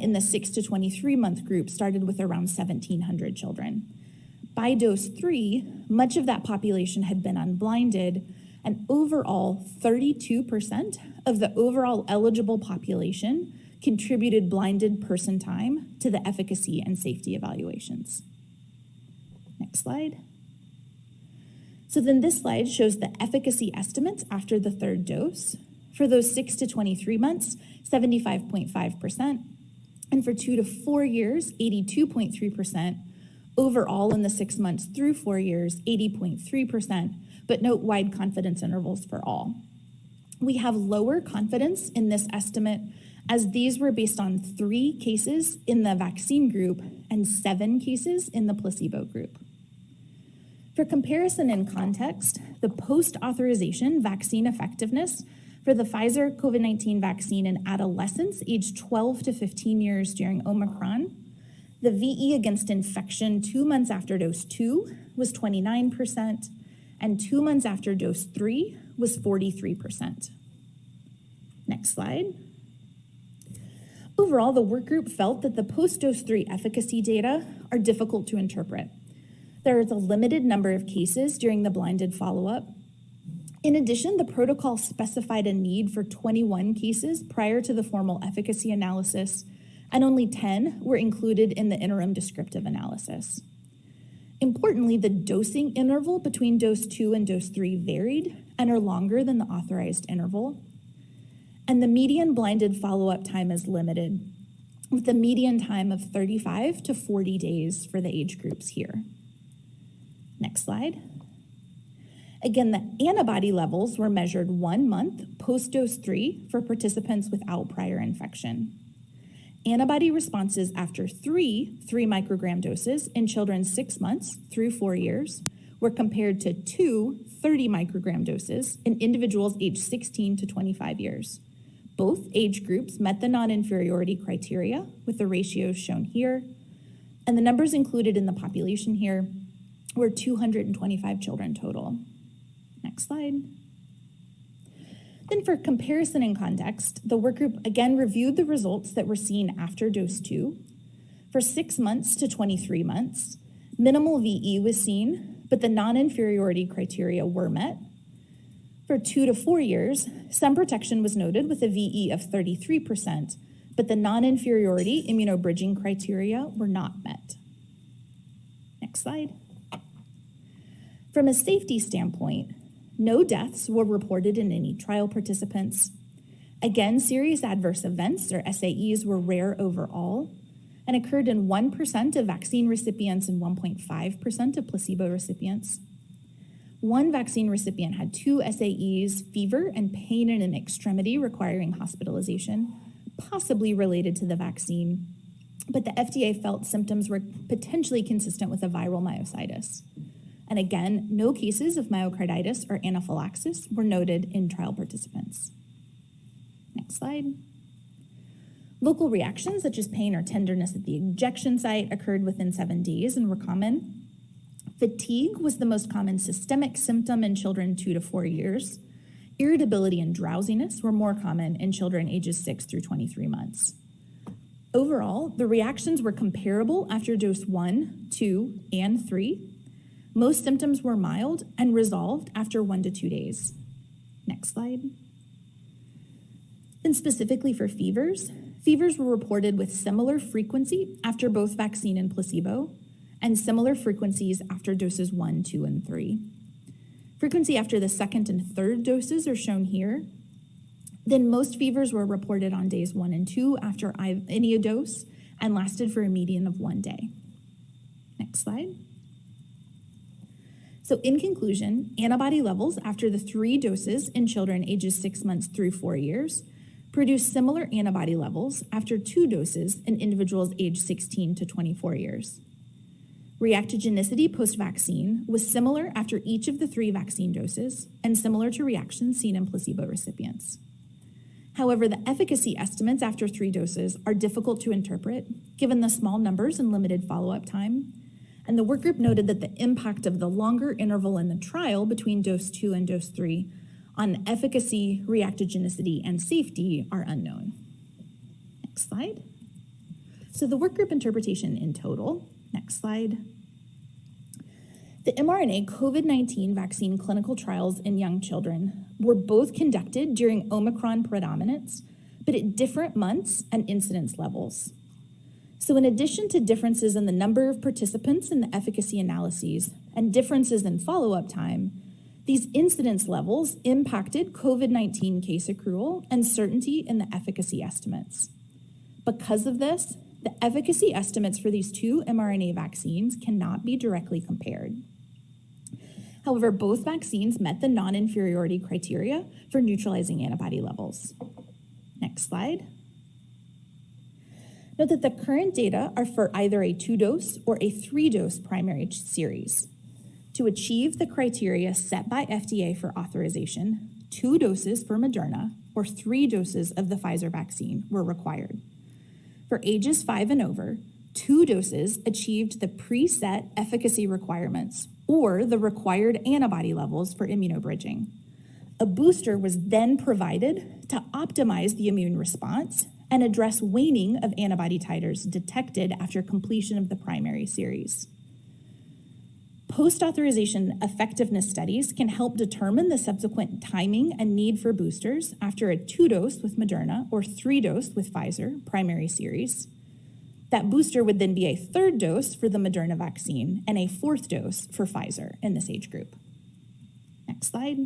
in the 6 to 23 month group, started with around 1,700 children. By dose 3, much of that population had been unblinded, and overall 32% of the overall eligible population contributed blinded person time to the efficacy and safety evaluations. Next slide. So then this slide shows the efficacy estimates after the third dose. For those 6 to 23 months, 75.5%, and for 2 to 4 years, 82.3%. Overall, in the 6 months through 4 years, 80.3%, but note wide confidence intervals for all. We have lower confidence in this estimate as these were based on 3 cases in the vaccine group and 7 cases in the placebo group. For comparison and context, the post-authorization vaccine effectiveness for the Pfizer COVID-19 vaccine in adolescents aged 12 to 15 years during Omicron, the VE against infection 2 months after dose 2 was 29%, and 2 months after dose 3 was 43%. Next slide. Overall, the work group felt that the post-dose 3 efficacy data are difficult to interpret. There is a limited number of cases during the blinded follow-up. In addition, the protocol specified a need for 21 cases prior to the formal efficacy analysis, and only 10 were included in the interim descriptive analysis. Importantly, the dosing interval between dose 2 and dose 3 varied and are longer than the authorized interval. And the median blinded follow-up time is limited, with a median time of 35 to 40 days for the age groups here. Next slide. Again, the antibody levels were measured 1 month post-dose 3 for participants without prior infection. Antibody responses after 3 microgram doses in children 6 months through 4 years were compared to 2 30 microgram doses in individuals aged 16 to 25 years. Both age groups met the non-inferiority criteria with the ratios shown here, and the numbers included in the population here were 225 children total. Next slide. Then for comparison and context, the work group again reviewed the results that were seen after dose 2. For 6 months to 23 months, minimal VE was seen, but the non-inferiority criteria were met. For For 2 to 4 years, some protection was noted with a VE of 33%, but the non-inferiority immunobridging criteria were not met. Next slide. From a safety standpoint, no deaths were reported in any trial participants. Again, serious adverse events, or SAEs, were rare overall and occurred in 1% of vaccine recipients and 1.5% of placebo recipients. One vaccine recipient had 2 SAEs, fever and pain in an extremity requiring hospitalization, possibly related to the vaccine, but the FDA felt symptoms were potentially consistent with a viral myositis. And again, no cases of myocarditis or anaphylaxis were noted in trial participants. Next slide. Local reactions such as pain or tenderness at the injection site occurred within 7 days and were common. Fatigue was the most common systemic symptom in children 2 to 4 years. Irritability and drowsiness were more common in children ages 6 through 23 months. Overall, the reactions were comparable after dose 1, 2, and 3. Most symptoms were mild and resolved after 1 to 2 days. Next slide. And specifically for fevers, fevers were reported with similar frequency after both vaccine and placebo, and similar frequencies after doses 1, 2, and 3. Frequency after the second and third doses are shown here. Then most fevers were reported on days 1 and 2 after any dose and lasted for a median of 1 day. Next slide. So in conclusion, antibody levels after the 3 doses in children ages 6 months through 4 years produced similar antibody levels after 2 doses in individuals aged 16 to 24 years. Reactogenicity post-vaccine was similar after each of the 3 vaccine doses and similar to reactions seen in placebo recipients. However, the efficacy estimates after 3 doses are difficult to interpret given the small numbers and limited follow-up time. And the work group noted that the impact of the longer interval in the trial between dose 2 and dose 3 on efficacy, reactogenicity, and safety are unknown. Next slide. So the work group interpretation in total, next slide. The mRNA COVID-19 vaccine clinical trials in young children were both conducted during Omicron predominance, but at different months and incidence levels. So in addition to differences in the number of participants in the efficacy analyses and differences in follow-up time, these incidence levels impacted COVID-19 case accrual and certainty in the efficacy estimates. Because of this, the efficacy estimates for these 2 mRNA vaccines cannot be directly compared. However, both vaccines met the non-inferiority criteria for neutralizing antibody levels. Next slide. Note that the current data are for either a 2-dose or a 3-dose primary series. To achieve the criteria set by FDA for authorization, 2 doses for Moderna or 3 doses of the Pfizer vaccine were required. For ages 5 and over, 2 doses achieved the preset efficacy requirements or the required antibody levels for immunobridging. A booster was then provided to optimize the immune response and address waning of antibody titers detected after completion of the primary series. Post-authorization effectiveness studies can help determine the subsequent timing and need for boosters after a 2-dose with Moderna or 3-dose with Pfizer primary series. That booster would then be a 3rd dose for the Moderna vaccine and a 4th dose for Pfizer in this age group. Next slide.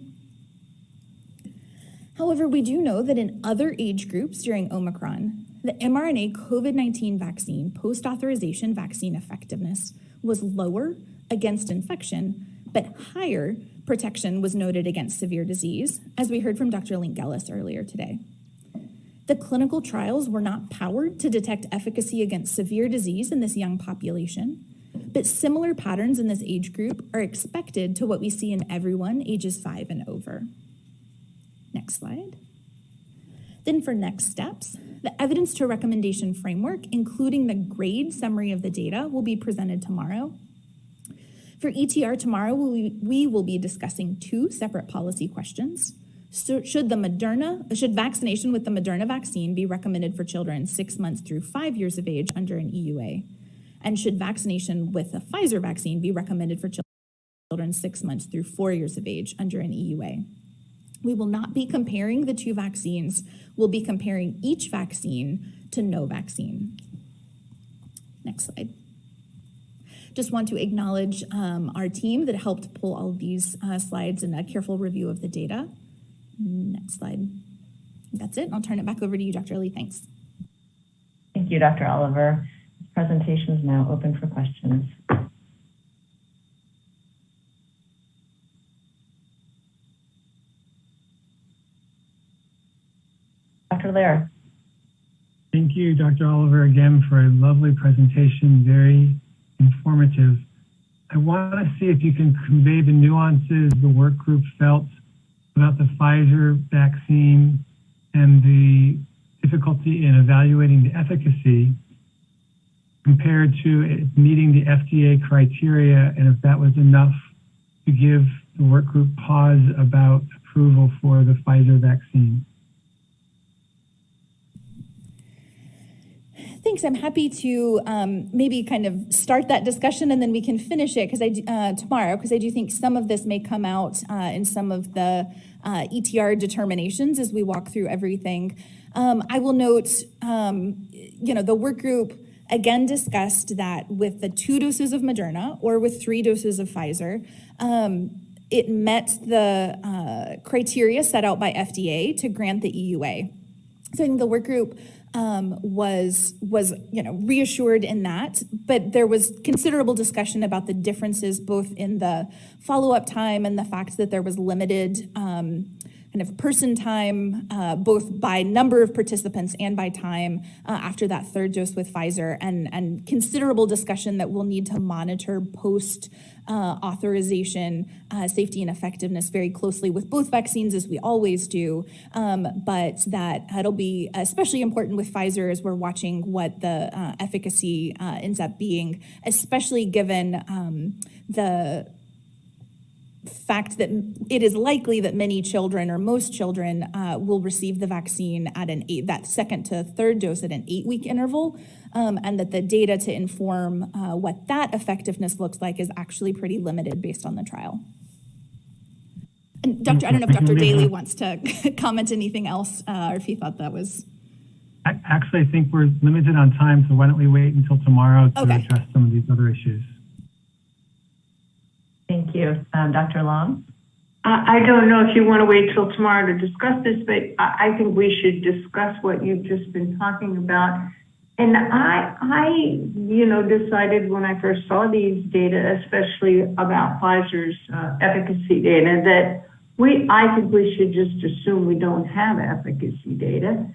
However, we do know that in other age groups during Omicron, the mRNA COVID-19 vaccine post-authorization vaccine effectiveness was lower against infection, but higher protection was noted against severe disease, as we heard from Dr. Link-Ellis earlier today. The clinical trials were not powered to detect efficacy against severe disease in this young population, but similar patterns in this age group are expected to what we see in everyone ages 5 and over. Next slide. Then for next steps, the evidence to recommendation framework, including the grade summary of the data, will be presented tomorrow. For ETR tomorrow, we will be discussing 2 separate policy questions. So should vaccination with the Moderna vaccine be recommended for children 6 months through 5 years of age under an EUA? And should vaccination with the Pfizer vaccine be recommended for children 6 months through 4 years of age under an EUA? We will not be comparing the two vaccines. We'll be comparing each vaccine to no vaccine. Next slide. Just want to acknowledge our team that helped pull all of these slides and a careful review of the data. Next slide. That's it. I'll turn it back over to you, Dr. Lee. Thanks. Thank you, Dr. Oliver. This presentation is now open for questions. Dr. Lair. Thank you, Dr. Oliver, again for a lovely presentation, very informative. I want to see if you can convey the nuances the work group felt about the Pfizer vaccine and the difficulty in evaluating the efficacy compared to it meeting the FDA criteria, and if that was enough to give the work group pause about approval for the Pfizer vaccine. Thanks. I'm happy to maybe kind of start that discussion and then we can finish it tomorrow, because I do think some of this may come out in some of the ETR determinations as we walk through everything. I will note, the work group again discussed that with the 2 doses of Moderna or with 3 doses of Pfizer, it met the criteria set out by FDA to grant the EUA. So I think the work group was reassured in that, but there was considerable discussion about the differences both in the follow-up time and the fact that there was limited kind of person time, both by number of participants and by time after that 3rd dose with Pfizer, and considerable discussion that we'll need to monitor post authorization safety and effectiveness very closely with both vaccines, as we always do, but that it'll be especially important with Pfizer as we're watching what the efficacy ends up being, especially given the fact that it is likely that many children or most children will receive the vaccine at that 2nd to 3rd dose at an 8-week interval, and that the data to inform what that effectiveness looks like is actually pretty limited based on the trial. And I don't know if Dr. Daly wants to comment anything else or if he thought that was. Actually, I think we're limited on time, so why don't we wait until tomorrow to address some of these other issues. Thank you. Dr. Long? I don't know if you want to wait till tomorrow to discuss this, but I think we should discuss what you've just been talking about. And I decided when I first saw these data, especially about Pfizer's efficacy data, that I think we should just assume we don't have efficacy data.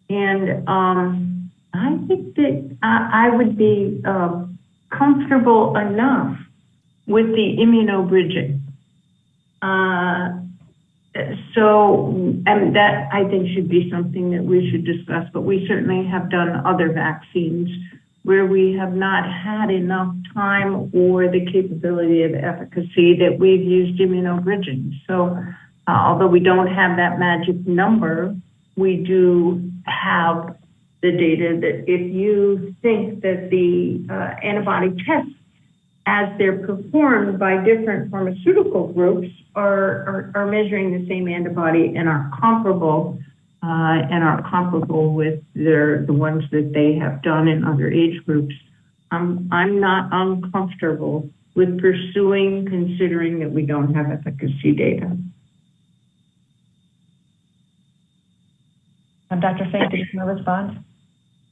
And I think that I would be comfortable enough with the immunobridging. And that I think should be something that we should discuss, but we certainly have done other vaccines where we have not had enough time or the capability of efficacy that we've used immunobridging. So although we don't have that magic number, we do have the data that if you think that the antibody tests as they're performed by different pharmaceutical groups are measuring the same antibody and are comparable with the ones that they have done in other age groups, I'm not uncomfortable with considering that we don't have efficacy data. Dr. Fink, did you want to respond?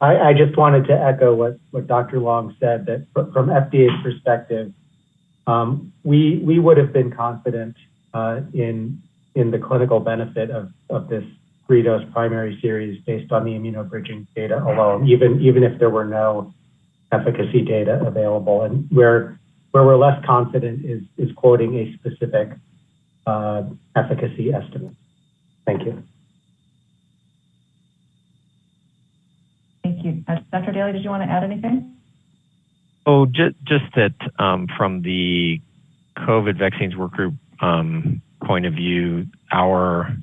I just wanted to echo what Dr. Long said, that from FDA's perspective, we would have been confident in the clinical benefit of this 3-dose primary series based on the immunobridging data alone, even if there were no efficacy data available. And where we're less confident is quoting a specific efficacy estimate. Thank you. Thank you. Dr. Daly, did you want to add anything? Oh, just that from the COVID vaccines work group point of view, our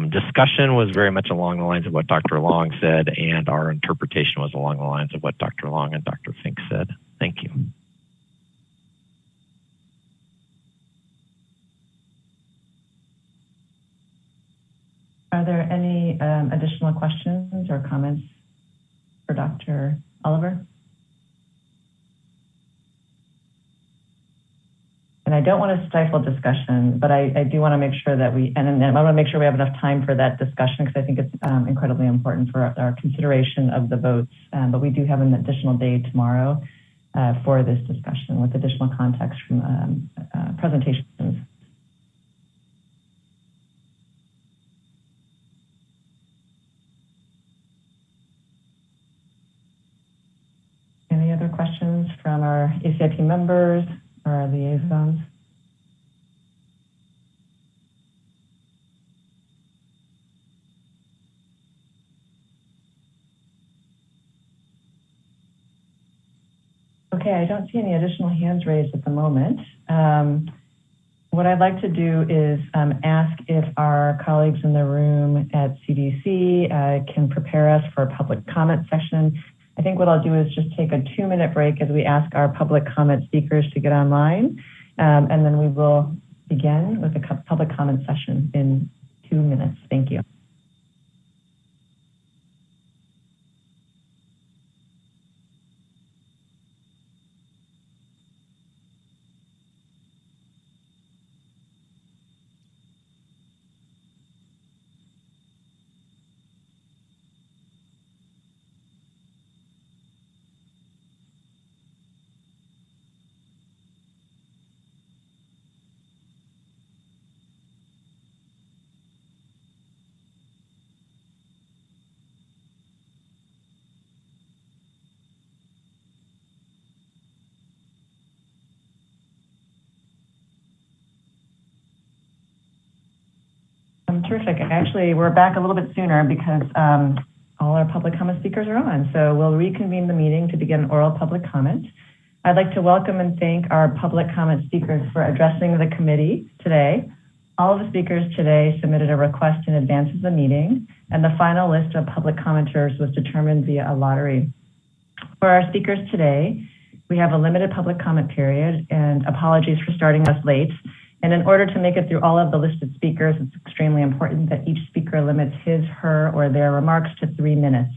discussion was very much along the lines of what Dr. Long said, and our interpretation was along the lines of what Dr. Long and Dr. Fink said. Thank you. Are there any additional questions or comments for Dr. Oliver? And I don't want to stifle discussion, but I do want to make sure that I want to make sure we have enough time for that discussion because I think it's incredibly important for our consideration of the votes. But we do have an additional day tomorrow for this discussion with additional context from presentations. Any other questions from our ACIP members or our liaisons? Okay, I don't see any additional hands raised at the moment. What I'd like to do is ask if our colleagues in the room at CDC can prepare us for a public comment section. I think what I'll do is just take a 2-minute break as we ask our public comment speakers to get online, and then we will begin with the public comment session in 2 minutes. Thank you. Terrific. Actually, we're back a little bit sooner because all our public comment speakers are on. So we'll reconvene the meeting to begin oral public comment. I'd like to welcome and thank our public comment speakers for addressing the committee today. All of the speakers today submitted a request in advance of the meeting, and the final list of public commenters was determined via a lottery. For our speakers today, we have a limited public comment period, and apologies for starting us late. And in order to make it through all of the listed speakers, it's extremely important that each speaker limits his, her, or their remarks to 3 minutes.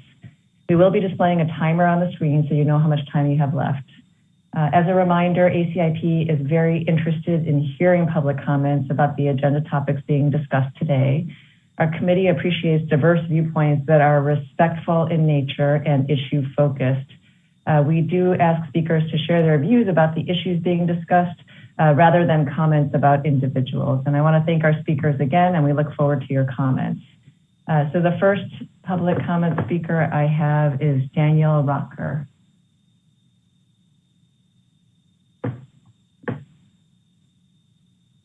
We will be displaying a timer on the screen so you know how much time you have left. As a reminder, ACIP is very interested in hearing public comments about the agenda topics being discussed today. Our committee appreciates diverse viewpoints that are respectful in nature and issue focused. We do ask speakers to share their views about the issues being discussed rather than comments about individuals. And I want to thank our speakers again, and we look forward to your comments. So the first public comment speaker I have is Daniel Rocker.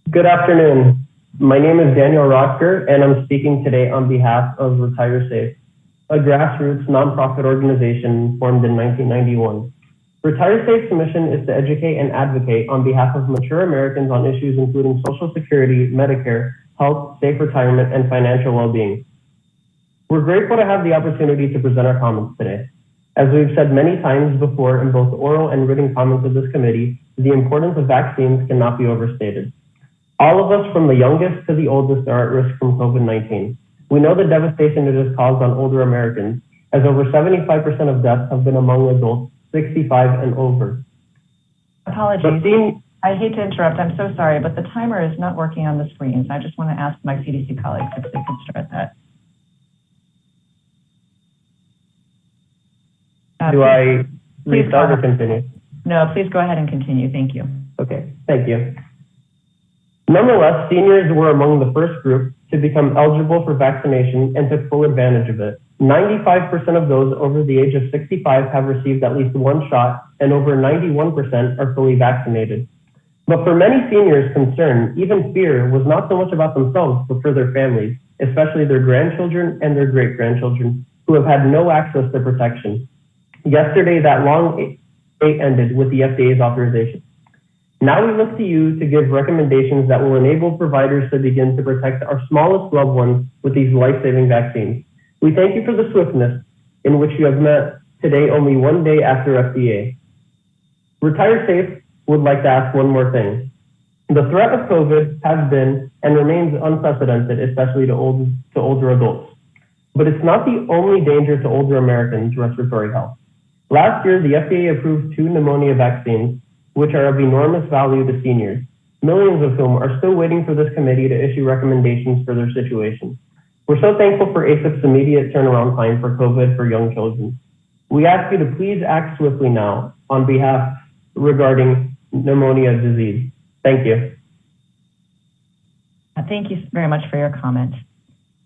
Good afternoon. My name is Daniel Rocker, and I'm speaking today on behalf of Retire Safe, a grassroots nonprofit organization formed in 1991. Retire Safe's mission is to educate and advocate on behalf of mature Americans on issues including Social Security, Medicare, health, safe retirement, and financial well-being. We're grateful to have the opportunity to present our comments today. As we've said many times before in both oral and written comments of this committee, the importance of vaccines cannot be overstated. All of us, from the youngest to the oldest, are at risk from COVID-19. We know the devastation it has caused on older Americans, as over 75% of deaths have been among adults 65 and over. Apologies. I hate to interrupt. I'm so sorry, but the timer is not working on the screen. So I just want to ask my CDC colleagues if they could start that. Do I restart or continue? No, please go ahead and continue. Thank you. Okay, thank you. Nonetheless, seniors were among the first group to become eligible for vaccination and took full advantage of it. 95% of those over the age of 65 have received at least one shot, and over 91% are fully vaccinated. But for many seniors, concern, even fear, was not so much about themselves, but for their families, especially their grandchildren and their great-grandchildren, who have had no access to protection. Yesterday, that long wait ended with the FDA's authorization. Now we look to you to give recommendations that will enable providers to begin to protect our smallest loved ones with these life-saving vaccines. We thank you for the swiftness in which you have met today, only one day after FDA. Retire Safe would like to ask one more thing. The threat of COVID has been and remains unprecedented, especially to older adults. But it's not the only danger to older Americans' respiratory health. Last year, the FDA approved 2 pneumonia vaccines, which are of enormous value to seniors, millions of whom are still waiting for this committee to issue recommendations for their situation. We're so thankful for ACIP's immediate turnaround time for COVID for young children. We ask you to please act swiftly now on behalf regarding pneumonia disease. Thank you. Thank you very much for your comment.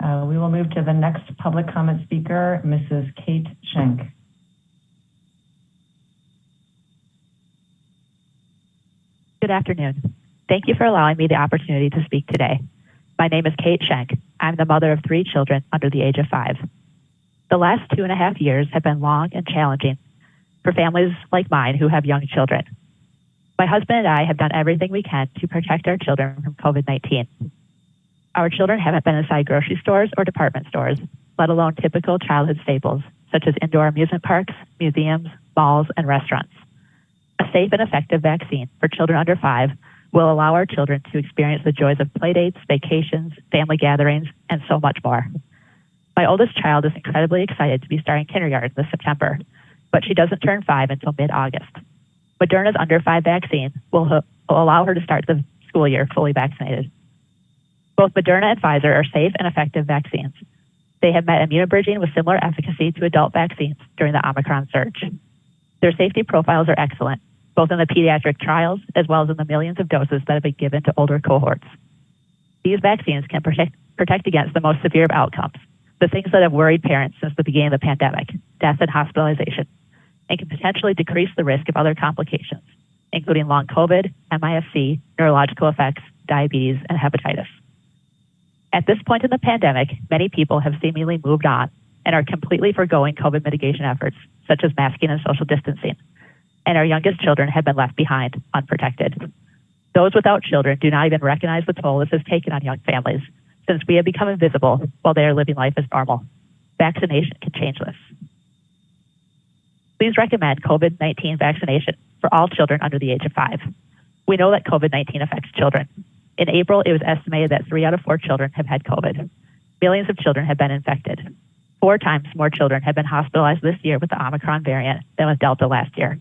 We will move to the next public comment speaker, Mrs. Kate Schenk. Good afternoon. Thank you for allowing me the opportunity to speak today. My name is Kate Schenk. I'm the mother of 3 children under the age of 5. The last 2.5 years have been long and challenging for families like mine who have young children. My husband and I have done everything we can to protect our children from COVID-19. Our children haven't been inside grocery stores or department stores, let alone typical childhood staples, such as indoor amusement parks, museums, malls, and restaurants. A safe and effective vaccine for children under 5 will allow our children to experience the joys of playdates, vacations, family gatherings, and so much more. My oldest child is incredibly excited to be starting kindergarten this September, but she doesn't turn 5 until mid-August. Moderna's under 5 vaccine will allow her to start the school year fully vaccinated. Both Moderna and Pfizer are safe and effective vaccines. They have met immunobridging with similar efficacy to adult vaccines during the Omicron surge. Their safety profiles are excellent, both in the pediatric trials as well as in the millions of doses that have been given to older cohorts. These vaccines can protect against the most severe of outcomes, the things that have worried parents since the beginning of the pandemic, death and hospitalization, and can potentially decrease the risk of other complications, including long COVID, MIS-C, neurological effects, diabetes, and hepatitis. At this point in the pandemic, many people have seemingly moved on and are completely forgoing COVID mitigation efforts, such as masking and social distancing, and our youngest children have been left behind, unprotected. Those without children do not even recognize the toll this has taken on young families, since we have become invisible while they are living life as normal. Vaccination can change this. Please recommend COVID-19 vaccination for all children under the age of 5. We know that COVID-19 affects children. In April, it was estimated that 3 out of 4 children have had COVID. Millions of children have been infected. 4 times more children have been hospitalized this year with the Omicron variant than with Delta last year,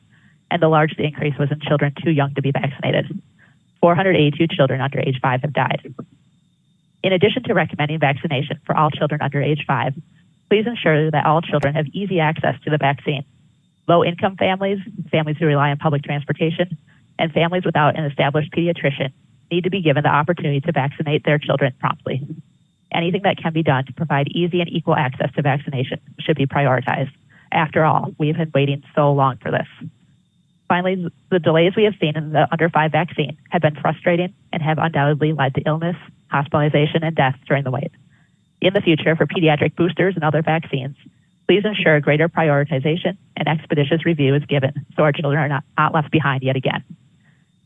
and the largest increase was in children too young to be vaccinated. 482 children under age 5 have died. In addition to recommending vaccination for all children under age 5, please ensure that all children have easy access to the vaccine. Low-income families, families who rely on public transportation, and families without an established pediatrician need to be given the opportunity to vaccinate their children promptly. Anything that can be done to provide easy and equal access to vaccination should be prioritized. After all, we have been waiting so long for this. Finally, the delays we have seen in the under 5 vaccine have been frustrating and have undoubtedly led to illness, hospitalization, and death during the wait. In the future, for pediatric boosters and other vaccines, please ensure greater prioritization and expeditious review is given so our children are not left behind yet again.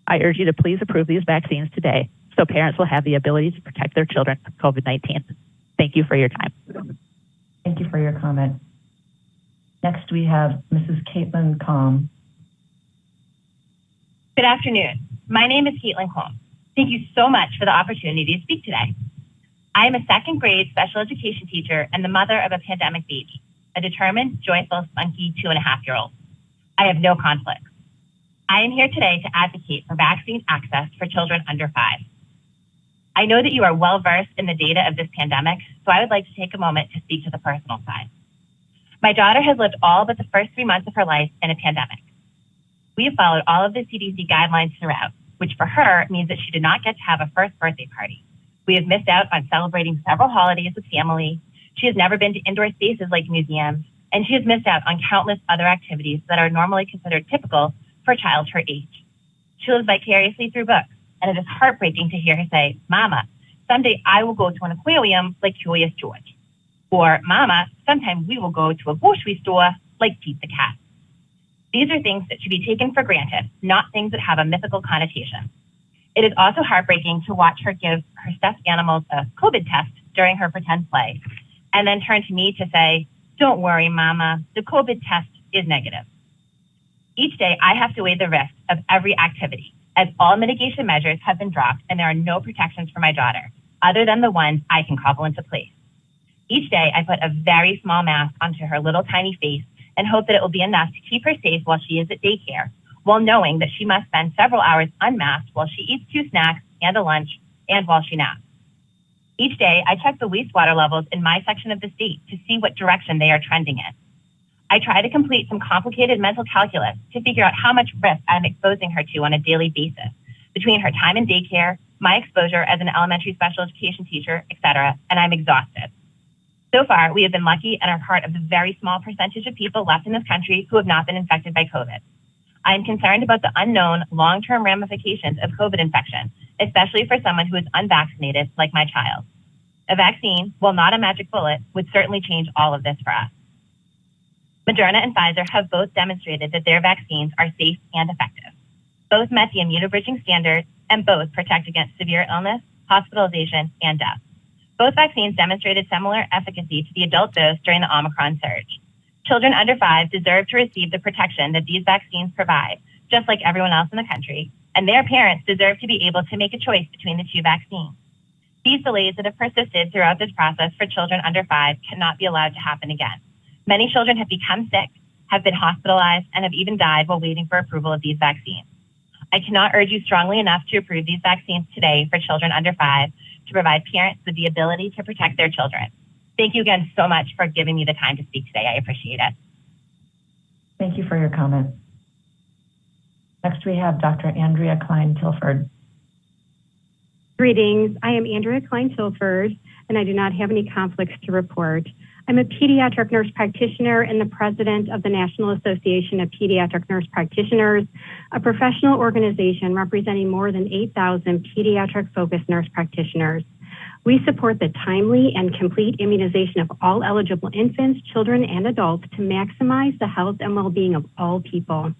I urge you to please approve these vaccines today so parents will have the ability to protect their children from COVID-19. Thank you for your time. Thank you for your comment. Next, we have Mrs. Caitlin Combe. Good afternoon. My name is Caitlin Combe. Thank you so much for the opportunity to speak today. I am a 2nd grade special education teacher and the mother of a pandemic baby, a determined, joyful, spunky 2.5-year-old. I have no conflicts. I am here today to advocate for vaccine access for children under 5. I know that you are well versed in the data of this pandemic, so I would like to take a moment to speak to the personal side. My daughter has lived all but the first 3 months of her life in a pandemic. We have followed all of the CDC guidelines throughout, which for her means that she did not get to have a first birthday party. We have missed out on celebrating several holidays with family. She has never been to indoor spaces like museums, and she has missed out on countless other activities that are normally considered typical for a child her age. She lives vicariously through books, and it is heartbreaking to hear her say, "Mama, someday I will go to an aquarium like Curious George." Or, "Mama, sometime we will go to a grocery store like Pete the Cat." These are things that should be taken for granted, not things that have a mythical connotation. It is also heartbreaking to watch her give her stuffed animals a COVID test during her pretend play, and then turn to me to say, "Don't worry, Mama, the COVID test is negative." Each day, I have to weigh the risk of every activity, as all mitigation measures have been dropped and there are no protections for my daughter, other than the ones I can cobble into place. Each day, I put a very small mask onto her little tiny face and hope that it will be enough to keep her safe while she is at daycare, while knowing that she must spend several hours unmasked while she eats 2 snacks and a lunch and while she naps. Each day, I check the wastewater levels in my section of the state to see what direction they are trending in. I try to complete some complicated mental calculus to figure out how much risk I'm exposing her to on a daily basis between her time in daycare, my exposure as an elementary special education teacher, etc., and I'm exhausted. So far, we have been lucky and are part of the very small percentage of people left in this country who have not been infected by COVID. I am concerned about the unknown long-term ramifications of COVID infection, especially for someone who is unvaccinated like my child. A vaccine, while not a magic bullet, would certainly change all of this for us. Moderna and Pfizer have both demonstrated that their vaccines are safe and effective. Both met the immunobridging standards and both protect against severe illness, hospitalization, and death. Both vaccines demonstrated similar efficacy to the adult dose during the Omicron surge. Children under 5 deserve to receive the protection that these vaccines provide, just like everyone else in the country, and their parents deserve to be able to make a choice between the 2 vaccines. These delays that have persisted throughout this process for children under 5 cannot be allowed to happen again. Many children have become sick, have been hospitalized, and have even died while waiting for approval of these vaccines. I cannot urge you strongly enough to approve these vaccines today for children under 5 to provide parents with the ability to protect their children. Thank you again so much for giving me the time to speak today. I appreciate it. Thank you for your comment. Next, we have Dr. Andrea Klein-Tilford. Greetings. I am Andrea Klein-Tilford, and I do not have any conflicts to report. I'm a pediatric nurse practitioner and the president of the National Association of Pediatric Nurse Practitioners, a professional organization representing more than 8,000 pediatric-focused nurse practitioners. We support the timely and complete immunization of all eligible infants, children, and adults to maximize the health and well-being of all people.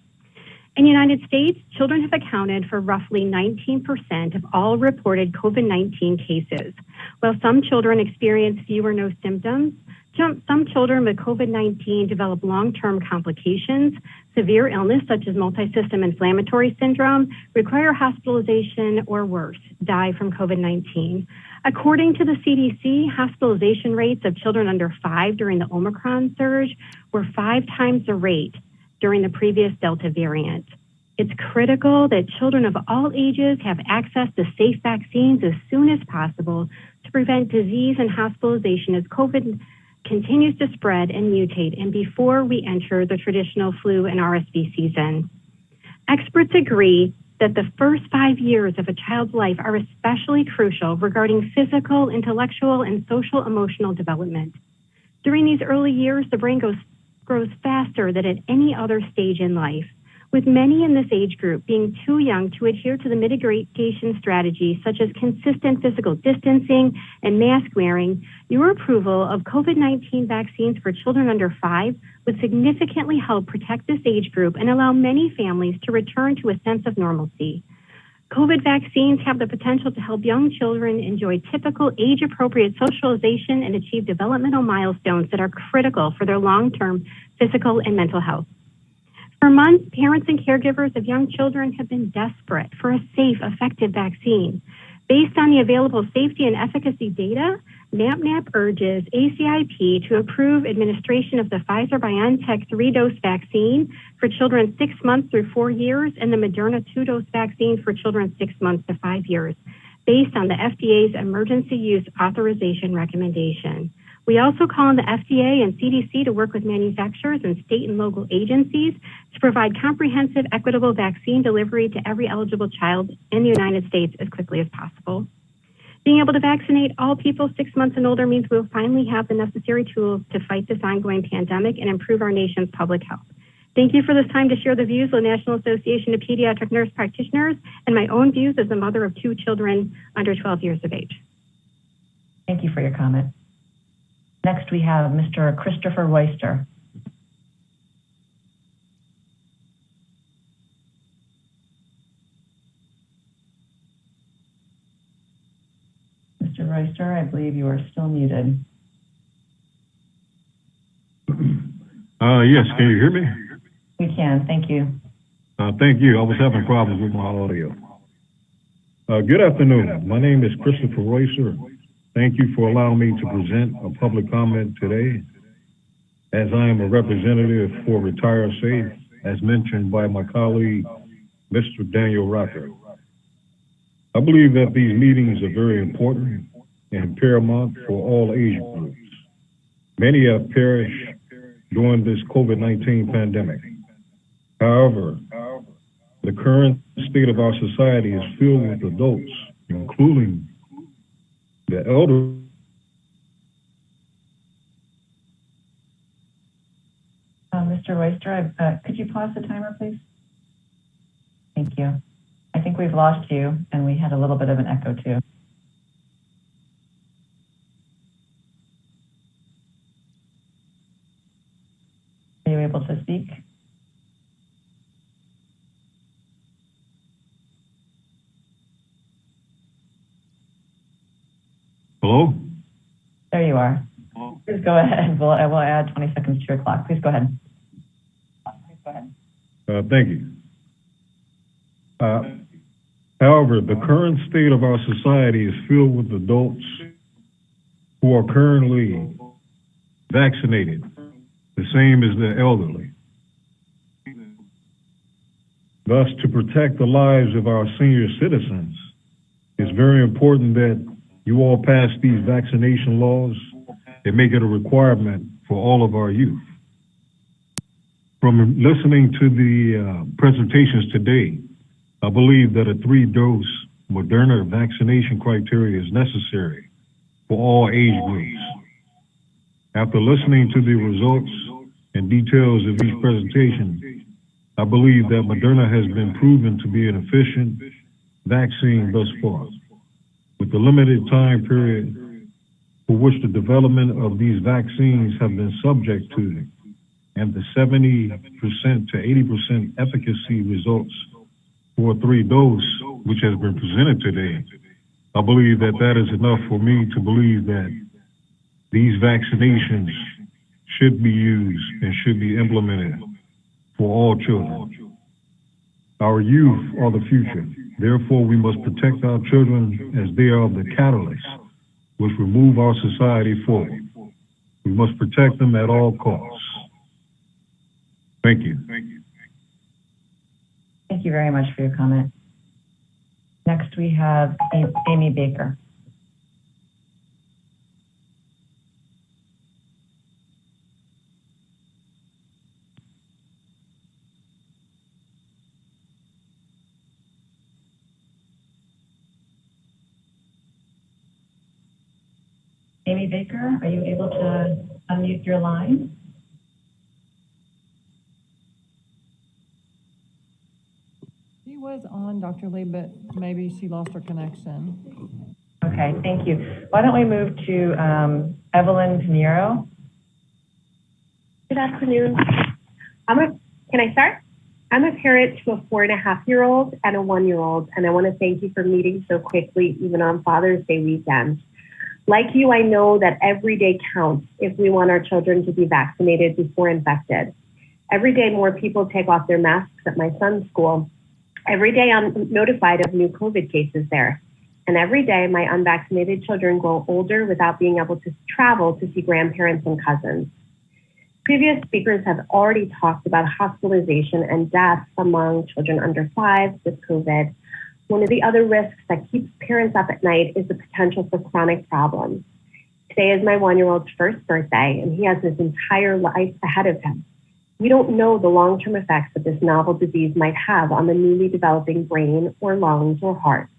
In the United States, children have accounted for roughly 19% of all reported COVID-19 cases. While some children experience few or no symptoms, some children with COVID-19 develop long-term complications, severe illness such as multisystem inflammatory syndrome, require hospitalization, or worse, die from COVID-19. According to the CDC, hospitalization rates of children under 5 during the Omicron surge were 5 times the rate during the previous Delta variant. It's critical that children of all ages have access to safe vaccines as soon as possible to prevent disease and hospitalization as COVID continues to spread and mutate and before we enter the traditional flu and RSV season. Experts agree that the first 5 years of a child's life are especially crucial regarding physical, intellectual, and social emotional development. During these early years, the brain grows faster than at any other stage in life, with many in this age group being too young to adhere to the mitigation strategies such as consistent physical distancing and mask wearing. Your approval of COVID-19 vaccines for children under 5 would significantly help protect this age group and allow many families to return to a sense of normalcy. COVID vaccines have the potential to help young children enjoy typical age-appropriate socialization and achieve developmental milestones that are critical for their long-term physical and mental health. For months, parents and caregivers of young children have been desperate for a safe, effective vaccine. Based on the available safety and efficacy data, NAPNAP urges ACIP to approve administration of the Pfizer-BioNTech 3-dose vaccine for children 6 months through 4 years and the Moderna 2-dose vaccine for children 6 months to 5 years, based on the FDA's emergency use authorization recommendation. We also call on the FDA and CDC to work with manufacturers and state and local agencies to provide comprehensive, equitable vaccine delivery to every eligible child in the United States as quickly as possible. Being able to vaccinate all people 6 months and older means we'll finally have the necessary tools to fight this ongoing pandemic and improve our nation's public health. Thank you for this time to share the views of the National Association of Pediatric Nurse Practitioners and my own views as a mother of 2 children under 12 years of age. Thank you for your comment. Next, we have Mr. Christopher Weister. Mr. Weister, I believe you are still muted. Yes, can you hear me? We can, thank you. Thank you. I was having problems with my audio. Good afternoon. My name is Christopher Roycer. Thank you for allowing me to present a public comment today. As I am a representative for Retire Safe, as mentioned by my colleague, Mr. Daniel Rocker. I believe that these meetings are very important and paramount for all age groups. Many have perished during this COVID-19 pandemic. However, the current state of our society is filled with adults, including the elderly. Mr. Royster, could you pause the timer, please? Thank you. I think we've lost you, and we had a little bit of an echo, too. Are you able to speak? Hello? There you are. Please go ahead. We'll add 20 seconds to your clock. Please go ahead. Thank you. However, the current state of our society is filled with adults who are currently vaccinated, the same as the elderly. Thus, to protect the lives of our senior citizens, it's very important that you all pass these vaccination laws and make it a requirement for all of our youth. From listening to the presentations today, I believe that a 3-dose Moderna vaccination criteria is necessary for all age groups. After listening to the results and details of each presentation, I believe that Moderna has been proven to be an efficient vaccine thus far. With the limited time period for which the development of these vaccines have been subject to, and the 70% to 80% efficacy results for a 3-dose, which has been presented today, I believe that that is enough for me to believe that these vaccinations should be used and should be implemented for all children. Our youth are the future. Therefore, we must protect our children as they are the catalyst which will move our society forward. We must protect them at all costs. Thank you. Thank you very much for your comment. Next, we have Amy Baker. Amy Baker, are you able to unmute your line? She was on, Dr. Lee, but maybe she lost her connection. Okay, thank you. Why don't we move to Evelyn Pinheiro? Good afternoon. Can I start? I'm a parent to a 4.5-year-old and a 1-year-old, and I want to thank you for meeting so quickly, even on Father's Day weekend. Like you, I know that every day counts if we want our children to be vaccinated before infected. Every day more people take off their masks at my son's school. Every day I'm notified of new COVID cases there. And every day my unvaccinated children grow older without being able to travel to see grandparents and cousins. Previous speakers have already talked about hospitalization and deaths among children under 5 with COVID. One of the other risks that keeps parents up at night is the potential for chronic problems. Today is my 1-year-old's first birthday, and he has his entire life ahead of him. We don't know the long-term effects that this novel disease might have on the newly developing brain or lungs or heart.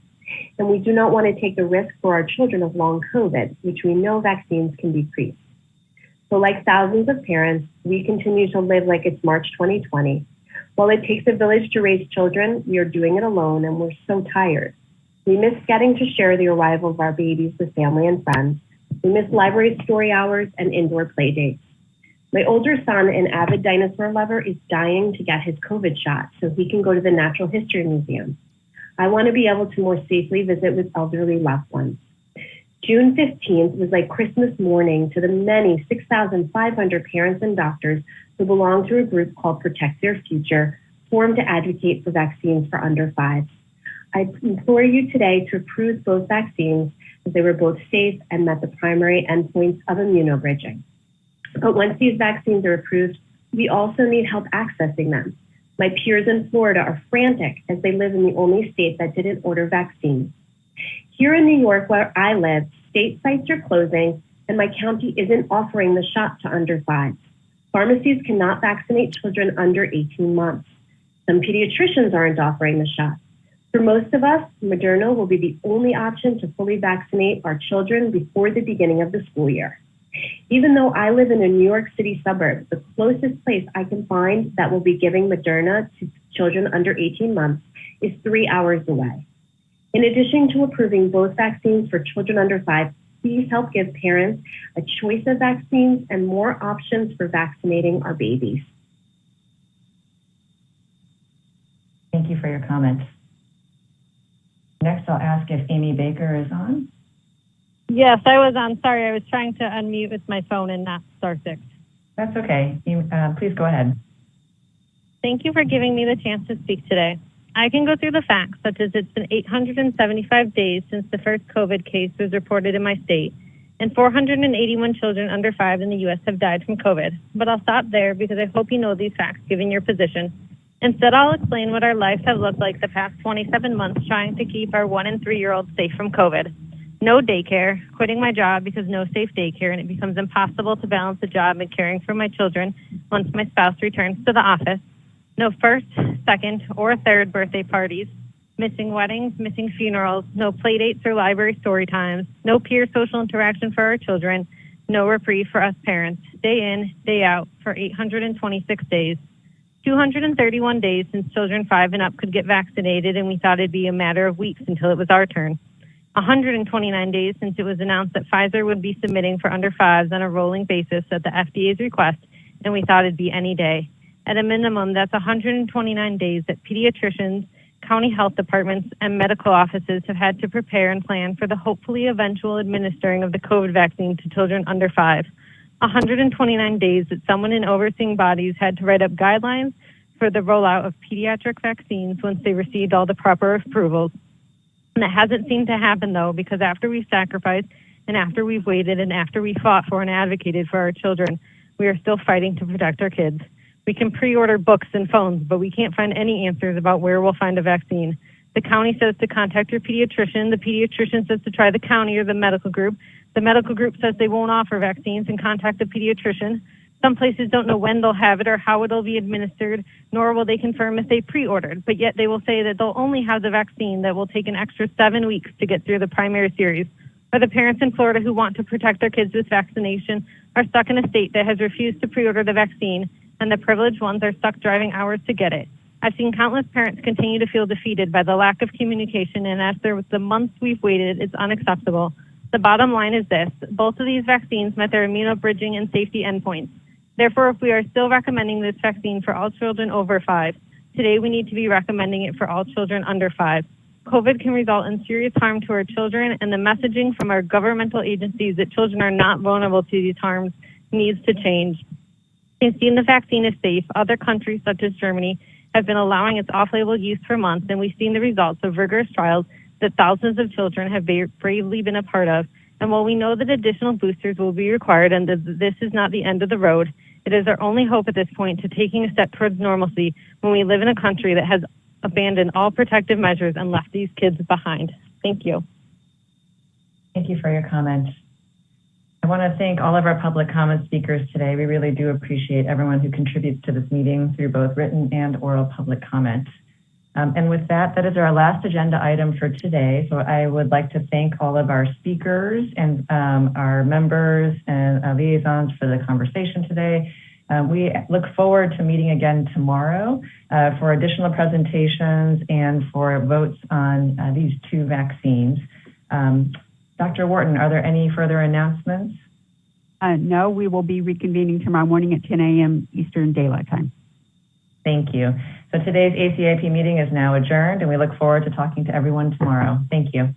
And we do not want to take the risk for our children of long COVID, which we know vaccines can decrease. So like thousands of parents, we continue to live like it's March 2020. While it takes a village to raise children, we are doing it alone and we're so tired. We miss getting to share the arrival of our babies with family and friends. We miss library story hours and indoor play dates. My older son, an avid dinosaur lover, is dying to get his COVID shot so he can go to the Natural History Museum. I want to be able to more safely visit with elderly loved ones. June 15th was like Christmas morning to the many 6,500 parents and doctors who belong to a group called Protect Their Future, formed to advocate for vaccines for under 5s. I implore you today to approve both vaccines as they were both safe and met the primary endpoints of immunobridging. But once these vaccines are approved, we also need help accessing them. My peers in Florida are frantic as they live in the only state that didn't order vaccines. Here in New York, where I live, state sites are closing and my county isn't offering the shot to under 5s. Pharmacies cannot vaccinate children under 18 months. Some pediatricians aren't offering the shot. For most of us, Moderna will be the only option to fully vaccinate our children before the beginning of the school year. Even though I live in a New York City suburb, the closest place I can find that will be giving Moderna to children under 18 months is 3 hours away. In addition to approving both vaccines for children under 5, please help give parents a choice of vaccines and more options for vaccinating our babies. Thank you for your comments. Next, I'll ask if Amy Baker is on. Yes, I was on. Sorry, I was trying to unmute with my phone and not *6. That's okay. Please go ahead. Thank you for giving me the chance to speak today. I can go through the facts, such as it's been 875 days since the first COVID case was reported in my state, and 481 children under 5 in the U.S. have died from COVID. But I'll stop there because I hope you know these facts given your position. Instead, I'll explain what our lives have looked like the past 27 months trying to keep our 1- and 3-year-olds safe from COVID. No daycare, quitting my job because no safe daycare, and it becomes impossible to balance the job and caring for my children once my spouse returns to the office. No first, second, or third birthday parties, missing weddings, missing funerals, no play dates or library story times, no peer social interaction for our children, no reprieve for us parents, day in, day out for 826 days. 231 days since children 5 and up could get vaccinated, and we thought it'd be a matter of weeks until it was our turn. 129 days since it was announced that Pfizer would be submitting for under 5s on a rolling basis at the FDA's request, and we thought it'd be any day. At a minimum, that's 129 days that pediatricians, county health departments, and medical offices have had to prepare and plan for the hopefully eventual administering of the COVID vaccine to children under 5. 129 days that someone in overseeing bodies had to write up guidelines for the rollout of pediatric vaccines once they received all the proper approvals. And that hasn't seemed to happen, though, because after we've sacrificed and after we've waited and after we fought for and advocated for our children, we are still fighting to protect our kids. We can pre-order books and phones, but we can't find any answers about where we'll find a vaccine. The county says to contact your pediatrician. The pediatrician says to try the county or the medical group. The medical group says they won't offer vaccines and contact the pediatrician. Some places don't know when they'll have it or how it'll be administered, nor will they confirm if they pre-ordered. But yet they will say that they'll only have the vaccine that will take an extra 7 weeks to get through the primary series. Or the parents in Florida who want to protect their kids with vaccination are stuck in a state that has refused to pre-order the vaccine, and the privileged ones are stuck driving hours to get it. I've seen countless parents continue to feel defeated by the lack of communication, and after the months we've waited, it's unacceptable. The bottom line is this: both of these vaccines met their immunobridging and safety endpoints. Therefore, if we are still recommending this vaccine for all children over 5, today we need to be recommending it for all children under 5. COVID can result in serious harm to our children, and the messaging from our governmental agencies that children are not vulnerable to these harms needs to change. We've seen the vaccine is safe. Other countries, such as Germany, have been allowing its off-label use for months, and we've seen the results of rigorous trials that thousands of children have bravely been a part of. And while we know that additional boosters will be required and that this is not the end of the road, it is our only hope at this point to taking a step towards normalcy when we live in a country that has abandoned all protective measures and left these kids behind. Thank you. Thank you for your comments. I want to thank all of our public comment speakers today. We really do appreciate everyone who contributes to this meeting through both written and oral public comment. And with that, that is our last agenda item for today. So I would like to thank all of our speakers and our members and liaisons for the conversation today. We look forward to meeting again tomorrow for additional presentations and for votes on these 2 vaccines. Dr. Wharton, are there any further announcements? No, we will be reconvening tomorrow morning at 10 a.m. Eastern Daylight Time. Thank you. So today's ACIP meeting is now adjourned, and we look forward to talking to everyone tomorrow. Thank you.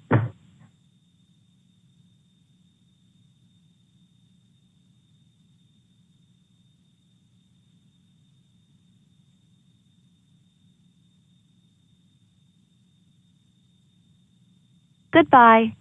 Goodbye.